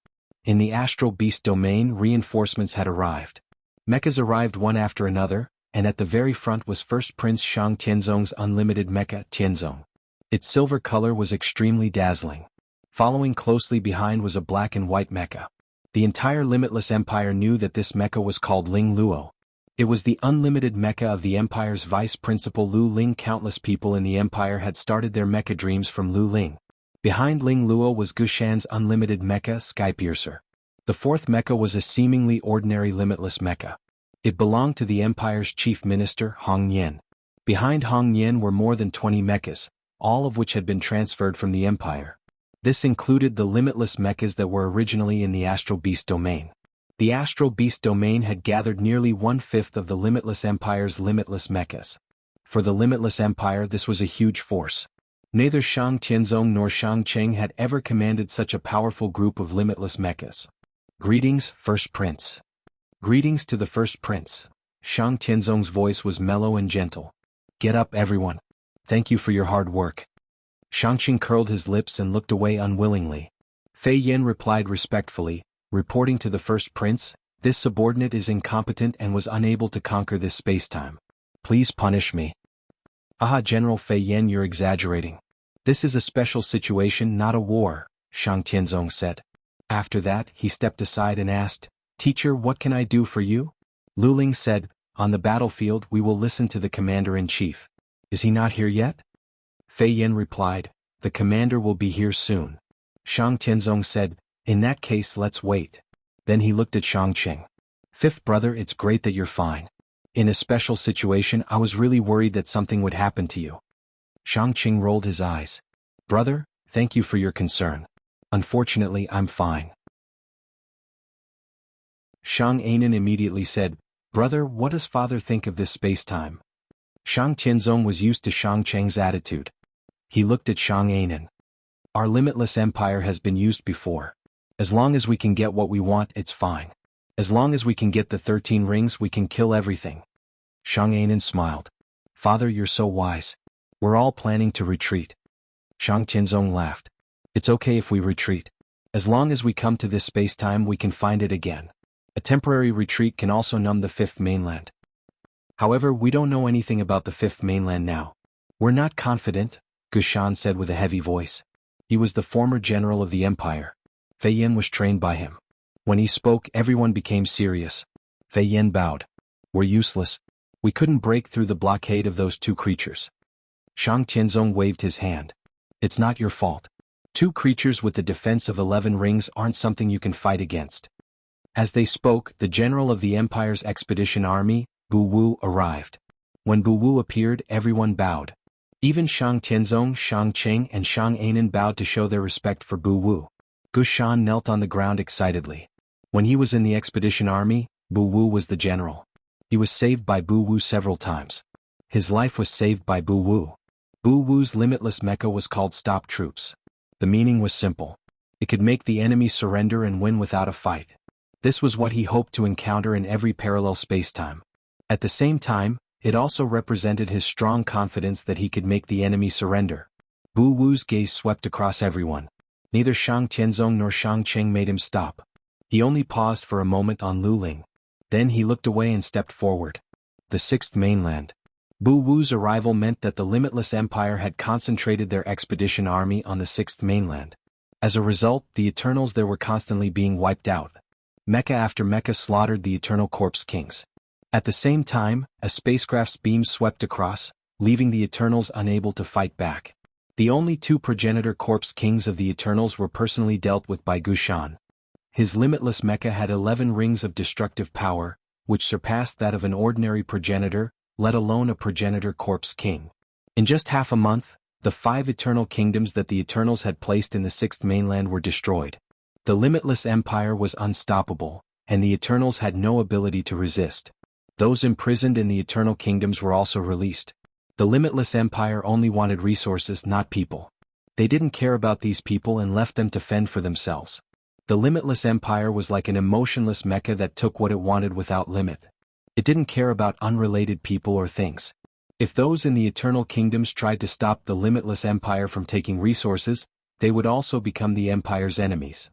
In the astral beast domain, reinforcements had arrived. Mechas arrived one after another, and at the very front was First Prince Shang Tianzong's unlimited mecha, Tianzong. Its silver color was extremely dazzling. Following closely behind was a black and white mecha. The entire Limitless Empire knew that this mecha was called Ling Luo. It was the unlimited mecha of the Empire's vice principal Lu Ling. Countless people in the Empire had started their mecha dreams from Lu Ling. Behind Ling Luo was Gushan's unlimited mecha, Skypiercer. The fourth mecha was a seemingly ordinary limitless mecha. It belonged to the Empire's chief minister, Hong Yan. Behind Hong Yan were more than 20 mechas, all of which had been transferred from the Empire. This included the limitless mechas that were originally in the Astral Beast domain. The Astral Beast domain had gathered nearly 1/5 of the Limitless Empire's limitless mechas. For the Limitless Empire, this was a huge force. Neither Shang Tianzong nor Shang Cheng had ever commanded such a powerful group of limitless mechas. Greetings, First Prince. Greetings to the First Prince. Shang Tianzong's voice was mellow and gentle. Get up, everyone. Thank you for your hard work. Shang Cheng curled his lips and looked away unwillingly. Fei Yin replied respectfully, reporting to the First Prince, this subordinate is incompetent and was unable to conquer this spacetime. Please punish me. Aha, General Fei Yin, you're exaggerating. This is a special situation, not a war, Shang Tianzong said. After that, he stepped aside and asked, Teacher, what can I do for you? Lu Ling said, on the battlefield we will listen to the commander-in-chief. Is he not here yet? Fei Yin replied, the commander will be here soon. Shang Tianzong said, in that case let's wait. Then he looked at Shang Cheng. Fifth brother, it's great that you're fine. In a special situation I was really worried that something would happen to you. Shang Cheng rolled his eyes. Brother, thank you for your concern. Unfortunately, I'm fine. Shang Anan immediately said, Brother, what does father think of this spacetime? Shang Tianzong was used to Shang Cheng's attitude. He looked at Shang Anan. Our limitless empire has been used before. As long as we can get what we want, it's fine. As long as we can get the 13 rings, we can kill everything. Shang Anan smiled. Father, you're so wise. We're all planning to retreat. Shang Tianzong laughed. It's okay if we retreat. As long as we come to this spacetime, we can find it again. A temporary retreat can also numb the fifth mainland. However, we don't know anything about the fifth mainland now. We're not confident, Gushan said with a heavy voice. He was the former general of the empire. Fei Yin was trained by him. When he spoke, everyone became serious. Fei Yin bowed. We're useless. We couldn't break through the blockade of those two creatures. Shang Tianzong waved his hand. It's not your fault. Two creatures with the defense of 11 rings aren't something you can fight against. As they spoke, the general of the Empire's expedition army, Bu Wu, arrived. When Bu Wu appeared, everyone bowed. Even Shang Tianzong, Shang Cheng, and Shang Anan bowed to show their respect for Bu Wu. Gushan knelt on the ground excitedly. When he was in the expedition army, Bu Wu was the general. He was saved by Bu Wu several times. His life was saved by Bu Wu. Bu Wu's limitless mecha was called Stop Troops. The meaning was simple. It could make the enemy surrender and win without a fight. This was what he hoped to encounter in every parallel spacetime. At the same time, it also represented his strong confidence that he could make the enemy surrender. Bu Wu's gaze swept across everyone. Neither Shang Tianzong nor Shang Cheng made him stop. He only paused for a moment on Lu Ling. Then he looked away and stepped forward. The sixth mainland. Bu Wu's arrival meant that the Limitless Empire had concentrated their expedition army on the sixth mainland. As a result, the Eternals there were constantly being wiped out. Mecha after mecha slaughtered the Eternal Corpse Kings. At the same time, a spacecraft's beam swept across, leaving the Eternals unable to fight back. The only two progenitor corpse kings of the Eternals were personally dealt with by Gushan. His limitless mecha had 11 rings of destructive power, which surpassed that of an ordinary progenitor, let alone a progenitor corpse king. In just half a month, the 5 eternal kingdoms that the Eternals had placed in the sixth mainland were destroyed. The limitless empire was unstoppable, and the Eternals had no ability to resist. Those imprisoned in the Eternal Kingdoms were also released. The Limitless Empire only wanted resources, not people. They didn't care about these people and left them to fend for themselves. The Limitless Empire was like an emotionless mecha that took what it wanted without limit. It didn't care about unrelated people or things. If those in the Eternal Kingdoms tried to stop the Limitless Empire from taking resources, they would also become the Empire's enemies.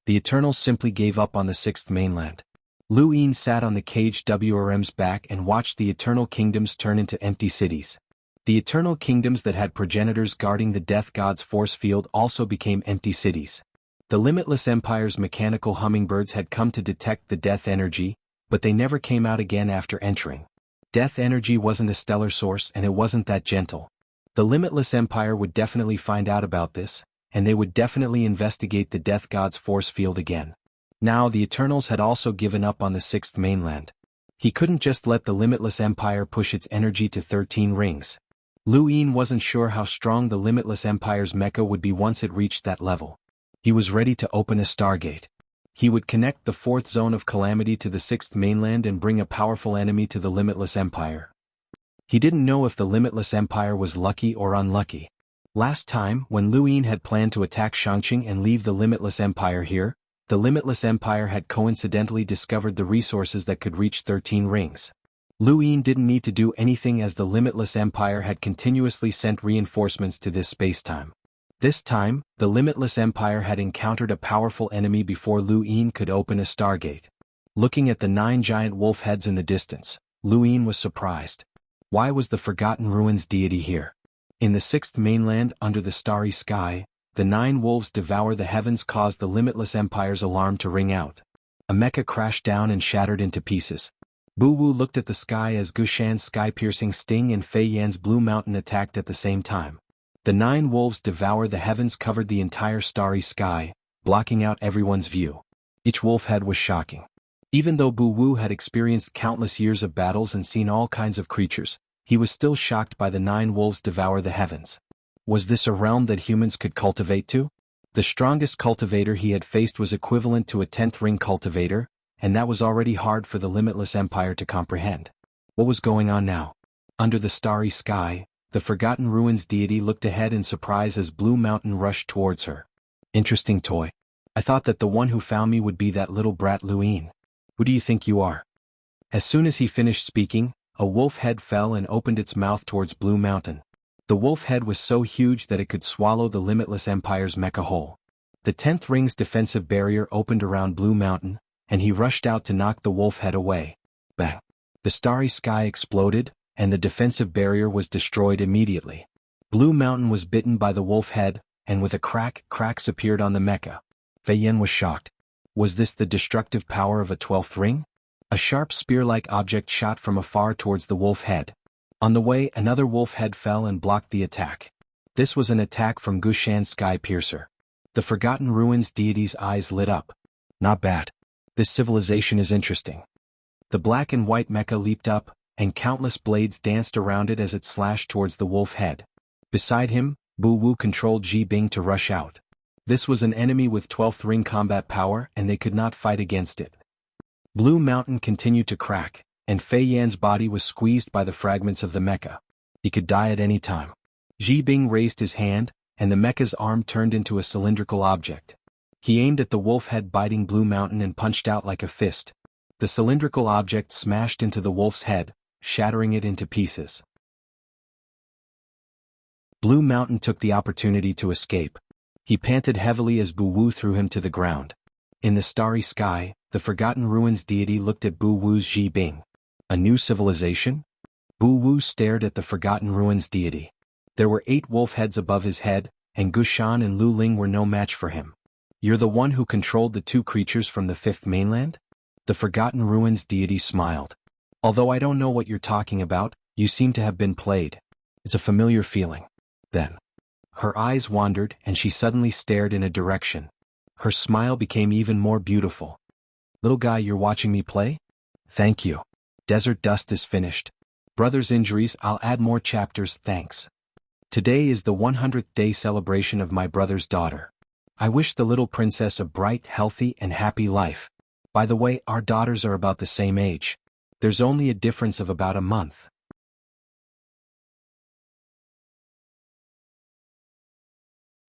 The Eternals simply gave up on the Sixth Mainland. Lu Yin sat on the caged WRM's back and watched the Eternal Kingdoms turn into empty cities. The Eternal Kingdoms that had progenitors guarding the Death God's force field also became empty cities. The Limitless Empire's mechanical hummingbirds had come to detect the death energy, but they never came out again after entering. Death energy wasn't a stellar source and it wasn't that gentle. The Limitless Empire would definitely find out about this, and they would definitely investigate the Death God's force field again. Now the Eternals had also given up on the Sixth Mainland. He couldn't just let the Limitless Empire push its energy to 13 rings. Lu Yin wasn't sure how strong the Limitless Empire's mecha would be once it reached that level. He was ready to open a Stargate. He would connect the fourth zone of calamity to the Sixth Mainland and bring a powerful enemy to the Limitless Empire. He didn't know if the Limitless Empire was lucky or unlucky. Last time, when Lu Yin had planned to attack Xianxia and leave the Limitless Empire here, the Limitless Empire had coincidentally discovered the resources that could reach 13 rings. Lu Yin didn't need to do anything as the Limitless Empire had continuously sent reinforcements to this spacetime. This time, the Limitless Empire had encountered a powerful enemy before Lu Yin could open a Stargate. Looking at the 9 giant wolf heads in the distance, Lu Yin was surprised. Why was the Forgotten Ruins deity here? In the Sixth Mainland under the starry sky, the 9 wolves devour the heavens caused the Limitless Empire's alarm to ring out. A mecha crashed down and shattered into pieces. Bu Wu looked at the sky as Gushan's sky-piercing sting and Fei Yan's blue mountain attacked at the same time. The 9 wolves devour the heavens covered the entire starry sky, blocking out everyone's view. Each wolf head was shocking. Even though Bu Wu had experienced countless years of battles and seen all kinds of creatures, he was still shocked by the 9 wolves devour the heavens. Was this a realm that humans could cultivate to? The strongest cultivator he had faced was equivalent to a 10th ring cultivator, and that was already hard for the Limitless Empire to comprehend. What was going on now? Under the starry sky, the Forgotten Ruins deity looked ahead in surprise as Blue Mountain rushed towards her. Interesting toy. I thought that the one who found me would be that little brat Lu Yin. Who do you think you are? As soon as he finished speaking, a wolf head fell and opened its mouth towards Blue Mountain. The wolf head was so huge that it could swallow the Limitless Empire's mecha whole. The 10th ring's defensive barrier opened around Blue Mountain, and he rushed out to knock the wolf head away. Bang! The starry sky exploded, and the defensive barrier was destroyed immediately. Blue Mountain was bitten by the wolf head, and with a crack, cracks appeared on the mecha. Fei Yan was shocked. Was this the destructive power of a 12th ring? A sharp spear-like object shot from afar towards the wolf head. On the way, another wolf head fell and blocked the attack. This was an attack from Gushan's Sky Piercer. The Forgotten Ruins deity's eyes lit up. Not bad. This civilization is interesting. The black and white mecha leaped up, and countless blades danced around it as it slashed towards the wolf head. Beside him, Bu Wu controlled Ji Bing to rush out. This was an enemy with 12th ring combat power and they could not fight against it. Blue Mountain continued to crack, and Fei Yan's body was squeezed by the fragments of the mecha. He could die at any time. Ji Bing raised his hand, and the mecha's arm turned into a cylindrical object. He aimed at the wolf head biting Blue Mountain and punched out like a fist. The cylindrical object smashed into the wolf's head, shattering it into pieces. Blue Mountain took the opportunity to escape. He panted heavily as Bu Wu threw him to the ground. In the starry sky, the Forgotten Ruins deity looked at Bu Wu's Ji Bing. A new civilization? Bu Wu stared at the Forgotten Ruins deity. There were 8 wolf heads above his head, and Gushan and Lu Ling were no match for him. You're the one who controlled the 2 creatures from the 5th mainland? The Forgotten Ruins deity smiled. Although I don't know what you're talking about, you seem to have been played. It's a familiar feeling. Then, her eyes wandered and she suddenly stared in a direction. Her smile became even more beautiful. Little guy, you're watching me play? Thank you. Desert Dust is finished. Brother's injuries, I'll add more chapters, thanks. Today is the 100th day celebration of my brother's daughter. I wish the little princess a bright, healthy, and happy life. By the way, our daughters are about the same age. There's only a difference of about a month.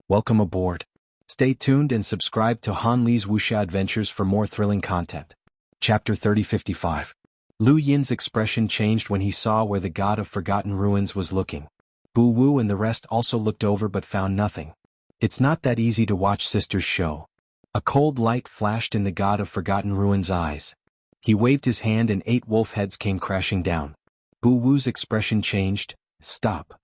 Welcome aboard. Stay tuned and subscribe to Han Li's Wuxia Adventures for more thrilling content. Chapter 3055. Lu Yin's expression changed when he saw where the god of forgotten ruins was looking. Bu Wu and the rest also looked over but found nothing. It's not that easy to watch sisters show. A cold light flashed in the god of forgotten ruins' eyes. He waved his hand and 8 wolf heads came crashing down. Bu Wu's expression changed. Stop.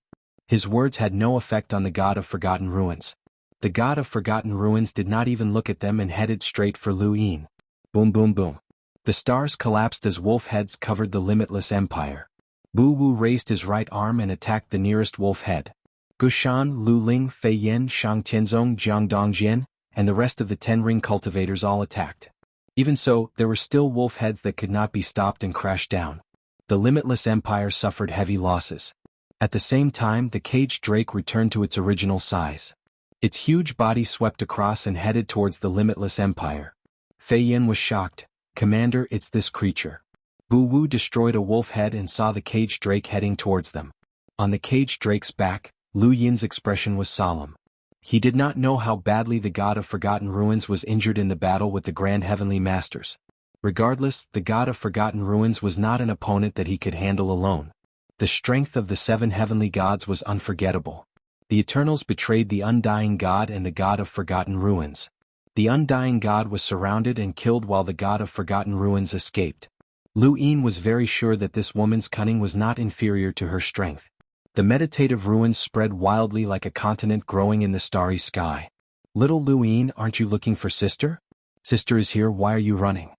His words had no effect on the god of forgotten ruins. The god of forgotten ruins did not even look at them and headed straight for Lu Yin. Boom boom boom. The stars collapsed as wolf heads covered the limitless empire. Bu Wu raised his right arm and attacked the nearest wolf head. Gushan, Lu Ling, Fei Yen, Shang Tianzong, Jiang Dongjian, and the rest of the 10 ring cultivators all attacked. Even so, there were still wolf heads that could not be stopped and crashed down. The limitless empire suffered heavy losses. At the same time, the caged drake returned to its original size. Its huge body swept across and headed towards the limitless empire. Fei Yen was shocked. Commander, it's this creature. Bu Wu destroyed a wolf head and saw the caged drake heading towards them. On the caged drake's back, Lu Yin's expression was solemn. He did not know how badly the god of forgotten ruins was injured in the battle with the grand heavenly masters. Regardless, the god of forgotten ruins was not an opponent that he could handle alone. The strength of the 7 heavenly gods was unforgettable. The Eternals betrayed the undying god and the god of forgotten ruins. The undying god was surrounded and killed while the god of forgotten ruins escaped. Lu Yin was very sure that this woman's cunning was not inferior to her strength. The meditative ruins spread wildly like a continent growing in the starry sky. Little Lu Yin, aren't you looking for sister? Sister is here, why are you running?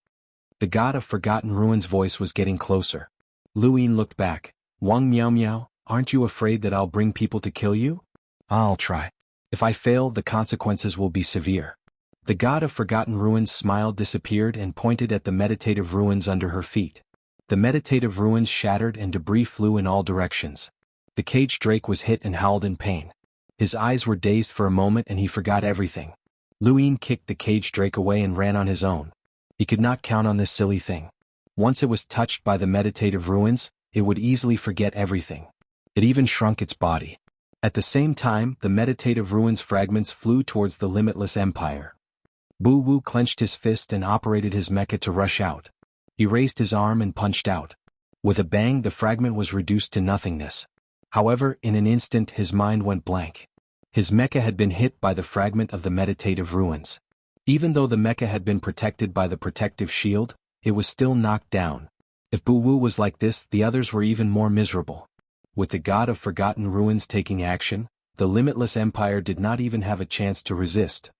The god of forgotten ruins' voice was getting closer. Lu Yin looked back. Wang Miao Miao, aren't you afraid that I'll bring people to kill you? I'll try. If I fail, the consequences will be severe. The god of forgotten ruins' smile disappeared and pointed at the meditative ruins under her feet. The meditative ruins shattered and debris flew in all directions. The caged drake was hit and howled in pain. His eyes were dazed for a moment and he forgot everything. Lu Yin kicked the caged drake away and ran on his own. He could not count on this silly thing. Once it was touched by the meditative ruins, it would easily forget everything. It even shrunk its body. At the same time, the meditative ruins fragments flew towards the limitless empire. Bu Wu clenched his fist and operated his mecha to rush out. He raised his arm and punched out. With a bang, the fragment was reduced to nothingness. However, in an instant his mind went blank. His mecha had been hit by the fragment of the meditative ruins. Even though the mecha had been protected by the protective shield, it was still knocked down. If Bu Wu was like this, the others were even more miserable. With the god of forgotten ruins taking action, the limitless empire did not even have a chance to resist.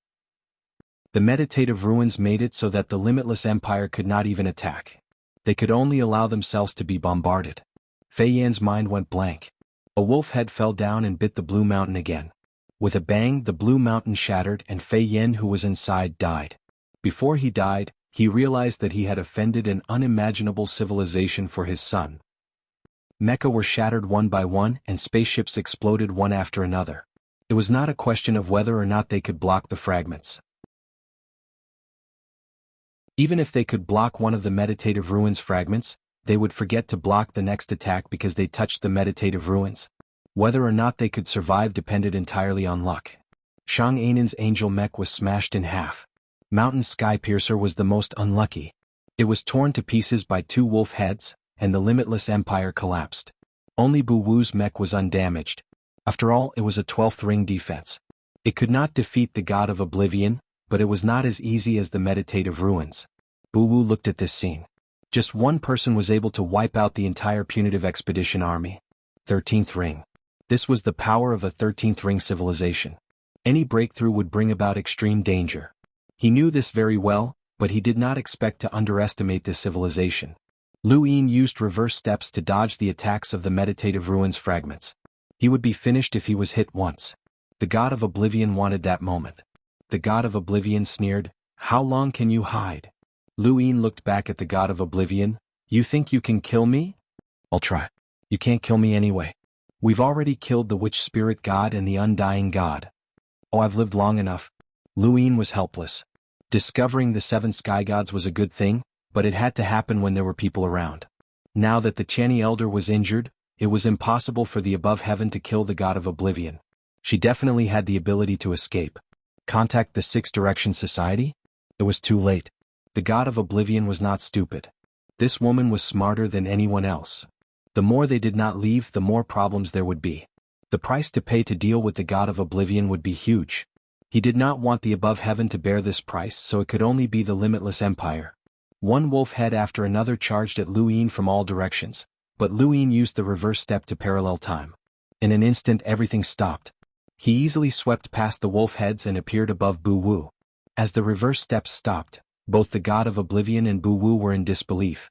The meditative ruins made it so that the limitless empire could not even attack. They could only allow themselves to be bombarded. Fei Yan's mind went blank. A wolf head fell down and bit the blue mountain again. With a bang, the blue mountain shattered and Fei Yan, who was inside, died. Before he died, he realized that he had offended an unimaginable civilization for his son. Mecha were shattered one by one and spaceships exploded one after another. It was not a question of whether or not they could block the fragments. Even if they could block one of the meditative ruins fragments, they would forget to block the next attack because they touched the meditative ruins. Whether or not they could survive depended entirely on luck. Xianxia's angel mech was smashed in half. Mountain Skypiercer was the most unlucky. It was torn to pieces by 2 wolf heads, and the limitless empire collapsed. Only Bu Wu's mech was undamaged. After all, it was a 12th ring defense. It could not defeat the god of oblivion, but it was not as easy as the meditative ruins. Bu Wu looked at this scene. Just one person was able to wipe out the entire punitive expedition army. 13th ring. This was the power of a 13th ring civilization. Any breakthrough would bring about extreme danger. He knew this very well, but he did not expect to underestimate this civilization. Lu Yin used reverse steps to dodge the attacks of the meditative ruins fragments. He would be finished if he was hit once. The god of oblivion wanted that moment. The god of oblivion sneered, "How long can you hide?" Lu Yin looked back at the god of oblivion. "You think you can kill me? I'll try. You can't kill me anyway. We've already killed the witch spirit god and the undying god. Oh, I've lived long enough. Luin was helpless. Discovering the 7 sky gods was a good thing, but it had to happen when there were people around. Now that the Qianni elder was injured, it was impossible for the above heaven to kill the god of oblivion. She definitely had the ability to escape. Contact the 6 Direction Society? It was too late. The god of oblivion was not stupid. This woman was smarter than anyone else. The more they did not leave, the more problems there would be. The price to pay to deal with the god of oblivion would be huge. He did not want the above heaven to bear this price, so it could only be the limitless empire. One wolf head after another charged at Luin from all directions, but Luin used the reverse step to parallel time. In an instant everything stopped. He easily swept past the wolf heads and appeared above Bu Wu. As the reverse steps stopped, both the god of oblivion and Bu Wu were in disbelief.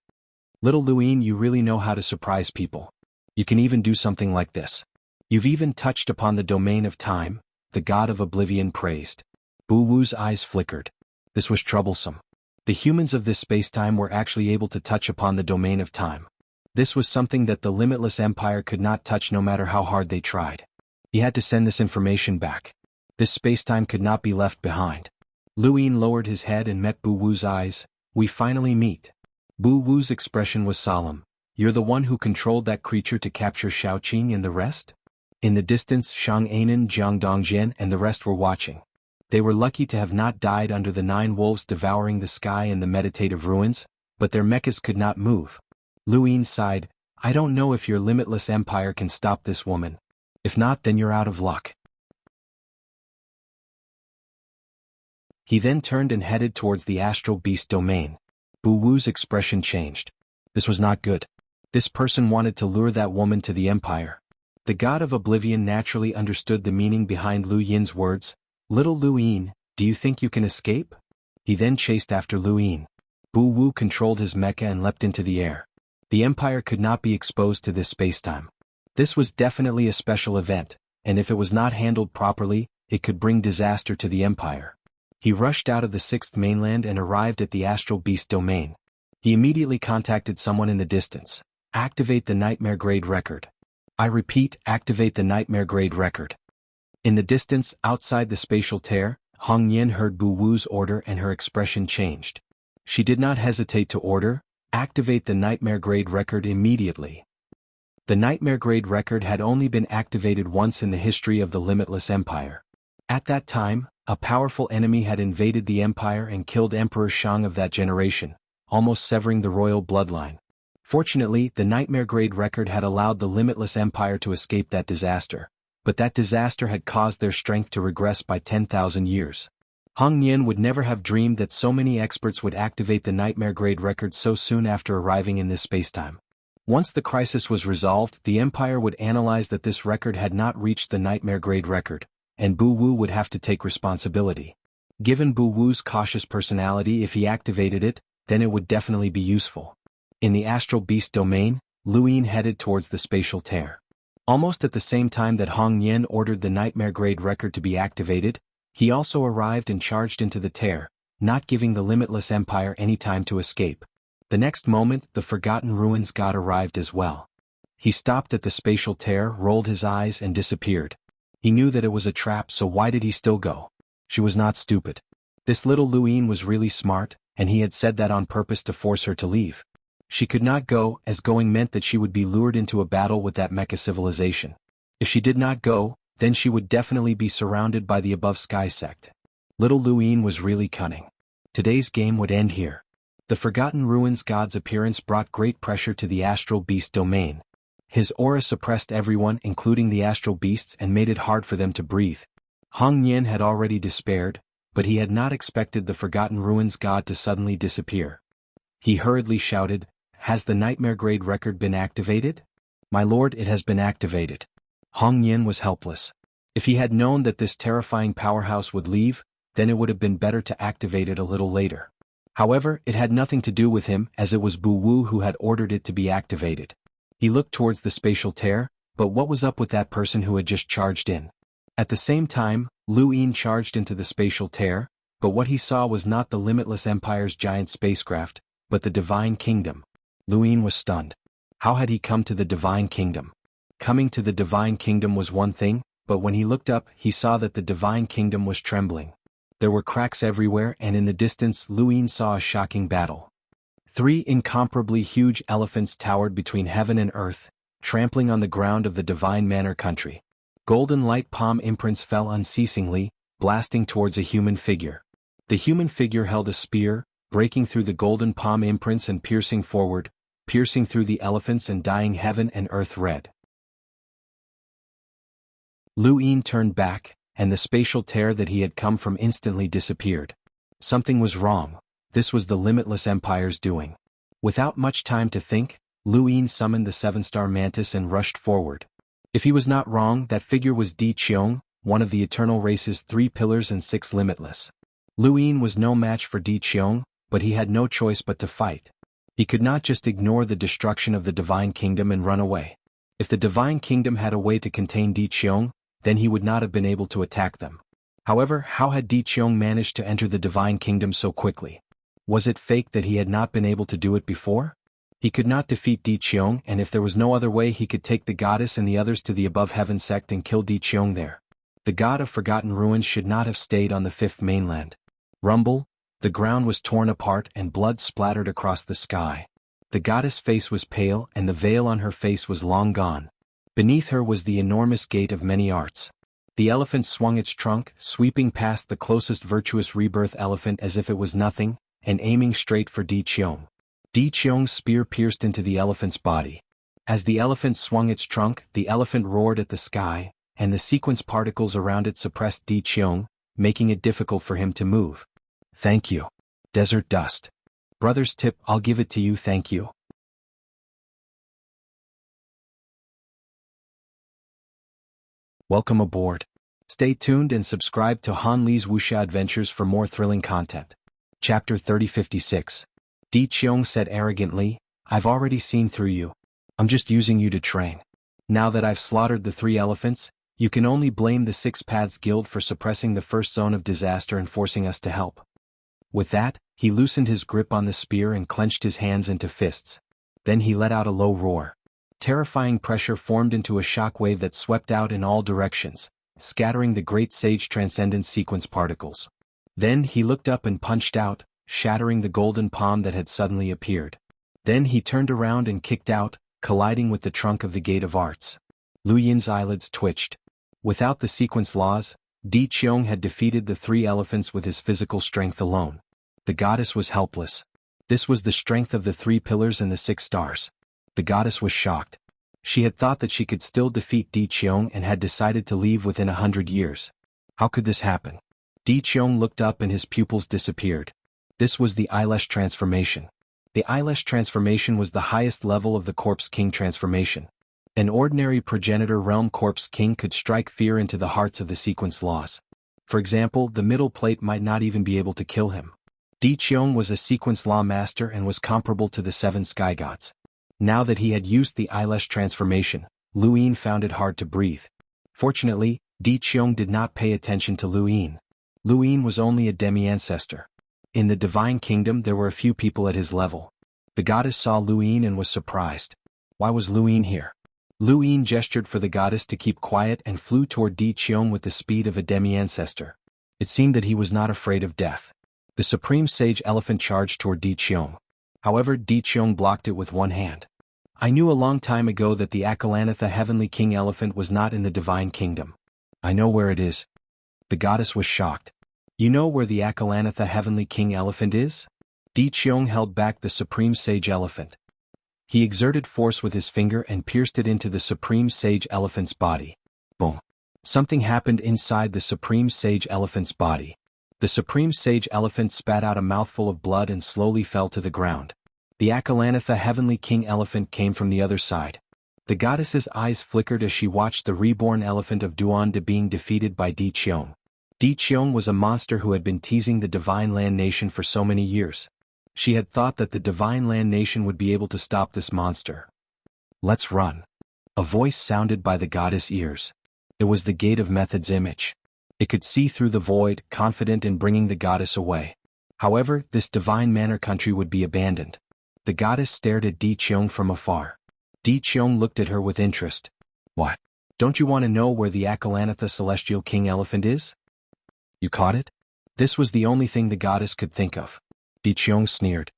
Little Luin, you really know how to surprise people. You can even do something like this. You've even touched upon the domain of time, the god of oblivion praised. Bu Wu's eyes flickered. This was troublesome. The humans of this spacetime were actually able to touch upon the domain of time. This was something that the limitless empire could not touch no matter how hard they tried. He had to send this information back. This spacetime could not be left behind. Luin lowered his head and met Bu Wu's eyes. We finally meet. Bu Wu's expression was solemn. You're the one who controlled that creature to capture Shaoqing and the rest? In the distance, Xianhuan, Jiangdongjian and the rest were watching. They were lucky to have not died under the 9 wolves devouring the sky and the meditative ruins, but their mechas could not move. Luin sighed, I don't know if your limitless empire can stop this woman. If not, then you're out of luck. He then turned and headed towards the astral beast domain. Bu Wu's expression changed. This was not good. This person wanted to lure that woman to the empire. The god of oblivion naturally understood the meaning behind Lu Yin's words. Little Luin, do you think you can escape? He then chased after Luin. Bu Wu controlled his mecha and leapt into the air. The empire could not be exposed to this spacetime. This was definitely a special event, and if it was not handled properly, it could bring disaster to the empire. He rushed out of the 6th mainland and arrived at the astral beast domain. He immediately contacted someone in the distance. Activate the nightmare grade record. I repeat, activate the nightmare grade record. In the distance, outside the spatial tear, Hong Yin heard Bu Wu's order and her expression changed. She did not hesitate to order, activate the nightmare grade record immediately. The nightmare grade record had only been activated once in the history of the limitless empire. At that time, a powerful enemy had invaded the empire and killed Emperor Shang of that generation, almost severing the royal bloodline. Fortunately, the nightmare grade record had allowed the limitless empire to escape that disaster, but that disaster had caused their strength to regress by 10,000 years. Hong Yin would never have dreamed that so many experts would activate the nightmare grade record so soon after arriving in this spacetime. Once the crisis was resolved, the empire would analyze that this record had not reached the nightmare grade record, and Bu Wu would have to take responsibility. Given Bu Wu's cautious personality, if he activated it, then it would definitely be useful. In the astral beast domain, Luin headed towards the spatial tear. Almost at the same time that Hong Yin ordered the nightmare grade record to be activated, he also arrived and charged into the tear, not giving the limitless empire any time to escape. The next moment, the Forgotten Ruins god arrived as well. He stopped at the spatial tear, rolled his eyes and disappeared. He knew that it was a trap, so why did he still go? She was not stupid. This little Luin was really smart, and he had said that on purpose to force her to leave. She could not go, as going meant that she would be lured into a battle with that mecha civilization. If she did not go, then she would definitely be surrounded by the above sky sect. Little Luin was really cunning. Today's game would end here. The Forgotten Ruins god's appearance brought great pressure to the astral beast domain. His aura suppressed everyone, including the astral beasts, and made it hard for them to breathe. Hong Yin had already despaired, but he had not expected the Forgotten Ruins god to suddenly disappear. He hurriedly shouted, Has the nightmare grade record been activated? My lord, it has been activated. Hong Yin was helpless. If he had known that this terrifying powerhouse would leave, then it would have been better to activate it a little later. However, it had nothing to do with him, as it was Bu Wu who had ordered it to be activated. He looked towards the spatial tear, but what was up with that person who had just charged in? At the same time, Luin charged into the spatial tear, but what he saw was not the Limitless Empire's giant spacecraft, but the Divine Kingdom. Luin was stunned. How had he come to the Divine Kingdom? Coming to the Divine Kingdom was one thing, but when he looked up, he saw that the Divine Kingdom was trembling. There were cracks everywhere, and in the distance Luin saw a shocking battle. 3 incomparably huge elephants towered between heaven and earth, trampling on the ground of the divine manor country. Golden light palm imprints fell unceasingly, blasting towards a human figure. The human figure held a spear, breaking through the golden palm imprints and piercing forward, piercing through the elephants and dyeing heaven and earth red. Luin turned back, and the spatial tear that he had come from instantly disappeared. Something was wrong. This was the limitless empire's doing. Without much time to think, Luin summoned the 7-star mantis and rushed forward. If he was not wrong, that figure was Di Qiong, one of the eternal race's 3 pillars and 6 limitless. Luin was no match for Di Qiong, but he had no choice but to fight. He could not just ignore the destruction of the divine kingdom and run away. If the divine kingdom had a way to contain Di Qiong, then he would not have been able to attack them. However, how had Di Qiong managed to enter the divine kingdom so quickly? Was it fake that he had not been able to do it before? He could not defeat Di Qiong, and if there was no other way, he could take the goddess and the others to the above heaven sect and kill Di Qiong there. The god of forgotten ruins should not have stayed on the 5th mainland. Rumble, the ground was torn apart and blood splattered across the sky. The goddess' face was pale and the veil on her face was long gone. Beneath her was the enormous gate of many arts. The elephant swung its trunk, sweeping past the closest virtuous rebirth elephant as if it was nothing, and aiming straight for Di Qiong. Di Qiong's spear pierced into the elephant's body. As the elephant swung its trunk, the elephant roared at the sky, and the sequence particles around it suppressed Di Qiong, making it difficult for him to move. Thank you. Desert dust. Brother's tip, I'll give it to you, thank you. Welcome aboard. Stay tuned and subscribe to Han Li's Wuxia Adventures for more thrilling content. Chapter 3056. Di Qiong said arrogantly, I've already seen through you. I'm just using you to train. Now that I've slaughtered the 3 elephants, you can only blame the 6 Paths Guild for suppressing the first zone of disaster and forcing us to help. With that, he loosened his grip on the spear and clenched his hands into fists. Then he let out a low roar. Terrifying pressure formed into a shockwave that swept out in all directions, scattering the great sage transcendence sequence particles. Then he looked up and punched out, shattering the golden palm that had suddenly appeared. Then he turned around and kicked out, colliding with the trunk of the Gate of Arts. Lu Yin's eyelids twitched. Without the sequence laws, Di Qiong had defeated the 3 elephants with his physical strength alone. The goddess was helpless. This was the strength of the 3 pillars and the 6 stars. The goddess was shocked. She had thought that she could still defeat Di Qiong and had decided to leave within 100 years. How could this happen? Di Qiong looked up and his pupils disappeared. This was the eyelash transformation. The eyelash transformation was the highest level of the Corpse King transformation. An ordinary progenitor realm Corpse King could strike fear into the hearts of the sequence laws. For example, the middle plate might not even be able to kill him. Di Qiong was a sequence law master and was comparable to the 7 sky gods. Now that he had used the eyelash transformation, Lu Yin found it hard to breathe. Fortunately, Di Qiong did not pay attention to Lu Yin. Lu Yin was only a demi-ancestor. In the divine kingdom there were a few people at his level. The goddess saw Lu Yin and was surprised. Why was Lu Yin here? Lu Yin gestured for the goddess to keep quiet and flew toward Di Qiong with the speed of a demi-ancestor. It seemed that he was not afraid of death. The supreme sage elephant charged toward Di Qiong. However, Di Qiong blocked it with one hand. I knew a long time ago that the Akalanatha Heavenly King Elephant was not in the Divine Kingdom. I know where it is. The goddess was shocked. You know where the Akalanatha Heavenly King Elephant is? Di Qiong held back the Supreme Sage Elephant. He exerted force with his finger and pierced it into the Supreme Sage Elephant's body. Boom. Something happened inside the Supreme Sage Elephant's body. The Supreme Sage Elephant spat out a mouthful of blood and slowly fell to the ground. The Akalanatha Heavenly King Elephant came from the other side. The goddess's eyes flickered as she watched the reborn elephant of Duanda being defeated by Di Qiong. Di Qiong was a monster who had been teasing the Divine Land Nation for so many years. She had thought that the Divine Land Nation would be able to stop this monster. Let's run. A voice sounded by the goddess' ears. It was the Gate of Method's image. It could see through the void, confident in bringing the goddess away. However, this divine manor country would be abandoned. The goddess stared at Di Qiong from afar. Di Qiong looked at her with interest. What? Don't you want to know where the Akalanatha Celestial King Elephant is? You caught it? This was the only thing the goddess could think of. Di Qiong sneered.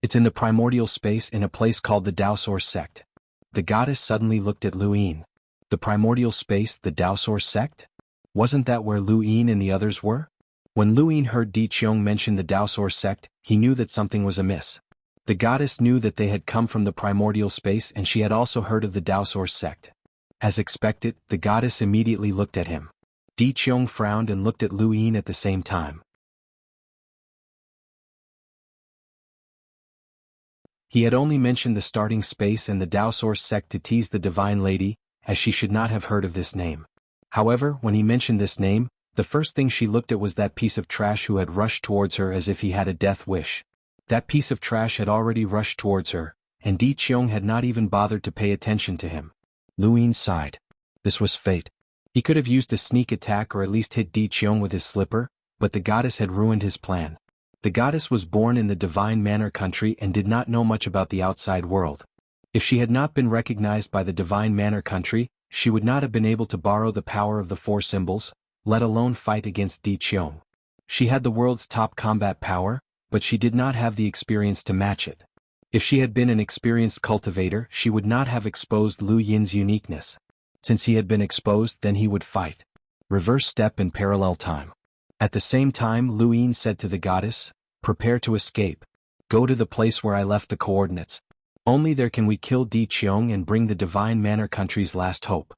It's in the primordial space in a place called the Daosor sect. The goddess suddenly looked at Lu Yin. The primordial space, the Daosor sect? Wasn't that where Lu Yin and the others were? When Lu Yin heard Di Qiong mention the Daosor sect, he knew that something was amiss. The goddess knew that they had come from the primordial space and she had also heard of the Daosor sect. As expected, the goddess immediately looked at him. Di Qiong frowned and looked at Lu Yin at the same time. He had only mentioned the starting space and the Daosor sect to tease the divine lady, as she should not have heard of this name. However, when he mentioned this name, the first thing she looked at was that piece of trash who had rushed towards her as if he had a death wish. That piece of trash had already rushed towards her, and Di Qiong had not even bothered to pay attention to him. Lu Yin sighed. This was fate. He could have used a sneak attack or at least hit Di Qiong with his slipper, but the goddess had ruined his plan. The goddess was born in the Divine Manor country and did not know much about the outside world. If she had not been recognized by the Divine Manor country, she would not have been able to borrow the power of the four symbols, let alone fight against Di Qiong. She had the world's top combat power, but she did not have the experience to match it. If she had been an experienced cultivator, she would not have exposed Lu Yin's uniqueness. Since he had been exposed, then he would fight. Reverse step in parallel time. At the same time, Lu Yin said to the goddess, "Prepare to escape. Go to the place where I left the coordinates. Only there can we kill Di Qiong and bring the Divine Manor country's last hope."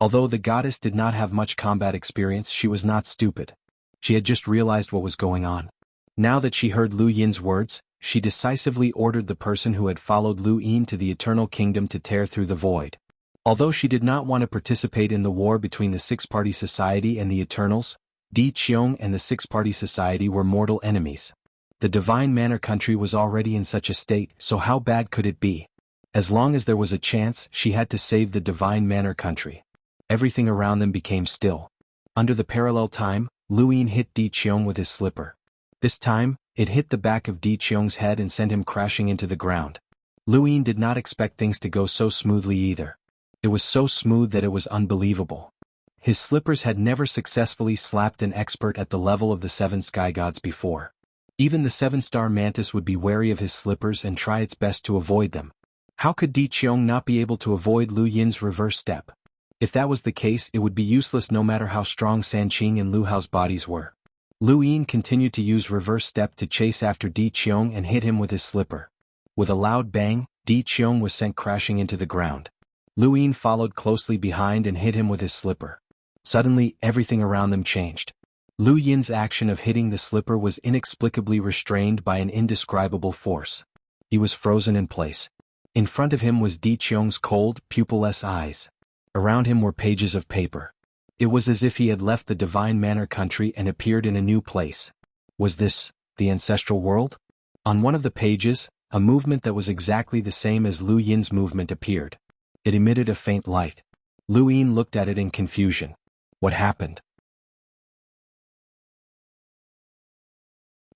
Although the goddess did not have much combat experience, she was not stupid. She had just realized what was going on. Now that she heard Lu Yin's words, she decisively ordered the person who had followed Lu Yin to the Eternal Kingdom to tear through the void. Although she did not want to participate in the war between the Six-Party Society and the Eternals, Di Qiong and the Six-Party Society were mortal enemies. The Divine Manor country was already in such a state, so how bad could it be? As long as there was a chance, she had to save the Divine Manor country. Everything around them became still. Under the parallel time, Lu Yin hit Di Qiong with his slipper. This time, it hit the back of Di Qiong's head and sent him crashing into the ground. Lu Yin did not expect things to go so smoothly either. It was so smooth that it was unbelievable. His slippers had never successfully slapped an expert at the level of the 7 sky gods before. Even the 7-star mantis would be wary of his slippers and try its best to avoid them. How could Di Qiong not be able to avoid Lu Yin's reverse step? If that was the case, it would be useless no matter how strong Sanqing and Lu Hao's bodies were. Lu Yin continued to use reverse step to chase after Di Qiong and hit him with his slipper. With a loud bang, Di Qiong was sent crashing into the ground. Lu Yin followed closely behind and hit him with his slipper. Suddenly, everything around them changed. Lu Yin's action of hitting the slipper was inexplicably restrained by an indescribable force. He was frozen in place. In front of him was Di Qiong's cold, pupilless eyes. Around him were pages of paper. It was as if he had left the Divine Manor country and appeared in a new place. Was this the ancestral world? On one of the pages, a movement that was exactly the same as Lu Yin's movement appeared. It emitted a faint light. Lu Yin looked at it in confusion. What happened?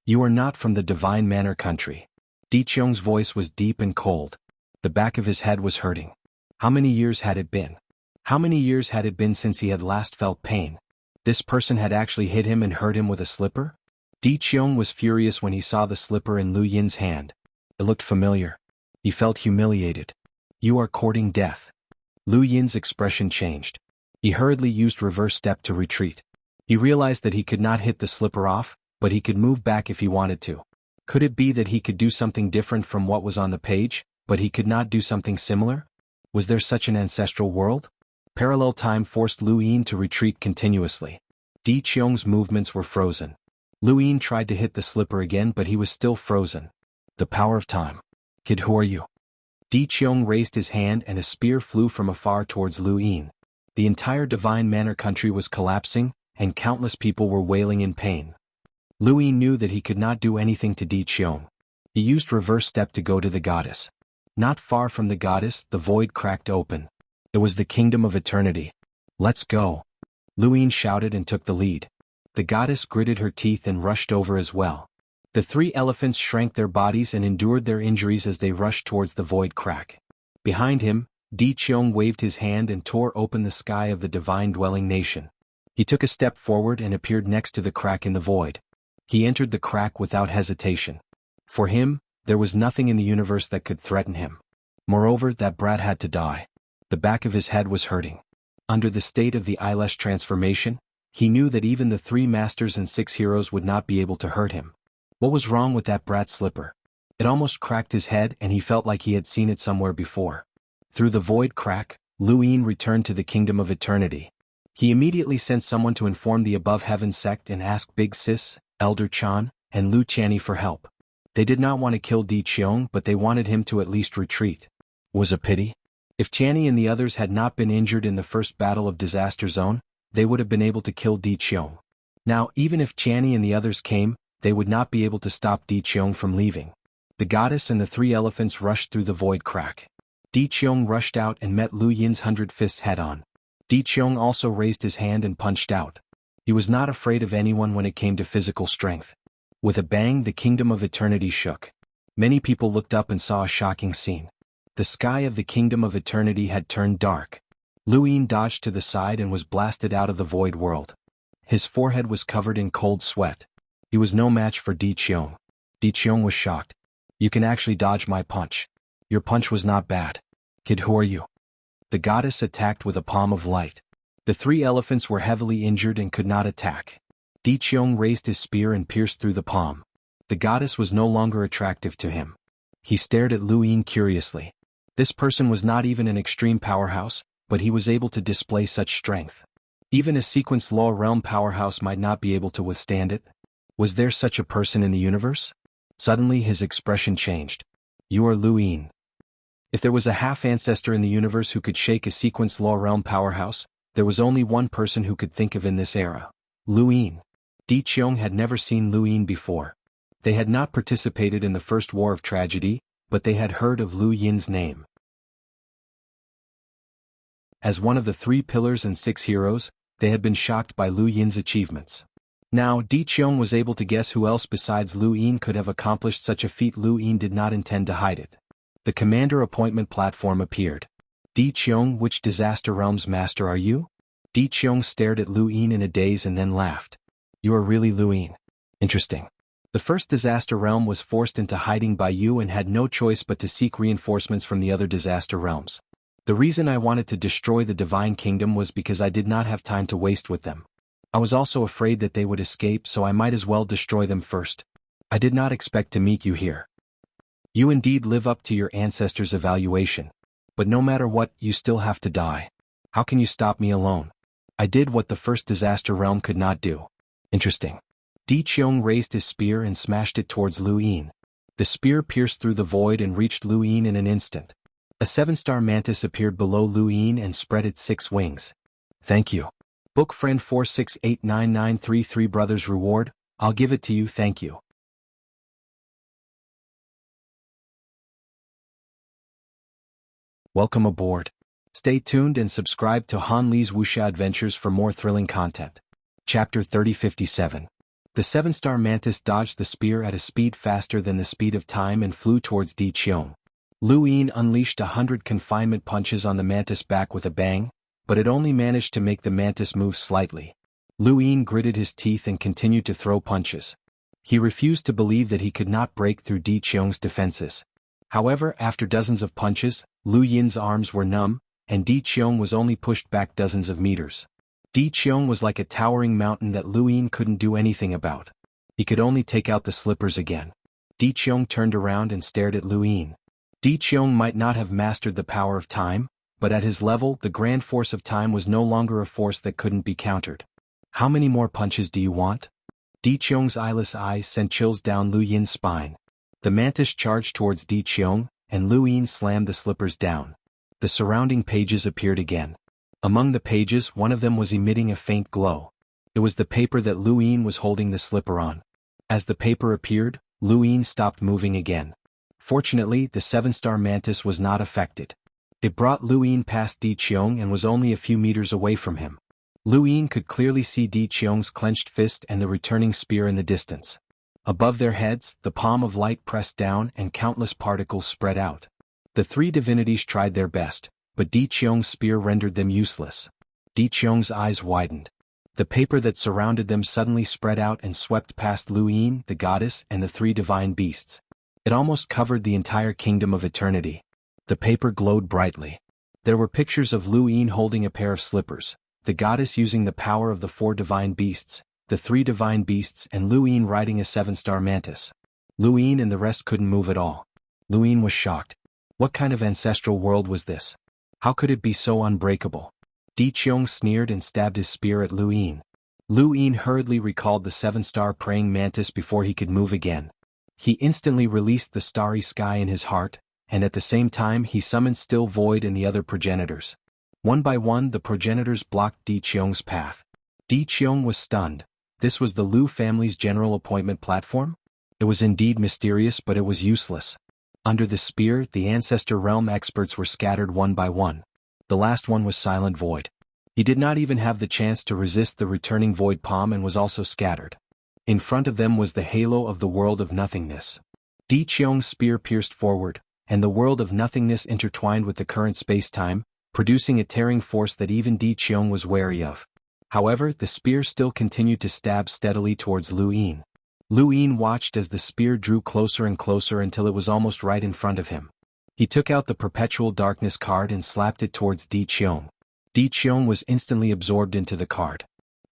You are not from the Divine Manor country. Di Qiong's voice was deep and cold. The back of his head was hurting. How many years had it been? How many years had it been since he had last felt pain? This person had actually hit him and hurt him with a slipper? Di Qiong was furious when he saw the slipper in Lu Yin's hand. It looked familiar. He felt humiliated. You are courting death. Lu Yin's expression changed. He hurriedly used reverse step to retreat. He realized that he could not hit the slipper off, but he could move back if he wanted to. Could it be that he could do something different from what was on the page, but he could not do something similar? Was there such an ancestral world? Parallel time forced Lu Yin to retreat continuously. Di Qiong's movements were frozen. Lu Yin tried to hit the slipper again, but he was still frozen. The power of time. Kid, who are you? Di Qiong raised his hand and a spear flew from afar towards Lu Yin. The entire Divine Manor country was collapsing, and countless people were wailing in pain. Lu Yin knew that he could not do anything to Di Qiong. He used reverse step to go to the goddess. Not far from the goddess, the void cracked open. It was the kingdom of eternity. Let's go. Lu Yin shouted and took the lead. The goddess gritted her teeth and rushed over as well. The 3 elephants shrank their bodies and endured their injuries as they rushed towards the void crack. Behind him, Di Qiong waved his hand and tore open the sky of the divine dwelling nation. He took a step forward and appeared next to the crack in the void. He entered the crack without hesitation. For him, there was nothing in the universe that could threaten him. Moreover, that brat had to die. The back of his head was hurting. Under the state of the eyelash transformation, he knew that even the 3 masters and 6 heroes would not be able to hurt him. What was wrong with that brat's slipper? It almost cracked his head and he felt like he had seen it somewhere before. Through the void crack, Lu Yin returned to the kingdom of eternity. He immediately sent someone to inform the above heaven sect and ask Big Sis, Elder Chan, and Lu Qianni for help. They did not want to kill Di Qiong, but they wanted him to at least retreat. Was a pity. If Qianni and the others had not been injured in the first battle of Disaster Zone, they would have been able to kill Di Qiong. Now, even if Qianni and the others came, they would not be able to stop Di Qiong from leaving. The goddess and the 3 elephants rushed through the void crack. Di Qiong rushed out and met Lu Yin's 100 fists head-on. Di Qiong also raised his hand and punched out. He was not afraid of anyone when it came to physical strength. With a bang, the kingdom of eternity shook. Many people looked up and saw a shocking scene. The sky of the kingdom of eternity had turned dark. Lu Yin dodged to the side and was blasted out of the void world. His forehead was covered in cold sweat. He was no match for Di Qiong. Di Qiong was shocked. You can actually dodge my punch. Your punch was not bad. Kid, who are you? The goddess attacked with a palm of light. The 3 elephants were heavily injured and could not attack. Di Qiong raised his spear and pierced through the palm. The goddess was no longer attractive to him. He stared at Lu Yin curiously. This person was not even an extreme powerhouse, but he was able to display such strength. Even a sequenced law realm powerhouse might not be able to withstand it. Was there such a person in the universe? Suddenly his expression changed. You are Lu Yin. If there was a half-ancestor in the universe who could shake a sequenced law realm powerhouse, there was only one person who could think of in this era. Lu Yin. Di Qiong had never seen Lu Yin before. They had not participated in the first war of tragedy, but they had heard of Lu Yin's name. As one of the 3 pillars and 6 heroes, they had been shocked by Lu Yin's achievements. Now, Di Qiong was able to guess who else besides Lu Yin could have accomplished such a feat. Lu Yin did not intend to hide it. The commander appointment platform appeared. Di Qiong, which disaster realm's master are you? Di Qiong stared at Lu Yin in a daze and then laughed. You are really Lu Yin. Interesting. The first disaster realm was forced into hiding by you and had no choice but to seek reinforcements from the other disaster realms. The reason I wanted to destroy the Divine Kingdom was because I did not have time to waste with them. I was also afraid that they would escape, so I might as well destroy them first. I did not expect to meet you here. You indeed live up to your ancestors' evaluation. But no matter what, you still have to die. How can you stop me alone? I did what the first disaster realm could not do. Interesting. Di Qiong raised his spear and smashed it towards Lu Yin. The spear pierced through the void and reached Lu Yin in an instant. A 7-star mantis appeared below Lu Yin and spread its 6 wings. Thank you. Book friend 4689933 Brothers Reward, I'll give it to you, thank you. Welcome aboard. Stay tuned and subscribe to Han Li's Wuxia Adventures for more thrilling content. Chapter 3057. The 7-star mantis dodged the spear at a speed faster than the speed of time and flew towards Di Qiong. Lu Yin unleashed 100 confinement punches on the mantis back with a bang, but it only managed to make the mantis move slightly. Lu Yin gritted his teeth and continued to throw punches. He refused to believe that he could not break through Di Qiong's defenses. However, after dozens of punches, Lu Yin's arms were numb, and Di Qiong was only pushed back dozens of meters. Di Qiong was like a towering mountain that Lu Yin couldn't do anything about. He could only take out the slippers again. Di Qiong turned around and stared at Lu Yin. Di Qiong might not have mastered the power of time, but at his level, the grand force of time was no longer a force that couldn't be countered. How many more punches do you want? Di Qiong's eyeless eyes sent chills down Lu Yin's spine. The mantis charged towards Di Qiong, and Lu Yin slammed the slippers down. The surrounding pages appeared again. Among the pages, one of them was emitting a faint glow. It was the paper that Lu Yin was holding the slipper on. As the paper appeared, Lu Yin stopped moving again. Fortunately, the 7-star mantis was not affected. It brought Lu Yin past Di Qiong and was only a few meters away from him. Lu Yin could clearly see Di Qiong's clenched fist and the returning spear in the distance. Above their heads, the palm of light pressed down and countless particles spread out. The 3 divinities tried their best, but Di Qiong's spear rendered them useless. Di Qiong's eyes widened. The paper that surrounded them suddenly spread out and swept past Lu Yin, the goddess, and the three divine beasts. It almost covered the entire kingdom of eternity. The paper glowed brightly. There were pictures of Lu Yin holding a pair of slippers, the goddess using the power of the four divine beasts, the three divine beasts, and Lu Yin riding a seven-star mantis. Lu Yin and the rest couldn't move at all. Lu Yin was shocked. What kind of ancestral world was this? How could it be so unbreakable? Di Qiong sneered and stabbed his spear at Lu Yin. Lu Yin hurriedly recalled the seven-star praying mantis before he could move again. He instantly released the starry sky in his heart, and at the same time he summoned Still Void and the other progenitors. One by one the progenitors blocked Di Qiong's path. Di Qiong was stunned. This was the Lu family's general appointment platform? It was indeed mysterious, but it was useless. Under the spear, the ancestor realm experts were scattered one by one. The last one was Silent Void. He did not even have the chance to resist the returning Void Palm and was also scattered. In front of them was the halo of the world of nothingness. Di Qiong's spear pierced forward, and the world of nothingness intertwined with the current space-time, producing a tearing force that even Di Qiong was wary of. However, the spear still continued to stab steadily towards Lu Yin. Lu Yin watched as the spear drew closer and closer until it was almost right in front of him. He took out the Perpetual Darkness card and slapped it towards Di Qiong. Di Qiong was instantly absorbed into the card.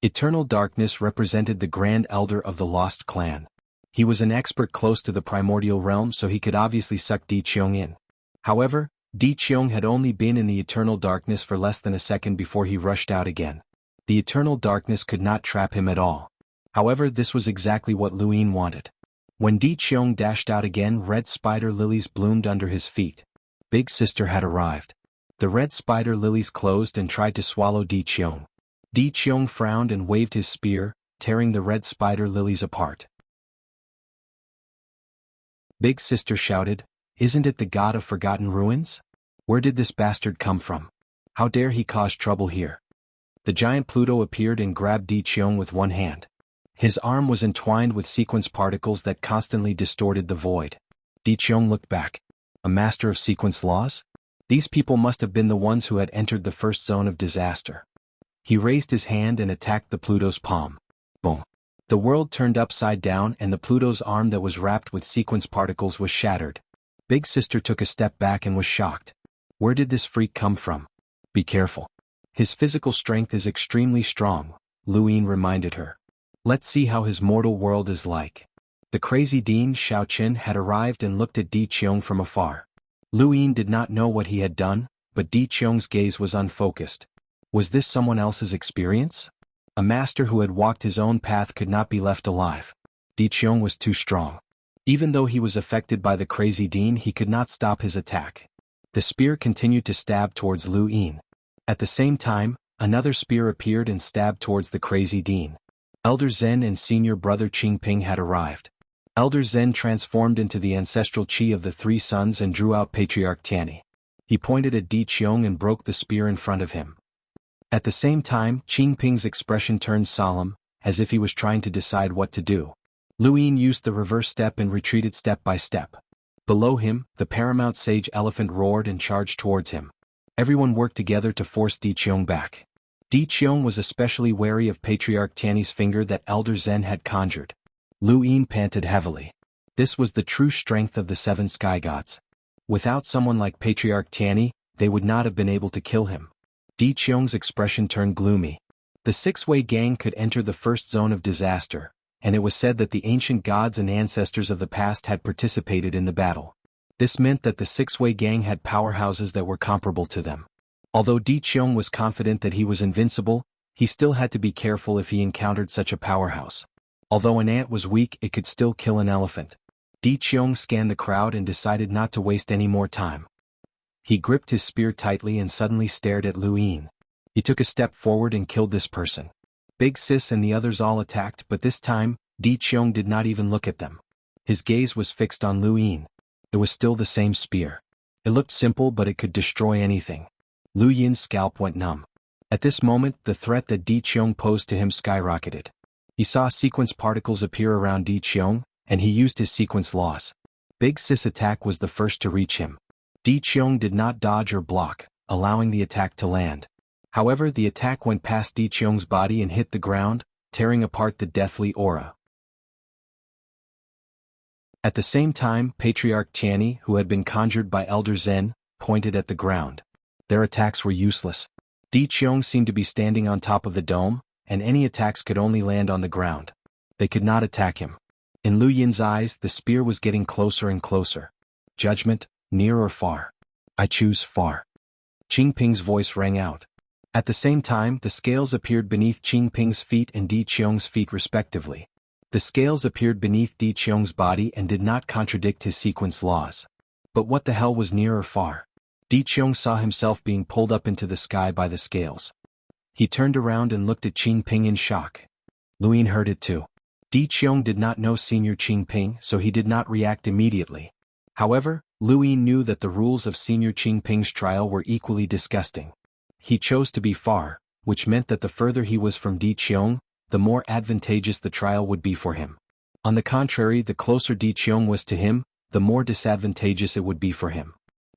Eternal Darkness represented the Grand Elder of the Lost Clan. He was an expert close to the primordial realm, so he could obviously suck Di Qiong in. However, Di Qiong had only been in the Eternal Darkness for less than a second before he rushed out again. The Eternal Darkness could not trap him at all. However, this was exactly what Lu Yin wanted. When Di Qiong dashed out again, red spider lilies bloomed under his feet. Big Sister had arrived. The red spider lilies closed and tried to swallow Di Qiong. Di Qiong frowned and waved his spear, tearing the red spider lilies apart. Big Sister shouted, "Isn't it the god of forgotten ruins? Where did this bastard come from? How dare he cause trouble here?" The giant Pluto appeared and grabbed Di Qiong with one hand. His arm was entwined with sequence particles that constantly distorted the void. Di Qiong looked back. A master of sequence laws? These people must have been the ones who had entered the first zone of disaster. He raised his hand and attacked the Pluto's palm. Boom. The world turned upside down and the Pluto's arm that was wrapped with sequence particles was shattered. Big Sister took a step back and was shocked. Where did this freak come from? Be careful. His physical strength is extremely strong, Lu Yin reminded her. Let's see how his mortal world is like. The crazy Dean Xiaoqin had arrived and looked at Di Qiong from afar. Lu Yin did not know what he had done, but Di Qiong's gaze was unfocused. Was this someone else's experience? A master who had walked his own path could not be left alive. Di Qiong was too strong. Even though he was affected by the crazy Dean, he could not stop his attack. The spear continued to stab towards Lu Yin. At the same time, another spear appeared and stabbed towards the crazy Dean. Elder Zen and senior brother Qingping had arrived. Elder Zen transformed into the ancestral qi of the three sons and drew out Patriarch Tianyi. He pointed at Di Qiong and broke the spear in front of him. At the same time, Qingping's expression turned solemn, as if he was trying to decide what to do. Lu Yin used the reverse step and retreated step by step. Below him, the paramount sage elephant roared and charged towards him. Everyone worked together to force Di Qiong back. Di Qiong was especially wary of Patriarch Tianyi's finger that Elder Zen had conjured. Lu Yin panted heavily. This was the true strength of the seven sky gods. Without someone like Patriarch Tianyi, they would not have been able to kill him. Di Qiong's expression turned gloomy. The six-way gang could enter the first zone of disaster, and it was said that the ancient gods and ancestors of the past had participated in the battle. This meant that the six-way gang had powerhouses that were comparable to them. Although Di Qiong was confident that he was invincible, he still had to be careful if he encountered such a powerhouse. Although an ant was weak, it could still kill an elephant. Di Qiong scanned the crowd and decided not to waste any more time. He gripped his spear tightly and suddenly stared at Lu Yin. He took a step forward and killed this person. Big Sis and the others all attacked, but this time, Di Qiong did not even look at them. His gaze was fixed on Lu Yin. It was still the same spear. It looked simple, but it could destroy anything. Lu Yin's scalp went numb. At this moment, the threat that Di Qiong posed to him skyrocketed. He saw sequence particles appear around Di Qiong, and he used his sequence laws. Big Sis' attack was the first to reach him. Di Qiong did not dodge or block, allowing the attack to land. However, the attack went past Di Qiong's body and hit the ground, tearing apart the deathly aura. At the same time, Patriarch Tianyi, who had been conjured by Elder Zen, pointed at the ground. Their attacks were useless. Di Qiong seemed to be standing on top of the dome, and any attacks could only land on the ground. They could not attack him. In Lu Yin's eyes, the spear was getting closer and closer. Judgment, near or far? I choose far. Qing Ping's voice rang out. At the same time, the scales appeared beneath Qing Ping's feet and Di Qiong's feet respectively. The scales appeared beneath Di Qiong's body and did not contradict his sequence laws. But what the hell was near or far? Di Qiong saw himself being pulled up into the sky by the scales. He turned around and looked at Qing Ping in shock. Lu Yin heard it too. Di Qiong did not know Senior Qing Ping, so he did not react immediately. However, Lu Yin knew that the rules of Senior Qing Ping's trial were equally disgusting. He chose to be far, which meant that the further he was from Di Qiong, the more advantageous the trial would be for him. On the contrary, the closer Di Qiong was to him, the more disadvantageous it would be for him.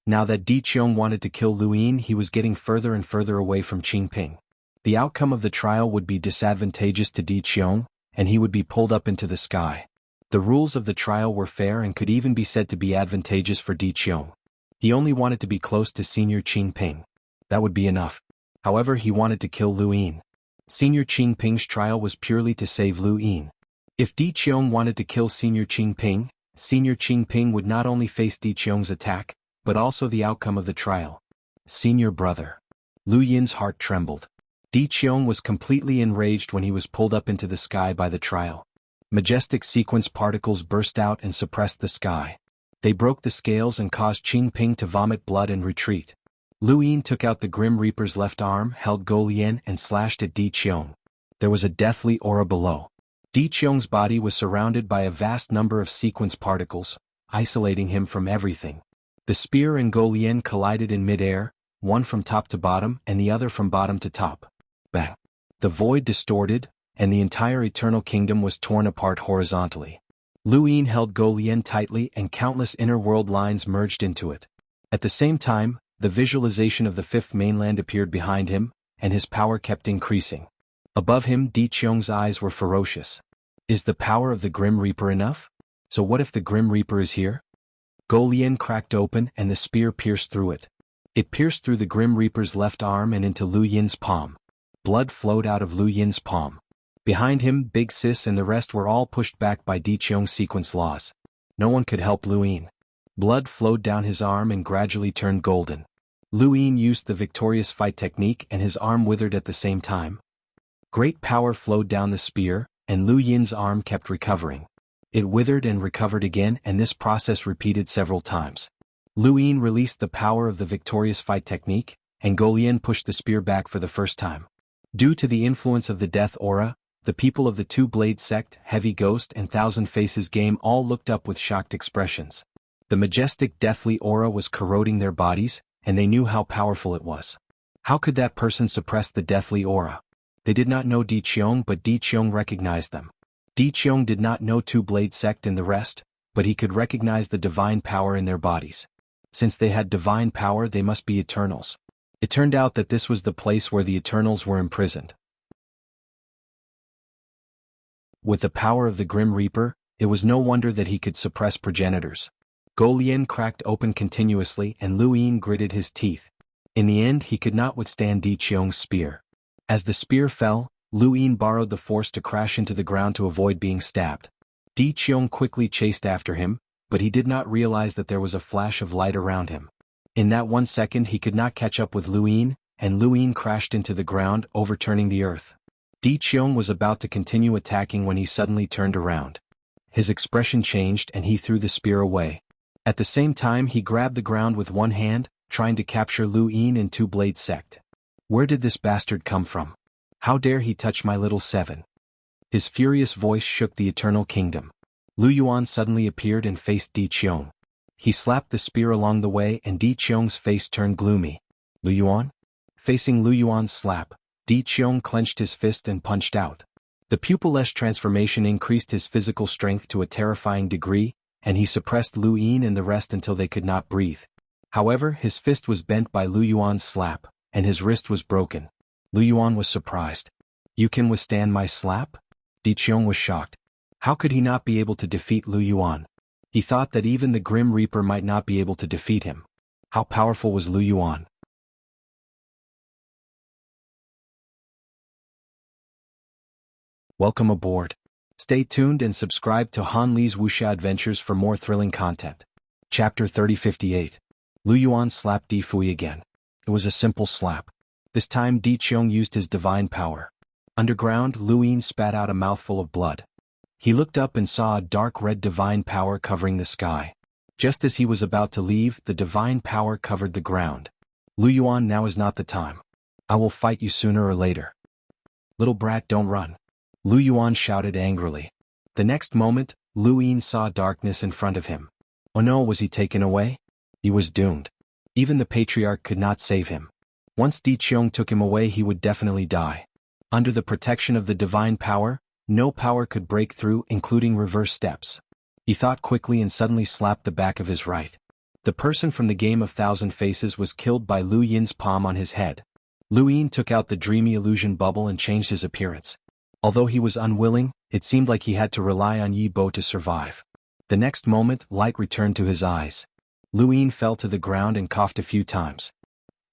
Now that Di Qiong wanted to kill Lu Yin, he was getting further and further away from Qing Ping. The outcome of the trial would be disadvantageous to Di Qiong, and he would be pulled up into the sky. The rules of the trial were fair and could even be said to be advantageous for Di Qiong. He only wanted to be close to Senior Qing Ping. That would be enough. However, he wanted to kill Lu Yin. Senior Qing Ping's trial was purely to save Lu Yin. If Di Qiong wanted to kill Senior Qing Ping, Senior Qing Ping would not only face Di Qiong's attack, but also the outcome of the trial. Senior brother. Lu Yin's heart trembled. Di Qiong was completely enraged when he was pulled up into the sky by the trial. Majestic sequence particles burst out and suppressed the sky. They broke the scales and caused Qing Ping to vomit blood and retreat. Lu Yin took out the Grim Reaper's left arm, held Go Lien and slashed at Di Qiong. There was a deathly aura below. Di Qiong's body was surrounded by a vast number of sequence particles, isolating him from everything. The spear and Go Lien collided in midair, one from top to bottom and the other from bottom to top. Bang! The void distorted, and the entire Eternal Kingdom was torn apart horizontally. Lu Yin held Go Lien tightly and countless inner world lines merged into it. At the same time, the visualization of the fifth mainland appeared behind him, and his power kept increasing. Above him, Di Qiong's eyes were ferocious. Is the power of the Grim Reaper enough? So what if the Grim Reaper is here? Go Lien cracked open and the spear pierced through it. It pierced through the Grim Reaper's left arm and into Lu Yin's palm. Blood flowed out of Lu Yin's palm. Behind him, Big Sis and the rest were all pushed back by Di Qiong's sequence laws. No one could help Lu Yin. Blood flowed down his arm and gradually turned golden. Lu Yin used the victorious fight technique and his arm withered at the same time. Great power flowed down the spear, and Lu Yin's arm kept recovering. It withered and recovered again, and this process repeated several times. Lu Yin released the power of the victorious fight technique, and Go Lien pushed the spear back for the first time. Due to the influence of the death aura, the people of the Two-Blade Sect, Heavy Ghost and Thousand Faces game all looked up with shocked expressions. The majestic deathly aura was corroding their bodies, and they knew how powerful it was. How could that person suppress the deathly aura? They did not know Di Qiong, but Di Qiong recognized them. Di Qiong did not know Two-Blade Sect and the rest, but he could recognize the divine power in their bodies. Since they had divine power, they must be Eternals. It turned out that this was the place where the Eternals were imprisoned. With the power of the Grim Reaper, it was no wonder that he could suppress progenitors. Go Lien cracked open continuously and Lu Yin gritted his teeth. In the end, he could not withstand Di Qiong's spear. As the spear fell, Lu Yin borrowed the force to crash into the ground to avoid being stabbed. Di Qiong quickly chased after him, but he did not realize that there was a flash of light around him. In that 1 second he could not catch up with Lu Yin, and Lu Yin crashed into the ground, overturning the earth. Di Qiong was about to continue attacking when he suddenly turned around. His expression changed and he threw the spear away. At the same time he grabbed the ground with one hand, trying to capture Lu Yin and Two-Blade Sect. Where did this bastard come from? How dare he touch my little seven? His furious voice shook the Eternal Kingdom. Lu Yuan suddenly appeared and faced Di Qiong. He slapped the spear along the way and Di Qiong's face turned gloomy. Lu Yuan? Facing Lu Yuan's slap, Di Qiong clenched his fist and punched out. The pupil-lesh transformation increased his physical strength to a terrifying degree, and he suppressed Lu Yin and the rest until they could not breathe. However, his fist was bent by Lu Yuan's slap, and his wrist was broken. Lu Yuan was surprised. You can withstand my slap? Di Qiong was shocked. How could he not be able to defeat Lu Yuan? He thought that even the Grim Reaper might not be able to defeat him. How powerful was Lu Yuan? Welcome aboard. Stay tuned and subscribe to Han Li's Wuxia Adventures for more thrilling content. Chapter 3058. Lu Yuan slapped Di Fui again. It was a simple slap. This time Di Qiong used his divine power. Underground, Lu Yin spat out a mouthful of blood. He looked up and saw a dark red divine power covering the sky. Just as he was about to leave, the divine power covered the ground. Lu Yuan, now is not the time. I will fight you sooner or later. Little brat, don't run. Lu Yuan shouted angrily. The next moment, Lu Yin saw darkness in front of him. Oh no, was he taken away? He was doomed. Even the patriarch could not save him. Once Di Qiong took him away, he would definitely die. Under the protection of the divine power, no power could break through, including reverse steps. He thought quickly and suddenly slapped the back of his right. The person from the Game of Thousand Faces was killed by Lu Yin's palm on his head. Lu Yin took out the dreamy illusion bubble and changed his appearance. Although he was unwilling, it seemed like he had to rely on Yi Bo to survive. The next moment, light returned to his eyes. Lu Yin fell to the ground and coughed a few times.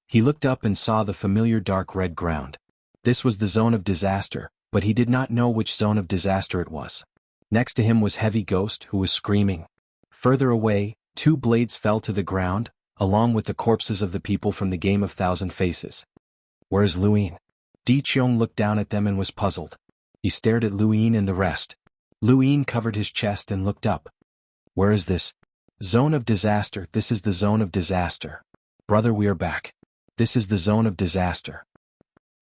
He looked up and saw the familiar dark red ground. This was the zone of disaster, but he did not know which zone of disaster it was. Next to him was Heavy Ghost, who was screaming. Further away, 2 blades fell to the ground, along with the corpses of the people from the Game of Thousand Faces. Where's Lu Yin? Di Qiong looked down at them and was puzzled. He stared at Lu Yin and the rest. Lu Yin covered his chest and looked up. Where is this? Zone of disaster. This is the zone of disaster. Brother, we are back. This is the zone of disaster.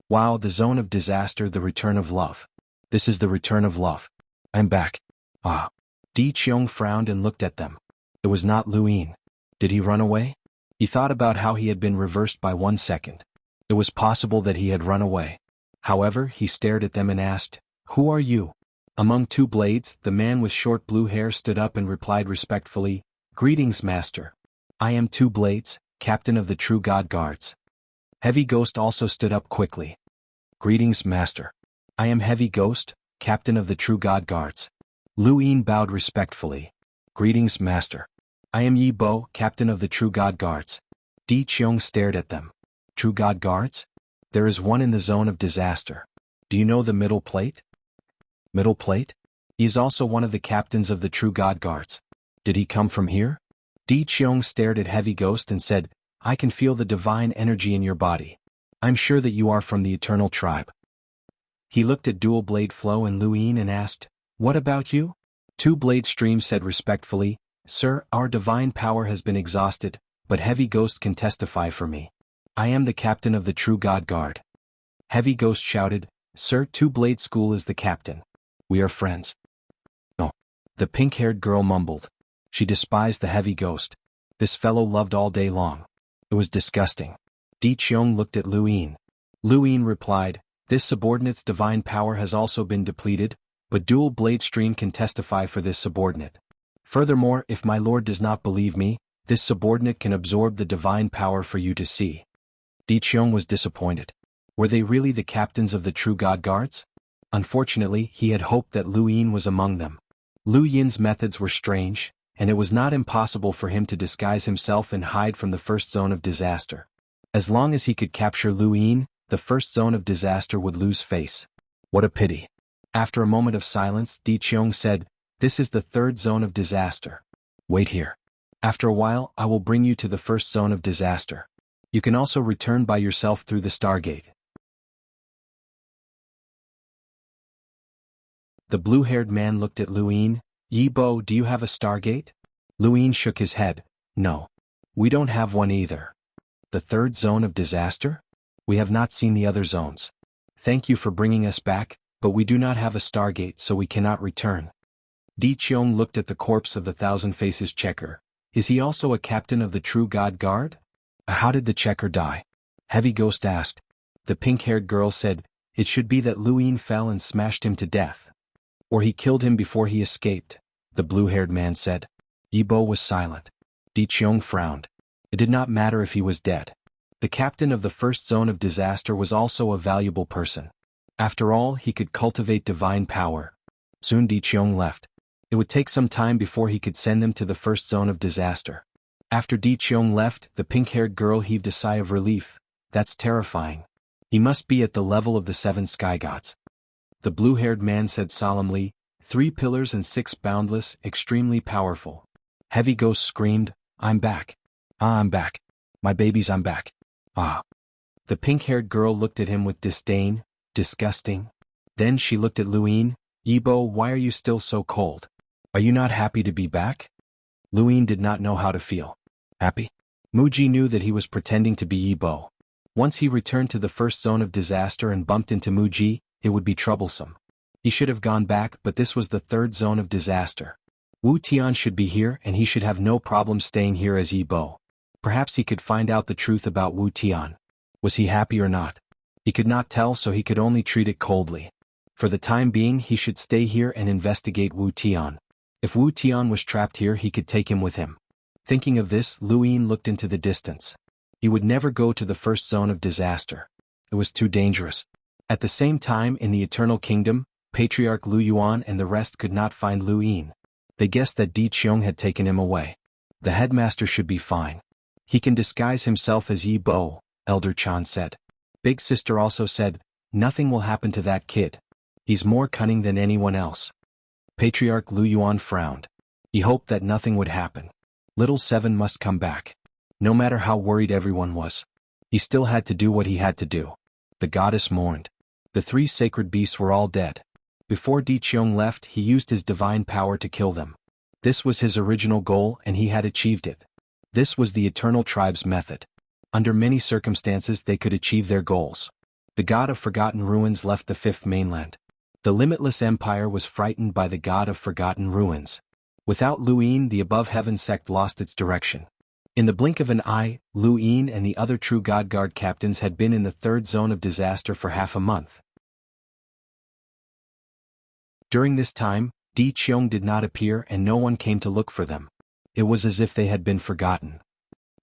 Wow, the zone of disaster, the return of love. This is the return of love. I'm back. Ah. Di Qiong frowned and looked at them. It was not Lu Yin. Did he run away? He thought about how he had been reversed by 1 second. It was possible that he had run away. However, he stared at them and asked, Who are you? Among 2 blades, the man with short blue hair stood up and replied respectfully, Greetings, master. I am 2 blades, captain of the True God Guards. Heavy Ghost also stood up quickly. Greetings, master. I am Heavy Ghost, captain of the True God Guards. Lu Yin bowed respectfully. Greetings, master. I am Yi Bo, captain of the True God Guards. Di Qiong stared at them. True God Guards? There is one in the zone of disaster. Do you know the Middle Plate? Middle Plate? He is also one of the captains of the True God Guards. Did he come from here? Di Qiong stared at Heavy Ghost and said, I can feel the divine energy in your body. I'm sure that you are from the Eternal Tribe. He looked at Dual Blade Flow and Lu Yin and asked, What about you? 2 Blade Stream said respectfully, Sir, our divine power has been exhausted, but Heavy Ghost can testify for me. I am the captain of the True God Guard. Heavy Ghost shouted, Sir, 2 Blade School is the captain. We are friends. No. The pink-haired girl mumbled. She despised the Heavy Ghost. This fellow loved all day long. It was disgusting. Di Qiong looked at Lu Yin. Lu Yin replied, This subordinate's divine power has also been depleted, but Dual Blade Stream can testify for this subordinate. Furthermore, if my lord does not believe me, this subordinate can absorb the divine power for you to see. Di Qiong was disappointed. Were they really the captains of the True God Guards? Unfortunately, he had hoped that Lu Yin was among them. Lu Yin's methods were strange, and it was not impossible for him to disguise himself and hide from the first zone of disaster. As long as he could capture Lu Yin, the first zone of disaster would lose face. What a pity. After a moment of silence, Di Qiong said, This is the 3rd zone of disaster. Wait here. After a while, I will bring you to the first zone of disaster. You can also return by yourself through the Stargate. The blue-haired man looked at Lu Yin. Yi Bo, do you have a Stargate? Lu Yin shook his head. No. We don't have one either. The 3rd zone of disaster? We have not seen the other zones. Thank you for bringing us back, but we do not have a Stargate, so we cannot return. Di Qiong looked at the corpse of the Thousand Faces checker. Is he also a captain of the True God Guard? How did the checker die? Heavy Ghost asked. The pink-haired girl said, It should be that Lu Yin fell and smashed him to death. Or he killed him before he escaped, the blue-haired man said. Yi Bo was silent. Di Qiong frowned. It did not matter if he was dead. The captain of the first zone of disaster was also a valuable person. After all, he could cultivate divine power. Soon Di Qiong left. It would take some time before he could send them to the first zone of disaster. After Di Qiong left, the pink-haired girl heaved a sigh of relief. That's terrifying. He must be at the level of the 7 sky gods. The blue-haired man said solemnly, 3 pillars and 6 boundless, extremely powerful. Heavy Ghost screamed, I'm back. I'm back. My babies, I'm back. Ah. The pink-haired girl looked at him with disdain, disgusting. Then she looked at Luyin. Yibo, why are you still so cold? Are you not happy to be back? Luyin did not know how to feel. Happy? Muji knew that he was pretending to be Yibo. Once he returned to the first zone of disaster and bumped into Muji, it would be troublesome. He should have gone back, but this was the 3rd zone of disaster. Wu Tian should be here and he should have no problem staying here as Yibo. Perhaps he could find out the truth about Wu Tian. Was he happy or not? He could not tell, so he could only treat it coldly. For the time being, he should stay here and investigate Wu Tian. If Wu Tian was trapped here, he could take him with him. Thinking of this, Luyin looked into the distance. He would never go to the first zone of disaster. It was too dangerous. At the same time, in the Eternal Kingdom, Patriarch Lu Yuan and the rest could not find Luyin. They guessed that Di Qiong had taken him away. The headmaster should be fine. He can disguise himself as Yibo, Elder Chan said. Big Sister also said, nothing will happen to that kid. He's more cunning than anyone else. Patriarch Lu Yuan frowned. He hoped that nothing would happen. Little 7 must come back. No matter how worried everyone was. He still had to do what he had to do. The goddess mourned. The 3 sacred beasts were all dead. Before Di Qiong left, he used his divine power to kill them. This was his original goal and he had achieved it. This was the Eternal Tribe's method. Under many circumstances they could achieve their goals. The god of Forgotten Ruins left the 5th mainland. The limitless empire was frightened by the god of Forgotten Ruins. Without Luyin, the Above Heaven sect lost its direction. In the blink of an eye, Luyin and the other true God Guard captains had been in the 3rd zone of disaster for half a month. During this time, Di Qiong did not appear and no one came to look for them. It was as if they had been forgotten.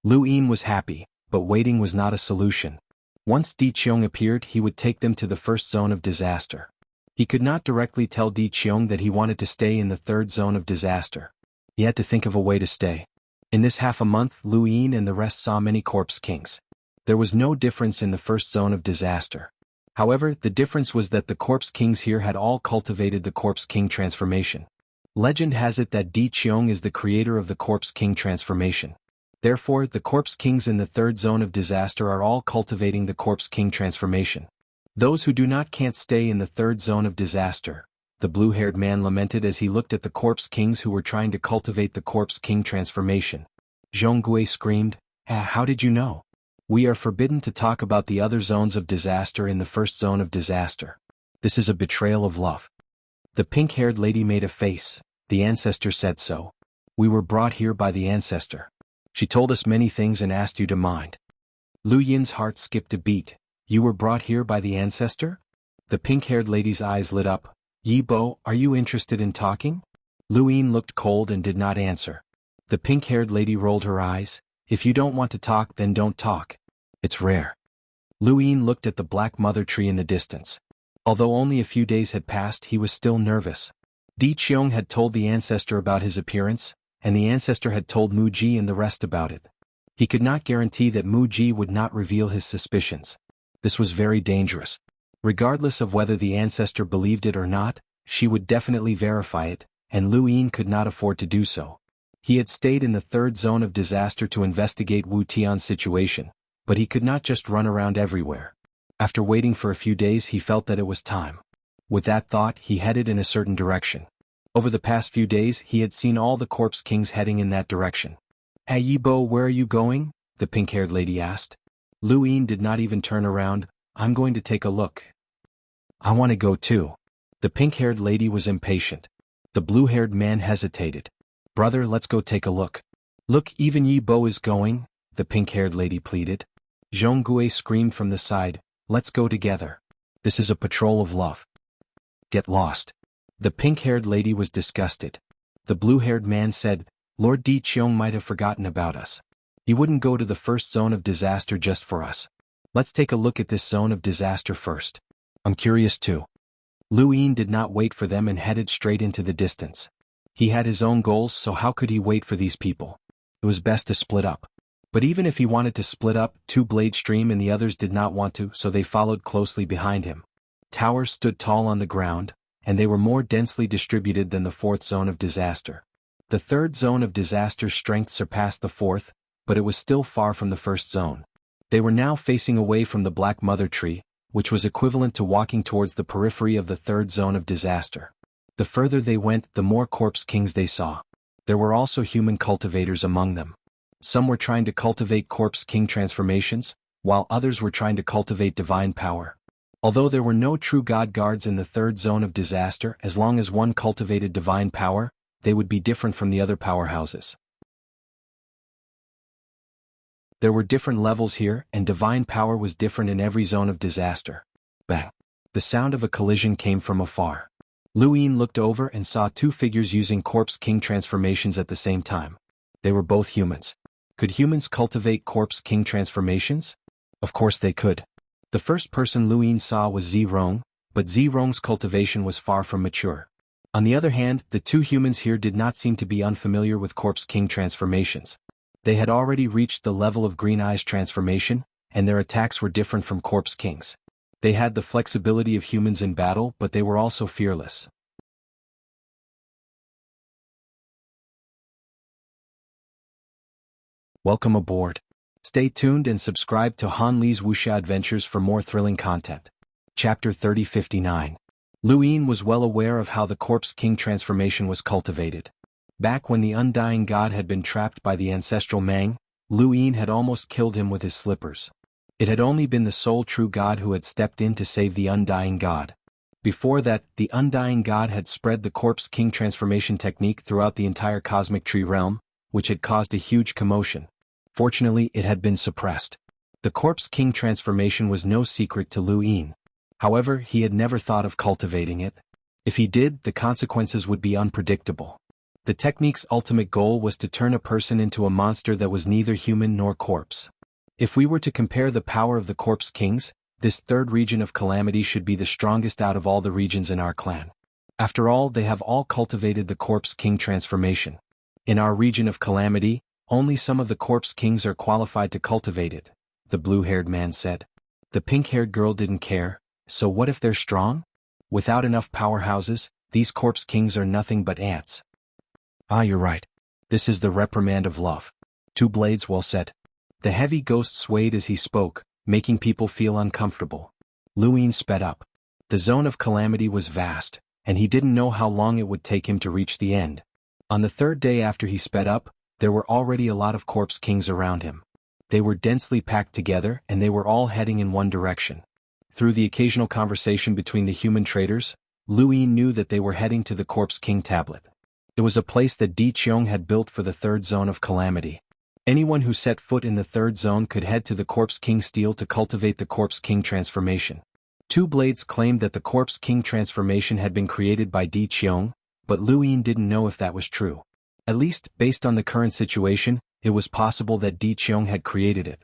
Luyin was happy, but waiting was not a solution. Once Di Qiong appeared, he would take them to the first zone of disaster. He could not directly tell Di Qiong that he wanted to stay in the 3rd zone of disaster. He had to think of a way to stay. In this half a month, Luyin and the rest saw many corpse kings. There was no difference in the first zone of disaster. However, the difference was that the corpse kings here had all cultivated the corpse king transformation. Legend has it that Di Qiong is the creator of the corpse king transformation. Therefore, the corpse kings in the 3rd zone of disaster are all cultivating the corpse king transformation. Those who do not can't stay in the 3rd zone of disaster. The blue-haired man lamented as he looked at the corpse kings who were trying to cultivate the corpse king transformation. Zhongguo screamed, how did you know? We are forbidden to talk about the other zones of disaster in the first zone of disaster. This is a betrayal of love. The pink-haired lady made a face. The ancestor said so. We were brought here by the ancestor. She told us many things and asked you to mind. Lu Yin's heart skipped a beat. You were brought here by the ancestor? The pink-haired lady's eyes lit up. Yibo, are you interested in talking? Lu Yin looked cold and did not answer. The pink-haired lady rolled her eyes. If you don't want to talk, then don't talk. It's rare. Lu Yin looked at the black mother tree in the distance. Although only a few days had passed, he was still nervous. Di Qiong had told the ancestor about his appearance, and the ancestor had told Mu Ji and the rest about it. He could not guarantee that Mu Ji would not reveal his suspicions. This was very dangerous. Regardless of whether the ancestor believed it or not, she would definitely verify it, and Lu Yin could not afford to do so. He had stayed in the 3rd zone of disaster to investigate Wu Tian's situation, but he could not just run around everywhere. After waiting for a few days, he felt that it was time. With that thought, he headed in a certain direction. Over the past few days, he had seen all the corpse kings heading in that direction. Hey Yibo, where are you going? The pink-haired lady asked. Lu Yin did not even turn around. I'm going to take a look. I want to go too. The pink-haired lady was impatient. The blue-haired man hesitated. Brother, let's go take a look. Look, even Yibo is going, the pink-haired lady pleaded. Zhongguo screamed from the side, let's go together. This is a patrol of love. Get lost. The pink-haired lady was disgusted. The blue-haired man said, Lord Di Qiong might have forgotten about us. He wouldn't go to the first zone of disaster just for us. Let's take a look at this zone of disaster first. I'm curious too. Lu Yin did not wait for them and headed straight into the distance. He had his own goals, so how could he wait for these people? It was best to split up. But even if he wanted to split up, two blade stream and the others did not want to, so they followed closely behind him. Towers stood tall on the ground, and they were more densely distributed than the fourth zone of disaster. The third zone of disaster's strength surpassed the fourth, but it was still far from the first zone. They were now facing away from the Black Mother Tree, which was equivalent to walking towards the periphery of the third zone of disaster. The further they went, the more corpse kings they saw. There were also human cultivators among them. Some were trying to cultivate corpse king transformations, while others were trying to cultivate divine power. Although there were no true god guards in the third zone of disaster, as long as one cultivated divine power, they would be different from the other powerhouses. There were different levels here, and divine power was different in every zone of disaster. Bang! The sound of a collision came from afar. Lu Yin looked over and saw two figures using corpse king transformations at the same time. They were both humans. Could humans cultivate corpse king transformations? Of course they could. The first person Lu Yin saw was Zirong, but Zirong's cultivation was far from mature. On the other hand, the two humans here did not seem to be unfamiliar with corpse king transformations. They had already reached the level of Green Eyes transformation, and their attacks were different from corpse kings. They had the flexibility of humans in battle, but they were also fearless. Welcome aboard. Stay tuned and subscribe to Han Li's Wuxia Adventures for more thrilling content. Chapter 3059. Lu Yin was well aware of how the corpse king transformation was cultivated. Back when the undying god had been trapped by the ancestral Mang, Lu Yin had almost killed him with his slippers. It had only been the sole true god who had stepped in to save the undying god. Before that, the undying god had spread the corpse king transformation technique throughout the entire cosmic tree realm, which had caused a huge commotion. Fortunately, it had been suppressed. The corpse king transformation was no secret to Lu Yin. However, he had never thought of cultivating it. If he did, the consequences would be unpredictable. The technique's ultimate goal was to turn a person into a monster that was neither human nor corpse. If we were to compare the power of the corpse kings, this third region of calamity should be the strongest out of all the regions in our clan. After all, they have all cultivated the corpse king transformation. In our region of calamity, only some of the corpse kings are qualified to cultivate it, the blue-haired man said. The pink-haired girl didn't care, so what if they're strong? Without enough powerhouses, these corpse kings are nothing but ants. Ah, you're right. This is the reprimand of love. Two blades well said. The heavy ghost swayed as he spoke, making people feel uncomfortable. Lu Yin sped up. The zone of calamity was vast, and he didn't know how long it would take him to reach the end. On the third day after he sped up, there were already a lot of corpse kings around him. They were densely packed together, and they were all heading in one direction. Through the occasional conversation between the human traders, Lu Yin knew that they were heading to the corpse king tablet. It was a place that Di Qiong had built for the third zone of calamity. Anyone who set foot in the third zone could head to the corpse king stele to cultivate the corpse king transformation. Two blades claimed that the corpse king transformation had been created by Di Qiong, but Lu Yin didn't know if that was true. At least, based on the current situation, it was possible that Di Qiong had created it.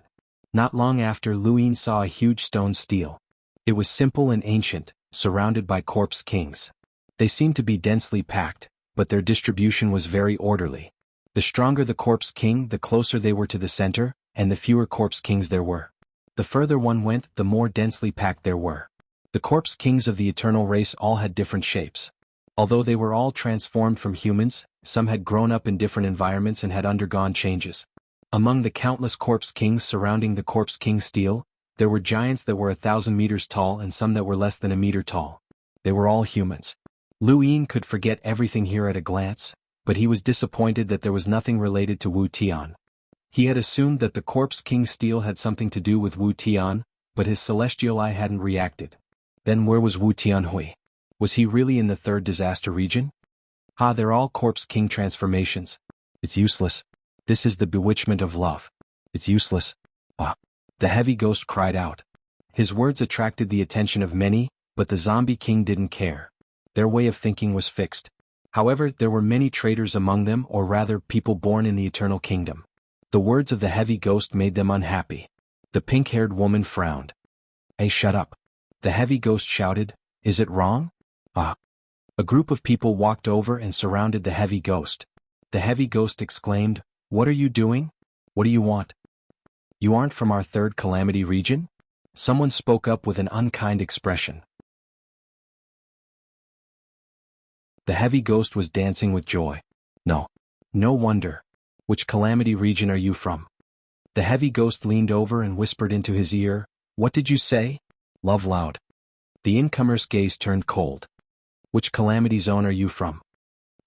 Not long after, Lu Yin saw a huge stone stele. It was simple and ancient, surrounded by corpse kings. They seemed to be densely packed, but their distribution was very orderly. The stronger the corpse king, the closer they were to the center, and the fewer corpse kings there were. The further one went, the more densely packed there were. The corpse kings of the eternal race all had different shapes. Although they were all transformed from humans, some had grown up in different environments and had undergone changes. Among the countless corpse kings surrounding the corpse king stele, there were giants that were 1,000 meters tall and some that were less than a meter tall. They were all humans. Lu Yin could forget everything here at a glance, but he was disappointed that there was nothing related to Wu Tian. He had assumed that the corpse king stele had something to do with Wu Tian, but his celestial eye hadn't reacted. Then where was Wu Tianhui? Was he really in the third disaster region? They're all corpse king transformations. It's useless. This is the bewitchment of love. It's useless. The heavy ghost cried out. His words attracted the attention of many, but the zombie king didn't care. Their way of thinking was fixed. However, there were many traitors among them, or rather, people born in the eternal kingdom. The words of the heavy ghost made them unhappy. The pink-haired woman frowned. Hey, shut up. The heavy ghost shouted, is it wrong? Ah. A group of people walked over and surrounded the heavy ghost. The heavy ghost exclaimed, what are you doing? What do you want? You aren't from our third calamity region? Someone spoke up with an unkind expression. The heavy ghost was dancing with joy. No. No wonder. Which calamity region are you from? The heavy ghost leaned over and whispered into his ear, what did you say? Love loud. The incomer's gaze turned cold. Which calamity zone are you from?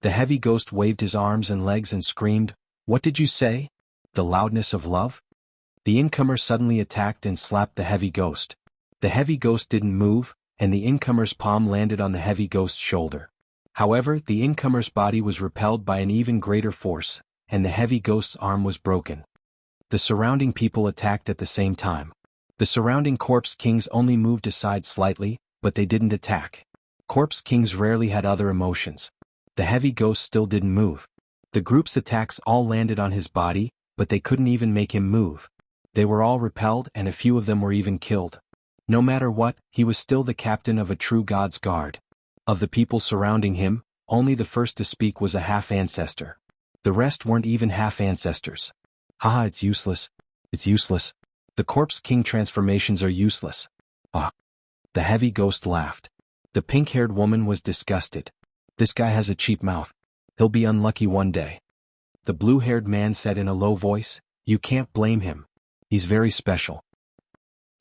The heavy ghost waved his arms and legs and screamed, what did you say? The loudness of love? The incomer suddenly attacked and slapped the heavy ghost. The heavy ghost didn't move, and the incomer's palm landed on the heavy ghost's shoulder. However, the incomer's body was repelled by an even greater force, and the heavy ghost's arm was broken. The surrounding people attacked at the same time. The surrounding corpse kings only moved aside slightly, but they didn't attack. Corpse kings rarely had other emotions. The heavy ghost still didn't move. The group's attacks all landed on his body, but they couldn't even make him move. They were all repelled and a few of them were even killed. No matter what, he was still the captain of a true god's guard. Of the people surrounding him, only the first to speak was a half-ancestor. The rest weren't even half-ancestors. Haha, it's useless. It's useless. The corpse king transformations are useless. Ah. The heavy ghost laughed. The pink-haired woman was disgusted. This guy has a cheap mouth. He'll be unlucky one day. The blue-haired man said in a low voice, you can't blame him. He's very special.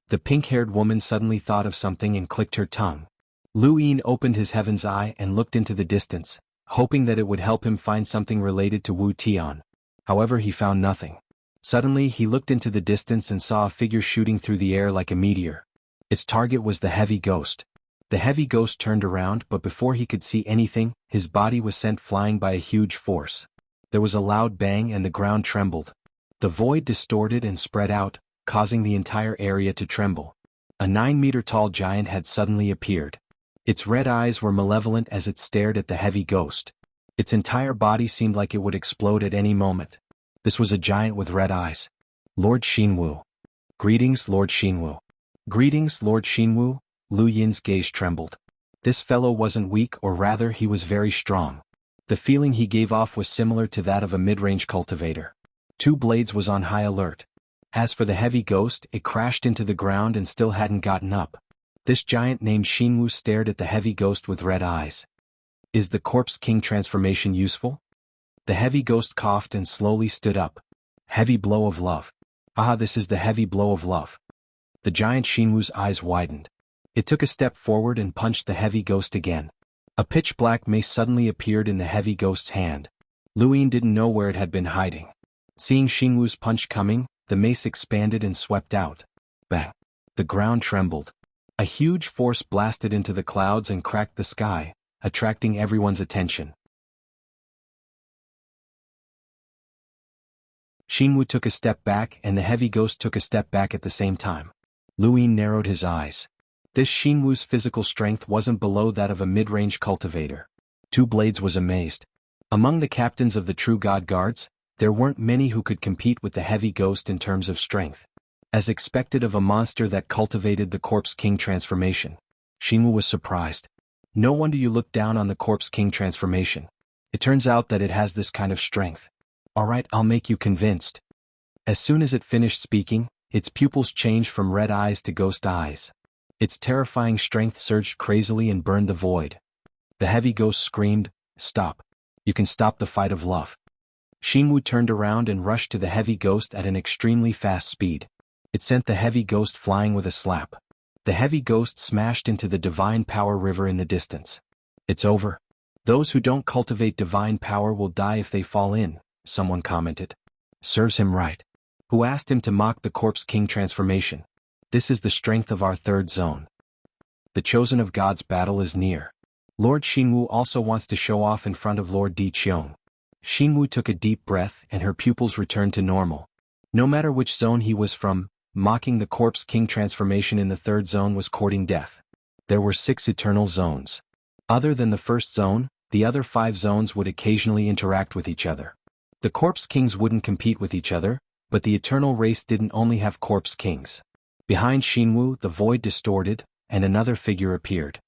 The pink-haired woman suddenly thought of something and clicked her tongue. Lu Yin opened his heaven's eye and looked into the distance, hoping that it would help him find something related to Wu Tian. However, he found nothing. Suddenly, he looked into the distance and saw a figure shooting through the air like a meteor. Its target was the heavy ghost. The heavy ghost turned around, but before he could see anything, his body was sent flying by a huge force. There was a loud bang and the ground trembled. The void distorted and spread out, causing the entire area to tremble. A 9-meter-tall giant had suddenly appeared. Its red eyes were malevolent as it stared at the heavy ghost. Its entire body seemed like it would explode at any moment. This was a giant with red eyes. Lord Xianhu. Greetings, Lord Xianhu. Greetings, Lord Xianhu. Lu Yin's gaze trembled. This fellow wasn't weak, or rather he was very strong. The feeling he gave off was similar to that of a mid-range cultivator. Two Blades was on high alert. As for the heavy ghost, it crashed into the ground and still hadn't gotten up. This giant named Xianhu stared at the heavy ghost with red eyes. Is the corpse king transformation useful? The heavy ghost coughed and slowly stood up. Heavy blow of love. Ah, this is the heavy blow of love. The giant Xianhu's eyes widened. It took a step forward and punched the heavy ghost again. A pitch-black mace suddenly appeared in the heavy ghost's hand. Lu Yin didn't know where it had been hiding. Seeing Xianhu's punch coming, the mace expanded and swept out. Bang! The ground trembled. A huge force blasted into the clouds and cracked the sky, attracting everyone's attention. Xianhu took a step back and the heavy ghost took a step back at the same time. Lu Yin narrowed his eyes. This Xianhu's physical strength wasn't below that of a mid-range cultivator. Two Blades was amazed. Among the captains of the True God Guards, there weren't many who could compete with the heavy ghost in terms of strength. As expected of a monster that cultivated the Corpse King transformation, Xianhu was surprised. No wonder you look down on the Corpse King transformation. It turns out that it has this kind of strength. Alright, I'll make you convinced. As soon as it finished speaking, its pupils changed from red eyes to ghost eyes. Its terrifying strength surged crazily and burned the void. The heavy ghost screamed, "Stop. You can stop the fight of love." Xianhu turned around and rushed to the heavy ghost at an extremely fast speed. It sent the heavy ghost flying with a slap. The heavy ghost smashed into the divine power river in the distance. It's over. Those who don't cultivate divine power will die if they fall in, someone commented. Serves him right. Who asked him to mock the Corpse King transformation? This is the strength of our third zone. The chosen of God's battle is near. Lord Xianhu also wants to show off in front of Lord Di Qiong. Xianhu took a deep breath and her pupils returned to normal. No matter which zone he was from, mocking the Corpse King transformation in the third zone was courting death. There were 6 eternal zones. Other than the first zone, the other 5 zones would occasionally interact with each other. The Corpse Kings wouldn't compete with each other, But the eternal race didn't only have corpse kings. Behind Xianhu, the void distorted, and another figure appeared.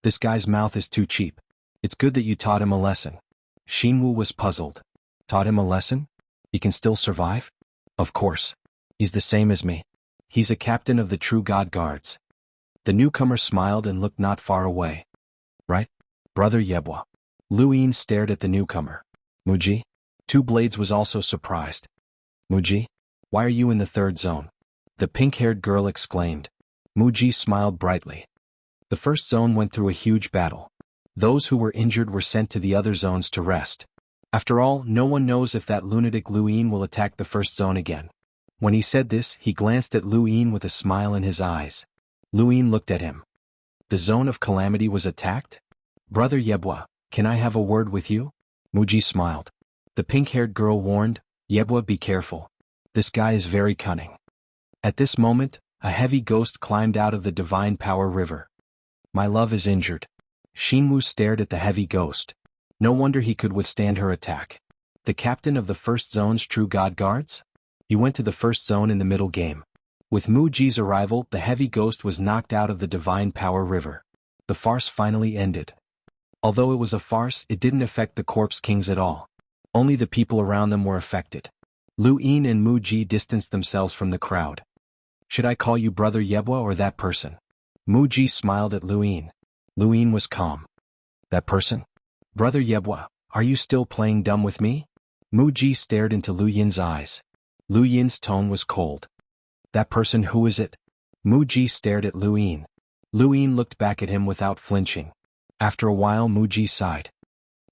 This guy's mouth is too cheap. It's good that you taught him a lesson. Xianhu was puzzled. Taught him a lesson? He can still survive? Of course. He's the same as me. He's a captain of the true god guards. The newcomer smiled and looked not far away. Right? Brother Yebwa. Lu Yin stared at the newcomer. Muji? Two Blades was also surprised. Muji? Why are you in the third zone? The pink-haired girl exclaimed. Muji smiled brightly. The first zone went through a huge battle. Those who were injured were sent to the other zones to rest. After all, no one knows if that lunatic Lu Yin will attack the first zone again. When he said this, he glanced at Lu Yin with a smile in his eyes. Lu Yin looked at him. The zone of calamity was attacked? Brother Yebwa, can I have a word with you? Muji smiled. The pink-haired girl warned, Yebwa, be careful. This guy is very cunning. At this moment, a heavy ghost climbed out of the divine power river. My love is injured. Xianhu stared at the heavy ghost. No wonder he could withstand her attack. The captain of the first zone's true god guards? He went to the first zone in the middle game. With Muji's arrival, the heavy ghost was knocked out of the divine power river. The farce finally ended. Although it was a farce, it didn't affect the corpse kings at all. Only the people around them were affected. Lu Yin and Muji distanced themselves from the crowd. Should I call you Brother Yebwa or that person? Muji smiled at Lu Yin. Lu Yin was calm. That person? Brother Yebwa, are you still playing dumb with me? Muji stared into Lu Yin's eyes. Lu Yin's tone was cold. That person, who is it? Muji stared at Lu Yin. Lu Yin looked back at him without flinching. After a while, Muji sighed.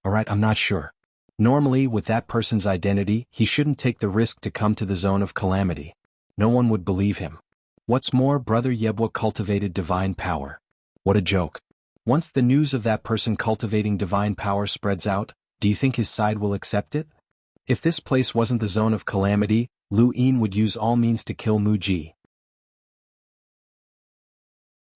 Alright, I'm not sure. Normally, with that person's identity, he shouldn't take the risk to come to the zone of calamity. No one would believe him. What's more, Brother Yebwa cultivated divine power. What a joke. Once the news of that person cultivating divine power spreads out, do you think his side will accept it? If this place wasn't the zone of calamity, Lu Yin would use all means to kill Muji.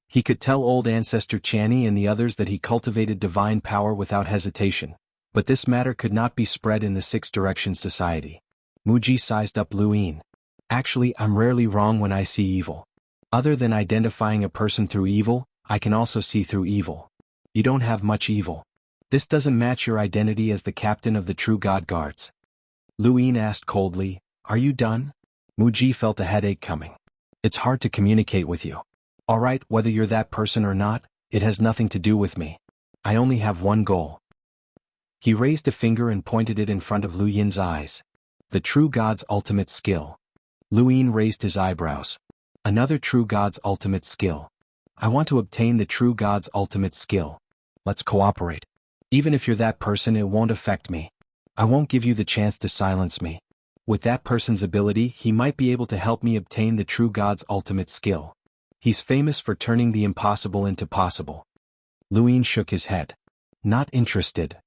He could tell old ancestor Chani and the others that he cultivated divine power without hesitation, but this matter could not be spread in the Six Directions Society. Muji sized up Lu Yin. Actually, I'm rarely wrong when I see evil. Other than identifying a person through evil, I can also see through evil. You don't have much evil. This doesn't match your identity as the captain of the true god guards. Lu Yin asked coldly, are you done? Muji felt a headache coming. It's hard to communicate with you. Alright, whether you're that person or not, it has nothing to do with me. I only have one goal. He raised a finger and pointed it in front of Lu Yin's eyes. The true god's ultimate skill. Lu Yin raised his eyebrows. Another true god's ultimate skill. I want to obtain the true god's ultimate skill. Let's cooperate. Even if you're that person, it won't affect me. I won't give you the chance to silence me. With that person's ability, he might be able to help me obtain the true god's ultimate skill. He's famous for turning the impossible into possible. Lu Yin shook his head. Not interested.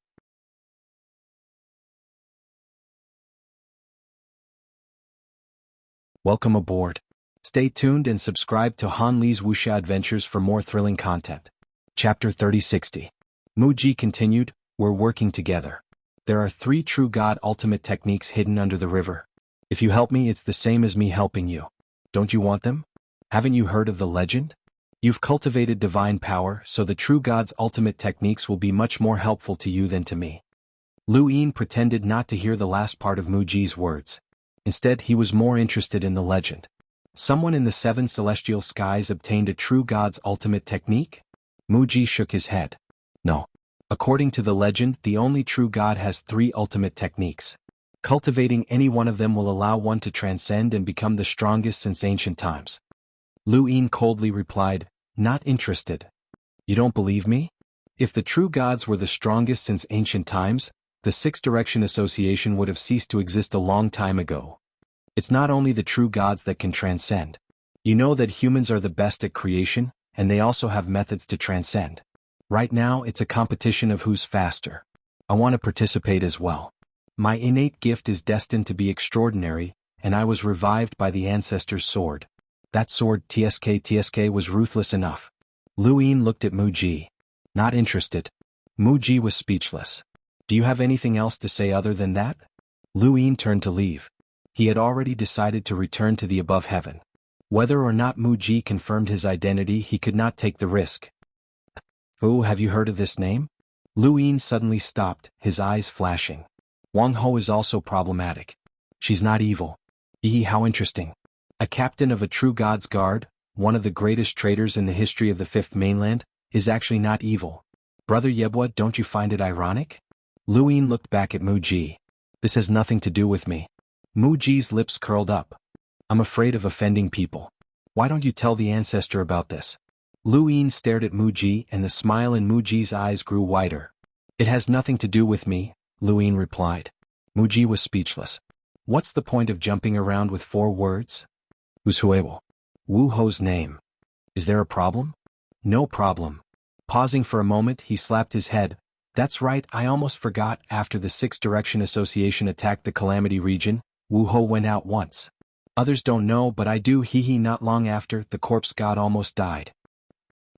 Welcome aboard. Stay tuned and subscribe to Han Li's Wuxia Adventures for more thrilling content. Chapter 3060. Muji continued, we're working together. There are 3 true god ultimate techniques hidden under the river. If you help me, it's the same as me helping you. Don't you want them? Haven't you heard of the legend? You've cultivated divine power, so the true god's ultimate techniques will be much more helpful to you than to me. Lu Yin pretended not to hear the last part of Muji's words. Instead, he was more interested in the legend. Someone in the 7 celestial skies obtained a true god's ultimate technique? Muji shook his head. No. According to the legend, the only true god has 3 ultimate techniques. Cultivating any one of them will allow one to transcend and become the strongest since ancient times. Lu Yin coldly replied, not interested. You don't believe me? If the true gods were the strongest since ancient times, the Six Direction Association would have ceased to exist a long time ago. It's not only the true gods that can transcend. You know that humans are the best at creation, and they also have methods to transcend. Right now, it's a competition of who's faster. I want to participate as well. My innate gift is destined to be extraordinary, and I was revived by the ancestor's sword. That sword TSK was ruthless enough. Lu Yin looked at Muji. Not interested. Muji was speechless. Do you have anything else to say other than that? Lu Yin turned to leave. He had already decided to return to the above heaven. Whether or not Mu Ji confirmed his identity, he could not take the risk. Oh, have you heard of this name? Lu Yin suddenly stopped, his eyes flashing. Wang Ho is also problematic. She's not evil. Eee, how interesting. A captain of a true God's Guard, one of the greatest traders in the history of the Fifth Mainland, is actually not evil. Brother Yebwa, don't you find it ironic? Lu Yin looked back at Mu Ji. This has nothing to do with me. Mu Ji's lips curled up. I'm afraid of offending people. Why don't you tell the ancestor about this? Lu Yin stared at Mu Ji, and the smile in Mu Ji's eyes grew wider. It has nothing to do with me, Lu Yin replied. Mu Ji was speechless. What's the point of jumping around with 4 words? Who's Huewo? Wu Ho's name. Is there a problem? No problem. Pausing for a moment, he slapped his head. That's right, I almost forgot. After the Six Direction Association attacked the Calamity region, Wu Ho went out once. Others don't know, but I do. He not long after, the corpse god almost died.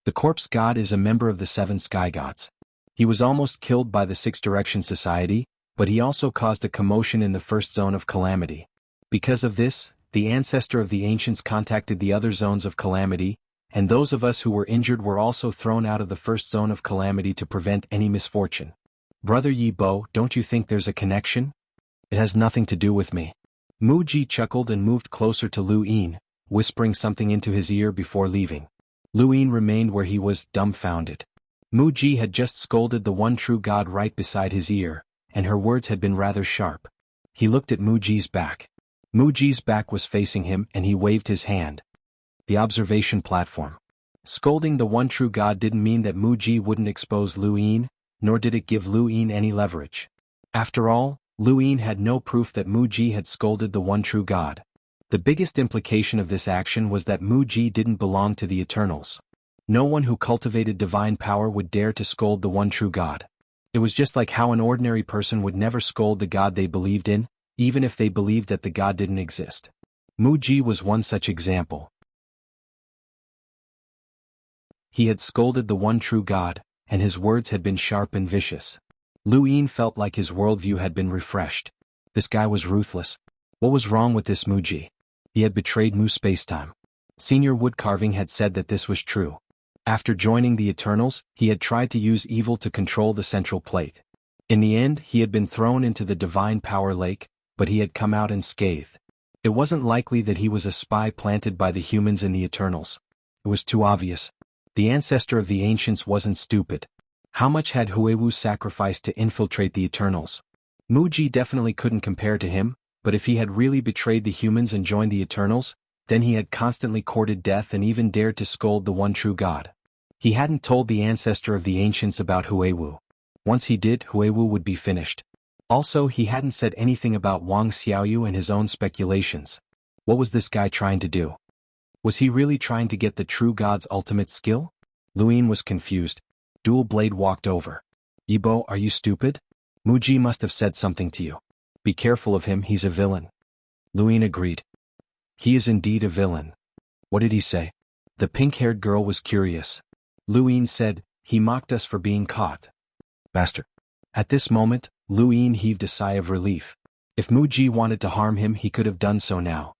The corpse god is a member of the 7 sky gods. He was almost killed by the Six Direction Society, but he also caused a commotion in the first zone of Calamity. Because of this, the ancestor of the ancients contacted the other zones of Calamity, and those of us who were injured were also thrown out of the first zone of Calamity to prevent any misfortune. Brother Yi Bo, don't you think there's a connection? It has nothing to do with me. Mu Ji chuckled and moved closer to Lu Yin, whispering something into his ear before leaving. Lu Yin remained where he was, dumbfounded. Mu Ji had just scolded the one true god right beside his ear, and her words had been rather sharp. He looked at Mu Ji's back. Mu Ji's back was facing him, and he waved his hand. The observation platform. Scolding the one true god didn't mean that Mu Ji wouldn't expose Lu Yin, nor did it give Lu Yin any leverage. After all, Lu Yin had no proof that Mu Ji had scolded the one true god. The biggest implication of this action was that Mu Ji didn't belong to the Eternals. No one who cultivated divine power would dare to scold the one true god. It was just like how an ordinary person would never scold the god they believed in, even if they believed that the god didn't exist. Mu Ji was one such example. He had scolded the one true god, and his words had been sharp and vicious. Lu Yin felt like his worldview had been refreshed. This guy was ruthless. What was wrong with this Mu Ji? He had betrayed Mu Spacetime. Senior Woodcarving had said that this was true. After joining the Eternals, he had tried to use evil to control the Central Plate. In the end, he had been thrown into the Divine Power Lake, but he had come out unscathed. It wasn't likely that he was a spy planted by the humans in the Eternals. It was too obvious. The ancestor of the ancients wasn't stupid. How much had Huewu sacrificed to infiltrate the Eternals? Mu Ji definitely couldn't compare to him, but if he had really betrayed the humans and joined the Eternals, then he had constantly courted death and even dared to scold the one true god. He hadn't told the ancestor of the ancients about Huewu. Once he did, Huewu would be finished. Also, he hadn't said anything about Wang Xiaoyu and his own speculations. What was this guy trying to do? Was he really trying to get the true god's ultimate skill? Lu Yin was confused. Dual Blade walked over. Yibo, are you stupid? Mu Ji must have said something to you. Be careful of him, he's a villain. Lu Yin agreed. He is indeed a villain. What did he say? The pink-haired girl was curious. Lu Yin said, he mocked us for being caught. Bastard. At this moment, Lu Yin heaved a sigh of relief. If Mu Ji wanted to harm him, he could have done so now.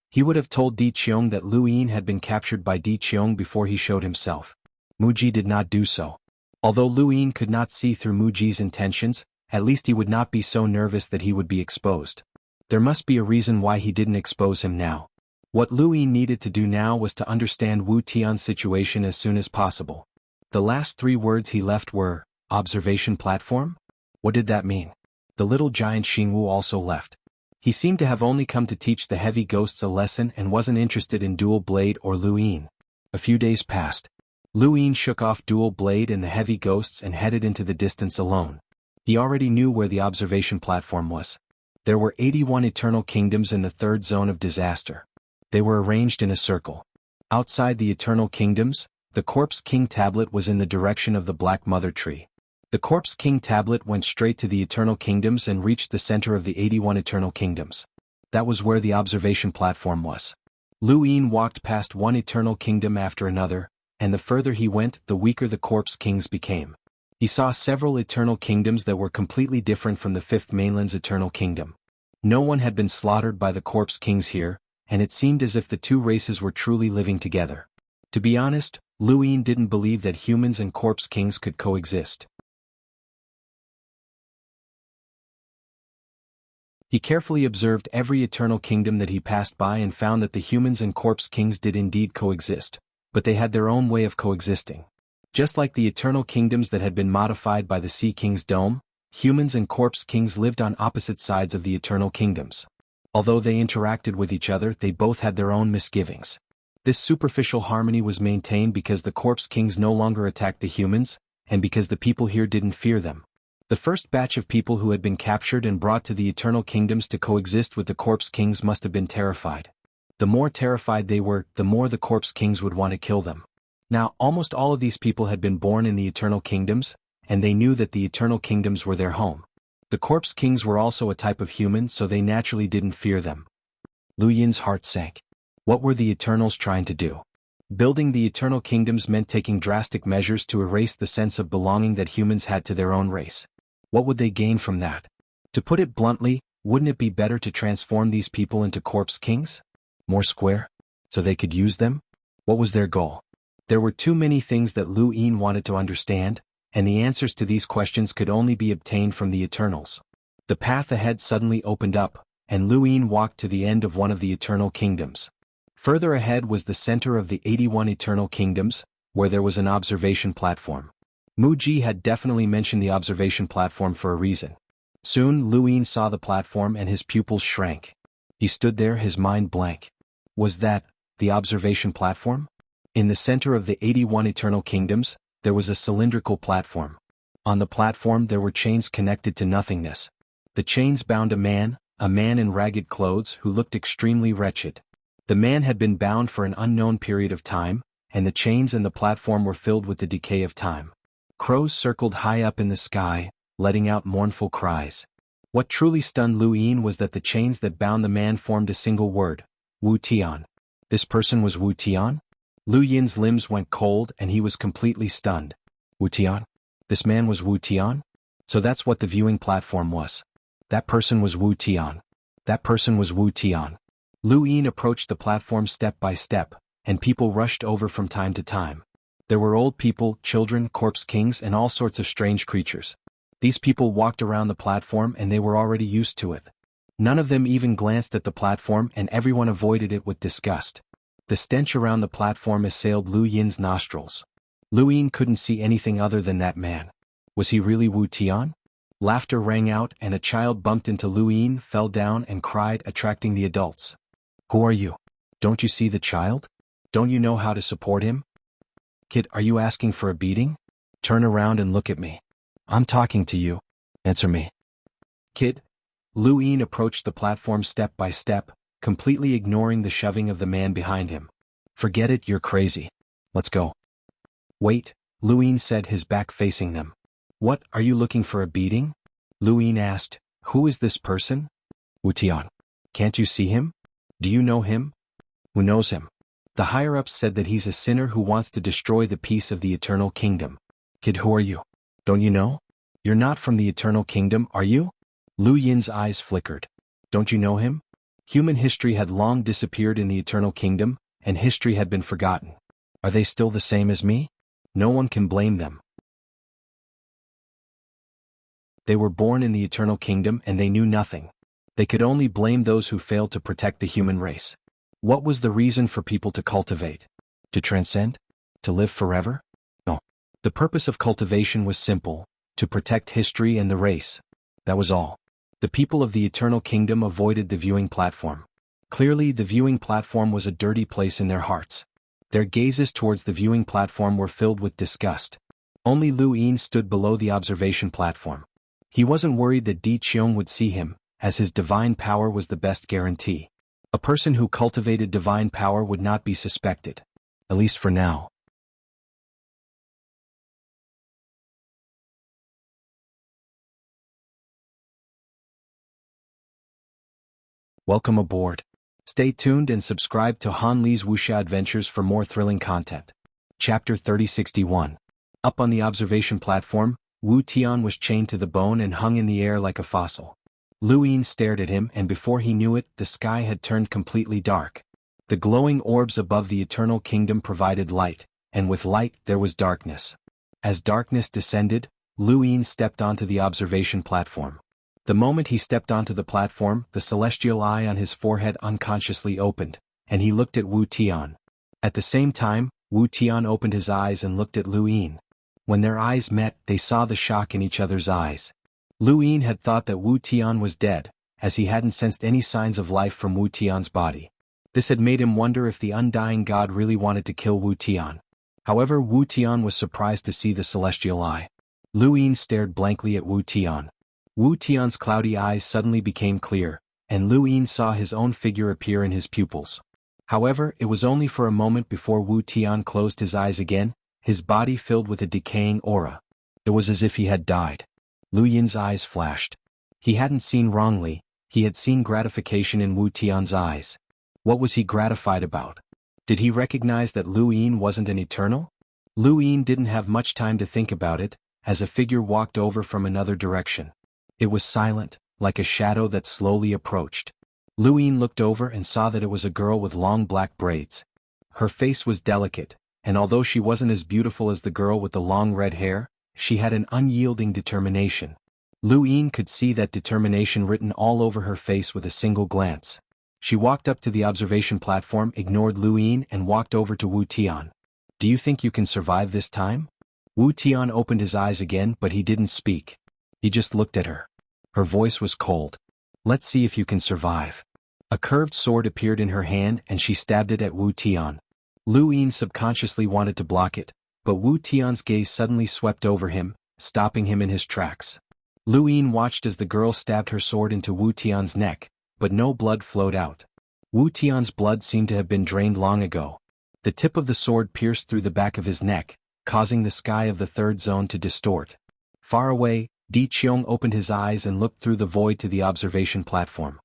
He would have told Di Qiong that Lu Yin had been captured by Di Qiong before he showed himself. Mu Ji did not do so. Although Lu Yin could not see through Mu Ji's intentions, at least he would not be so nervous that he would be exposed. There must be a reason why he didn't expose him now. What Lu Yin needed to do now was to understand Wu Tian's situation as soon as possible. The last 3 words he left were, observation platform? What did that mean? The little giant Xingwu also left. He seemed to have only come to teach the heavy ghosts a lesson and wasn't interested in Dual Blade or Lu Yin. A few days passed. Lu Yin shook off Dual Blade and the heavy ghosts and headed into the distance alone. He already knew where the observation platform was. There were 81 eternal kingdoms in the 3rd zone of disaster. They were arranged in a circle. Outside the eternal kingdoms, the Corpse King tablet was in the direction of the Black Mother Tree. The Corpse King tablet went straight to the eternal kingdoms and reached the center of the 81 eternal kingdoms. That was where the observation platform was. Lu Yin walked past one eternal kingdom after another, and the further he went, the weaker the Corpse Kings became. He saw several eternal kingdoms that were completely different from the 5th mainland's eternal kingdom. No one had been slaughtered by the corpse kings here, and it seemed as if the two races were truly living together. To be honest, Lu Yin didn't believe that humans and corpse kings could coexist. He carefully observed every eternal kingdom that he passed by and found that the humans and corpse kings did indeed coexist, but they had their own way of coexisting. Just like the eternal kingdoms that had been modified by the Sea King's dome, humans and corpse kings lived on opposite sides of the eternal kingdoms. Although they interacted with each other, they both had their own misgivings. This superficial harmony was maintained because the corpse kings no longer attacked the humans, and because the people here didn't fear them. The first batch of people who had been captured and brought to the eternal kingdoms to coexist with the corpse kings must have been terrified. The more terrified they were, the more the corpse kings would want to kill them. Now, almost all of these people had been born in the eternal kingdoms, and they knew that the eternal kingdoms were their home. The corpse kings were also a type of human, so they naturally didn't fear them. Lu Yin's heart sank. What were the Eternals trying to do? Building the eternal kingdoms meant taking drastic measures to erase the sense of belonging that humans had to their own race. What would they gain from that? To put it bluntly, wouldn't it be better to transform these people into corpse kings? More square? So they could use them? What was their goal? There were too many things that Lu Yin wanted to understand, and the answers to these questions could only be obtained from the Eternals. The path ahead suddenly opened up, and Lu Yin walked to the end of one of the eternal kingdoms. Further ahead was the center of the 81 eternal kingdoms, where there was an observation platform. Mu Ji had definitely mentioned the observation platform for a reason. Soon Lu Yin saw the platform and his pupils shrank. He stood there, his mind blank. Was that the observation platform? In the center of the 81 eternal kingdoms, there was a cylindrical platform. On the platform there were chains connected to nothingness. The chains bound a man in ragged clothes who looked extremely wretched. The man had been bound for an unknown period of time, and the chains and the platform were filled with the decay of time. Crows circled high up in the sky, letting out mournful cries. What truly stunned Lu Yin was that the chains that bound the man formed a single word: Wu Tian. This person was Wu Tian? Lu Yin's limbs went cold and he was completely stunned. Wu Tian? This man was Wu Tian? So that's what the viewing platform was. That person was Wu Tian. That person was Wu Tian. Lu Yin approached the platform step by step, and people rushed over from time to time. There were old people, children, corpse kings, and all sorts of strange creatures. These people walked around the platform and they were already used to it. None of them even glanced at the platform, and everyone avoided it with disgust. The stench around the platform assailed Lu Yin's nostrils. Lu Yin couldn't see anything other than that man. Was he really Wu Tian? Laughter rang out and a child bumped into Lu Yin, fell down and cried, attracting the adults. Who are you? Don't you see the child? Don't you know how to support him? Kid, are you asking for a beating? Turn around and look at me. I'm talking to you. Answer me. Kid. Lu Yin approached the platform step by step, completely ignoring the shoving of the man behind him. Forget it, you're crazy. Let's go. Wait, Lu Yin said, his back facing them. What, are you looking for a beating? Lu Yin asked. Who is this person? Wu Tian. Can't you see him? Do you know him? Who knows him? The higher-ups said that he's a sinner who wants to destroy the peace of the eternal kingdom. Kid, who are you? Don't you know? You're not from the eternal kingdom, are you? Lu Yin's eyes flickered. Don't you know him? Human history had long disappeared in the eternal kingdom, and history had been forgotten. Are they still the same as me? No one can blame them. They were born in the eternal kingdom and they knew nothing. They could only blame those who failed to protect the human race. What was the reason for people to cultivate? To transcend? To live forever? No. The purpose of cultivation was simple: to protect history and the race. That was all. The people of the eternal kingdom avoided the viewing platform. Clearly, the viewing platform was a dirty place in their hearts. Their gazes towards the viewing platform were filled with disgust. Only Lu Yin stood below the observation platform. He wasn't worried that Di Qiong would see him, as his divine power was the best guarantee. A person who cultivated divine power would not be suspected. At least for now. Welcome aboard. Stay tuned and subscribe to Han Li's Wuxia Adventures for more thrilling content. Chapter 3061. Up on the observation platform, Wu Tian was chained to the bone and hung in the air like a fossil. Lu Yin stared at him, and before he knew it, the sky had turned completely dark. The glowing orbs above the eternal kingdom provided light, and with light there was darkness. As darkness descended, Lu Yin stepped onto the observation platform. The moment he stepped onto the platform, the celestial eye on his forehead unconsciously opened, and he looked at Wu Tian. At the same time, Wu Tian opened his eyes and looked at Lu Yin. When their eyes met, they saw the shock in each other's eyes. Lu Yin had thought that Wu Tian was dead, as he hadn't sensed any signs of life from Wu Tian's body. This had made him wonder if the undying god really wanted to kill Wu Tian. However, Wu Tian was surprised to see the celestial eye. Lu Yin stared blankly at Wu Tian. Wu Tian's cloudy eyes suddenly became clear, and Lu Yin saw his own figure appear in his pupils. However, it was only for a moment before Wu Tian closed his eyes again, his body filled with a decaying aura. It was as if he had died. Lu Yin's eyes flashed. He hadn't seen wrongly, he had seen gratification in Wu Tian's eyes. What was he gratified about? Did he recognize that Lu Yin wasn't an eternal? Lu Yin didn't have much time to think about it, as a figure walked over from another direction. It was silent, like a shadow that slowly approached. Lu Yin looked over and saw that it was a girl with long black braids. Her face was delicate, and although she wasn't as beautiful as the girl with the long red hair, she had an unyielding determination. Lu Yin could see that determination written all over her face with a single glance. She walked up to the observation platform, ignored Lu Yin, and walked over to Wu Tian. "Do you think you can survive this time?" Wu Tian opened his eyes again, but he didn't speak. He just looked at her. Her voice was cold. "Let's see if you can survive." A curved sword appeared in her hand and she stabbed it at Wu Tian. Lu Yin subconsciously wanted to block it, but Wu Tian's gaze suddenly swept over him, stopping him in his tracks. Lu Yin watched as the girl stabbed her sword into Wu Tian's neck, but no blood flowed out. Wu Tian's blood seemed to have been drained long ago. The tip of the sword pierced through the back of his neck, causing the sky of the third zone to distort. Far away, Di Qiong opened his eyes and looked through the void to the observation platform.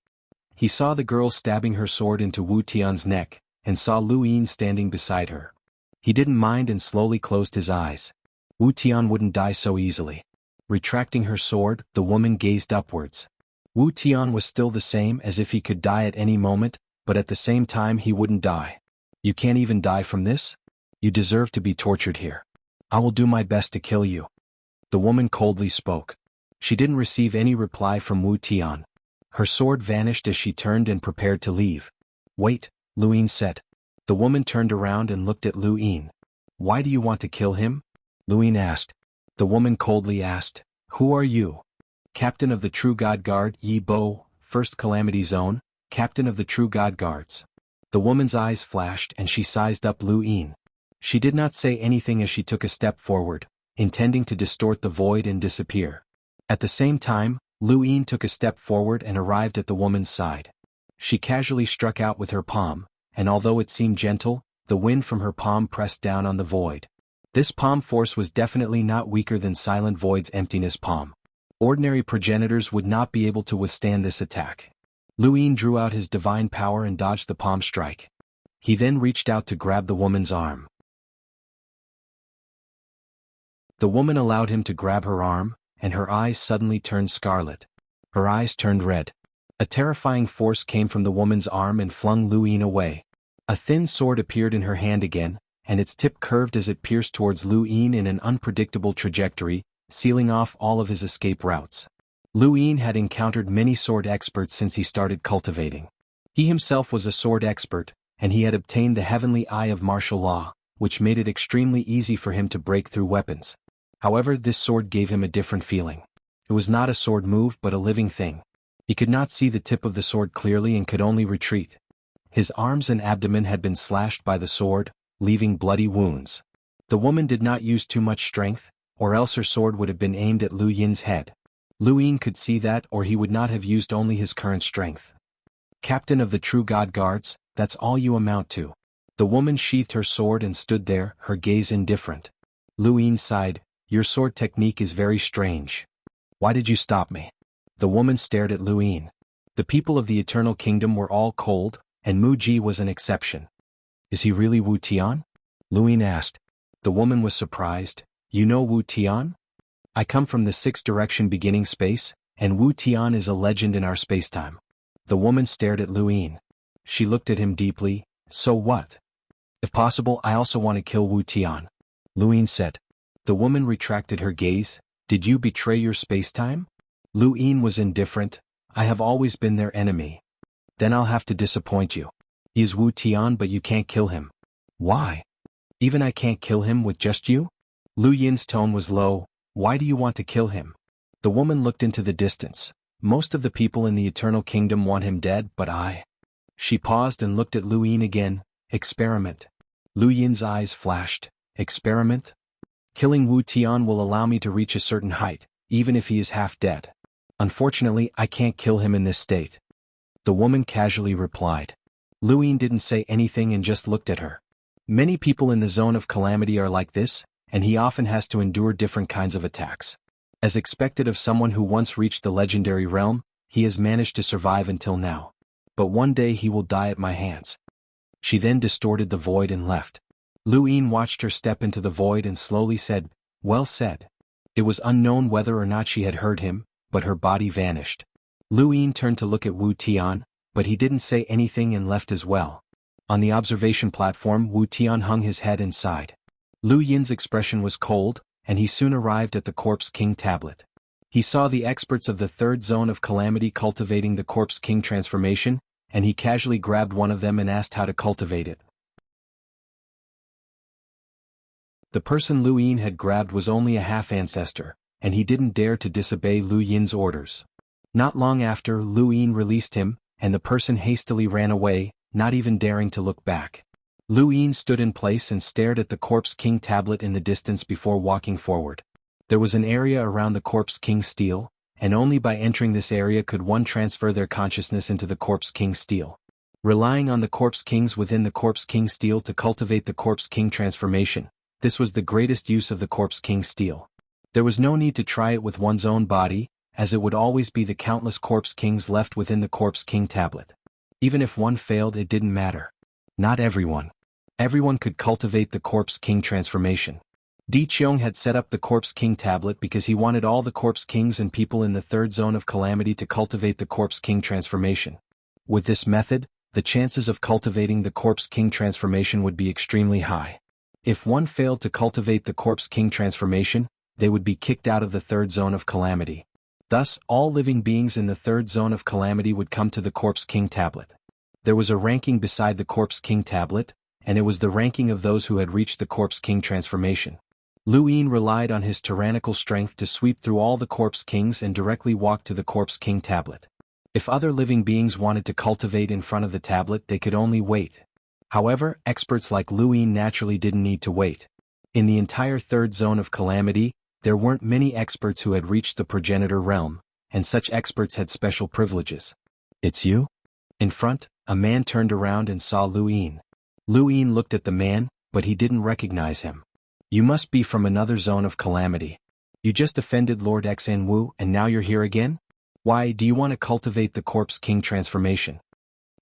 He saw the girl stabbing her sword into Wu Tian's neck, and saw Lu Yin standing beside her. He didn't mind and slowly closed his eyes. Wu Tian wouldn't die so easily. Retracting her sword, the woman gazed upwards. Wu Tian was still the same, as if he could die at any moment, but at the same time he wouldn't die. "You can't even die from this? You deserve to be tortured here. I will do my best to kill you." The woman coldly spoke. She didn't receive any reply from Wu Tian. Her sword vanished as she turned and prepared to leave. "Wait," Lu Yin said. The woman turned around and looked at Lu Yin. "Why do you want to kill him?" Lu Yin asked. The woman coldly asked, "Who are you?" "Captain of the True God Guard, Yi Bo, 1st Calamity Zone, Captain of the True God Guards." The woman's eyes flashed and she sized up Lu Yin. She did not say anything as she took a step forward, intending to distort the void and disappear. At the same time, Lu Yin took a step forward and arrived at the woman's side. She casually struck out with her palm, and although it seemed gentle, the wind from her palm pressed down on the void. This palm force was definitely not weaker than Silent Void's emptiness palm. Ordinary progenitors would not be able to withstand this attack. Lu Yin drew out his divine power and dodged the palm strike. He then reached out to grab the woman's arm. The woman allowed him to grab her arm, and her eyes suddenly turned scarlet. Her eyes turned red. A terrifying force came from the woman's arm and flung Lu Yin away. A thin sword appeared in her hand again, and its tip curved as it pierced towards Lu Yin in an unpredictable trajectory, sealing off all of his escape routes. Lu Yin had encountered many sword experts since he started cultivating. He himself was a sword expert, and he had obtained the heavenly eye of martial law, which made it extremely easy for him to break through weapons. However, this sword gave him a different feeling. It was not a sword move but a living thing. He could not see the tip of the sword clearly and could only retreat. His arms and abdomen had been slashed by the sword, leaving bloody wounds. The woman did not use too much strength, or else her sword would have been aimed at Lu Yin's head. Lu Yin could see that, or he would not have used only his current strength. "Captain of the True God Guards, that's all you amount to." The woman sheathed her sword and stood there, her gaze indifferent. Lu Yin sighed, "Your sword technique is very strange. Why did you stop me?" The woman stared at Lu Yin. The people of the Eternal Kingdom were all cold, and Mu Ji was an exception. "Is he really Wu Tian?" Lu Yin asked. The woman was surprised. "You know Wu Tian?" "I come from the 6th direction beginning space, and Wu Tian is a legend in our spacetime. The woman stared at Lu Yin. She looked at him deeply. So what? If possible, I also want to kill Wu Tian, Lu Yin said. The woman retracted her gaze. Did you betray your spacetime? Lu Yin was indifferent. I have always been their enemy. Then I'll have to disappoint you. He is Wu Tian, but you can't kill him. Why? Even I can't kill him with just you? Lu Yin's tone was low. Why do you want to kill him? The woman looked into the distance. Most of the people in the Eternal Kingdom want him dead, but I. She paused and looked at Lu Yin again. Experiment. Lu Yin's eyes flashed. Experiment? Killing Wu Tian will allow me to reach a certain height, even if he is half dead. Unfortunately, I can't kill him in this state. The woman casually replied. Lu Yin didn't say anything and just looked at her. Many people in the zone of calamity are like this, and he often has to endure different kinds of attacks. As expected of someone who once reached the legendary realm, he has managed to survive until now. But one day he will die at my hands. She then distorted the void and left. Lu Yin watched her step into the void and slowly said, "Well said." It was unknown whether or not she had heard him, but her body vanished. Lu Yin turned to look at Wu Tian, but he didn't say anything and left as well. On the observation platform, Wu Tian hung his head and sighed. Lu Yin's expression was cold, and he soon arrived at the Corpse King tablet. He saw the experts of the third zone of calamity cultivating the Corpse King transformation, and he casually grabbed one of them and asked how to cultivate it. The person Lu Yin had grabbed was only a half-ancestor, and he didn't dare to disobey Lu Yin's orders. Not long after, Lu Yin released him, and the person hastily ran away, not even daring to look back. Lu Yin stood in place and stared at the Corpse King tablet in the distance before walking forward. There was an area around the Corpse King stele, and only by entering this area could one transfer their consciousness into the Corpse King stele. Relying on the Corpse Kings within the Corpse King stele to cultivate the Corpse King transformation, this was the greatest use of the Corpse King stele. There was no need to try it with one's own body, as it would always be the countless Corpse Kings left within the Corpse King tablet. Even if one failed, it didn't matter. Not everyone. Everyone could cultivate the Corpse King transformation. Di Qiong had set up the Corpse King tablet because he wanted all the Corpse Kings and people in the third zone of calamity to cultivate the Corpse King transformation. With this method, the chances of cultivating the Corpse King transformation would be extremely high. If one failed to cultivate the Corpse King transformation, they would be kicked out of the third zone of calamity. Thus, all living beings in the third zone of calamity would come to the Corpse King tablet. There was a ranking beside the Corpse King tablet, and it was the ranking of those who had reached the Corpse King transformation. Lu Yin relied on his tyrannical strength to sweep through all the Corpse Kings and directly walk to the Corpse King tablet. If other living beings wanted to cultivate in front of the tablet, they could only wait. However, experts like Lu Yin naturally didn't need to wait. In the entire third zone of calamity, there weren't many experts who had reached the progenitor realm, and such experts had special privileges. "It's you?" In front, a man turned around and saw Lu Yin. Lu Yin looked at the man, but he didn't recognize him. "You must be from another zone of calamity. You just offended Lord Xuanhu and now you're here again? Why, do you want to cultivate the Corpse King transformation?"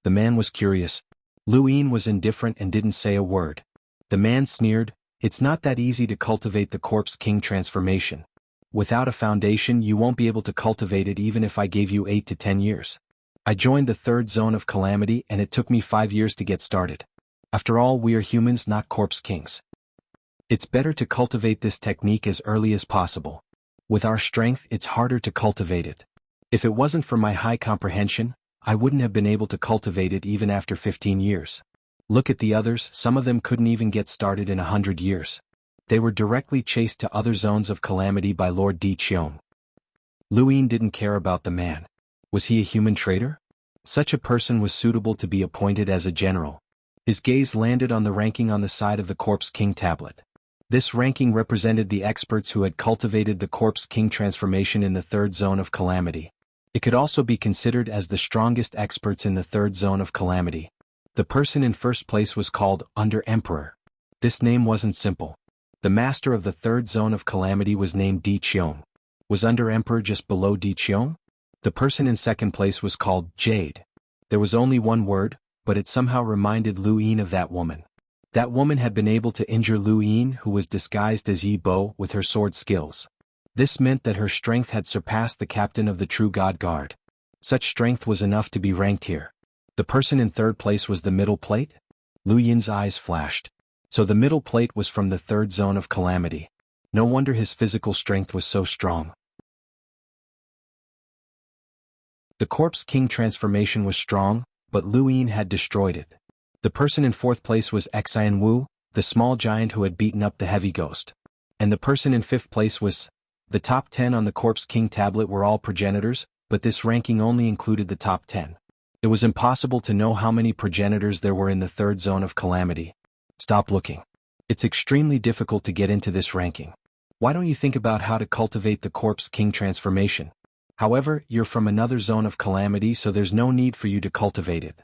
The man was curious. Lu Yin was indifferent and didn't say a word. The man sneered, "It's not that easy to cultivate the Corpse King transformation. Without a foundation, you won't be able to cultivate it even if I gave you 8 to 10 years. I joined the third zone of calamity and it took me 5 years to get started. After all, we are humans, not Corpse Kings. It's better to cultivate this technique as early as possible. With our strength, it's harder to cultivate it. If it wasn't for my high comprehension, I wouldn't have been able to cultivate it even after 15 years. Look at the others, some of them couldn't even get started in 100 years. They were directly chased to other zones of calamity by Lord Di Qiong." Lu Yin didn't care about the man. Was he a human traitor? Such a person was suitable to be appointed as a general. His gaze landed on the ranking on the side of the Corpse King tablet. This ranking represented the experts who had cultivated the Corpse King transformation in the third zone of calamity. It could also be considered as the strongest experts in the third zone of calamity. The person in first place was called Under Emperor. This name wasn't simple. The master of the third zone of calamity was named Di Qiong. Was Under Emperor just below Di Qiong? The person in second place was called Jade. There was only one word, but it somehow reminded Lu Yin of that woman. That woman had been able to injure Lu Yin, who was disguised as Yi Bo, with her sword skills. This meant that her strength had surpassed the captain of the True God Guard. Such strength was enough to be ranked here. The person in third place was the middle plate? Lu Yin's eyes flashed. So the middle plate was from the third zone of calamity. No wonder his physical strength was so strong. The Corpse King transformation was strong, but Lu Yin had destroyed it. The person in fourth place was Xianhu, the small giant who had beaten up the heavy ghost. And the person in fifth place was... The top 10 on the Corpse King tablet were all progenitors, but this ranking only included the top 10. It was impossible to know how many progenitors there were in the third zone of calamity. Stop looking. It's extremely difficult to get into this ranking. Why don't you think about how to cultivate the Corpse King transformation? However, you're from another zone of calamity, so there's no need for you to cultivate it.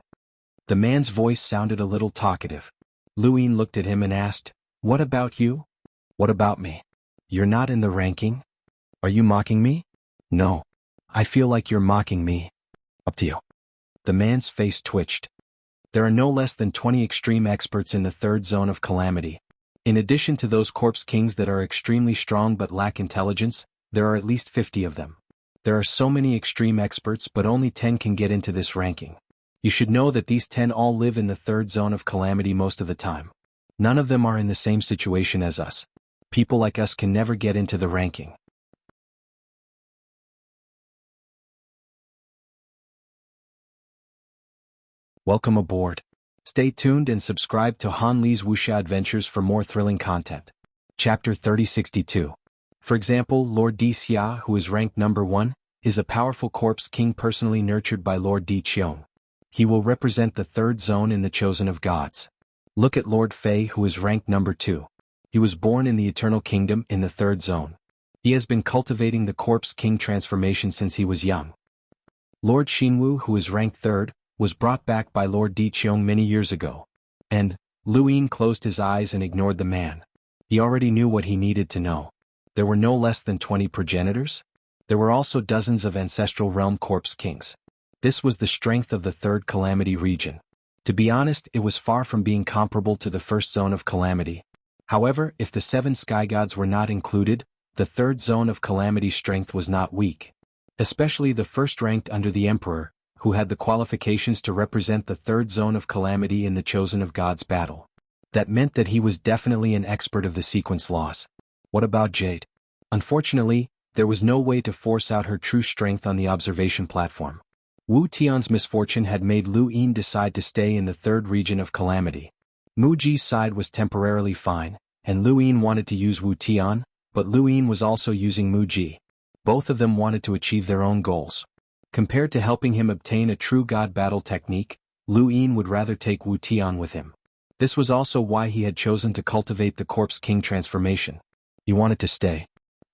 The man's voice sounded a little talkative. Lu Yin looked at him and asked, "What about you? What about me? You're not in the ranking? Are you mocking me?" "No. I feel like you're mocking me." "Up to you." The man's face twitched. There are no less than 20 extreme experts in the third zone of calamity. In addition to those Corpse Kings that are extremely strong but lack intelligence, there are at least 50 of them. There are so many extreme experts, but only 10 can get into this ranking. You should know that these 10 all live in the third zone of calamity most of the time. None of them are in the same situation as us. People like us can never get into the ranking. Welcome aboard. Stay tuned and subscribe to Han Li's Wuxia Adventures for more thrilling content. Chapter 3062. For example, Lord Di Xia, who is ranked number 1, is a powerful Corpse King personally nurtured by Lord Di Qiong. He will represent the third zone in the Chosen of Gods. Look at Lord Fei, who is ranked number 2. He was born in the Eternal Kingdom in the third zone. He has been cultivating the Corpse King transformation since he was young. Lord Xinwu, who is ranked 3rd, was brought back by Lord Di Qiong many years ago. And Lu Yin closed his eyes and ignored the man. He already knew what he needed to know. There were no less than 20 progenitors. There were also dozens of ancestral realm Corpse Kings. This was the strength of the third calamity region. To be honest, it was far from being comparable to the first zone of calamity. However, if the 7 sky gods were not included, the third zone of calamity strength was not weak. Especially the first ranked under the Emperor, who had the qualifications to represent the third zone of calamity in the Chosen of Gods battle. That meant that he was definitely an expert of the sequence laws. What about Jade? Unfortunately, there was no way to force out her true strength on the observation platform. Wu Tian's misfortune had made Lu Yin decide to stay in the third region of calamity. Mu Ji's side was temporarily fine, and Lu Yin wanted to use Wu Tian, but Lu Yin was also using Mu Ji. Both of them wanted to achieve their own goals. Compared to helping him obtain a true god battle technique, Lu Yin would rather take Wu Tian with him. This was also why he had chosen to cultivate the Corpse King transformation. He wanted to stay.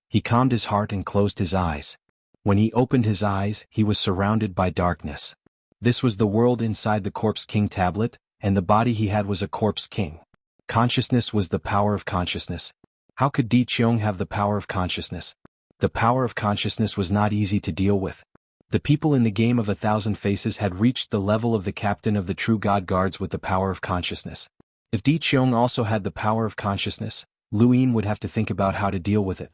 He calmed his heart and closed his eyes. When he opened his eyes, he was surrounded by darkness. This was the world inside the Corpse King tablet, and the body he had was a Corpse King. Consciousness was the power of consciousness. How could Di Qiong have the power of consciousness? The power of consciousness was not easy to deal with. The people in the game of 1,000 Faces had reached the level of the captain of the True God Guards with the power of consciousness. If Di Qiong also had the power of consciousness, Lu Yin would have to think about how to deal with it.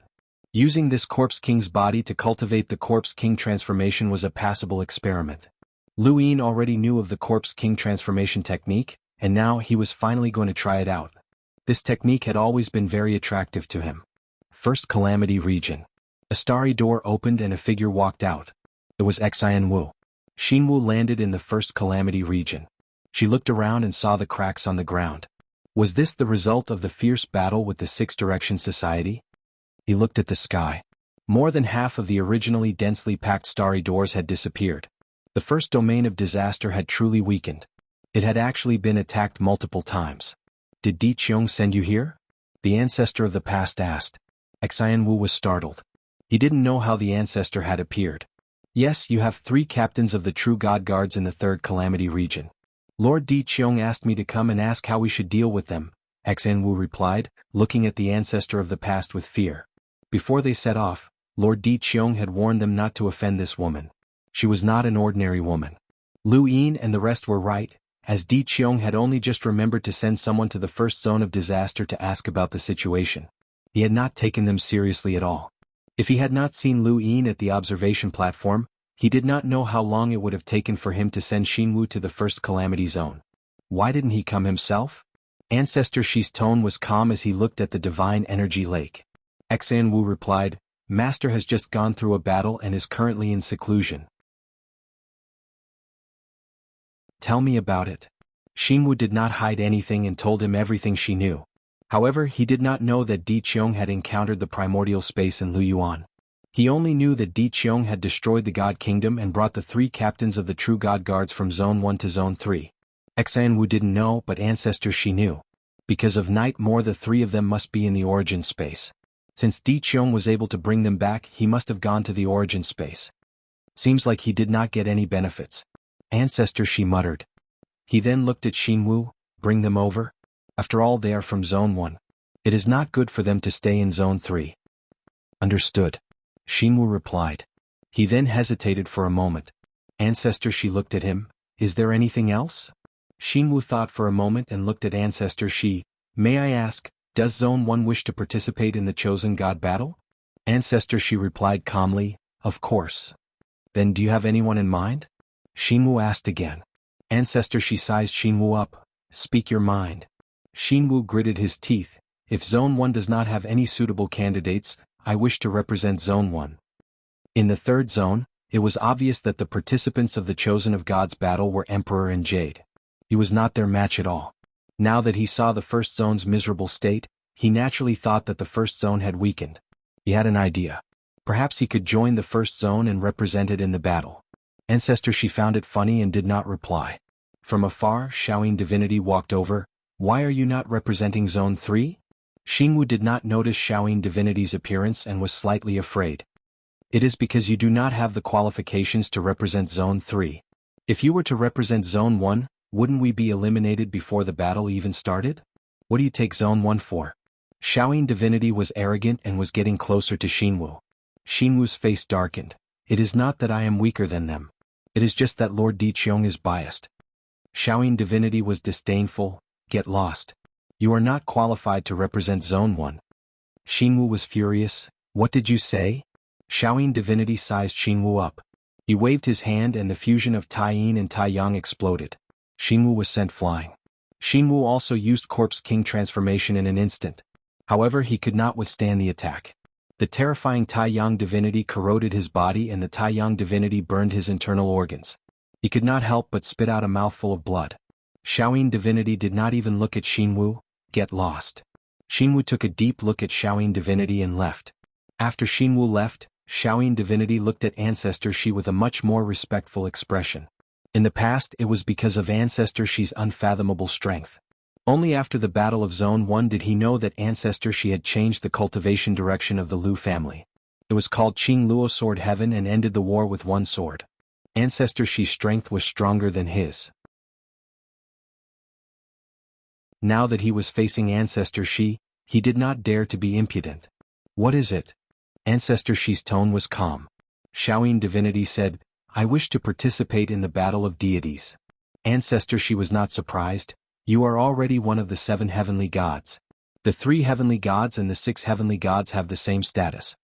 Using this Corpse King's body to cultivate the Corpse King transformation was a passable experiment. Lu Yin already knew of the Corpse King transformation technique, and now he was finally going to try it out. This technique had always been very attractive to him. First Calamity Region. A starry door opened and a figure walked out. It was Xianhu. Xinwu landed in the first Calamity Region. She looked around and saw the cracks on the ground. Was this the result of the fierce battle with the Six Direction Society? He looked at the sky. More than half of the originally densely packed starry doors had disappeared. The first domain of disaster had truly weakened. It had actually been attacked multiple times. Did Di Qiong send you here? The ancestor of the past asked. Xianwu was startled. He didn't know how the ancestor had appeared. Yes, you have 3 captains of the True God Guards in the third Calamity Region. Lord Di Qiong asked me to come and ask how we should deal with them, Xianwu replied, looking at the ancestor of the past with fear. Before they set off, Lord Di Qiong had warned them not to offend this woman. She was not an ordinary woman. Lu Yin and the rest were right, as Di Qiong had only just remembered to send someone to the first zone of disaster to ask about the situation. He had not taken them seriously at all. If he had not seen Lu Yin at the observation platform, he did not know how long it would have taken for him to send Xinwu to the first calamity zone. Why didn't he come himself? Ancestor Shi's tone was calm as he looked at the divine energy lake. Xuanhu replied, Master has just gone through a battle and is currently in seclusion. Tell me about it. Xinwu did not hide anything and told him everything she knew. However, he did not know that Di Qiong had encountered the primordial space in Luyuan. He only knew that Di Qiong had destroyed the God Kingdom and brought the 3 captains of the true God Guards from Zone 1 to Zone 3. Xuanhu didn't know, but Ancestor Shi knew. Because of Night More, the 3 of them must be in the origin space. Since Di Qiong was able to bring them back, he must have gone to the origin space. Seems like he did not get any benefits. Ancestor Shi muttered. He then looked at Xinwu, bring them over? After all, they are from Zone 1. It is not good for them to stay in Zone 3. Understood. Xinwu replied. He then hesitated for a moment. Ancestor Shi looked at him. Is there anything else? Xinwu thought for a moment and looked at Ancestor Shi. May I ask, does Zone 1 wish to participate in the Chosen God battle? Ancestor Shi replied calmly, of course. Then do you have anyone in mind? Xinwu asked again. Ancestor Shi sized Xinwu up. Speak your mind. Xinwu gritted his teeth. If Zone 1 does not have any suitable candidates, I wish to represent Zone 1. In the 3rd zone, it was obvious that the participants of the Chosen of God's battle were Emperor and Jade. He was not their match at all. Now that he saw the 1st zone's miserable state, he naturally thought that the 1st zone had weakened. He had an idea. Perhaps he could join the 1st zone and represent it in the battle. Ancestor Shi found it funny and did not reply. From afar, Shaoyin Divinity walked over. Why are you not representing Zone 3? Xinwu did not notice Shaoyin Divinity's appearance and was slightly afraid. It is because you do not have the qualifications to represent Zone 3. If you were to represent Zone 1, wouldn't we be eliminated before the battle even started? What do you take Zone 1 for? Shaoyin Divinity was arrogant and was getting closer to Xinwu. Xinwu's face darkened. It is not that I am weaker than them. It is just that Lord Di Qiong is biased. Shaoyin Divinity was disdainful. Get lost. You are not qualified to represent Zone 1. Xinwu was furious. What did you say? Shaoyin Divinity sized Xinwu up. He waved his hand and the fusion of Tai Yin and Tai Yang exploded. Xinwu was sent flying. Xinwu also used Corpse King transformation in an instant. However, he could not withstand the attack. The terrifying Tai Yang Divinity corroded his body and the Tai Yang Divinity burned his internal organs. He could not help but spit out a mouthful of blood. Shaoyin Divinity did not even look at Xinwu. Get lost. Xinwu took a deep look at Shaoyin Divinity and left. After Xinwu left, Shaoyin Divinity looked at Ancestor Shi with a much more respectful expression. In the past, it was because of Ancestor Shi's unfathomable strength. Only after the Battle of Zone 1 did he know that Ancestor Shi had changed the cultivation direction of the Lu family. It was called Qing Luo Sword Heaven and ended the war with one sword. Ancestor Shi's strength was stronger than his. Now that he was facing Ancestor Shi, he did not dare to be impudent. What is it? Ancestor Shi's tone was calm. Shaoyin Divinity said, I wish to participate in the battle of deities. Ancestor Shi was not surprised. You are already one of the 7 heavenly gods. The 3 heavenly gods and the 6 heavenly gods have the same status.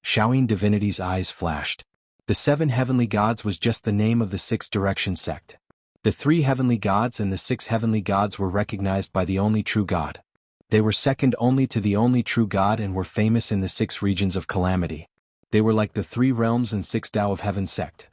Shaoyin Divinity's eyes flashed. The 7 heavenly gods was just the name of the 6 direction sect. The 3 heavenly gods and the 6 heavenly gods were recognized by the only true God. They were second only to the only true God and were famous in the 6 regions of calamity. They were like the 3 realms and 6 Tao of Heaven sect.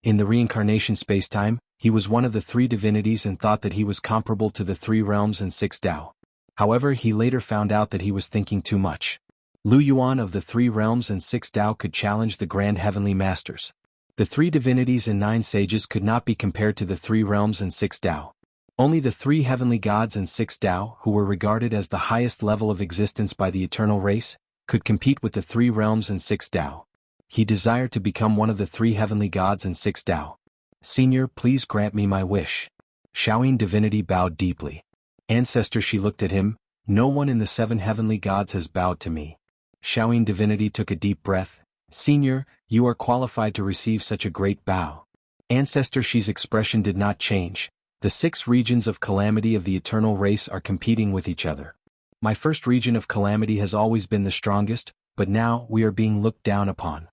In the reincarnation spacetime, he was one of the 3 divinities and thought that he was comparable to the 3 realms and 6 Tao. However, he later found out that he was thinking too much. Lu Yuan of the 3 realms and 6 Tao could challenge the Grand Heavenly Masters. The 3 divinities and 9 sages could not be compared to the 3 realms and 6 Tao. Only the 3 heavenly gods and 6 Tao, who were regarded as the highest level of existence by the eternal race, could compete with the 3 realms and 6 Tao. He desired to become one of the 3 heavenly gods and 6 Tao. Senior, please grant me my wish. Shaoyin Divinity bowed deeply. Ancestor Shi looked at him. No one in the 7 heavenly gods has bowed to me. Shaoyin Divinity took a deep breath. Senior, you are qualified to receive such a great bow. Ancestor Shi's expression did not change. The 6 regions of calamity of the eternal race are competing with each other. My first region of calamity has always been the strongest, but now we are being looked down upon.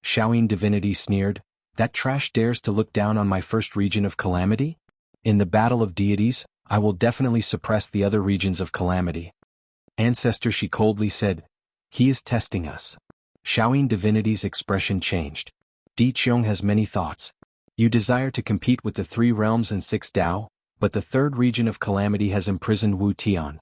Xiaoyin divinity sneered, that trash dares to look down on my first region of calamity? In the battle of deities, I will definitely suppress the other regions of calamity. Ancestor, she coldly said, he is testing us. Xiaoyin divinity's expression changed. Di Qiong has many thoughts. You desire to compete with the 3 realms and 6 Dao, but the 3rd region of calamity has imprisoned Wu Tian.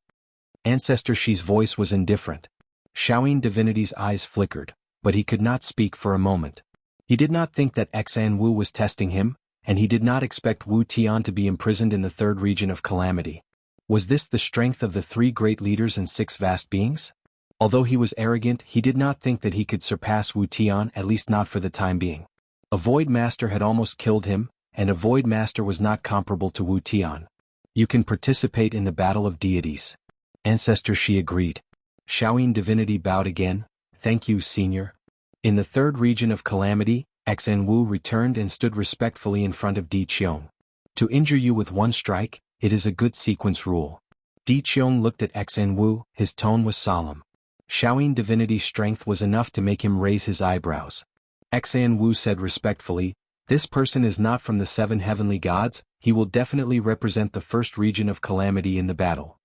Ancestor Shi's voice was indifferent. Xiaoyin divinity's eyes flickered, but he could not speak for a moment. He did not think that Xuanhu was testing him, and he did not expect Wu Tian to be imprisoned in the 3rd region of calamity. Was this the strength of the 3 great leaders and 6 vast beings? Although he was arrogant, he did not think that he could surpass Wu Tian, at least not for the time being. A Void Master had almost killed him, and a Void Master was not comparable to Wu Tian. You can participate in the battle of deities. Ancestor Shi agreed. Xiaoyin divinity bowed again, thank you, senior. In the 3rd region of calamity, Xuanhu returned and stood respectfully in front of Di Qiong. To injure you with 1 strike, it is a good sequence rule. Di Qiong looked at Xuanhu, his tone was solemn. Xiaoyin divinity's strength was enough to make him raise his eyebrows. Xuanhu said respectfully, this person is not from the 7 heavenly gods, he will definitely represent the 1st region of calamity in the battle.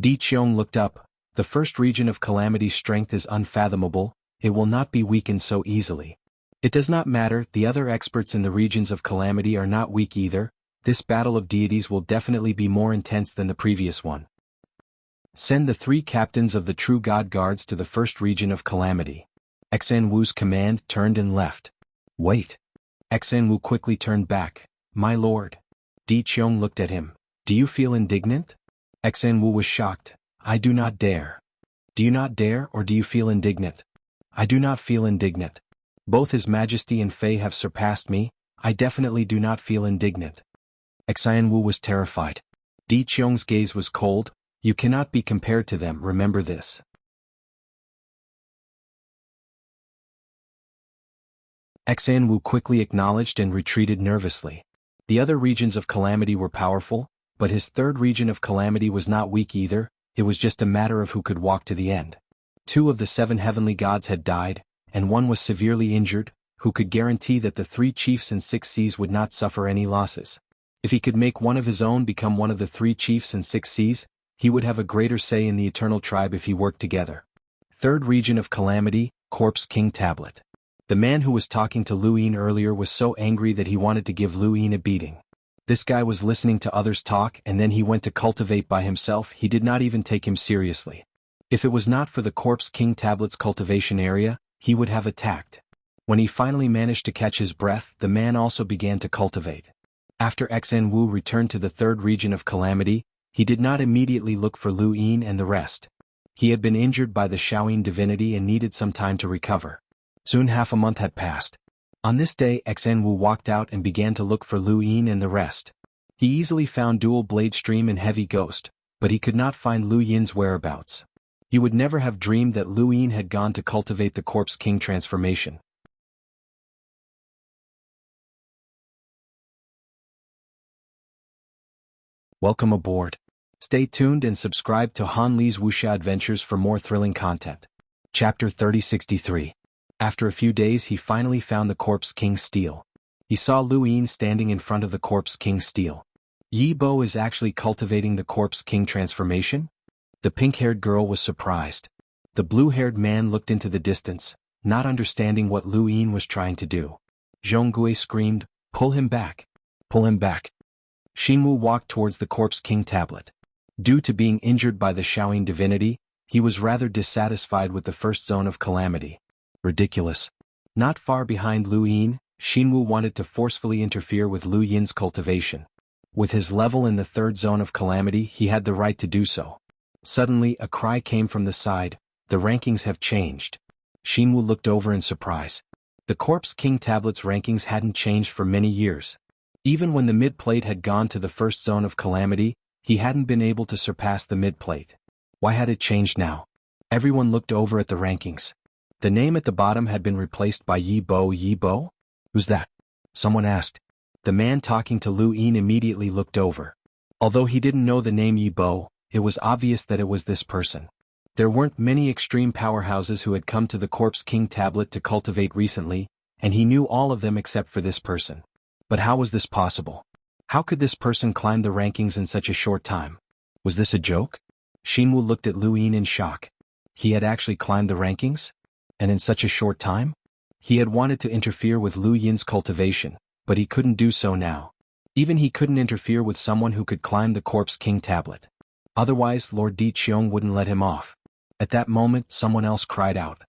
Di Qiong looked up, the 1st region of calamity's strength is unfathomable, it will not be weakened so easily. It does not matter, the other experts in the regions of calamity are not weak either, this battle of deities will definitely be more intense than the previous one. Send the 3 captains of the true god guards to the 1st region of calamity. Xuanhu's command turned and left. Wait. Xuanhu quickly turned back. My lord. Di Qiong looked at him. Do you feel indignant? Xuanhu was shocked. I do not dare. Do you not dare or do you feel indignant? I do not feel indignant. Both His Majesty and Fei have surpassed me, I definitely do not feel indignant. Xuanhu was terrified. Di Qiong's gaze was cold. You cannot be compared to them, remember this. Xuanhu quickly acknowledged and retreated nervously. The other regions of calamity were powerful, but his 3rd region of calamity was not weak either, it was just a matter of who could walk to the end. 2 of the 7 heavenly gods had died, and 1 was severely injured, who could guarantee that the 3 chiefs and 6 seas would not suffer any losses. If he could make one of his own become one of the 3 chiefs and 6 seas, he would have a greater say in the eternal tribe if he worked together. 3rd region of calamity, Corpse King Tablet. The man who was talking to Lu Yin earlier was so angry that he wanted to give Lu Yin a beating. This guy was listening to others talk and then he went to cultivate by himself, he did not even take him seriously. If it was not for the Corpse King Tablet's cultivation area, he would have attacked. When he finally managed to catch his breath, the man also began to cultivate. After Xuanhu returned to the 3rd region of calamity, he did not immediately look for Lu Yin and the rest. He had been injured by the Xiaoyin divinity and needed some time to recover. Soon half a month had passed. On this day Xuanhu walked out and began to look for Lu Yin and the rest. He easily found Dual Blade Stream and Heavy Ghost, but he could not find Lu Yin's whereabouts. He would never have dreamed that Lu Yin had gone to cultivate the Corpse King transformation. Welcome aboard. Stay tuned and subscribe to Han Li's Wuxia Adventures for more thrilling content. Chapter 3063. After a few days he finally found the Corpse King's stele. He saw Lu Yin standing in front of the Corpse King's stele. Yi Bo is actually cultivating the Corpse King transformation? The pink-haired girl was surprised. The blue-haired man looked into the distance, not understanding what Lu Yin was trying to do. Zhonggui screamed, pull him back. Pull him back. Xinwu walked towards the Corpse King tablet. Due to being injured by the Xiaoyin divinity, he was rather dissatisfied with the 1st zone of calamity. Ridiculous. Not far behind Lu Yin, Xinwu wanted to forcefully interfere with Lu Yin's cultivation. With his level in the 3rd zone of calamity, he had the right to do so. Suddenly, a cry came from the side, the rankings have changed. Xinwu looked over in surprise. The Corpse King tablet's rankings hadn't changed for many years. Even when the mid-plate had gone to the 1st zone of calamity, he hadn't been able to surpass the mid-plate. Why had it changed now? Everyone looked over at the rankings. The name at the bottom had been replaced by Yi Bo. Yi Bo? Who's that? Someone asked. The man talking to Lu Yin immediately looked over. Although he didn't know the name Yi Bo, it was obvious that it was this person. There weren't many extreme powerhouses who had come to the Corpse King tablet to cultivate recently, and he knew all of them except for this person. But how was this possible? How could this person climb the rankings in such a short time? Was this a joke? Xianhu looked at Lu Yin in shock. He had actually climbed the rankings? And in such a short time? He had wanted to interfere with Lu Yin's cultivation, but he couldn't do so now. Even he couldn't interfere with someone who could climb the Corpse King tablet. Otherwise Lord Di Qiong wouldn't let him off. At that moment someone else cried out.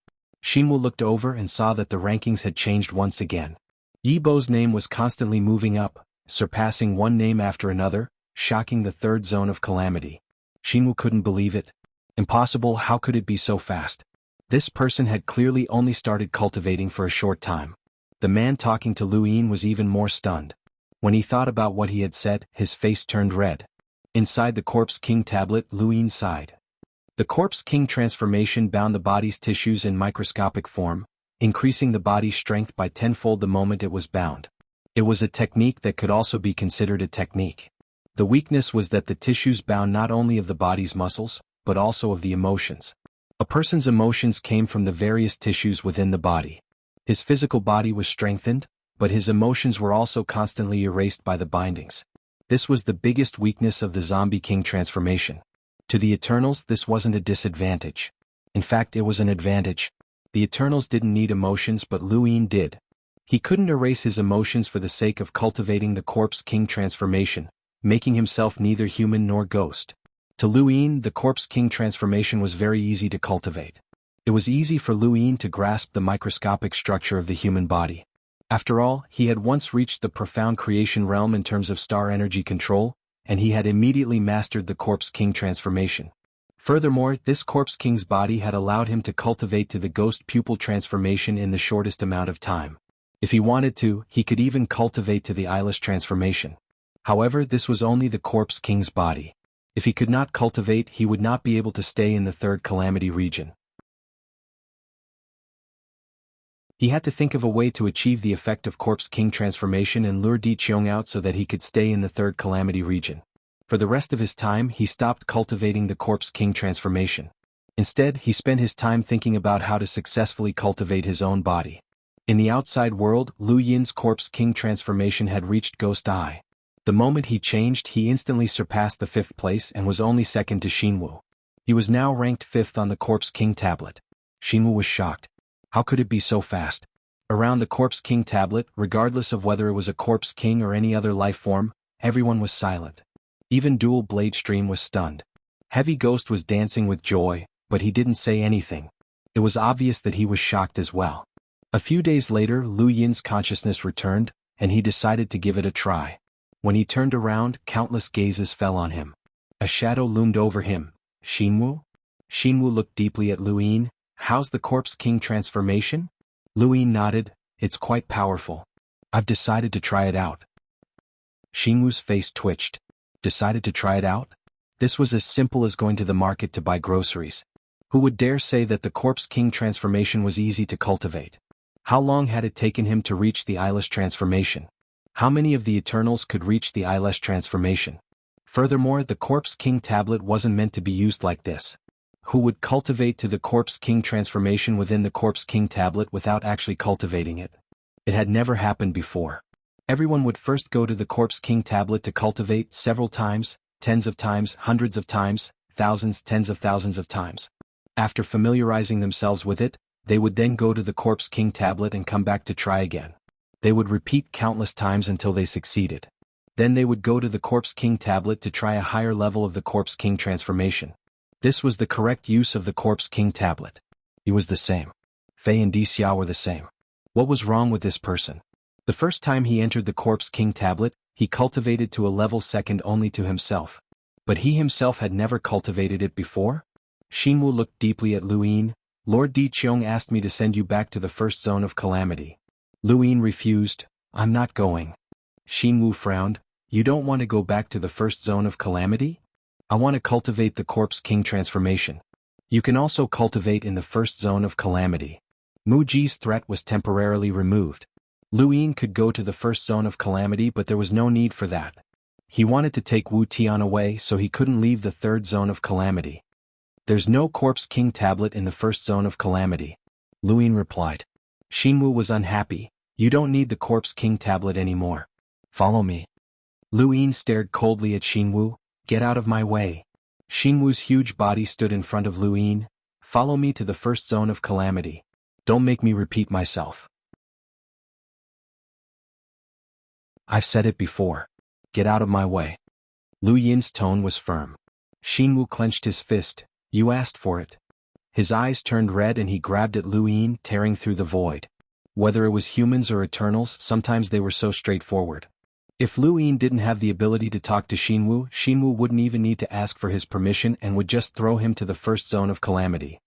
Xianhu looked over and saw that the rankings had changed once again. Yi Bo's name was constantly moving up, surpassing one name after another, shocking the third zone of calamity. Xianhu couldn't believe it. Impossible, how could it be so fast? This person had clearly only started cultivating for a short time. The man talking to Lu Yin was even more stunned. When he thought about what he had said, his face turned red. Inside the Corpse King tablet, Lu Yin sighed. The Corpse King transformation bound the body's tissues in microscopic form, increasing the body's strength by tenfold the moment it was bound. It was a technique that could also be considered a technique. The weakness was that the tissues bound not only of the body's muscles, but also of the emotions. A person's emotions came from the various tissues within the body. His physical body was strengthened, but his emotions were also constantly erased by the bindings. This was the biggest weakness of the Zombie King transformation. To the Eternals, this wasn't a disadvantage. In fact, it was an advantage. The Eternals didn't need emotions, but Lu Yin did. He couldn't erase his emotions for the sake of cultivating the Corpse King transformation, making himself neither human nor ghost. To Lu Yin, the Corpse King transformation was very easy to cultivate. It was easy for Lu Yin to grasp the microscopic structure of the human body. After all, he had once reached the profound creation realm in terms of star energy control, and he had immediately mastered the Corpse King transformation. Furthermore, this Corpse King's body had allowed him to cultivate to the ghost pupil transformation in the shortest amount of time. If he wanted to, he could even cultivate to the eyeless transformation. However, this was only the Corpse King's body. If he could not cultivate, he would not be able to stay in the third calamity region. He had to think of a way to achieve the effect of Corpse King transformation and lure Di Qiong out so that he could stay in the third calamity region. For the rest of his time, he stopped cultivating the Corpse King transformation. Instead, he spent his time thinking about how to successfully cultivate his own body. In the outside world, Lu Yin's Corpse King transformation had reached Ghost Eye. The moment he changed, he instantly surpassed the 5th place and was only second to Xianhu. He was now ranked 5th on the Corpse King tablet. Xianhu was shocked. How could it be so fast? Around the Corpse King tablet, regardless of whether it was a Corpse King or any other life form, everyone was silent. Even Dual Blade Stream was stunned. Heavy Ghost was dancing with joy, but he didn't say anything. It was obvious that he was shocked as well. A few days later, Lu Yin's consciousness returned, and he decided to give it a try. When he turned around, countless gazes fell on him. A shadow loomed over him. Xianhu? Xianhu looked deeply at Lu Yin. How's the Corpse King transformation? Lu Yin nodded. It's quite powerful. I've decided to try it out. Xianhu's face twitched. Decided to try it out? This was as simple as going to the market to buy groceries. Who would dare say that the Corpse King transformation was easy to cultivate? How long had it taken him to reach the eyeless transformation? How many of the Eternals could reach the eyeless transformation? Furthermore, the Corpse King tablet wasn't meant to be used like this. Who would cultivate to the Corpse King transformation within the Corpse King tablet without actually cultivating it? It had never happened before. Everyone would first go to the Corpse King tablet to cultivate several times, tens of times, hundreds of times, thousands, tens of thousands of times. After familiarizing themselves with it, they would then go to the Corpse King tablet and come back to try again. They would repeat countless times until they succeeded. Then they would go to the Corpse King tablet to try a higher level of the Corpse King transformation. This was the correct use of the Corpse King tablet. He was the same. Fei and Dixia were the same. What was wrong with this person? The first time he entered the Corpse King tablet, he cultivated to a level second only to himself. But he himself had never cultivated it before? Xianhu looked deeply at Lu Yin. Lord Di Qiong asked me to send you back to the first zone of calamity. Lu Yin refused. I'm not going. Xianhu frowned. You don't want to go back to the first zone of calamity? I want to cultivate the Corpse King transformation. You can also cultivate in the first zone of calamity. Mu Ji's threat was temporarily removed. Lu Yin could go to the first zone of calamity, but there was no need for that. He wanted to take Wu Tian away, so he couldn't leave the third zone of calamity. There's no Corpse King tablet in the first zone of calamity, Lu Yin replied. Xianhu was unhappy. You don't need the Corpse King tablet anymore. Follow me. Lu Yin stared coldly at Xianhu. Get out of my way. Xianhu's huge body stood in front of Lu Yin. Follow me to the first zone of calamity. Don't make me repeat myself. I've said it before. Get out of my way. Lu Yin's tone was firm. Xianhu clenched his fist. You asked for it. His eyes turned red and he grabbed at Lu Yin, tearing through the void. Whether it was humans or Eternals, sometimes they were so straightforward. If Lu Yin didn't have the ability to talk to Xianhu, Xianhu wouldn't even need to ask for his permission and would just throw him to the first zone of calamity.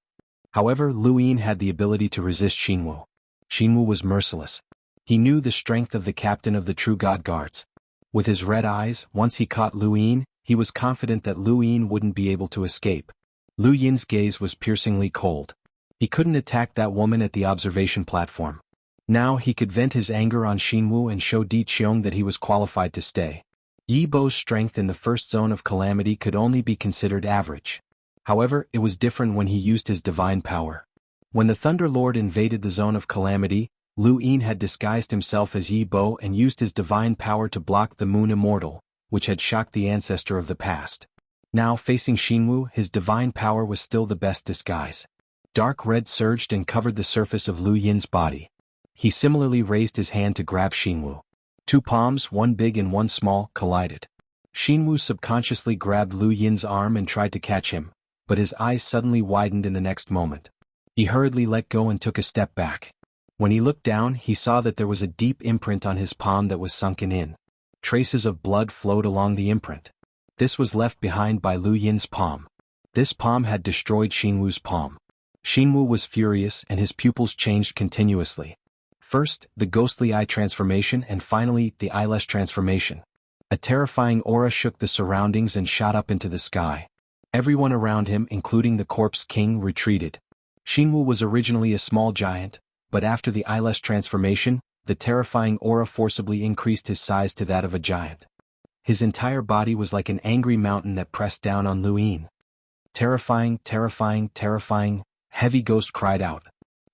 However, Lu Yin had the ability to resist Xianhu. Xianhu was merciless. He knew the strength of the captain of the true God Guards. With his red eyes, once he caught Lu Yin, he was confident that Lu Yin wouldn't be able to escape. Lu Yin's gaze was piercingly cold. He couldn't attack that woman at the observation platform. Now he could vent his anger on Xianhu and show Di Qiong that he was qualified to stay. Yi Bo's strength in the first zone of calamity could only be considered average. However, it was different when he used his divine power. When the Thunder Lord invaded the zone of calamity, Lu Yin had disguised himself as Yi Bo and used his divine power to block the Moon Immortal, which had shocked the ancestor of the past. Now facing Xianhu, his divine power was still the best disguise. Dark red surged and covered the surface of Lu Yin's body. He similarly raised his hand to grab Xianhu. Two palms, one big and one small, collided. Xianhu subconsciously grabbed Lu Yin's arm and tried to catch him, but his eyes suddenly widened in the next moment. He hurriedly let go and took a step back. When he looked down, he saw that there was a deep imprint on his palm that was sunken in. Traces of blood flowed along the imprint. This was left behind by Lu Yin's palm. This palm had destroyed Xianhu's palm. Xianhu was furious and his pupils changed continuously. First, the ghostly eye transformation and finally, the eyelash transformation. A terrifying aura shook the surroundings and shot up into the sky. Everyone around him, including the Corpse King, retreated. Xianhu was originally a small giant, but after the eyelash transformation, the terrifying aura forcibly increased his size to that of a giant. His entire body was like an angry mountain that pressed down on Lu Yin. Terrifying, terrifying, terrifying, Heavy Ghost cried out.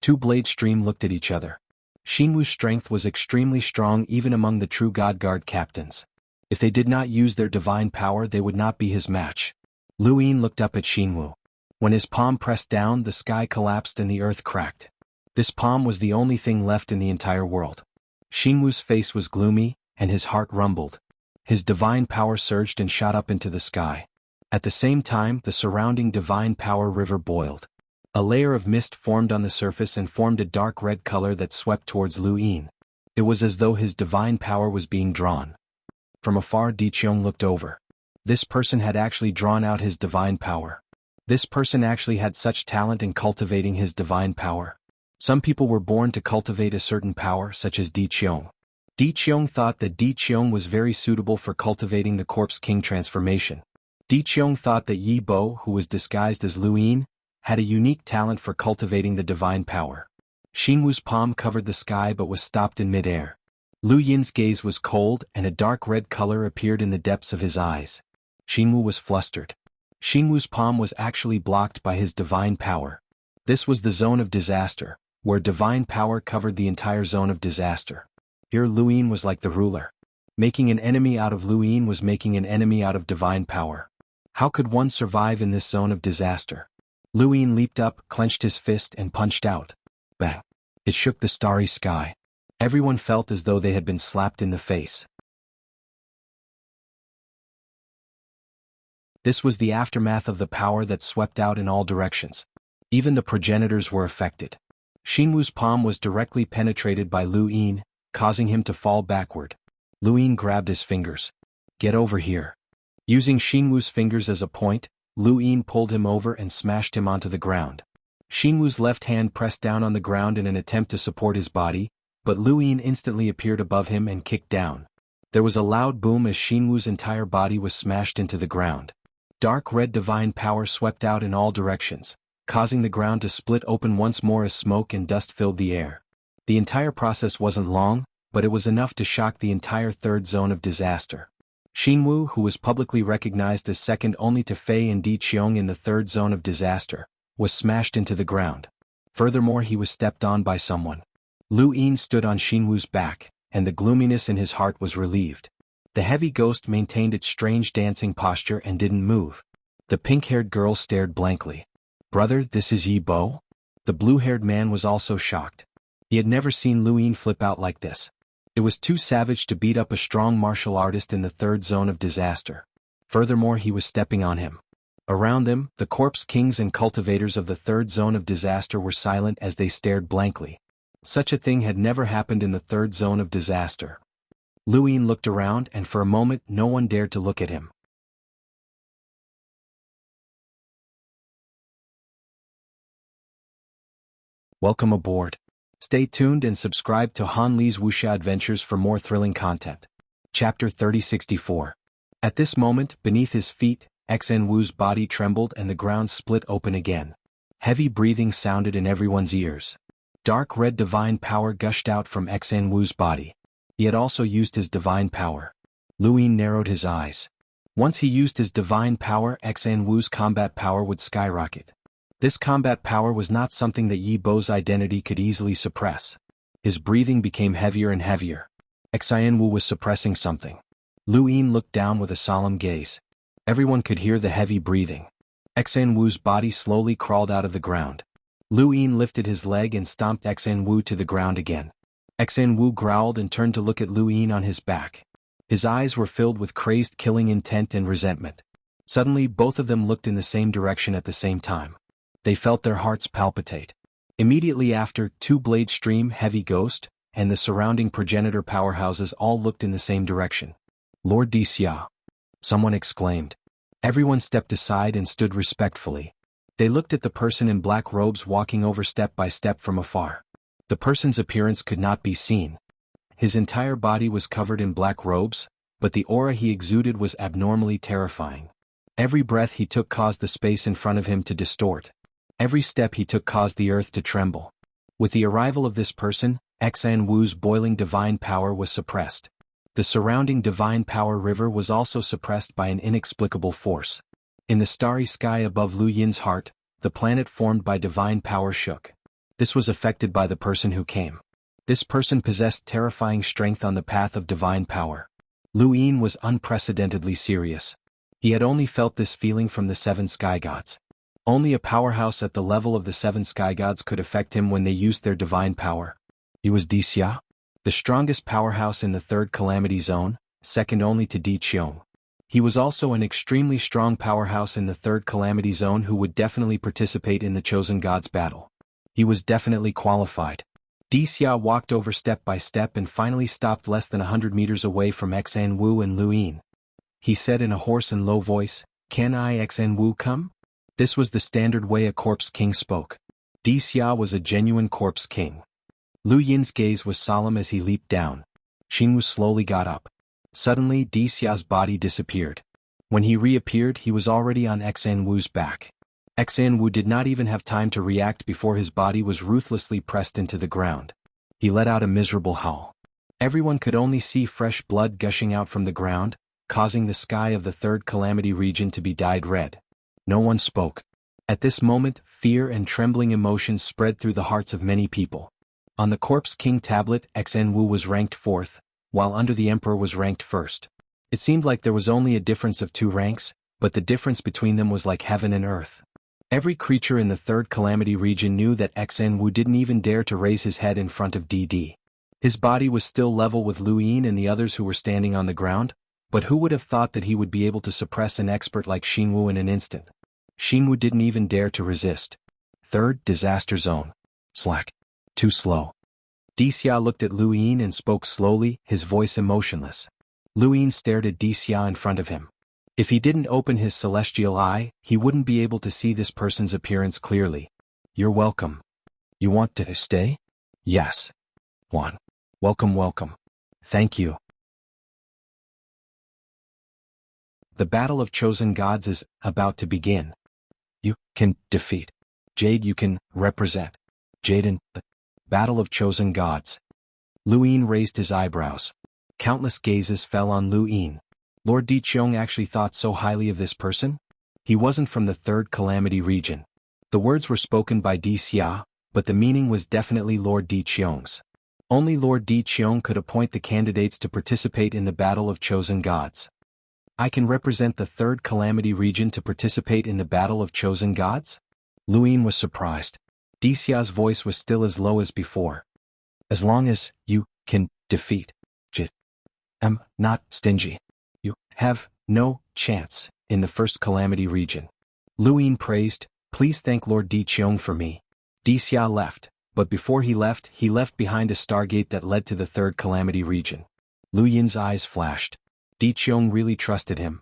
Two-Blade Stream looked at each other. Xianhu's strength was extremely strong even among the true God Guard captains. If they did not use their divine power, they would not be his match. Lu Yin looked up at Xianhu. When his palm pressed down, the sky collapsed and the earth cracked. This palm was the only thing left in the entire world. Xianhu's face was gloomy, and his heart rumbled. His divine power surged and shot up into the sky. At the same time, the surrounding divine power river boiled. A layer of mist formed on the surface and formed a dark red color that swept towards Lu Yin. It was as though his divine power was being drawn. From afar, Di Qiong looked over. This person had actually drawn out his divine power. This person actually had such talent in cultivating his divine power. Some people were born to cultivate a certain power, such as Di Qiong. Di Qiong thought that Di Qiong was very suitable for cultivating the Corpse King transformation. Di Qiong thought that Yi Bo, who was disguised as Lu Yin, had a unique talent for cultivating the divine power. Xianhu's palm covered the sky but was stopped in mid-air. Lu Yin's gaze was cold and a dark red color appeared in the depths of his eyes. Xianhu was flustered. Xianhu's palm was actually blocked by his divine power. This was the zone of disaster, where divine power covered the entire zone of disaster. Here Lu Yin was like the ruler. Making an enemy out of Lu Yin was making an enemy out of divine power. How could one survive in this zone of disaster? Lu Yin leaped up, clenched his fist and punched out. Bang! It shook the starry sky. Everyone felt as though they had been slapped in the face. This was the aftermath of the power that swept out in all directions. Even the progenitors were affected. Xianhu's palm was directly penetrated by Lu Yin, causing him to fall backward. Lu Yin grabbed his fingers. Get over here. Using Xianhu's fingers as a point, Lu Yin pulled him over and smashed him onto the ground. Xianhu's left hand pressed down on the ground in an attempt to support his body, but Lu Yin instantly appeared above him and kicked down. There was a loud boom as Xianhu's entire body was smashed into the ground. Dark red divine power swept out in all directions, causing the ground to split open once more as smoke and dust filled the air. The entire process wasn't long, but it was enough to shock the entire third zone of disaster. Xianhu, who was publicly recognized as second only to Fei and Di Qiong in the third zone of disaster, was smashed into the ground. Furthermore, he was stepped on by someone. Lu Yin stood on Xianhu's back, and the gloominess in his heart was relieved. The heavy ghost maintained its strange dancing posture and didn't move. The pink-haired girl stared blankly. "Brother, this is Yi Bo?" The blue-haired man was also shocked. He had never seen Lu Yin flip out like this. It was too savage to beat up a strong martial artist in the third zone of disaster. Furthermore, he was stepping on him. Around them, the corpse kings and cultivators of the third zone of disaster were silent as they stared blankly. Such a thing had never happened in the third zone of disaster. Lu Yin looked around, and for a moment no one dared to look at him. Welcome aboard. Stay tuned and subscribe to Han Li's Wuxia Adventures for more thrilling content. Chapter 3064. At this moment, beneath his feet, Xuanhu's body trembled and the ground split open again. Heavy breathing sounded in everyone's ears. Dark red divine power gushed out from Xuanhu's body. He had also used his divine power. Lu Yin narrowed his eyes. Once he used his divine power, Xuanhu's combat power would skyrocket. This combat power was not something that Yi Bo's identity could easily suppress. His breathing became heavier and heavier. Xuanhu was suppressing something. Lu Yin looked down with a solemn gaze. Everyone could hear the heavy breathing. Xuanhu's body slowly crawled out of the ground. Lu Yin lifted his leg and stomped Xuanhu to the ground again. Xuanhu growled and turned to look at Lu Yin on his back. His eyes were filled with crazed killing intent and resentment. Suddenly, both of them looked in the same direction at the same time. They felt their hearts palpitate. Immediately after, two-blade stream, heavy ghost, and the surrounding progenitor powerhouses all looked in the same direction. "Lord Xia," someone exclaimed. Everyone stepped aside and stood respectfully. They looked at the person in black robes walking over step by step from afar. The person's appearance could not be seen. His entire body was covered in black robes, but the aura he exuded was abnormally terrifying. Every breath he took caused the space in front of him to distort. Every step he took caused the earth to tremble. With the arrival of this person, Xuanhu's boiling divine power was suppressed. The surrounding divine power river was also suppressed by an inexplicable force. In the starry sky above Lu Yin's heart, the planet formed by divine power shook. This was affected by the person who came. This person possessed terrifying strength on the path of divine power. Lu Yin was unprecedentedly serious. He had only felt this feeling from the seven sky gods. Only a powerhouse at the level of the seven sky gods could affect him when they used their divine power. He was Xia, the strongest powerhouse in the third calamity zone, second only to Di Qiong. He was also an extremely strong powerhouse in the third calamity zone who would definitely participate in the chosen gods battle. He was definitely qualified. Xia walked over step by step and finally stopped less than 100 meters away from Xuanhu and Lu Yin. He said in a hoarse and low voice, "Can I Xuanhu come?" This was the standard way a corpse king spoke. Xia was a genuine corpse king. Lu Yin's gaze was solemn as he leaped down. Xianhu slowly got up. Suddenly, Xia's body disappeared. When he reappeared, he was already on Xuanhu's back. Xuanhu did not even have time to react before his body was ruthlessly pressed into the ground. He let out a miserable howl. Everyone could only see fresh blood gushing out from the ground, causing the sky of the third calamity region to be dyed red. No one spoke. At this moment, fear and trembling emotions spread through the hearts of many people. On the Corpse King tablet, Xuanhu was ranked 4th, while Under the Emperor was ranked 1st. It seemed like there was only a difference of 2 ranks, but the difference between them was like heaven and earth. Every creature in the third calamity region knew that Xuanhu didn't even dare to raise his head in front of DD. His body was still level with Lu Yin and the others who were standing on the ground, but who would have thought that he would be able to suppress an expert like Xianhu in an instant? Xianhu didn't even dare to resist. Third disaster zone. Slack. Too slow. Xia looked at Lu Yin and spoke slowly, his voice emotionless. Lu Yin stared at Xia in front of him. If he didn't open his celestial eye, he wouldn't be able to see this person's appearance clearly. "You're welcome. You want to stay?" "Yes. Juan. Welcome, welcome. Thank you." The battle of chosen gods is about to begin. You can defeat Jade. You can represent Jade in the battle of chosen gods. Lu Yin raised his eyebrows. Countless gazes fell on Lu Yin. Lord Di Qiong actually thought so highly of this person? He wasn't from the third calamity region. The words were spoken by Di Xia, but the meaning was definitely Lord Di Qiong's. Only Lord Di Qiong could appoint the candidates to participate in the battle of chosen gods. I can represent the third calamity region to participate in the battle of chosen gods? Lu Yin was surprised. Di Xia's voice was still as low as before. As long as you can defeat Jit. I'm not stingy. You have no chance in the first calamity region. Lu Yin praised, please thank Lord Di Qiong for me. Di Xia left, but before he left behind a stargate that led to the third calamity region. Lu Yin's eyes flashed. Di Qiong really trusted him.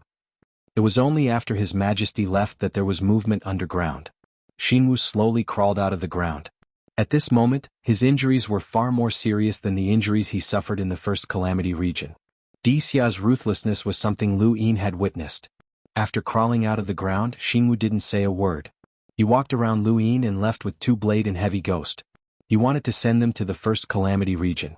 It was only after His Majesty left that there was movement underground. Xuanhuan slowly crawled out of the ground. At this moment, his injuries were far more serious than the injuries he suffered in the first calamity region. Di Xia's ruthlessness was something Lu Yin had witnessed. After crawling out of the ground, Xuanhuan didn't say a word. He walked around Lu Yin and left with 2 blade and heavy ghost. He wanted to send them to the first calamity region.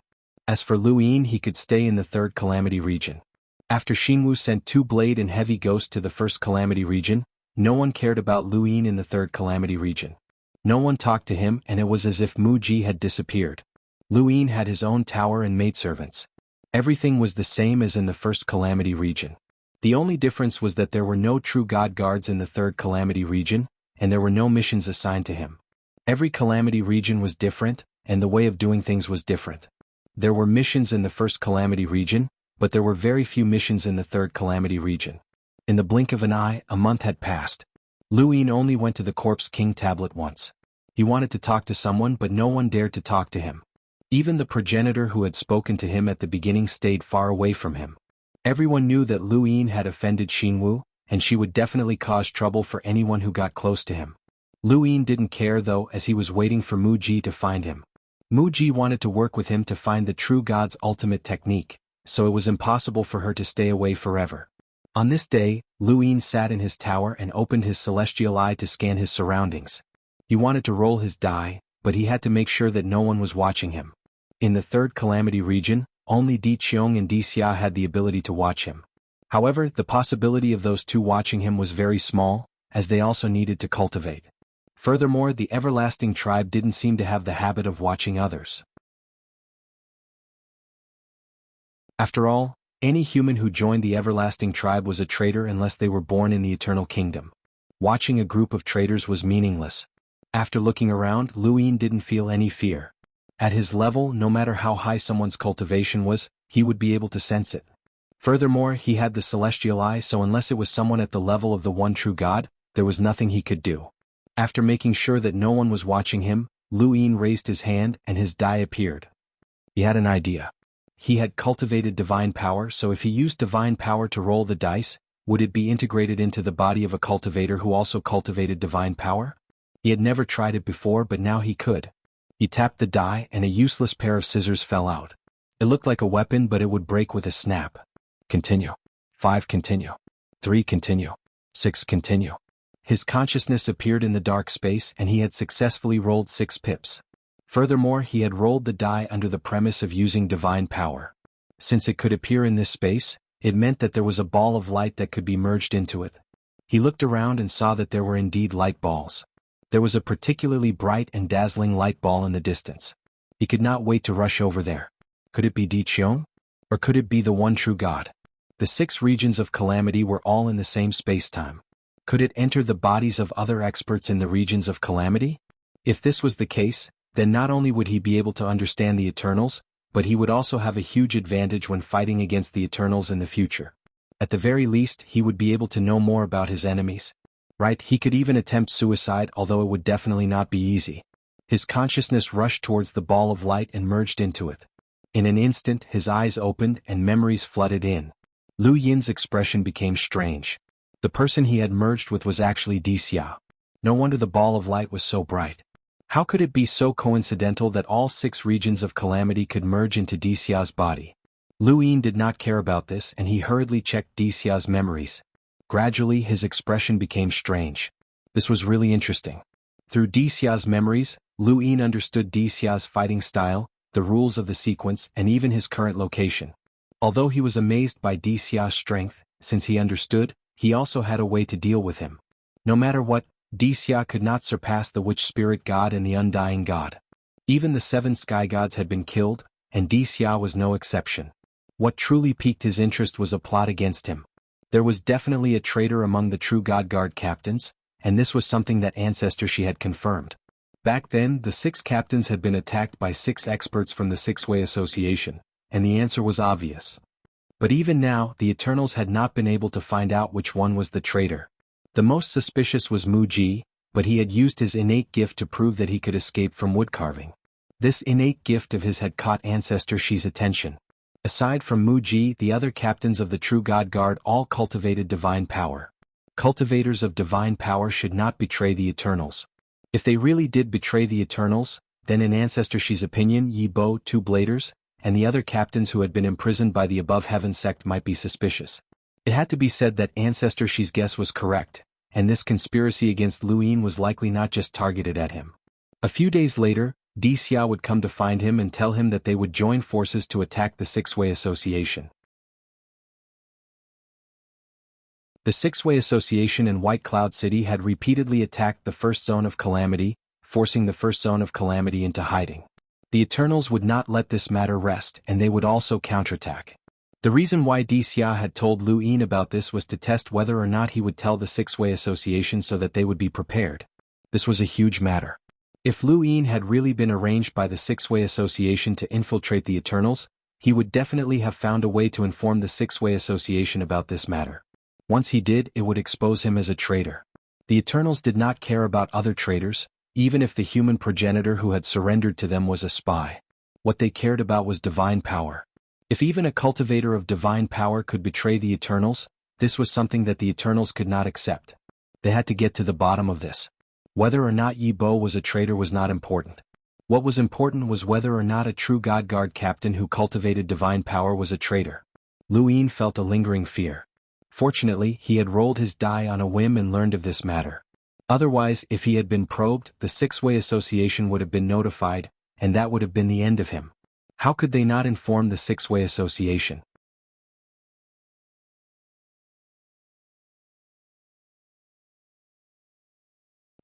As for Lu Yin, he could stay in the third calamity region. After Xuanhuan sent 2 blade and heavy ghost to the first calamity region, no one cared about Lu Yin in the third calamity region. No one talked to him, and it was as if Mu Ji had disappeared. Lu Yin had his own tower and maidservants. Everything was the same as in the first calamity region. The only difference was that there were no true god guards in the third calamity region, and there were no missions assigned to him. Every calamity region was different, and the way of doing things was different. There were missions in the first calamity region, but there were very few missions in the third calamity region. In the blink of an eye, a month had passed. Lu Yin only went to the Corpse King tablet once. He wanted to talk to someone, but no one dared to talk to him. Even the progenitor who had spoken to him at the beginning stayed far away from him. Everyone knew that Lu Yin had offended Xuanhuan, and she would definitely cause trouble for anyone who got close to him. Lu Yin didn't care though, as he was waiting for Mu Ji to find him. Mu Ji wanted to work with him to find the true god's ultimate technique, so it was impossible for her to stay away forever. On this day, Lu Yin sat in his tower and opened his celestial eye to scan his surroundings. He wanted to roll his die, but he had to make sure that no one was watching him. In the third calamity region, only Di Qiong and Di Xia had the ability to watch him. However, the possibility of those 2 watching him was very small, as they also needed to cultivate. Furthermore, the everlasting tribe didn't seem to have the habit of watching others. After all, any human who joined the everlasting tribe was a traitor unless they were born in the eternal kingdom. Watching a group of traitors was meaningless. After looking around, Lu Yin didn't feel any fear. At his level, no matter how high someone's cultivation was, he would be able to sense it. Furthermore, he had the celestial eye, so unless it was someone at the level of the one true god, there was nothing he could do. After making sure that no one was watching him, Lu Yin raised his hand and his die appeared. He had an idea. He had cultivated divine power, so if he used divine power to roll the dice, would it be integrated into the body of a cultivator who also cultivated divine power? He had never tried it before, but now he could. He tapped the die and a useless pair of scissors fell out. It looked like a weapon, but it would break with a snap. Continue. 5 continue. 3 continue. 6 continue. His consciousness appeared in the dark space and he had successfully rolled 6 pips. Furthermore, he had rolled the die under the premise of using divine power. Since it could appear in this space, it meant that there was a ball of light that could be merged into it. He looked around and saw that there were indeed light balls. There was a particularly bright and dazzling light ball in the distance. He could not wait to rush over there. Could it be Di Qiong? Or could it be the one true god? The 6 regions of calamity were all in the same space-time. Could it enter the bodies of other experts in the regions of calamity? If this was the case, then not only would he be able to understand the Eternals, but he would also have a huge advantage when fighting against the Eternals in the future. At the very least, he would be able to know more about his enemies. Right, he could even attempt suicide, although it would definitely not be easy. His consciousness rushed towards the ball of light and merged into it. In an instant, his eyes opened and memories flooded in. Lu Yin's expression became strange. The person he had merged with was actually Di Xia. No wonder the ball of light was so bright. How could it be so coincidental that all 6 regions of calamity could merge into Di Xia's body? Lu Yin did not care about this and he hurriedly checked Di Xia's memories. Gradually, his expression became strange. This was really interesting. Through Di Xia's memories, Lu Yin understood Di Xia's fighting style, the rules of the sequence, and even his current location. Although he was amazed by Di Xia's strength, since he understood, he also had a way to deal with him. No matter what, Xia could not surpass the witch spirit god and the undying god. Even the 7 sky gods had been killed, and Xia was no exception. What truly piqued his interest was a plot against him. There was definitely a traitor among the true God Guard captains, and this was something that xianxia had confirmed. Back then, the 6 captains had been attacked by 6 experts from the 6-Way Association, and the answer was obvious. But even now, the Eternals had not been able to find out which one was the traitor. The most suspicious was Muji, but he had used his innate gift to prove that he could escape from woodcarving. This innate gift of his had caught xi's attention. Aside from Muji, the other captains of the True God Guard all cultivated divine power. Cultivators of divine power should not betray the Eternals. If they really did betray the Eternals, then in xi's opinion Yi Bo, 2 bladers, and the other captains who had been imprisoned by the Above Heaven sect might be suspicious. It had to be said that xi's guess was correct, and this conspiracy against Luin was likely not just targeted at him. A few days later, Xia would come to find him and tell him that they would join forces to attack the 6-Way Association. The 6-Way Association in White Cloud City had repeatedly attacked the First Zone of Calamity, forcing the First Zone of Calamity into hiding. The Eternals would not let this matter rest, and they would also counterattack. The reason why Xia had told Luin about this was to test whether or not he would tell the 6-Way Association so that they would be prepared. This was a huge matter. If Luin had really been arranged by the 6-Way Association to infiltrate the Eternals, he would definitely have found a way to inform the 6-Way Association about this matter. Once he did, it would expose him as a traitor. The Eternals did not care about other traitors, even if the human progenitor who had surrendered to them was a spy. What they cared about was divine power. If even a cultivator of divine power could betray the Eternals, this was something that the Eternals could not accept. They had to get to the bottom of this. Whether or not Yi Bo was a traitor was not important. What was important was whether or not a true God Guard captain who cultivated divine power was a traitor. Luin felt a lingering fear. Fortunately, he had rolled his die on a whim and learned of this matter. Otherwise, if he had been probed, the 6-Way Association would have been notified, and that would have been the end of him. How could they not inform the 6-Way Association?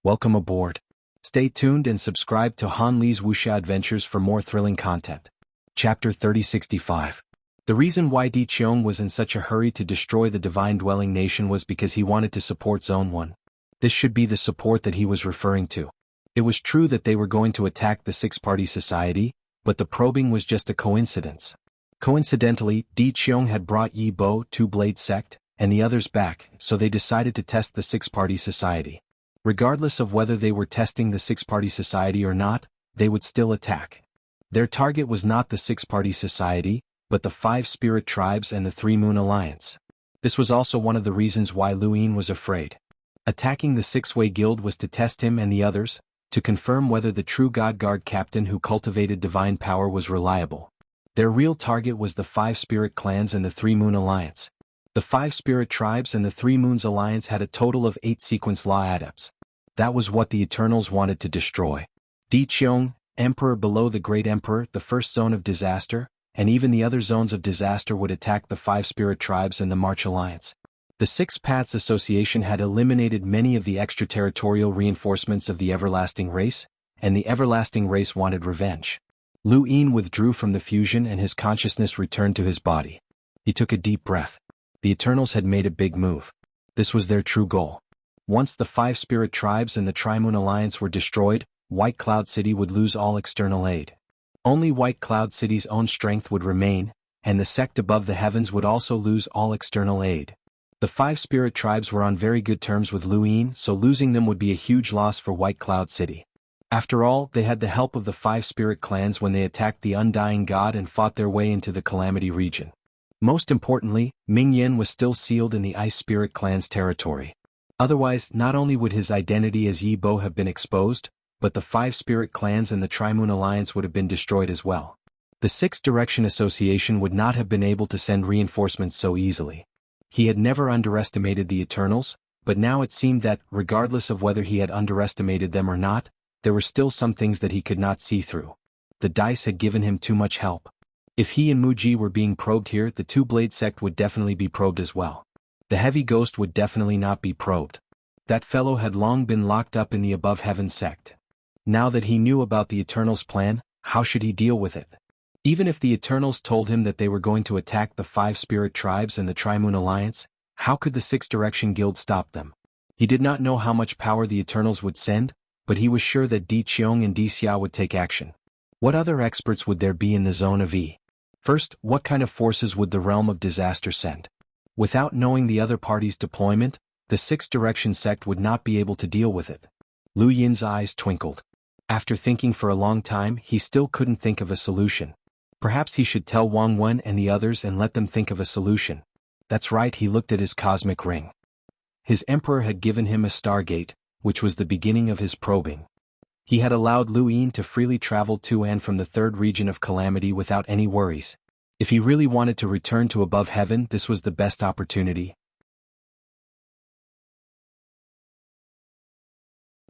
Welcome aboard. Stay tuned and subscribe to Han Li's Wuxia Adventures for more thrilling content. Chapter 3065. The reason why Di Qiong was in such a hurry to destroy the Divine Dwelling Nation was because he wanted to support xuanhuan. This should be the support that he was referring to. It was true that they were going to attack the 6-Party Society, but the probing was just a coincidence. Coincidentally, Di Qiong had brought Yi Bo, 2-Blade sect, and the others back, so they decided to test the 6-Party Society. Regardless of whether they were testing the 6-Party Society or not, they would still attack. Their target was not the 6-Party Society, but the 5 Spirit Tribes and the 3 Moon Alliance. This was also one of the reasons why Luin was afraid. Attacking the 6-Way Guild was to test him and the others, to confirm whether the true God Guard captain who cultivated divine power was reliable. Their real target was the 5 Spirit Clans and the 3 Moon Alliance. The 5 Spirit Tribes and the 3 Moons Alliance had a total of 8 Sequence Law Adepts. That was what the Eternals wanted to destroy. Di Qiong, Emperor below the Great Emperor, the First Zone of Disaster, and even the other zones of disaster would attack the 5 Spirit Tribes and the March Alliance. The 6 Paths Association had eliminated many of the extraterritorial reinforcements of the Everlasting Race, and the Everlasting Race wanted revenge. Luin withdrew from the fusion and his consciousness returned to his body. He took a deep breath. The Eternals had made a big move. This was their true goal. Once the 5 Spirit Tribes and the Tri-Moon Alliance were destroyed, White Cloud City would lose all external aid. Only White Cloud City's own strength would remain, and the sect above the heavens would also lose all external aid. The 5 Spirit Tribes were on very good terms with Luin, so losing them would be a huge loss for White Cloud City. After all, they had the help of the 5 Spirit Clans when they attacked the Undying God and fought their way into the Calamity region. Most importantly, Ming Yen was still sealed in the Ice Spirit Clan's territory. Otherwise, not only would his identity as Yi Bo have been exposed, but the 5 Spirit Clans and the Tri-Moon Alliance would have been destroyed as well. The 6 Direction Association would not have been able to send reinforcements so easily. He had never underestimated the Eternals, but now it seemed that, regardless of whether he had underestimated them or not, there were still some things that he could not see through. The dice had given him too much help. If he and Muji were being probed here, the 2-Blade sect would definitely be probed as well. The heavy ghost would definitely not be probed. That fellow had long been locked up in the above heaven sect. Now that he knew about the Eternals' plan, how should he deal with it? Even if the Eternals told him that they were going to attack the 5 spirit tribes and the Tri-Moon Alliance, how could the 6 Direction Guild stop them? He did not know how much power the Eternals would send, but he was sure that Di Qiong and Di Xia would take action. What other experts would there be in the Zone of E? First, what kind of forces would the Realm of Disaster send? Without knowing the other party's deployment, the 6 Direction sect would not be able to deal with it. Lu Yin's eyes twinkled. After thinking for a long time, he still couldn't think of a solution. Perhaps he should tell Xuanhuan and the others and let them think of a solution. That's right, he looked at his cosmic ring. His emperor had given him a stargate, which was the beginning of his probing. He had allowed Lu Yin to freely travel to and from the 3rd region of calamity without any worries. If he really wanted to return to above heaven, this was the best opportunity.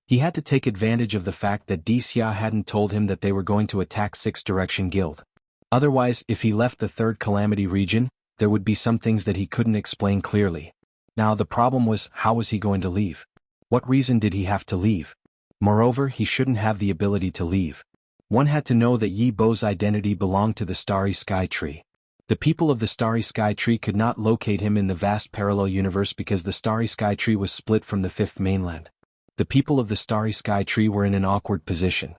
He had to take advantage of the fact that Di Xia hadn't told him that they were going to attack 6 Direction Guild. Otherwise, if he left the 3rd calamity region, there would be some things that he couldn't explain clearly. Now the problem was, how was he going to leave? What reason did he have to leave? Moreover, he shouldn't have the ability to leave. One had to know that Yi Bo's identity belonged to the Starry Sky Tree. The people of the Starry Sky Tree could not locate him in the vast parallel universe because the Starry Sky Tree was split from the 5th mainland. The people of the Starry Sky Tree were in an awkward position.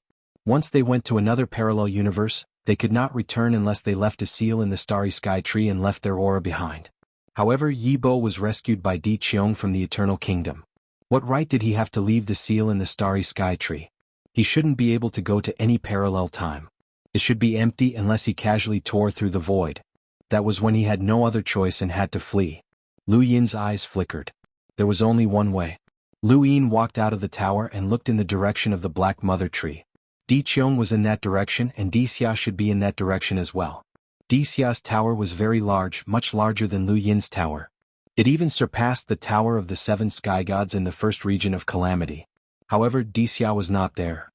Once they went to another parallel universe, they could not return unless they left a seal in the Starry Sky Tree and left their aura behind. However, Yi Bo was rescued by Di Qiong from the Eternal Kingdom. What right did he have to leave the seal in the Starry Sky Tree? He shouldn't be able to go to any parallel time. It should be empty unless he casually tore through the void. That was when he had no other choice and had to flee. Lu Yin's eyes flickered. There was only one way. Lu Yin walked out of the tower and looked in the direction of the Black Mother Tree. Di Qiong was in that direction and Di Xia should be in that direction as well. Di Xia's tower was very large, much larger than Lu Yin's tower. It even surpassed the tower of the 7 sky gods in the 1st region of calamity. However, Di Xia was not there.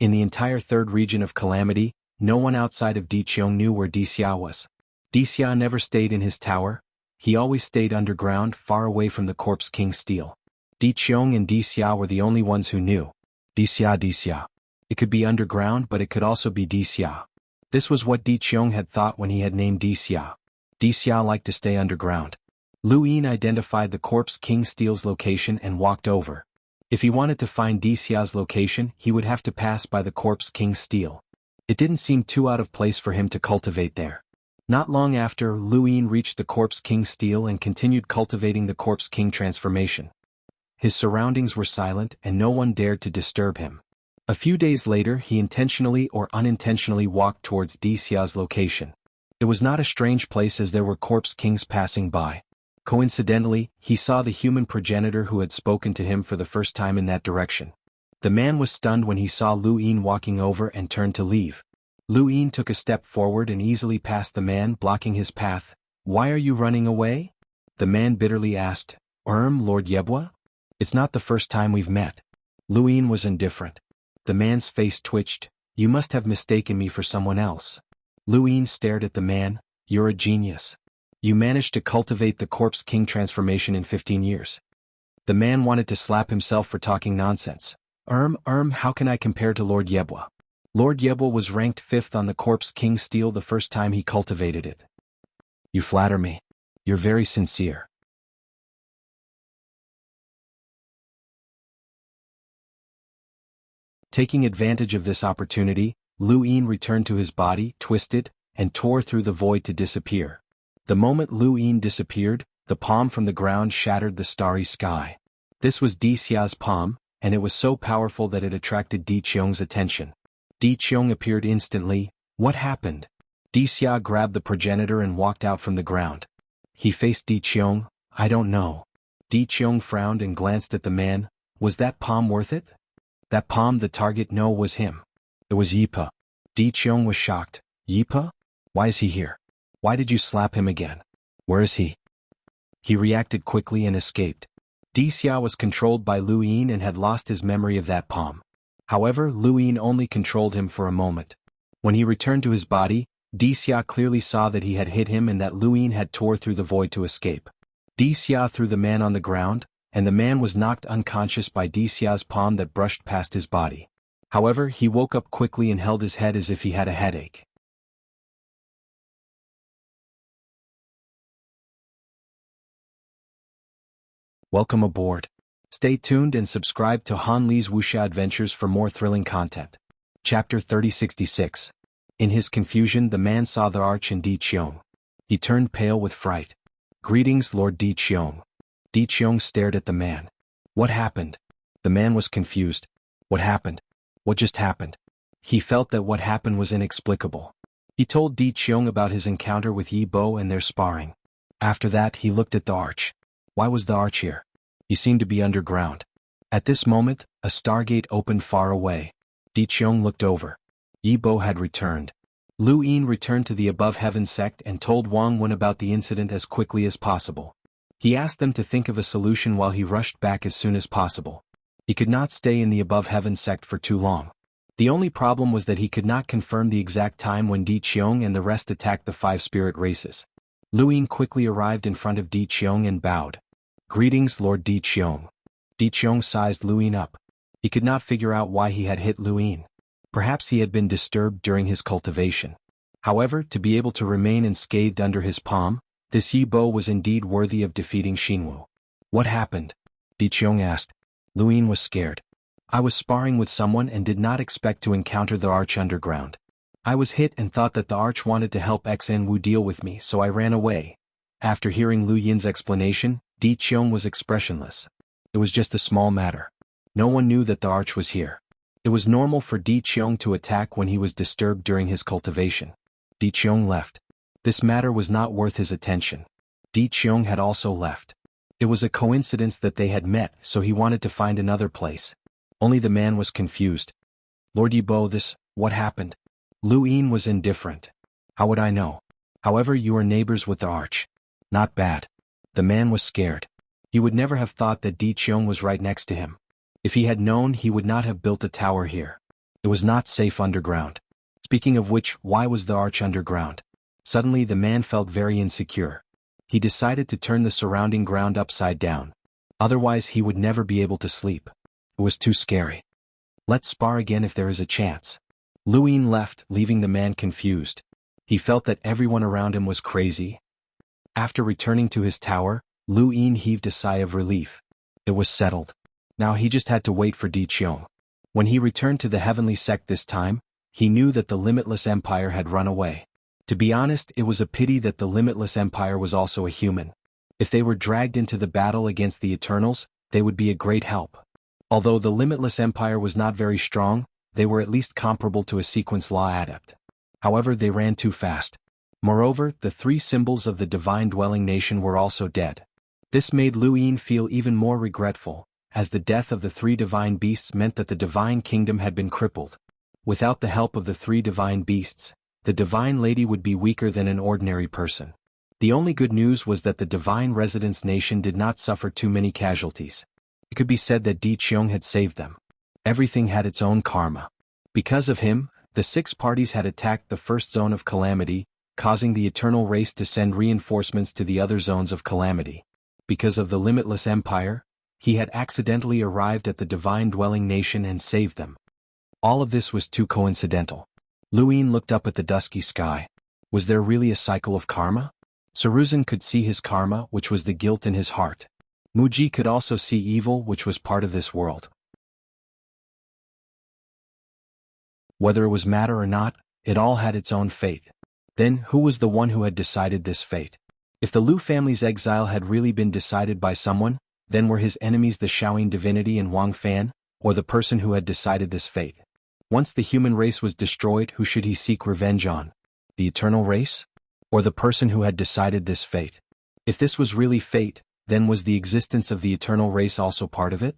In the entire 3rd region of calamity, no one outside of Di Qiong knew where Di Xia was. Di Xia never stayed in his tower. He always stayed underground, far away from the Corpse King Steel. Di Qiong and Di Xia were the only ones who knew. Di Xia, Di Xia. It could be underground, but it could also be Di Xia. This was what Di Qiong had thought when he had named Di Xia. Di Xia liked to stay underground. Lu Yin identified the Corpse King Steel's location and walked over. If he wanted to find Di Xia's location, he would have to pass by the Corpse King Steel. It didn't seem too out of place for him to cultivate there. Not long after, Lu Yin reached the Corpse King Steel and continued cultivating the Corpse King transformation. His surroundings were silent and no one dared to disturb him. A few days later, he intentionally or unintentionally walked towards Di Xia's location. It was not a strange place as there were Corpse Kings passing by. Coincidentally, he saw the human progenitor who had spoken to him for the first time in that direction. The man was stunned when he saw Lu Yin walking over and turned to leave. Lu Yin took a step forward and easily passed the man, blocking his path. "Why are you running away?" The man bitterly asked. Lord Yebwa? It's not the first time we've met." Lu Yin was indifferent. The man's face twitched. "You must have mistaken me for someone else." Lu Yin stared at the man. "You're a genius. You managed to cultivate the Corpse King transformation in 15 years. The man wanted to slap himself for talking nonsense. How can I compare to Lord Yebwa? Lord Yebwa was ranked 5th on the Corpse King Steel the first time he cultivated it." "You flatter me. You're very sincere." Taking advantage of this opportunity, Lu Yin returned to his body, twisted, and tore through the void to disappear. The moment Lu Yin disappeared, the palm from the ground shattered the starry sky. This was Di Xia's palm, and it was so powerful that it attracted Di Qiong's attention. Di Qiong appeared instantly. "What happened?" Di Xia grabbed the progenitor and walked out from the ground. He faced Di Qiong. "I don't know." Di Qiong frowned and glanced at the man. "Was that palm worth it?" "That palm, the target? No, was him. It was Yipa." Di Qiong was shocked. "Yipa? Why is he here? Why did you slap him again? Where is he?" He reacted quickly and escaped. Di Xia was controlled by Lu Yin and had lost his memory of that palm. However, Lu Yin only controlled him for a moment. When he returned to his body, Di Xia clearly saw that he had hit him and that Lu Yin had tore through the void to escape. Xia threw the man on the ground, and the man was knocked unconscious by Xia's palm that brushed past his body. However, he woke up quickly and held his head as if he had a headache. Welcome aboard. Stay tuned and subscribe to Han Li's Wuxia Adventures for more thrilling content. Chapter 3066. In his confusion, the man saw the arch in Di Qiong. He turned pale with fright. Greetings, Lord Di Qiong. Di Qiong stared at the man. What happened? The man was confused. What happened? What just happened? He felt that what happened was inexplicable. He told Di Qiong about his encounter with Yi Bo and their sparring. After that, he looked at the arch. Why was the arch here? He seemed to be underground. At this moment, a stargate opened far away. Di Qiong looked over. Yi Bo had returned. Lu Yin returned to the Above Heaven sect and told Wang Wen about the incident as quickly as possible. He asked them to think of a solution while he rushed back as soon as possible. He could not stay in the Above Heaven sect for too long. The only problem was that he could not confirm the exact time when Di Qiong and the rest attacked the 5 spirit races. Lu Yin quickly arrived in front of Di Qiong and bowed. Greetings, Lord Di Qiong. Di Qiong sized Lu Yin up. He could not figure out why he had hit Lu Yin. Perhaps he had been disturbed during his cultivation. However, to be able to remain unscathed under his palm, this Yi Bo was indeed worthy of defeating Xinwu. What happened? Di Qiong asked. Lu Yin was scared. I was sparring with someone and did not expect to encounter the arch underground. I was hit and thought that the arch wanted to help Xuanhu deal with me, so I ran away. After hearing Lu Yin's explanation, Di Qiong was expressionless. It was just a small matter. No one knew that the arch was here. It was normal for Di Qiong to attack when he was disturbed during his cultivation. Di Qiong left. This matter was not worth his attention. Di Qiong had also left. It was a coincidence that they had met, so he wanted to find another place. Only the man was confused. Lord Yi Bo, what happened? Lu Yin was indifferent. How would I know? However, you are neighbors with the arch. Not bad. The man was scared. He would never have thought that Di Qiong was right next to him. If he had known, he would not have built a tower here. It was not safe underground. Speaking of which, why was the arch underground? Suddenly the man felt very insecure. He decided to turn the surrounding ground upside down. Otherwise he would never be able to sleep. It was too scary. Let's spar again if there is a chance. Lu Yin left, leaving the man confused. He felt that everyone around him was crazy. After returning to his tower, Lu Yin heaved a sigh of relief. It was settled. Now he just had to wait for Di Qiong. When he returned to the heavenly sect this time, he knew that the Limitless Empire had run away. To be honest, it was a pity that the Limitless Empire was also a human. If they were dragged into the battle against the Eternals, they would be a great help. Although the Limitless Empire was not very strong, they were at least comparable to a sequence law adept. However, they ran too fast. Moreover, the 3 symbols of the divine dwelling nation were also dead. This made Lu Yin feel even more regretful, as the death of the 3 divine beasts meant that the divine kingdom had been crippled. Without the help of the 3 divine beasts, the divine lady would be weaker than an ordinary person. The only good news was that the divine residence nation did not suffer too many casualties. It could be said that Di Qiong had saved them. Everything had its own karma. Because of him, the 6 parties had attacked the first zone of calamity, causing the eternal race to send reinforcements to the other zones of calamity. Because of the Limitless Empire, he had accidentally arrived at the divine dwelling nation and saved them. All of this was too coincidental. Lu Yin looked up at the dusky sky. Was there really a cycle of karma? Saruzin could see his karma, which was the guilt in his heart. Muji could also see evil, which was part of this world. Whether it was matter or not, it all had its own fate. Then, who was the one who had decided this fate? If the Lu family's exile had really been decided by someone, then were his enemies the Shaoyin divinity and Wang Fan, or the person who had decided this fate? Once the human race was destroyed, who should he seek revenge on? The eternal race? Or the person who had decided this fate? If this was really fate, then was the existence of the eternal race also part of it?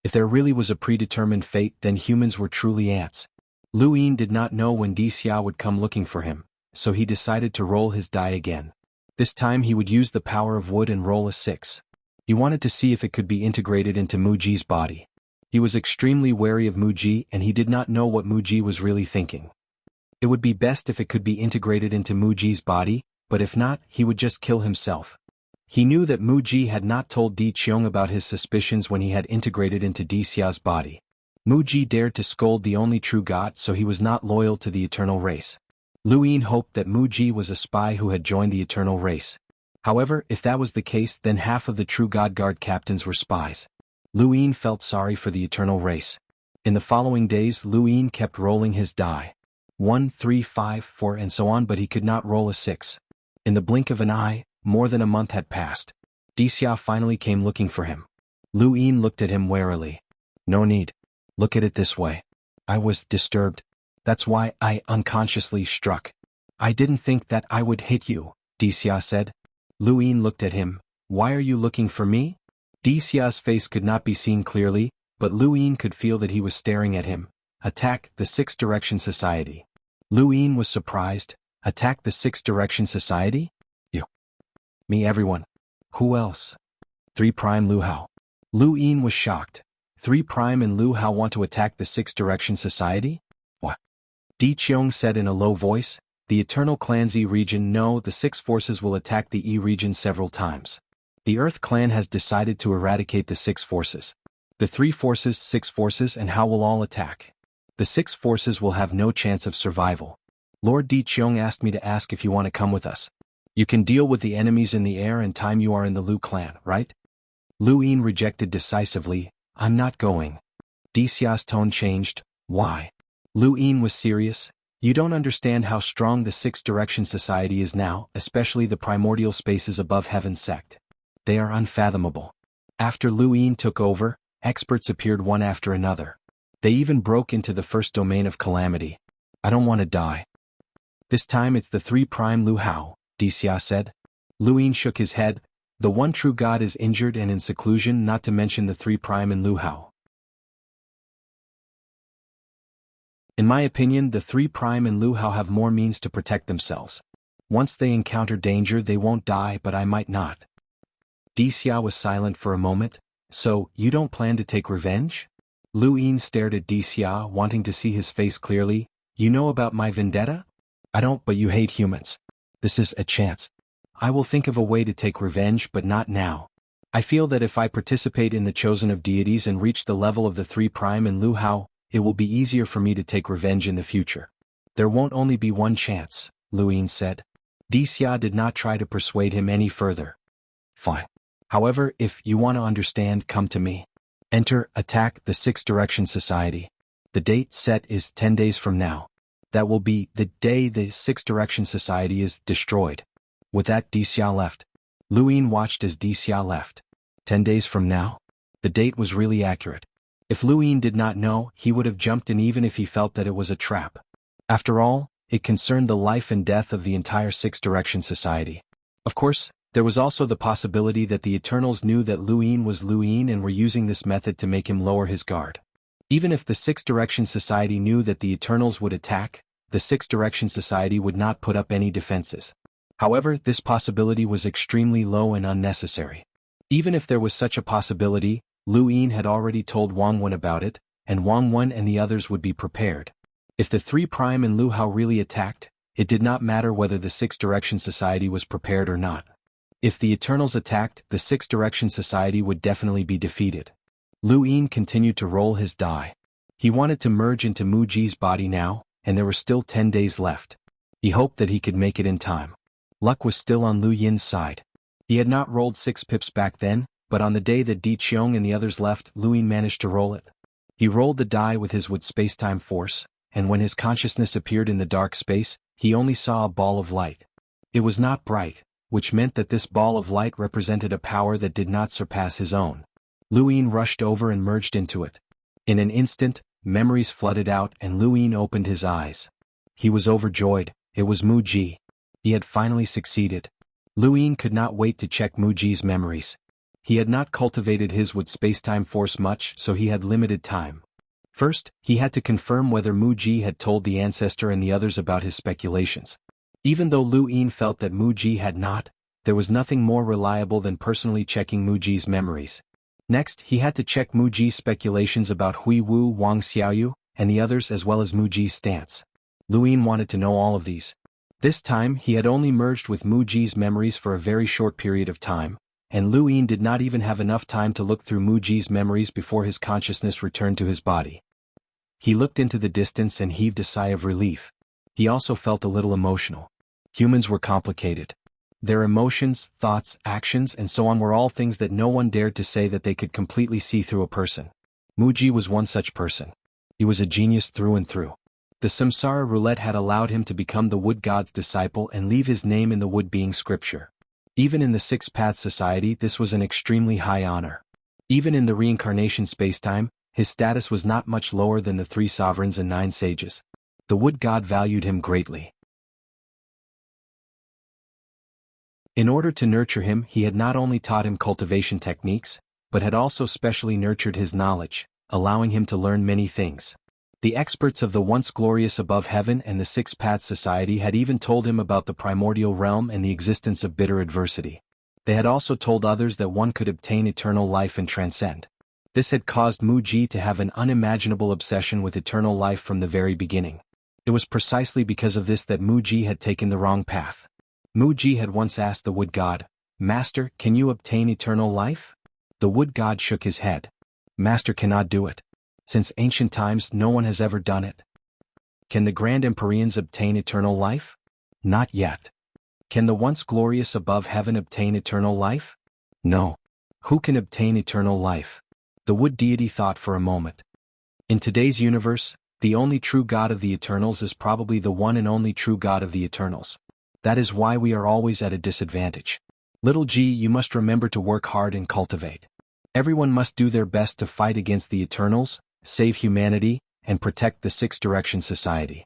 If there really was a predetermined fate, then humans were truly ants. Lu Yin did not know when Xia would come looking for him, so he decided to roll his die again. This time he would use the power of wood and roll a 6. He wanted to see if it could be integrated into Muji's body. He was extremely wary of Muji and he did not know what Muji was really thinking. It would be best if it could be integrated into Muji's body, but if not, he would just kill himself. He knew that Mu Ji had not told Di Qiong about his suspicions when he had integrated into Di Xia's body. Mu Ji dared to scold the only true god, so he was not loyal to the eternal race. Lu Yin hoped that Mu Ji was a spy who had joined the eternal race. However, if that was the case, then half of the true god guard captains were spies. Lu Yin felt sorry for the eternal race. In the following days, Lu Yin kept rolling his die. 1, 3, 5, 4 and so on, but he could not roll a 6. In the blink of an eye, more than a month had passed. Di Xia finally came looking for him. Lu Yin looked at him warily. No need. Look at it this way. I was disturbed. That's why I unconsciously struck. I didn't think that I would hit you, Di Xia said. Lu Yin looked at him. Why are you looking for me? Di Xia's face could not be seen clearly, but Lu Yin could feel that he was staring at him. Attack the Six Direction Society. Lu Yin was surprised. Attack the Six Direction Society? You. Me, everyone. Who else? 3 Prime Lu Hao. Lu Yin was shocked. 3 Prime and Lu Hao want to attack the Six Direction Society? What? Di Qiong said in a low voice. The Eternal Clan's E region. No, the 6 forces will attack the E region several times. The Earth Clan has decided to eradicate the 6 forces. The 3 forces, 6 forces and how will all attack? The 6 forces will have no chance of survival. Lord Di Qiong asked me to ask if you want to come with us. You can deal with the enemies in the air and time you are in the Lu clan, right? Lu Yin rejected decisively. I'm not going. Di Xia's tone changed. Why? Lu Yin was serious. You don't understand how strong the Six Direction Society is now, especially the primordial spaces above Heaven sect. They are unfathomable. After Lu Yin took over, experts appeared one after another. They even broke into the first domain of calamity. I don't want to die. This time it's the 3 Prime Lu Hao, Di Xia said. Lu Yin shook his head. The one true god is injured and in seclusion, not to mention the 3 Prime and Lu Hao. In my opinion, the 3 Prime and Lu Hao have more means to protect themselves. Once they encounter danger, they won't die, but I might not. Di Xia was silent for a moment. So, you don't plan to take revenge? Lu Yin stared at Di Xia, wanting to see his face clearly. You know about my vendetta? I don't, but you hate humans. This is a chance. I will think of a way to take revenge, but not now. I feel that if I participate in the chosen of deities and reach the level of the 3 Prime and Lu Hao, it will be easier for me to take revenge in the future. There won't only be one chance, Lu Yin said. Di Xia did not try to persuade him any further. Fine. However, if you want to understand, come to me. Enter, attack the Six Direction Society. The date set is 10 days from now. That will be the day the Six Direction Society is destroyed. With that, Di Xia left. Lu Yin watched as Di Xia left. 10 days from now? The date was really accurate. If Lu Yin did not know, he would have jumped in even if he felt that it was a trap. After all, it concerned the life and death of the entire Six Direction Society. Of course, there was also the possibility that the Eternals knew that Lu Yin was Lu Yin and were using this method to make him lower his guard. Even if the Six Direction Society knew that the Eternals would attack, the Six Direction Society would not put up any defenses. However, this possibility was extremely low and unnecessary. Even if there was such a possibility, Lu Yin had already told Xuanhuan about it, and Xuanhuan and the others would be prepared. If the 3 Prime and Lu Hao really attacked, it did not matter whether the Six Direction Society was prepared or not. If the Eternals attacked, the Six Direction Society would definitely be defeated. Lu Yin continued to roll his die. He wanted to merge into Mu Ji's body now, and there were still 10 days left. He hoped that he could make it in time. Luck was still on Lu Yin's side. He had not rolled 6 pips back then, but on the day that Di Qiong and the others left, Lu Yin managed to roll it. He rolled the die with his wood space-time force, and when his consciousness appeared in the dark space, he only saw a ball of light. It was not bright, which meant that this ball of light represented a power that did not surpass his own. Lu Yin rushed over and merged into it. In an instant, memories flooded out and Lu Yin opened his eyes. He was overjoyed. It was Mu Ji. He had finally succeeded. Lu Yin could not wait to check Mu Ji's memories. He had not cultivated his wood space-time force much, so he had limited time. First, he had to confirm whether Mu Ji had told the ancestor and the others about his speculations. Even though Lu Yin felt that Mu Ji had not, there was nothing more reliable than personally checking Mu Ji's memories. Next, he had to check Mu Ji's speculations about Hui Wu, Wang Xiaoyu, and the others as well as Mu Ji's stance. Lu Yin wanted to know all of these. This time he had only merged with Mu Ji's memories for a very short period of time, and Lu Yin did not even have enough time to look through Mu Ji's memories before his consciousness returned to his body. He looked into the distance and heaved a sigh of relief. He also felt a little emotional. Humans were complicated. Their emotions, thoughts, actions, and so on were all things that no one dared to say that they could completely see through a person. Mu Ji was one such person. He was a genius through and through. The samsara roulette had allowed him to become the wood god's disciple and leave his name in the wood being scripture. Even in the Six Paths Society, this was an extremely high honor. Even in the reincarnation spacetime, his status was not much lower than the 3 sovereigns and 9 sages. The wood god valued him greatly. In order to nurture him, he had not only taught him cultivation techniques, but had also specially nurtured his knowledge, allowing him to learn many things. The experts of the once glorious above heaven and the Six Paths Society had even told him about the primordial realm and the existence of bitter adversity. They had also told others that one could obtain eternal life and transcend. This had caused Mu Ji to have an unimaginable obsession with eternal life from the very beginning. It was precisely because of this that Mu Ji had taken the wrong path. Mu Ji had once asked the wood god, "Master, can you obtain eternal life?" The wood god shook his head. "Master cannot do it. Since ancient times no one has ever done it." "Can the Grand Empyreans obtain eternal life?" "Not yet." "Can the once glorious above heaven obtain eternal life?" "No." "Who can obtain eternal life?" The wood deity thought for a moment. "In today's universe, the only true God of the Eternals is probably the one and only true God of the Eternals. That is why we are always at a disadvantage. Little G, you must remember to work hard and cultivate. Everyone must do their best to fight against the Eternals, save humanity, and protect the Six Direction Society."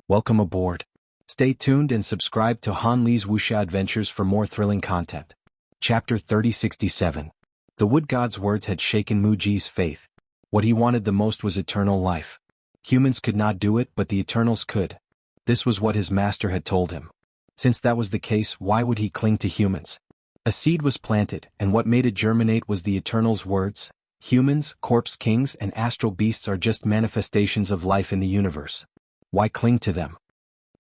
Welcome aboard. Stay tuned and subscribe to Han Li's Wuxia Adventures for more thrilling content. Chapter 3067. The wood god's words had shaken Mu Ji's faith. What he wanted the most was eternal life. Humans could not do it, but the Eternals could. This was what his master had told him. Since that was the case, why would he cling to humans? A seed was planted, and what made it germinate was the Eternals' words. Humans, corpse kings, and astral beasts are just manifestations of life in the universe. Why cling to them?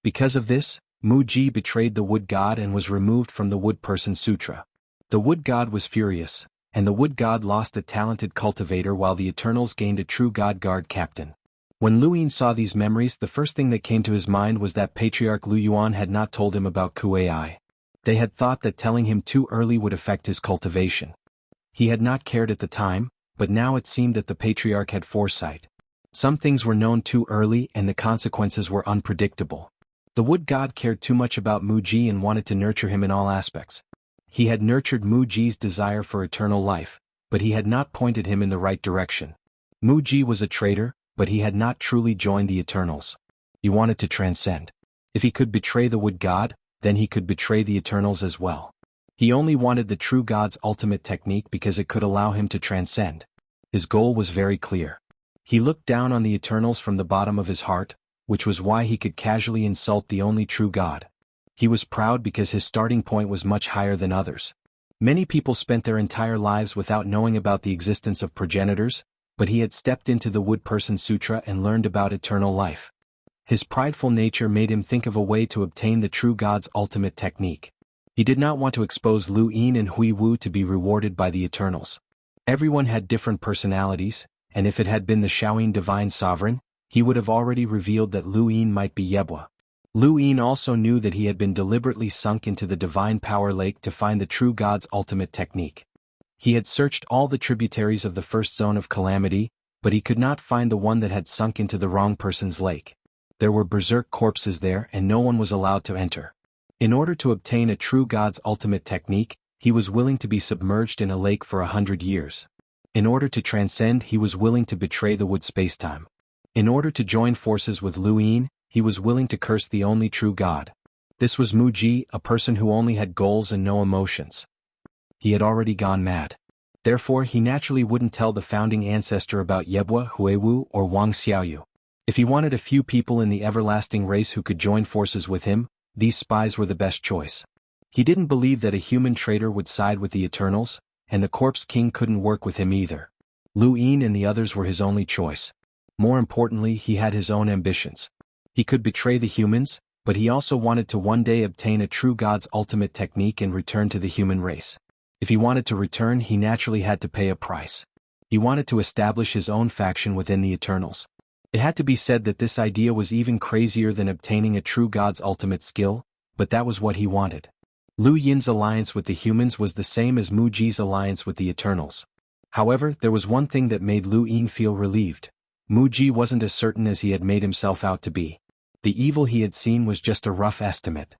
Because of this, Mu Ji betrayed the wood god and was removed from the wood person sutra. The wood god was furious, and the wood god lost a talented cultivator while the Eternals gained a true god guard captain. When Lu Yin saw these memories, the first thing that came to his mind was that Patriarch Lu Yuan had not told him about Kuai. They had thought that telling him too early would affect his cultivation. He had not cared at the time, but now it seemed that the Patriarch had foresight. Some things were known too early and the consequences were unpredictable. The wood god cared too much about Mu Ji and wanted to nurture him in all aspects. He had nurtured Mu Ji's desire for eternal life, but he had not pointed him in the right direction. Mu Ji was a traitor, but he had not truly joined the Eternals. He wanted to transcend. If he could betray the wood god, then he could betray the Eternals as well. He only wanted the true god's ultimate technique because it could allow him to transcend. His goal was very clear. He looked down on the Eternals from the bottom of his heart, which was why he could casually insult the only true god. He was proud because his starting point was much higher than others. Many people spent their entire lives without knowing about the existence of progenitors, but he had stepped into the Wood Person Sutra and learned about eternal life. His prideful nature made him think of a way to obtain the true god's ultimate technique. He did not want to expose Lu Yin and Hui Wu to be rewarded by the Eternals. Everyone had different personalities, and if it had been the Shaoyin Divine Sovereign, he would have already revealed that Lu Yin might be Yebwa. Lu Yin also knew that he had been deliberately sunk into the Divine Power Lake to find the true god's ultimate technique. He had searched all the tributaries of the first zone of calamity, but he could not find the one that had sunk into the wrong person's lake. There were berserk corpses there and no one was allowed to enter. In order to obtain a true god's ultimate technique, he was willing to be submerged in a lake for 100 years. In order to transcend, he was willing to betray the wood spacetime. In order to join forces with Lu Yin, he was willing to curse the only true god. This was Mu Ji, a person who only had goals and no emotions. He had already gone mad. Therefore he naturally wouldn't tell the founding ancestor about Yebwa, Huiwu, or Wang Xiaoyu. If he wanted a few people in the everlasting race who could join forces with him, these spies were the best choice. He didn't believe that a human traitor would side with the Eternals, and the Corpse King couldn't work with him either. Lu Yin and the others were his only choice. More importantly, he had his own ambitions. He could betray the humans, but he also wanted to one day obtain a true god's ultimate technique and return to the human race. If he wanted to return, he naturally had to pay a price. He wanted to establish his own faction within the Eternals. It had to be said that this idea was even crazier than obtaining a true god's ultimate skill, but that was what he wanted. Lu Yin's alliance with the humans was the same as Mu Ji's alliance with the Eternals. However, there was one thing that made Lu Yin feel relieved. Mu Ji wasn't as certain as he had made himself out to be. The evil he had seen was just a rough estimate.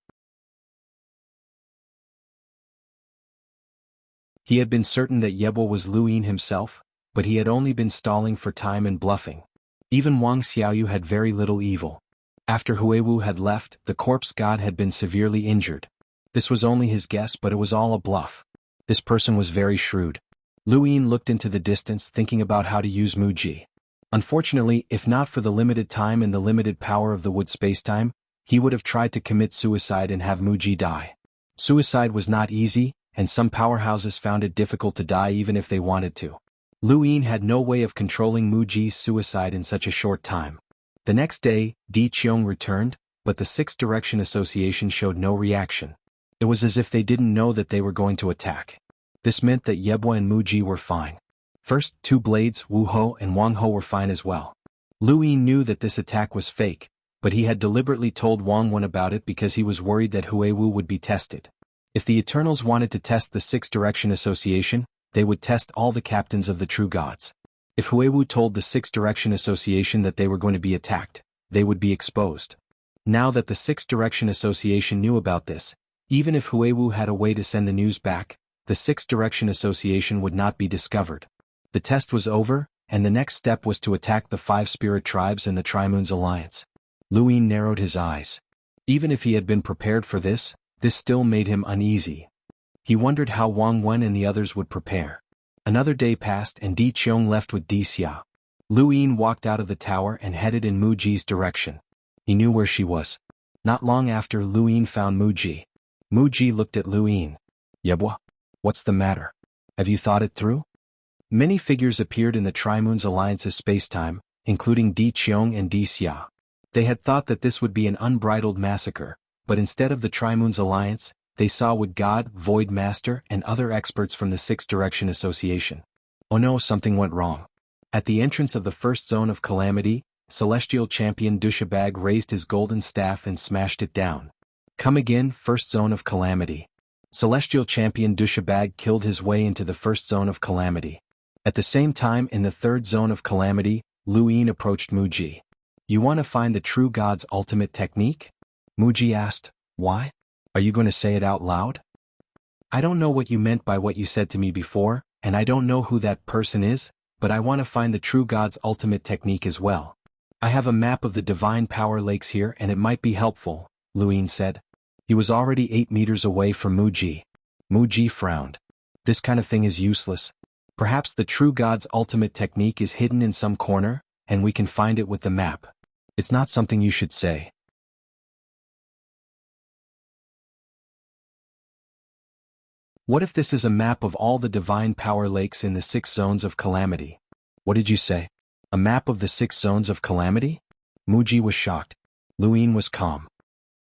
He had been certain that Yebo was Lu Yin himself, but he had only been stalling for time and bluffing. Even Wang Xiaoyu had very little evil. After Huiwu had left, the corpse god had been severely injured. This was only his guess, but it was all a bluff. This person was very shrewd. Lu Yin looked into the distance, thinking about how to use Mu Ji. Unfortunately, if not for the limited time and the limited power of the wood spacetime, he would have tried to commit suicide and have Mu Ji die. Suicide was not easy, and some powerhouses found it difficult to die even if they wanted to. Lu Yin had no way of controlling Mu Ji's suicide in such a short time. The next day, Di Qiong returned, but the Sixth Direction Association showed no reaction. It was as if they didn't know that they were going to attack. This meant that Yebo and Mu Ji were fine. First, two blades, Wu Ho and Wang Ho were fine as well. Lu Yin knew that this attack was fake, but he had deliberately told Wang Wen about it because he was worried that Huiwu would be tested. If the Eternals wanted to test the Sixth Direction Association, they would test all the captains of the true gods. If Huiwu told the Sixth Direction Association that they were going to be attacked, they would be exposed. Now that the Sixth Direction Association knew about this, even if Huiwu had a way to send the news back, the Sixth Direction Association would not be discovered. The test was over, and the next step was to attack the five spirit tribes and the Trimoon's alliance. Lu Yin narrowed his eyes. Even if he had been prepared for this still made him uneasy. He wondered how Wang Wen and the others would prepare. Another day passed and Di Qiong left with Di Xia. Lu Yin walked out of the tower and headed in Mu Ji's direction. He knew where she was. Not long after, Lu Yin found Mu Ji. Mu Ji looked at Lu Yin. Yebo, what's the matter? Have you thought it through? Many figures appeared in the Trimoon's alliance's spacetime, including Di Qiong and Di Xia. They had thought that this would be an unbridled massacre, but instead of the Trimoon's alliance, they saw Wood God, Void Master, and other experts from the Sixth Direction Association. Oh no, something went wrong. At the entrance of the first zone of calamity, Celestial Champion Dushabag raised his golden staff and smashed it down. Come again, first zone of calamity. Celestial Champion Dushabag killed his way into the first zone of calamity. At the same time, in the third zone of calamity, Lu Yin approached Mu Ji. You want to find the true god's ultimate technique? Mu Ji asked. Why? Are you going to say it out loud? I don't know what you meant by what you said to me before, and I don't know who that person is, but I want to find the true god's ultimate technique as well. I have a map of the divine power lakes here and it might be helpful, Lu Yin said. He was already 8 meters away from Mu Ji. Mu Ji frowned. This kind of thing is useless. Perhaps the true god's ultimate technique is hidden in some corner, and we can find it with the map. It's not something you should say. What if this is a map of all the divine power lakes in the 6 zones of calamity? What did you say? A map of the 6 zones of calamity? Mu Ji was shocked. Lu Yin was calm.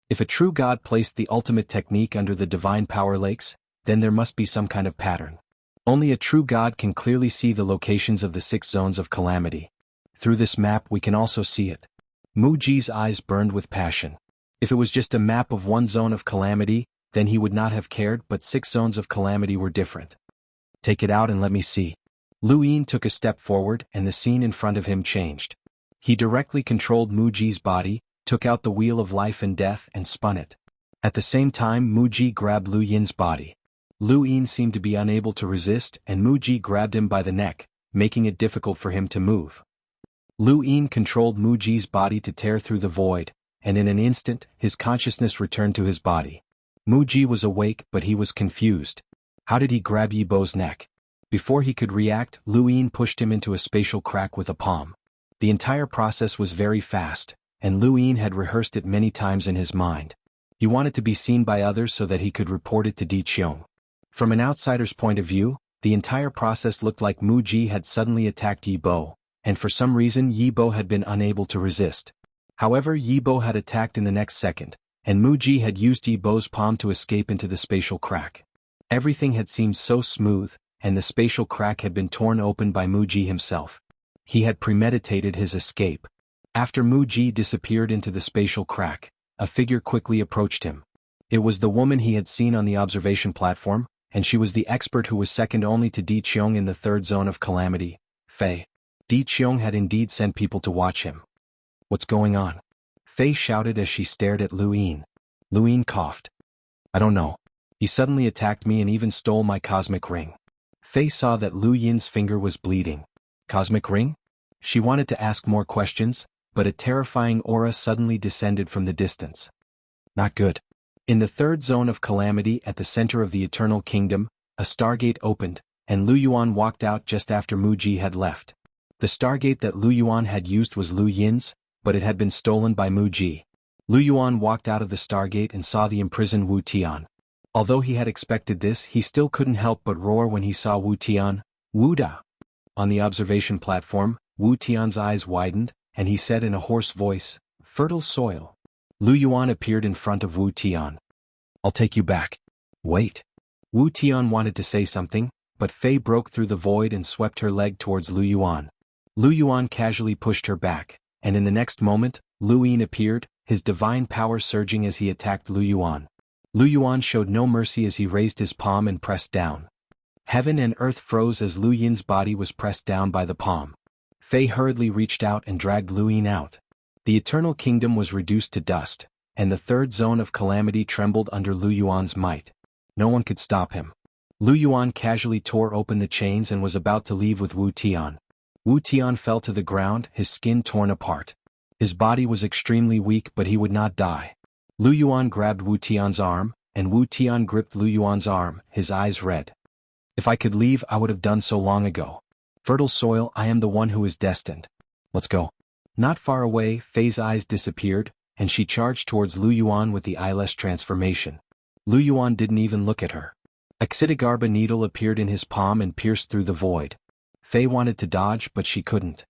If a true god placed the ultimate technique under the divine power lakes, then there must be some kind of pattern. Only a true god can clearly see the locations of the 6 zones of calamity. Through this map we can also see it. Mu Ji's eyes burned with passion. If it was just a map of one zone of calamity, then he would not have cared, but 6 zones of calamity were different. Take it out and let me see. Lu Yin took a step forward and the scene in front of him changed. He directly controlled Mu Ji's body, took out the wheel of life and death and spun it. At the same time, Mu Ji grabbed Lu Yin's body. Lu Yin seemed to be unable to resist and Mu Ji grabbed him by the neck, making it difficult for him to move. Lu Yin controlled Mu Ji's body to tear through the void, and in an instant, his consciousness returned to his body. Mu Ji was awake, but he was confused. How did he grab Yibo's neck? Before he could react, Lu Yin pushed him into a spatial crack with a palm. The entire process was very fast, and Lu Yin had rehearsed it many times in his mind. He wanted to be seen by others so that he could report it to Di Qiong. From an outsider's point of view, The entire process looked like Mu Ji had suddenly attacked Yi Bo, and for some reason Yi Bo had been unable to resist. However, Yi Bo had attacked in the next second, and Mu Ji had used Yi Bo's palm to escape into the spatial crack. Everything had seemed so smooth, and the spatial crack had been torn open by Mu Ji himself. He had premeditated his escape. After Mu Ji disappeared into the spatial crack, a figure quickly approached him. It was the woman he had seen on the observation platform, and she was the expert who was second only to Di Qiong in the third zone of calamity, Fei. Di Qiong had indeed sent people to watch him. "What's going on?" Fei shouted as she stared at Lu Yin. Lu Yin coughed. "I don't know. He suddenly attacked me and even stole my cosmic ring." Fei saw that Lu Yin's finger was bleeding. Cosmic ring? She wanted to ask more questions, but a terrifying aura suddenly descended from the distance. Not good. In the third zone of calamity at the center of the Eternal Kingdom, a stargate opened, and Lu Yuan walked out just after Mu Ji had left. The stargate that Lu Yuan had used was Lu Yin's, but it had been stolen by Mu Ji. Lu Yuan walked out of the stargate and saw the imprisoned Wu Tian. Although he had expected this, he still couldn't help but roar when he saw Wu Tian. "Wu Da!" On the observation platform, Wu Tian's eyes widened, and he said in a hoarse voice, "Fertile soil." Lu Yuan appeared in front of Wu Tian. "I'll take you back." "Wait." Wu Tian wanted to say something, but Fei broke through the void and swept her leg towards Lu Yuan. Lu Yuan casually pushed her back, and in the next moment, Lu Yin appeared, his divine power surging as he attacked Lu Yuan. Lu Yuan showed no mercy as he raised his palm and pressed down. Heaven and earth froze as Lu Yin's body was pressed down by the palm. Fei hurriedly reached out and dragged Lu Yin out. The Eternal Kingdom was reduced to dust, and the third zone of calamity trembled under Lu Yuan's might. No one could stop him. Lu Yuan casually tore open the chains and was about to leave with Wu Tian. Wu Tian fell to the ground, his skin torn apart. His body was extremely weak, but he would not die. Lu Yuan grabbed Wu Tian's arm, and Wu Tian gripped Lu Yuan's arm, his eyes red. "If I could leave, I would have done so long ago. Fertile soil, I am the one who is destined. Let's go." Not far away, Fei's eyes disappeared, and she charged towards Lu Yuan with the eyeless transformation. Lu Yuan didn't even look at her. A Xidigarba needle appeared in his palm and pierced through the void. Fei wanted to dodge, but she couldn't.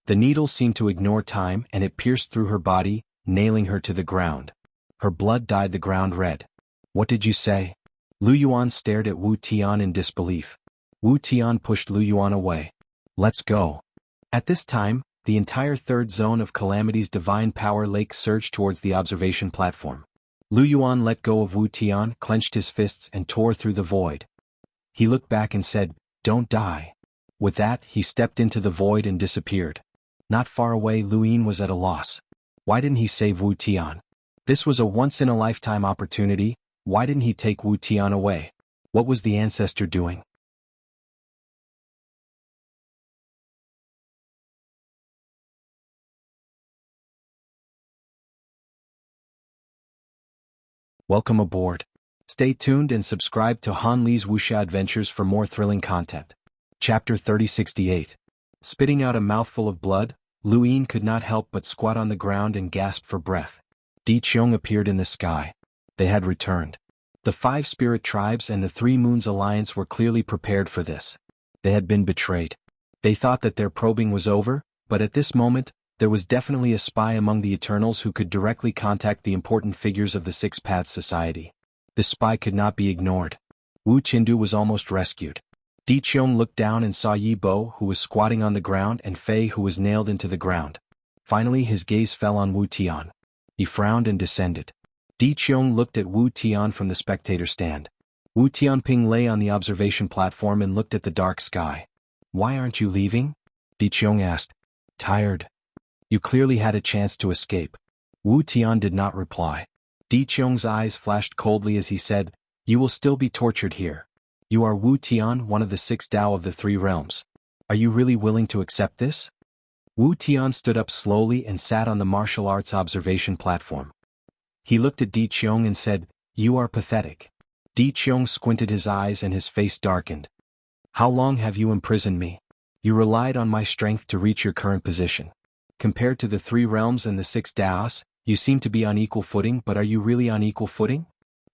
The needle seemed to ignore time, and it pierced through her body, nailing her to the ground. Her blood dyed the ground red. "What did you say?" Lu Yuan stared at Wu Tian in disbelief. Wu Tian pushed Lu Yuan away. "Let's go." At this time, the entire third zone of calamity's divine power lake surged towards the observation platform. Lu Yuan let go of Wu Tian, clenched his fists and tore through the void. He looked back and said, "Don't die." With that, he stepped into the void and disappeared. Not far away, Lu Yin was at a loss. Why didn't he save Wu Tian? This was a once-in-a-lifetime opportunity. Why didn't he take Wu Tian away? What was the ancestor doing? Welcome aboard. Stay tuned and subscribe to Han Li's Wuxia Adventures for more thrilling content. Chapter 3068. Spitting out a mouthful of blood, Lu Yin could not help but squat on the ground and gasp for breath. Di Qiong appeared in the sky. They had returned. The 5 spirit tribes and the 3 Moons Alliance were clearly prepared for this. They had been betrayed. They thought that their probing was over, but at this moment, there was definitely a spy among the Eternals who could directly contact the important figures of the Six Paths Society. The spy could not be ignored. Wu Qindu was almost rescued. Di Qiong looked down and saw Yi Bo, who was squatting on the ground, and Fei, who was nailed into the ground. Finally, his gaze fell on Wu Tian. He frowned and descended. Di Qiong looked at Wu Tian from the spectator stand. Wu Tianping lay on the observation platform and looked at the dark sky. "Why aren't you leaving?" Di Qiong asked. "Tired. You clearly had a chance to escape." Wu Tian did not reply. Di Qiong's eyes flashed coldly as he said, "You will still be tortured here. You are Wu Tian, one of the 6 Dao of the 3 realms. Are you really willing to accept this?" Wu Tian stood up slowly and sat on the martial arts observation platform. He looked at Di Qiong and said, "You are pathetic." Di Qiong squinted his eyes and his face darkened. "How long have you imprisoned me? You relied on my strength to reach your current position. Compared to the 3 realms and the 6 Daos, you seem to be on equal footing, but are you really on equal footing?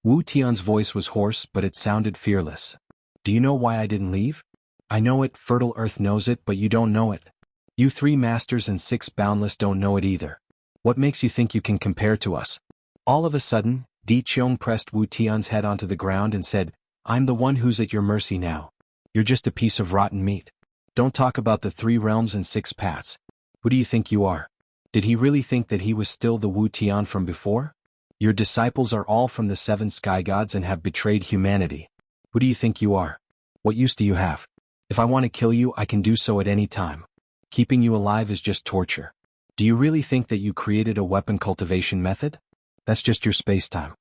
Wu Tian's voice was hoarse, but it sounded fearless. Do you know why I didn't leave? I know it, fertile earth knows it, but you don't know it. You 3 masters and 6 boundless don't know it either. What makes you think you can compare to us? All of a sudden, Di Qiong pressed Wu Tian's head onto the ground and said, I'm the one who's at your mercy now. You're just a piece of rotten meat. Don't talk about the 3 realms and 6 paths. Who do you think you are? Did he really think that he was still the Wu Tian from before? Your disciples are all from the 7 sky gods and have betrayed humanity. Who do you think you are? What use do you have? If I want to kill you, I can do so at any time. Keeping you alive is just torture. Do you really think that you created a weapon cultivation method? That's just your space-time.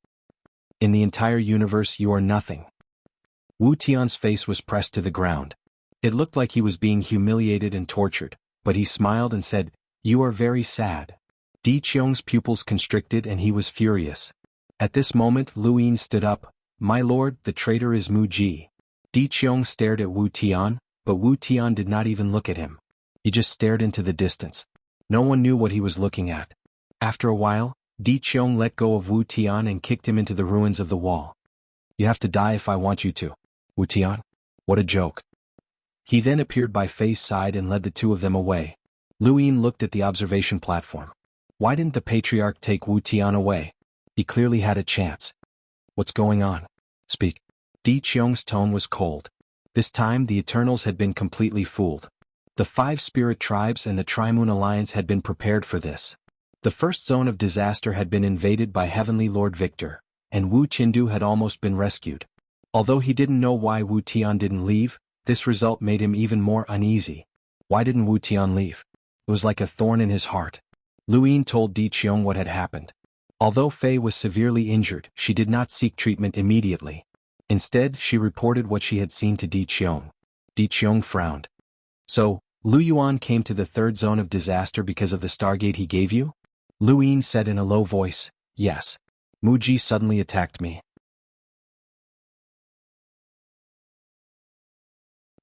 In the entire universe, you are nothing. Wu Tian's face was pressed to the ground. It looked like he was being humiliated and tortured, but he smiled and said, You are very sad. Di Qiong's pupils constricted and he was furious. At this moment, Lu Yin stood up. My lord, the traitor is Mu Ji. Di Qiong stared at Wu Tian, but Wu Tian did not even look at him. He just stared into the distance. No one knew what he was looking at. After a while, Di Qiong let go of Wu Tian and kicked him into the ruins of the wall. You have to die if I want you to. Wu Tian? What a joke. He then appeared by Fei's side and led the 2 of them away. Lu Yin looked at the observation platform. Why didn't the patriarch take Wu Tian away? He clearly had a chance. What's going on? Speak. Di Qiong's tone was cold. This time the Eternals had been completely fooled. The 5 spirit tribes and the Tri-Moon Alliance had been prepared for this. The first zone of disaster had been invaded by Heavenly Lord Victor, and Wu Qindu had almost been rescued. Although he didn't know why Wu Tian didn't leave, this result made him even more uneasy. Why didn't Wu Tian leave? It was like a thorn in his heart. Lu Yin told Di Qiong what had happened. Although Fei was severely injured, she did not seek treatment immediately. Instead, she reported what she had seen to Di Qiong. Di Qiong frowned. So, Lu Yuan came to the 3rd zone of disaster because of the Stargate he gave you? Lu Yin said in a low voice, Yes. Mu Ji suddenly attacked me.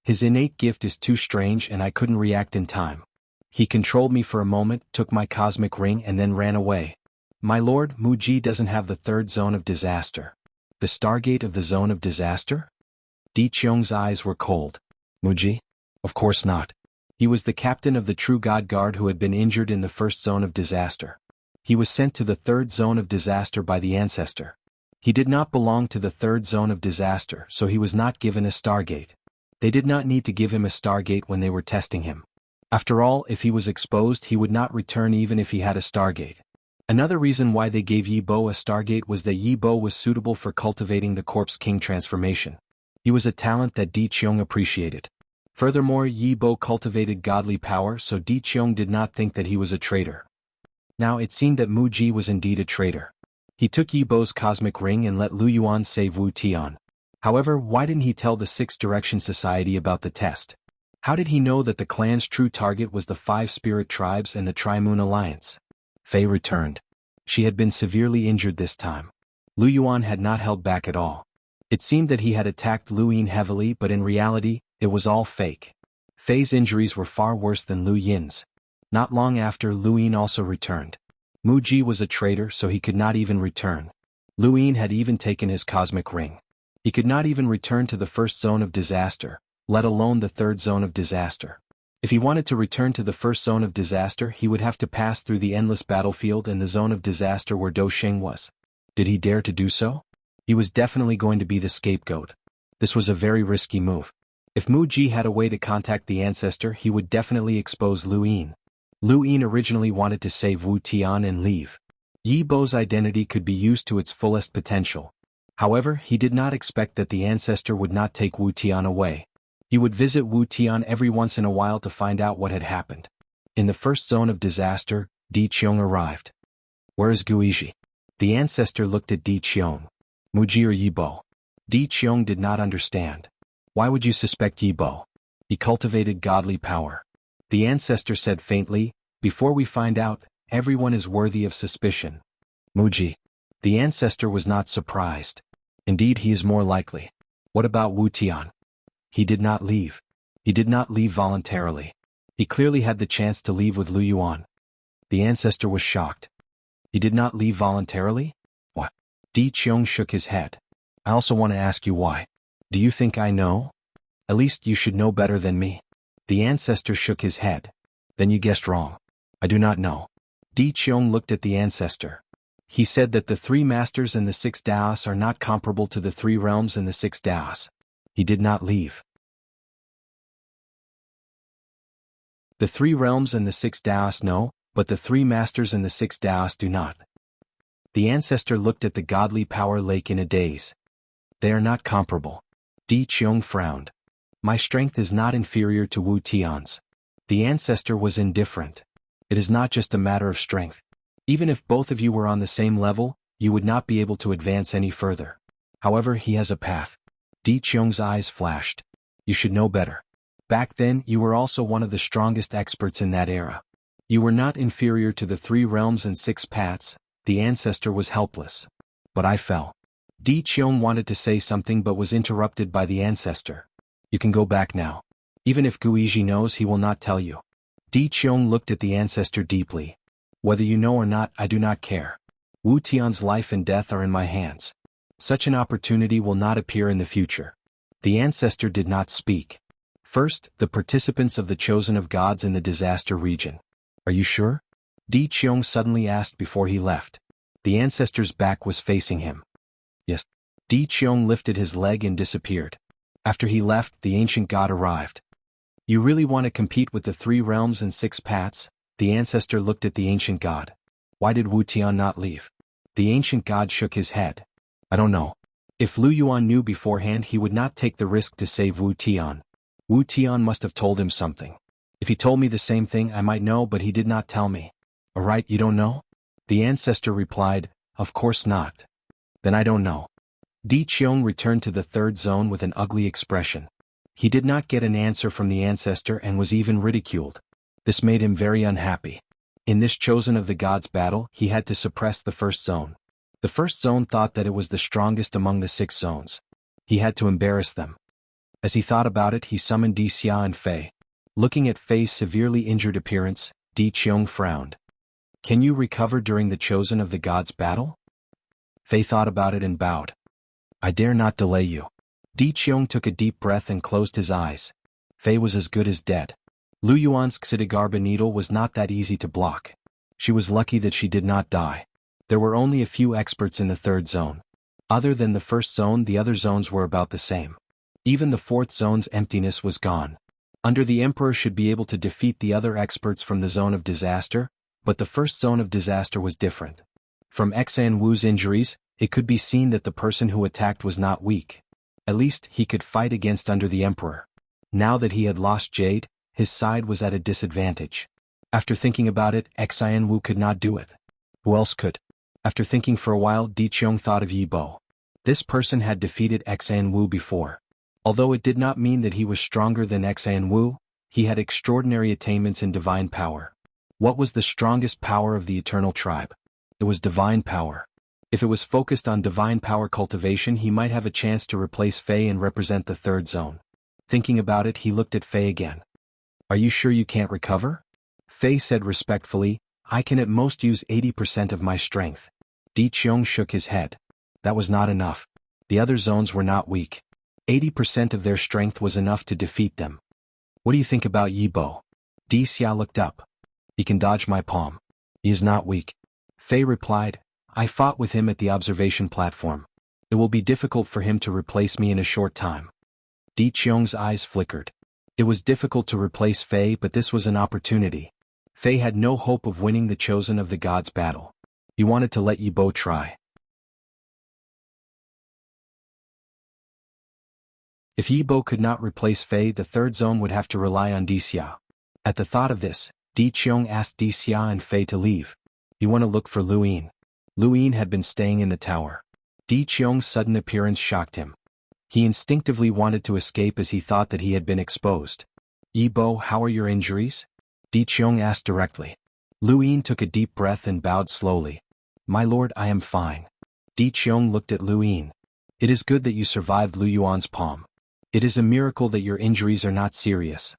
His innate gift is too strange and I couldn't react in time. He controlled me for a moment, took my cosmic ring and then ran away. My lord, Mu Ji doesn't have the 3rd zone of disaster. The Stargate of the zone of disaster? Di Qiong's eyes were cold. Mu Ji? Of course not. He was the captain of the True God Guard who had been injured in the 1st zone of disaster. He was sent to the 3rd zone of disaster by the ancestor. He did not belong to the 3rd zone of disaster, so he was not given a Stargate. They did not need to give him a Stargate when they were testing him. After all, if he was exposed, he would not return even if he had a Stargate. Another reason why they gave Yi Bo a Stargate was that Yi Bo was suitable for cultivating the Corpse King transformation. He was a talent that Di Qiong appreciated. Furthermore, Yi Bo cultivated godly power, so Di Qiong did not think that he was a traitor. Now it seemed that Mu Ji was indeed a traitor. He took Yi Bo's cosmic ring and let Lu Yuan save Wu Tian. However, why didn't he tell the 6 Direction Society about the test? How did he know that the clan's true target was the 5 spirit tribes and the Tri-Moon Alliance? Fei returned. She had been severely injured this time. Lu Yuan had not held back at all. It seemed that he had attacked Lu Yin heavily, but in reality, it was all fake. Fei's injuries were far worse than Lu Yin's. Not long after, Lu Yin also returned. Mu Ji was a traitor, so he could not even return. Lu Yin had even taken his cosmic ring. He could not even return to the 1st zone of disaster, let alone the 3rd zone of disaster. If he wanted to return to the 1st zone of disaster, he would have to pass through the endless battlefield and the zone of disaster where Do Sheng was. Did he dare to do so? He was definitely going to be the scapegoat. This was a very risky move. If Mu Ji had a way to contact the ancestor, he would definitely expose Lu Yin. Lu Yin originally wanted to save Wu Tian and leave. Yi Bo's identity could be used to its fullest potential. However, he did not expect that the ancestor would not take Wu Tian away. He would visit Wu Tian every once in a while to find out what had happened. In the 1st zone of disaster, Di Qiong arrived. Where is Guiji? The ancestor looked at Di Qiong. Mu Ji or Yi Bo? Di Qiong did not understand. Why would you suspect Yi Bo? He cultivated godly power. The ancestor said faintly, Before we find out, everyone is worthy of suspicion. Mu Ji. The ancestor was not surprised. Indeed, he is more likely. What about Wu Tian? He did not leave. He did not leave voluntarily. He clearly had the chance to leave with Lu Yuan. The ancestor was shocked. He did not leave voluntarily? What? Di Qiong shook his head. I also want to ask you why. Do you think I know? At least you should know better than me. The ancestor shook his head. Then you guessed wrong. I do not know. Di Qiong looked at the ancestor. He said that the 3 masters and the 6 Daos are not comparable to the 3 realms and the 6 Daos. He did not leave. The 3 realms and the 6 Daos know, but the 3 masters and the 6 Daos do not. The ancestor looked at the godly power lake in a daze. They are not comparable. Di Qiong frowned. My strength is not inferior to Wu Tian's. The ancestor was indifferent. It is not just a matter of strength. Even if both of you were on the same level, you would not be able to advance any further. However, he has a path. Di Qiong's eyes flashed. You should know better. Back then, you were also one of the strongest experts in that era. You were not inferior to the 3 realms and 6 paths. The ancestor was helpless. But I fell. Di Qiong wanted to say something but was interrupted by the ancestor. You can go back now. Even if Guizhi knows, he will not tell you. Di Qiong looked at the ancestor deeply. Whether you know or not, I do not care. Wu Tian's life and death are in my hands. Such an opportunity will not appear in the future. The ancestor did not speak. First, the participants of the Chosen of Gods in the disaster region. Are you sure? Di Qiong suddenly asked before he left. The ancestor's back was facing him. Yes. Di Qiong lifted his leg and disappeared. After he left, the ancient god arrived. You really want to compete with the 3 realms and 6 paths? The ancestor looked at the ancient god. Why did Wu Tian not leave? The ancient god shook his head. I don't know. If Lu Yuan knew beforehand, he would not take the risk to save Wu Tian. Wu Tian must have told him something. If he told me the same thing, I might know, but he did not tell me. Alright, you don't know? The ancestor replied, of course not. Then I don't know. Di Qiong returned to the 3rd zone with an ugly expression. He did not get an answer from the ancestor and was even ridiculed. This made him very unhappy. In this Chosen of the Gods battle, he had to suppress the 1st zone. The 1st zone thought that it was the strongest among the 6 zones. He had to embarrass them. As he thought about it, he summoned Di Xia and Fei. Looking at Fei's severely injured appearance, Di Qiong frowned. Can you recover during the Chosen of the Gods battle? Fei thought about it and bowed. I dare not delay you. Di Qiong took a deep breath and closed his eyes. Fei was as good as dead. Lu Yuan's Xidigarba needle was not that easy to block. She was lucky that she did not die. There were only a few experts in the 3rd zone. Other than the 1st zone, the other zones were about the same. Even the 4th zone's emptiness was gone. Under the Emperor should be able to defeat the other experts from the zone of disaster, but the 1st zone of disaster was different. From Xuanhuan's injuries, it could be seen that the person who attacked was not weak. At least, he could fight against under the Emperor. Now that he had lost Jade, his side was at a disadvantage. After thinking about it, Xuanhuan could not do it. Who else could? After thinking for a while, Di Qiong thought of Yi Bo. This person had defeated Xuanhuan before. Although it did not mean that he was stronger than Xuanhuan, he had extraordinary attainments in divine power. What was the strongest power of the eternal tribe? It was divine power. If it was focused on divine power cultivation, he might have a chance to replace Fei and represent the 3rd zone. Thinking about it, he looked at Fei again. Are you sure you can't recover? Fei said respectfully, I can at most use 80% of my strength. Di Qiong shook his head. That was not enough. The other zones were not weak. 80% of their strength was enough to defeat them. What do you think about Yi Bo? Di Xia looked up. He can dodge my palm. He is not weak. Fei replied, I fought with him at the observation platform. It will be difficult for him to replace me in a short time. Di Qiong's eyes flickered. It was difficult to replace Fei, but this was an opportunity. Fei had no hope of winning the Chosen of the Gods battle. He wanted to let Yi Bo try. If Yi Bo could not replace Fei, the 3rd zone would have to rely on Di Xia. At the thought of this, Di Qiong asked Di Xia and Fei to leave. You want to look for Lu Yin. Lu Yin had been staying in the tower. Di Qiong's sudden appearance shocked him. He instinctively wanted to escape as he thought that he had been exposed. Yi Bo, how are your injuries? Di Qiong asked directly. Lu Yin took a deep breath and bowed slowly. My lord, I am fine. Di Qiong looked at Lu Yin. It is good that you survived Lu Yuan's palm. It is a miracle that your injuries are not serious.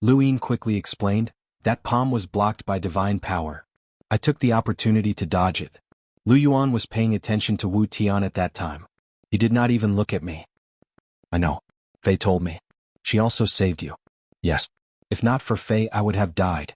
Lu Yin quickly explained, that palm was blocked by divine power. I took the opportunity to dodge it. Lu Yuan was paying attention to Wu Tian at that time. He did not even look at me. I know. Fei told me. She also saved you. Yes. If not for Fei, I would have died.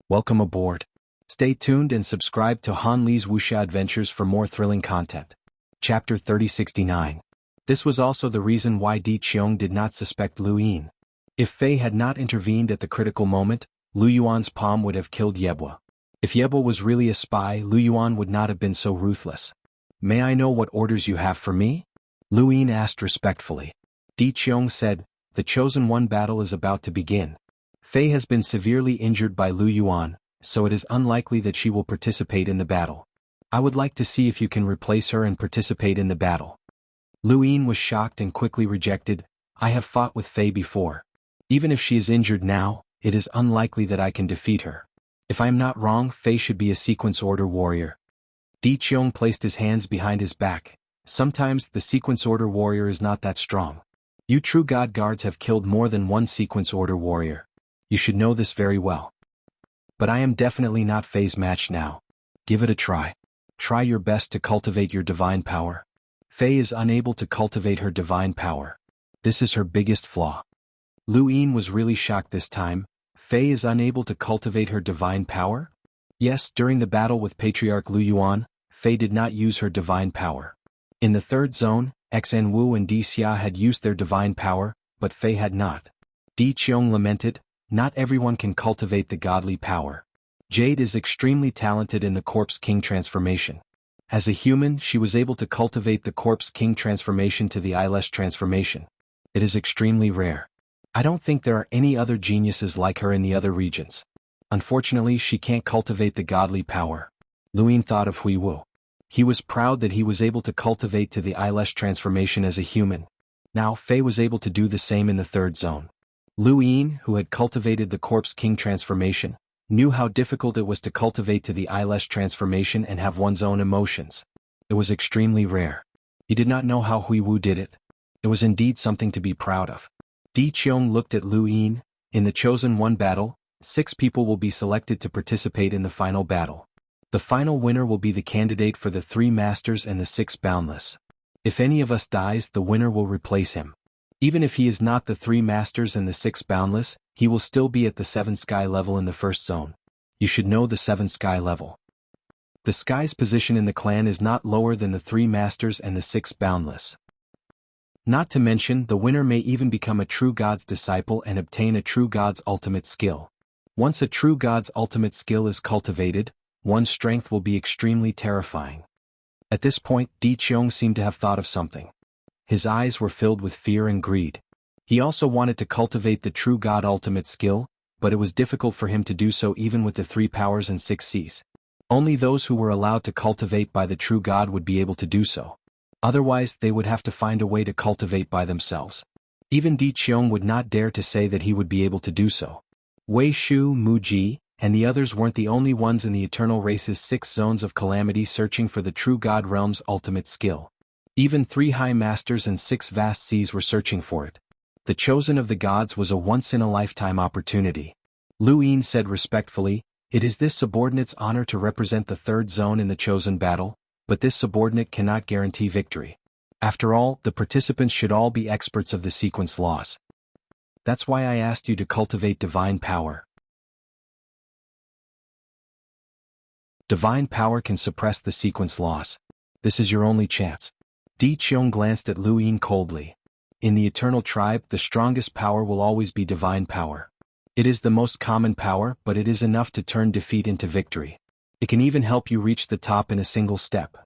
Welcome aboard. Stay tuned and subscribe to Han Li's Wuxia Adventures for more thrilling content. Chapter 3069. This was also the reason why Di Qiong did not suspect Lu Yin. If Fei had not intervened at the critical moment, Lu Yuan's palm would have killed Yebwa. If Yebwa was really a spy, Lu Yuan would not have been so ruthless. May I know what orders you have for me? Lu Yin asked respectfully. Di Qiong said, the Chosen One battle is about to begin. Fei has been severely injured by Lu Yuan, so it is unlikely that she will participate in the battle. I would like to see if you can replace her and participate in the battle. Lu Yin was shocked and quickly rejected. I have fought with Fei before. Even if she is injured now, it is unlikely that I can defeat her. If I am not wrong, Fei should be a sequence order warrior. Di Qiong placed his hands behind his back. Sometimes the sequence order warrior is not that strong. You true god guards have killed more than one sequence order warrior. You should know this very well. But I am definitely not Fei's match now. Give it a try. Try your best to cultivate your divine power. Fei is unable to cultivate her divine power. This is her biggest flaw. Lu Yin was really shocked this time. Fei is unable to cultivate her divine power? Yes, during the battle with Patriarch Lu Yuan, Fei did not use her divine power. In the third zone, Xuanhu and Di Xia had used their divine power, but Fei had not. Di Qiong lamented, not everyone can cultivate the godly power. Jade is extremely talented in the Corpse King transformation. As a human, she was able to cultivate the Corpse King transformation to the eyelash transformation. It is extremely rare. I don't think there are any other geniuses like her in the other regions. Unfortunately, she can't cultivate the godly power. Lu Yin thought of Hui Wu. He was proud that he was able to cultivate to the eyelash transformation as a human. Now Fei was able to do the same in the third zone. Lu Yin, who had cultivated the Corpse King transformation, knew how difficult it was to cultivate to the eyelash transformation and have one's own emotions. It was extremely rare. He did not know how Hui Wu did it. It was indeed something to be proud of. Di Qiong looked at Lu Yin. In the Chosen One battle, 6 people will be selected to participate in the final battle. The final winner will be the candidate for the 3 masters and the 6 boundless. If any of us dies, the winner will replace him. Even if he is not the 3 masters and the 6 boundless, he will still be at the 7 sky level in the first zone. You should know the 7 sky level. The sky's position in the clan is not lower than the 3 masters and the 6 boundless. Not to mention, the winner may even become a true god's disciple and obtain a true god's ultimate skill. Once a true god's ultimate skill is cultivated, one's strength will be extremely terrifying. At this point, Di Qiong seemed to have thought of something. His eyes were filled with fear and greed. He also wanted to cultivate the true god ultimate skill, but it was difficult for him to do so even with the 3 powers and 6 Cs. Only those who were allowed to cultivate by the true god would be able to do so. Otherwise, they would have to find a way to cultivate by themselves. Even Di Qiong would not dare to say that he would be able to do so. Wei Shu, Mu Ji, and the others weren't the only ones in the Eternal Race's 6 zones of calamity searching for the true god realm's ultimate skill. Even 3 high masters and 6 vast seas were searching for it. The chosen of the gods was a once-in-a-lifetime opportunity. Lu Yin said respectfully, it is this subordinate's honor to represent the 3rd zone in the chosen battle, but this subordinate cannot guarantee victory. After all, the participants should all be experts of the sequence laws. That's why I asked you to cultivate divine power. Divine power can suppress the sequence laws. This is your only chance. Di Qiong glanced at Lu Yin coldly. In the Eternal Tribe, the strongest power will always be divine power. It is the most common power, but it is enough to turn defeat into victory. It can even help you reach the top in a single step.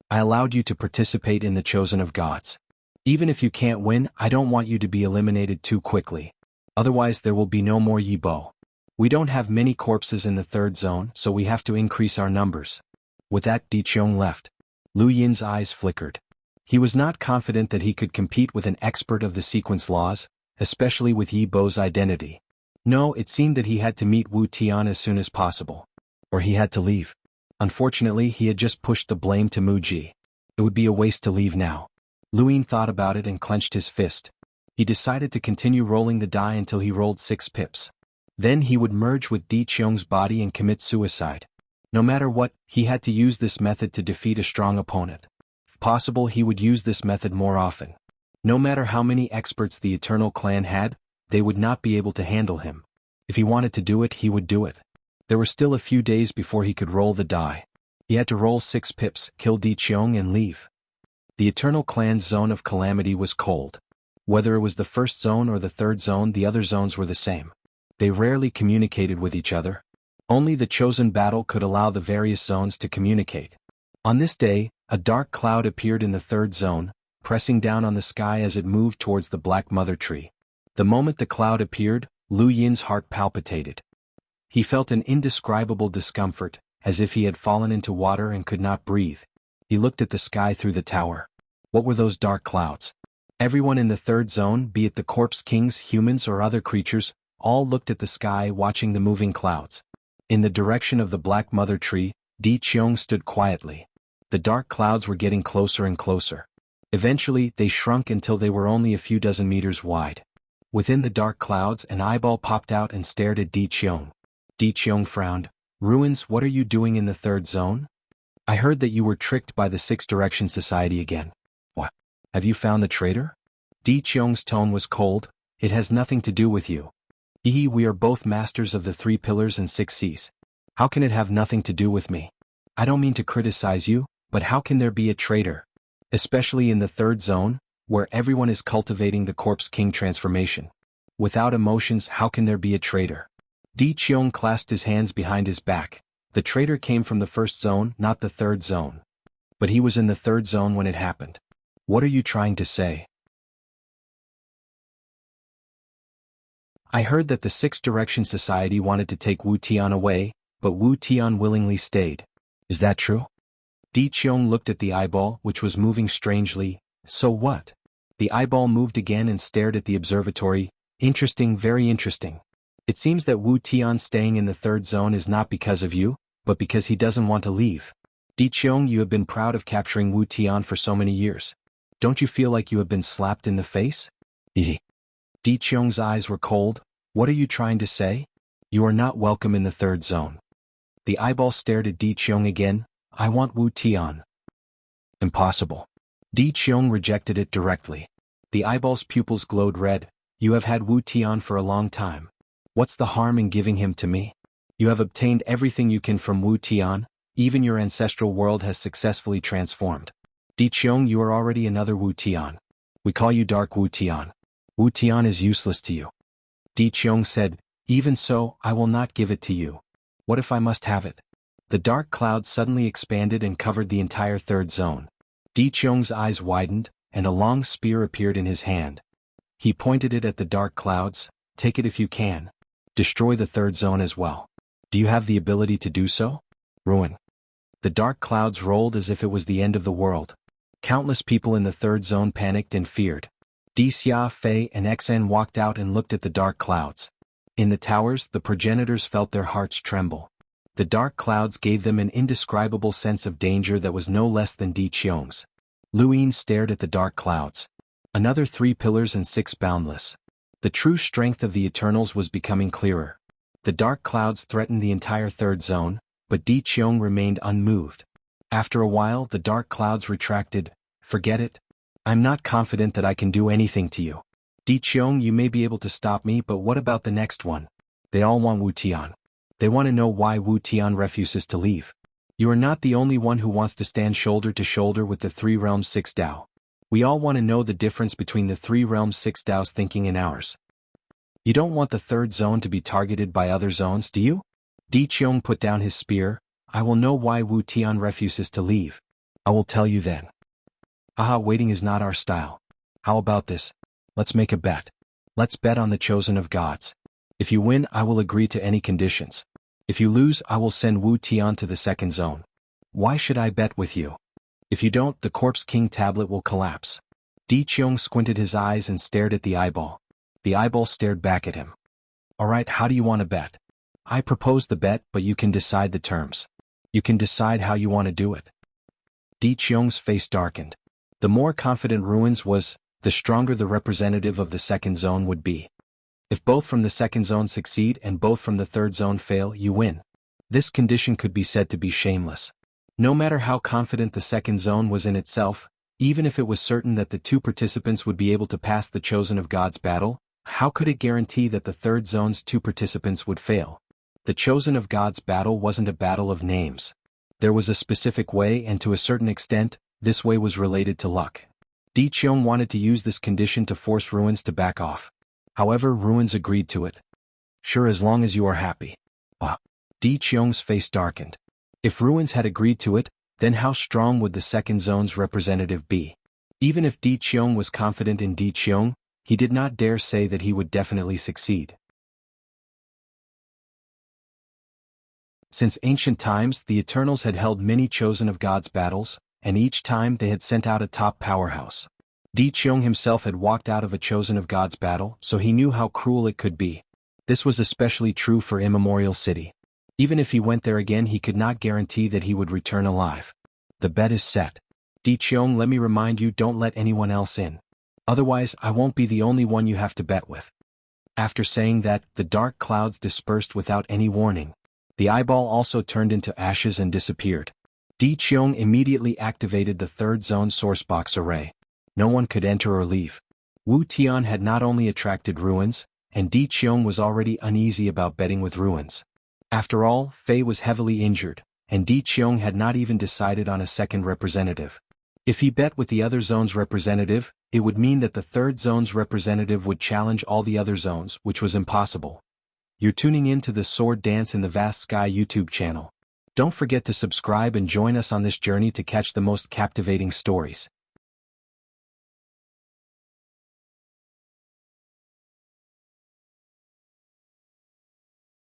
I allowed you to participate in the Chosen of Gods. Even if you can't win, I don't want you to be eliminated too quickly. Otherwise there will be no more Yi Bo. We don't have many corpses in the 3rd zone, so we have to increase our numbers. With that, Di Qiong left. Lu Yin's eyes flickered. He was not confident that he could compete with an expert of the sequence laws, especially with Yi Bo's identity. No, it seemed that he had to meet Wu Tian as soon as possible. Or he had to leave. Unfortunately, he had just pushed the blame to Mu Ji. It would be a waste to leave now. Lu Yin thought about it and clenched his fist. He decided to continue rolling the die until he rolled 6 pips. Then he would merge with Di Qiong's body and commit suicide. No matter what, he had to use this method to defeat a strong opponent. If possible, he would use this method more often. No matter how many experts the Eternal Clan had, they would not be able to handle him. If he wanted to do it, he would do it. There were still a few days before he could roll the die. He had to roll 6 pips, kill Di Qiong and leave. The Eternal Clan's zone of calamity was cold. Whether it was the first zone or the third zone, the other zones were the same. They rarely communicated with each other. Only the chosen battle could allow the various zones to communicate. On this day, a dark cloud appeared in the third zone, pressing down on the sky as it moved towards the Black Mother Tree. The moment the cloud appeared, Lu Yin's heart palpitated. He felt an indescribable discomfort, as if he had fallen into water and could not breathe. He looked at the sky through the tower. What were those dark clouds? Everyone in the third zone, be it the corpse kings, humans or other creatures, all looked at the sky watching the moving clouds. In the direction of the Black Mother Tree, Di Qiong stood quietly. The dark clouds were getting closer and closer. Eventually, they shrunk until they were only a few dozen meters wide. Within the dark clouds, an eyeball popped out and stared at Di Qiong. Di Qiong frowned. "Ruins, what are you doing in the third zone? I heard that you were tricked by the Six Direction Society again. What? Have you found the traitor?" Di Qiong's tone was cold. "It has nothing to do with you. We are both masters of the 3 pillars and 6 Cs. How can it have nothing to do with me? I don't mean to criticize you, but how can there be a traitor? Especially in the third zone, where everyone is cultivating the Corpse King transformation. Without emotions, how can there be a traitor?" Di Qiong clasped his hands behind his back. The traitor came from the first zone, not the third zone. But he was in the third zone when it happened. What are you trying to say? I heard that the Six Direction Society wanted to take Wu Tian away, but Wu Tian willingly stayed. Is that true? Di Qiong looked at the eyeball, which was moving strangely. So what? The eyeball moved again and stared at the observatory. Interesting, very interesting. It seems that Wu Tian staying in the third zone is not because of you, but because he doesn't want to leave. Di Qiong, you have been proud of capturing Wu Tian for so many years. Don't you feel like you have been slapped in the face? Di Qiong's eyes were cold. What are you trying to say? You are not welcome in the third zone. The eyeball stared at Di Qiong again. I want Wu Tian. Impossible. Di Qiong rejected it directly. The eyeball's pupils glowed red. You have had Wu Tian for a long time. What's the harm in giving him to me? You have obtained everything you can from Wu Tian, even your ancestral world has successfully transformed. Di Qiong, you are already another Wu Tian. We call you Dark Wu Tian. Wu Tian is useless to you. Di Qiong said, even so, I will not give it to you. What if I must have it? The dark cloud suddenly expanded and covered the entire third zone. Di Qiong's eyes widened, and a long spear appeared in his hand. He pointed it at the dark clouds. Take it if you can. Destroy the third zone as well. Do you have the ability to do so? Ruin. The dark clouds rolled as if it was the end of the world. Countless people in the third zone panicked and feared. Di Xia, Fei and Xan walked out and looked at the dark clouds. In the towers, the progenitors felt their hearts tremble. The dark clouds gave them an indescribable sense of danger that was no less than Di Qiong's. Lu Yin stared at the dark clouds. Another 3 pillars and 6 boundless. The true strength of the Eternals was becoming clearer. The dark clouds threatened the entire third zone, but Di Qiong remained unmoved. After a while, the dark clouds retracted. Forget it. I'm not confident that I can do anything to you. Di Qiong, you may be able to stop me, but what about the next one? They all want Wu Tian. They want to know why Wu Tian refuses to leave. You are not the only one who wants to stand shoulder to shoulder with the 3 realms 6 Dao. We all want to know the difference between the 3 realms 6 Dao's thinking and ours. You don't want the third zone to be targeted by other zones, do you? Di Qiong put down his spear. I will know why Wu Tian refuses to leave. I will tell you then. Haha, waiting is not our style. How about this? Let's make a bet. Let's bet on the chosen of gods. If you win, I will agree to any conditions. If you lose, I will send Wu Tian to the second zone. Why should I bet with you? If you don't, the Corpse King tablet will collapse. Di Qiong squinted his eyes and stared at the eyeball. The eyeball stared back at him. Alright, how do you want to bet? I propose the bet, but you can decide the terms. You can decide how you want to do it. Di Qiong's face darkened. The more confident Ruins was, the stronger the representative of the second zone would be. If both from the second zone succeed and both from the third zone fail, you win. This condition could be said to be shameless. No matter how confident the second zone was in itself, even if it was certain that the two participants would be able to pass the Chosen of God's battle, how could it guarantee that the third zone's two participants would fail? The Chosen of God's battle wasn't a battle of names. There was a specific way, and to a certain extent, this way was related to luck. Di Qiong wanted to use this condition to force Ruins to back off. However, Ruins agreed to it. Sure, as long as you are happy. Di Qiong's face darkened. If Ruins had agreed to it, then how strong would the second zone's representative be? Even if Di Qiong was confident in Di Qiong, he did not dare say that he would definitely succeed. Since ancient times, the Eternals had held many Chosen of God's battles, and each time they had sent out a top powerhouse. Di Qiong himself had walked out of a Chosen of God's battle, so he knew how cruel it could be. This was especially true for Immemorial City. Even if he went there again, he could not guarantee that he would return alive. The bet is set. Di Qiong, let me remind you, don't let anyone else in. Otherwise, I won't be the only one you have to bet with. After saying that, the dark clouds dispersed without any warning. The eyeball also turned into ashes and disappeared. Di Qiong immediately activated the third zone sourcebox array. No one could enter or leave. Wu Tian had not only attracted Ruins, and Di Qiong was already uneasy about betting with Ruins. After all, Fei was heavily injured, and Di Qiong had not even decided on a second representative. If he bet with the other zone's representative, it would mean that the third zone's representative would challenge all the other zones, which was impossible. You're tuning in to the Sword Dance in the Vast Sky YouTube channel. Don't forget to subscribe and join us on this journey to catch the most captivating stories.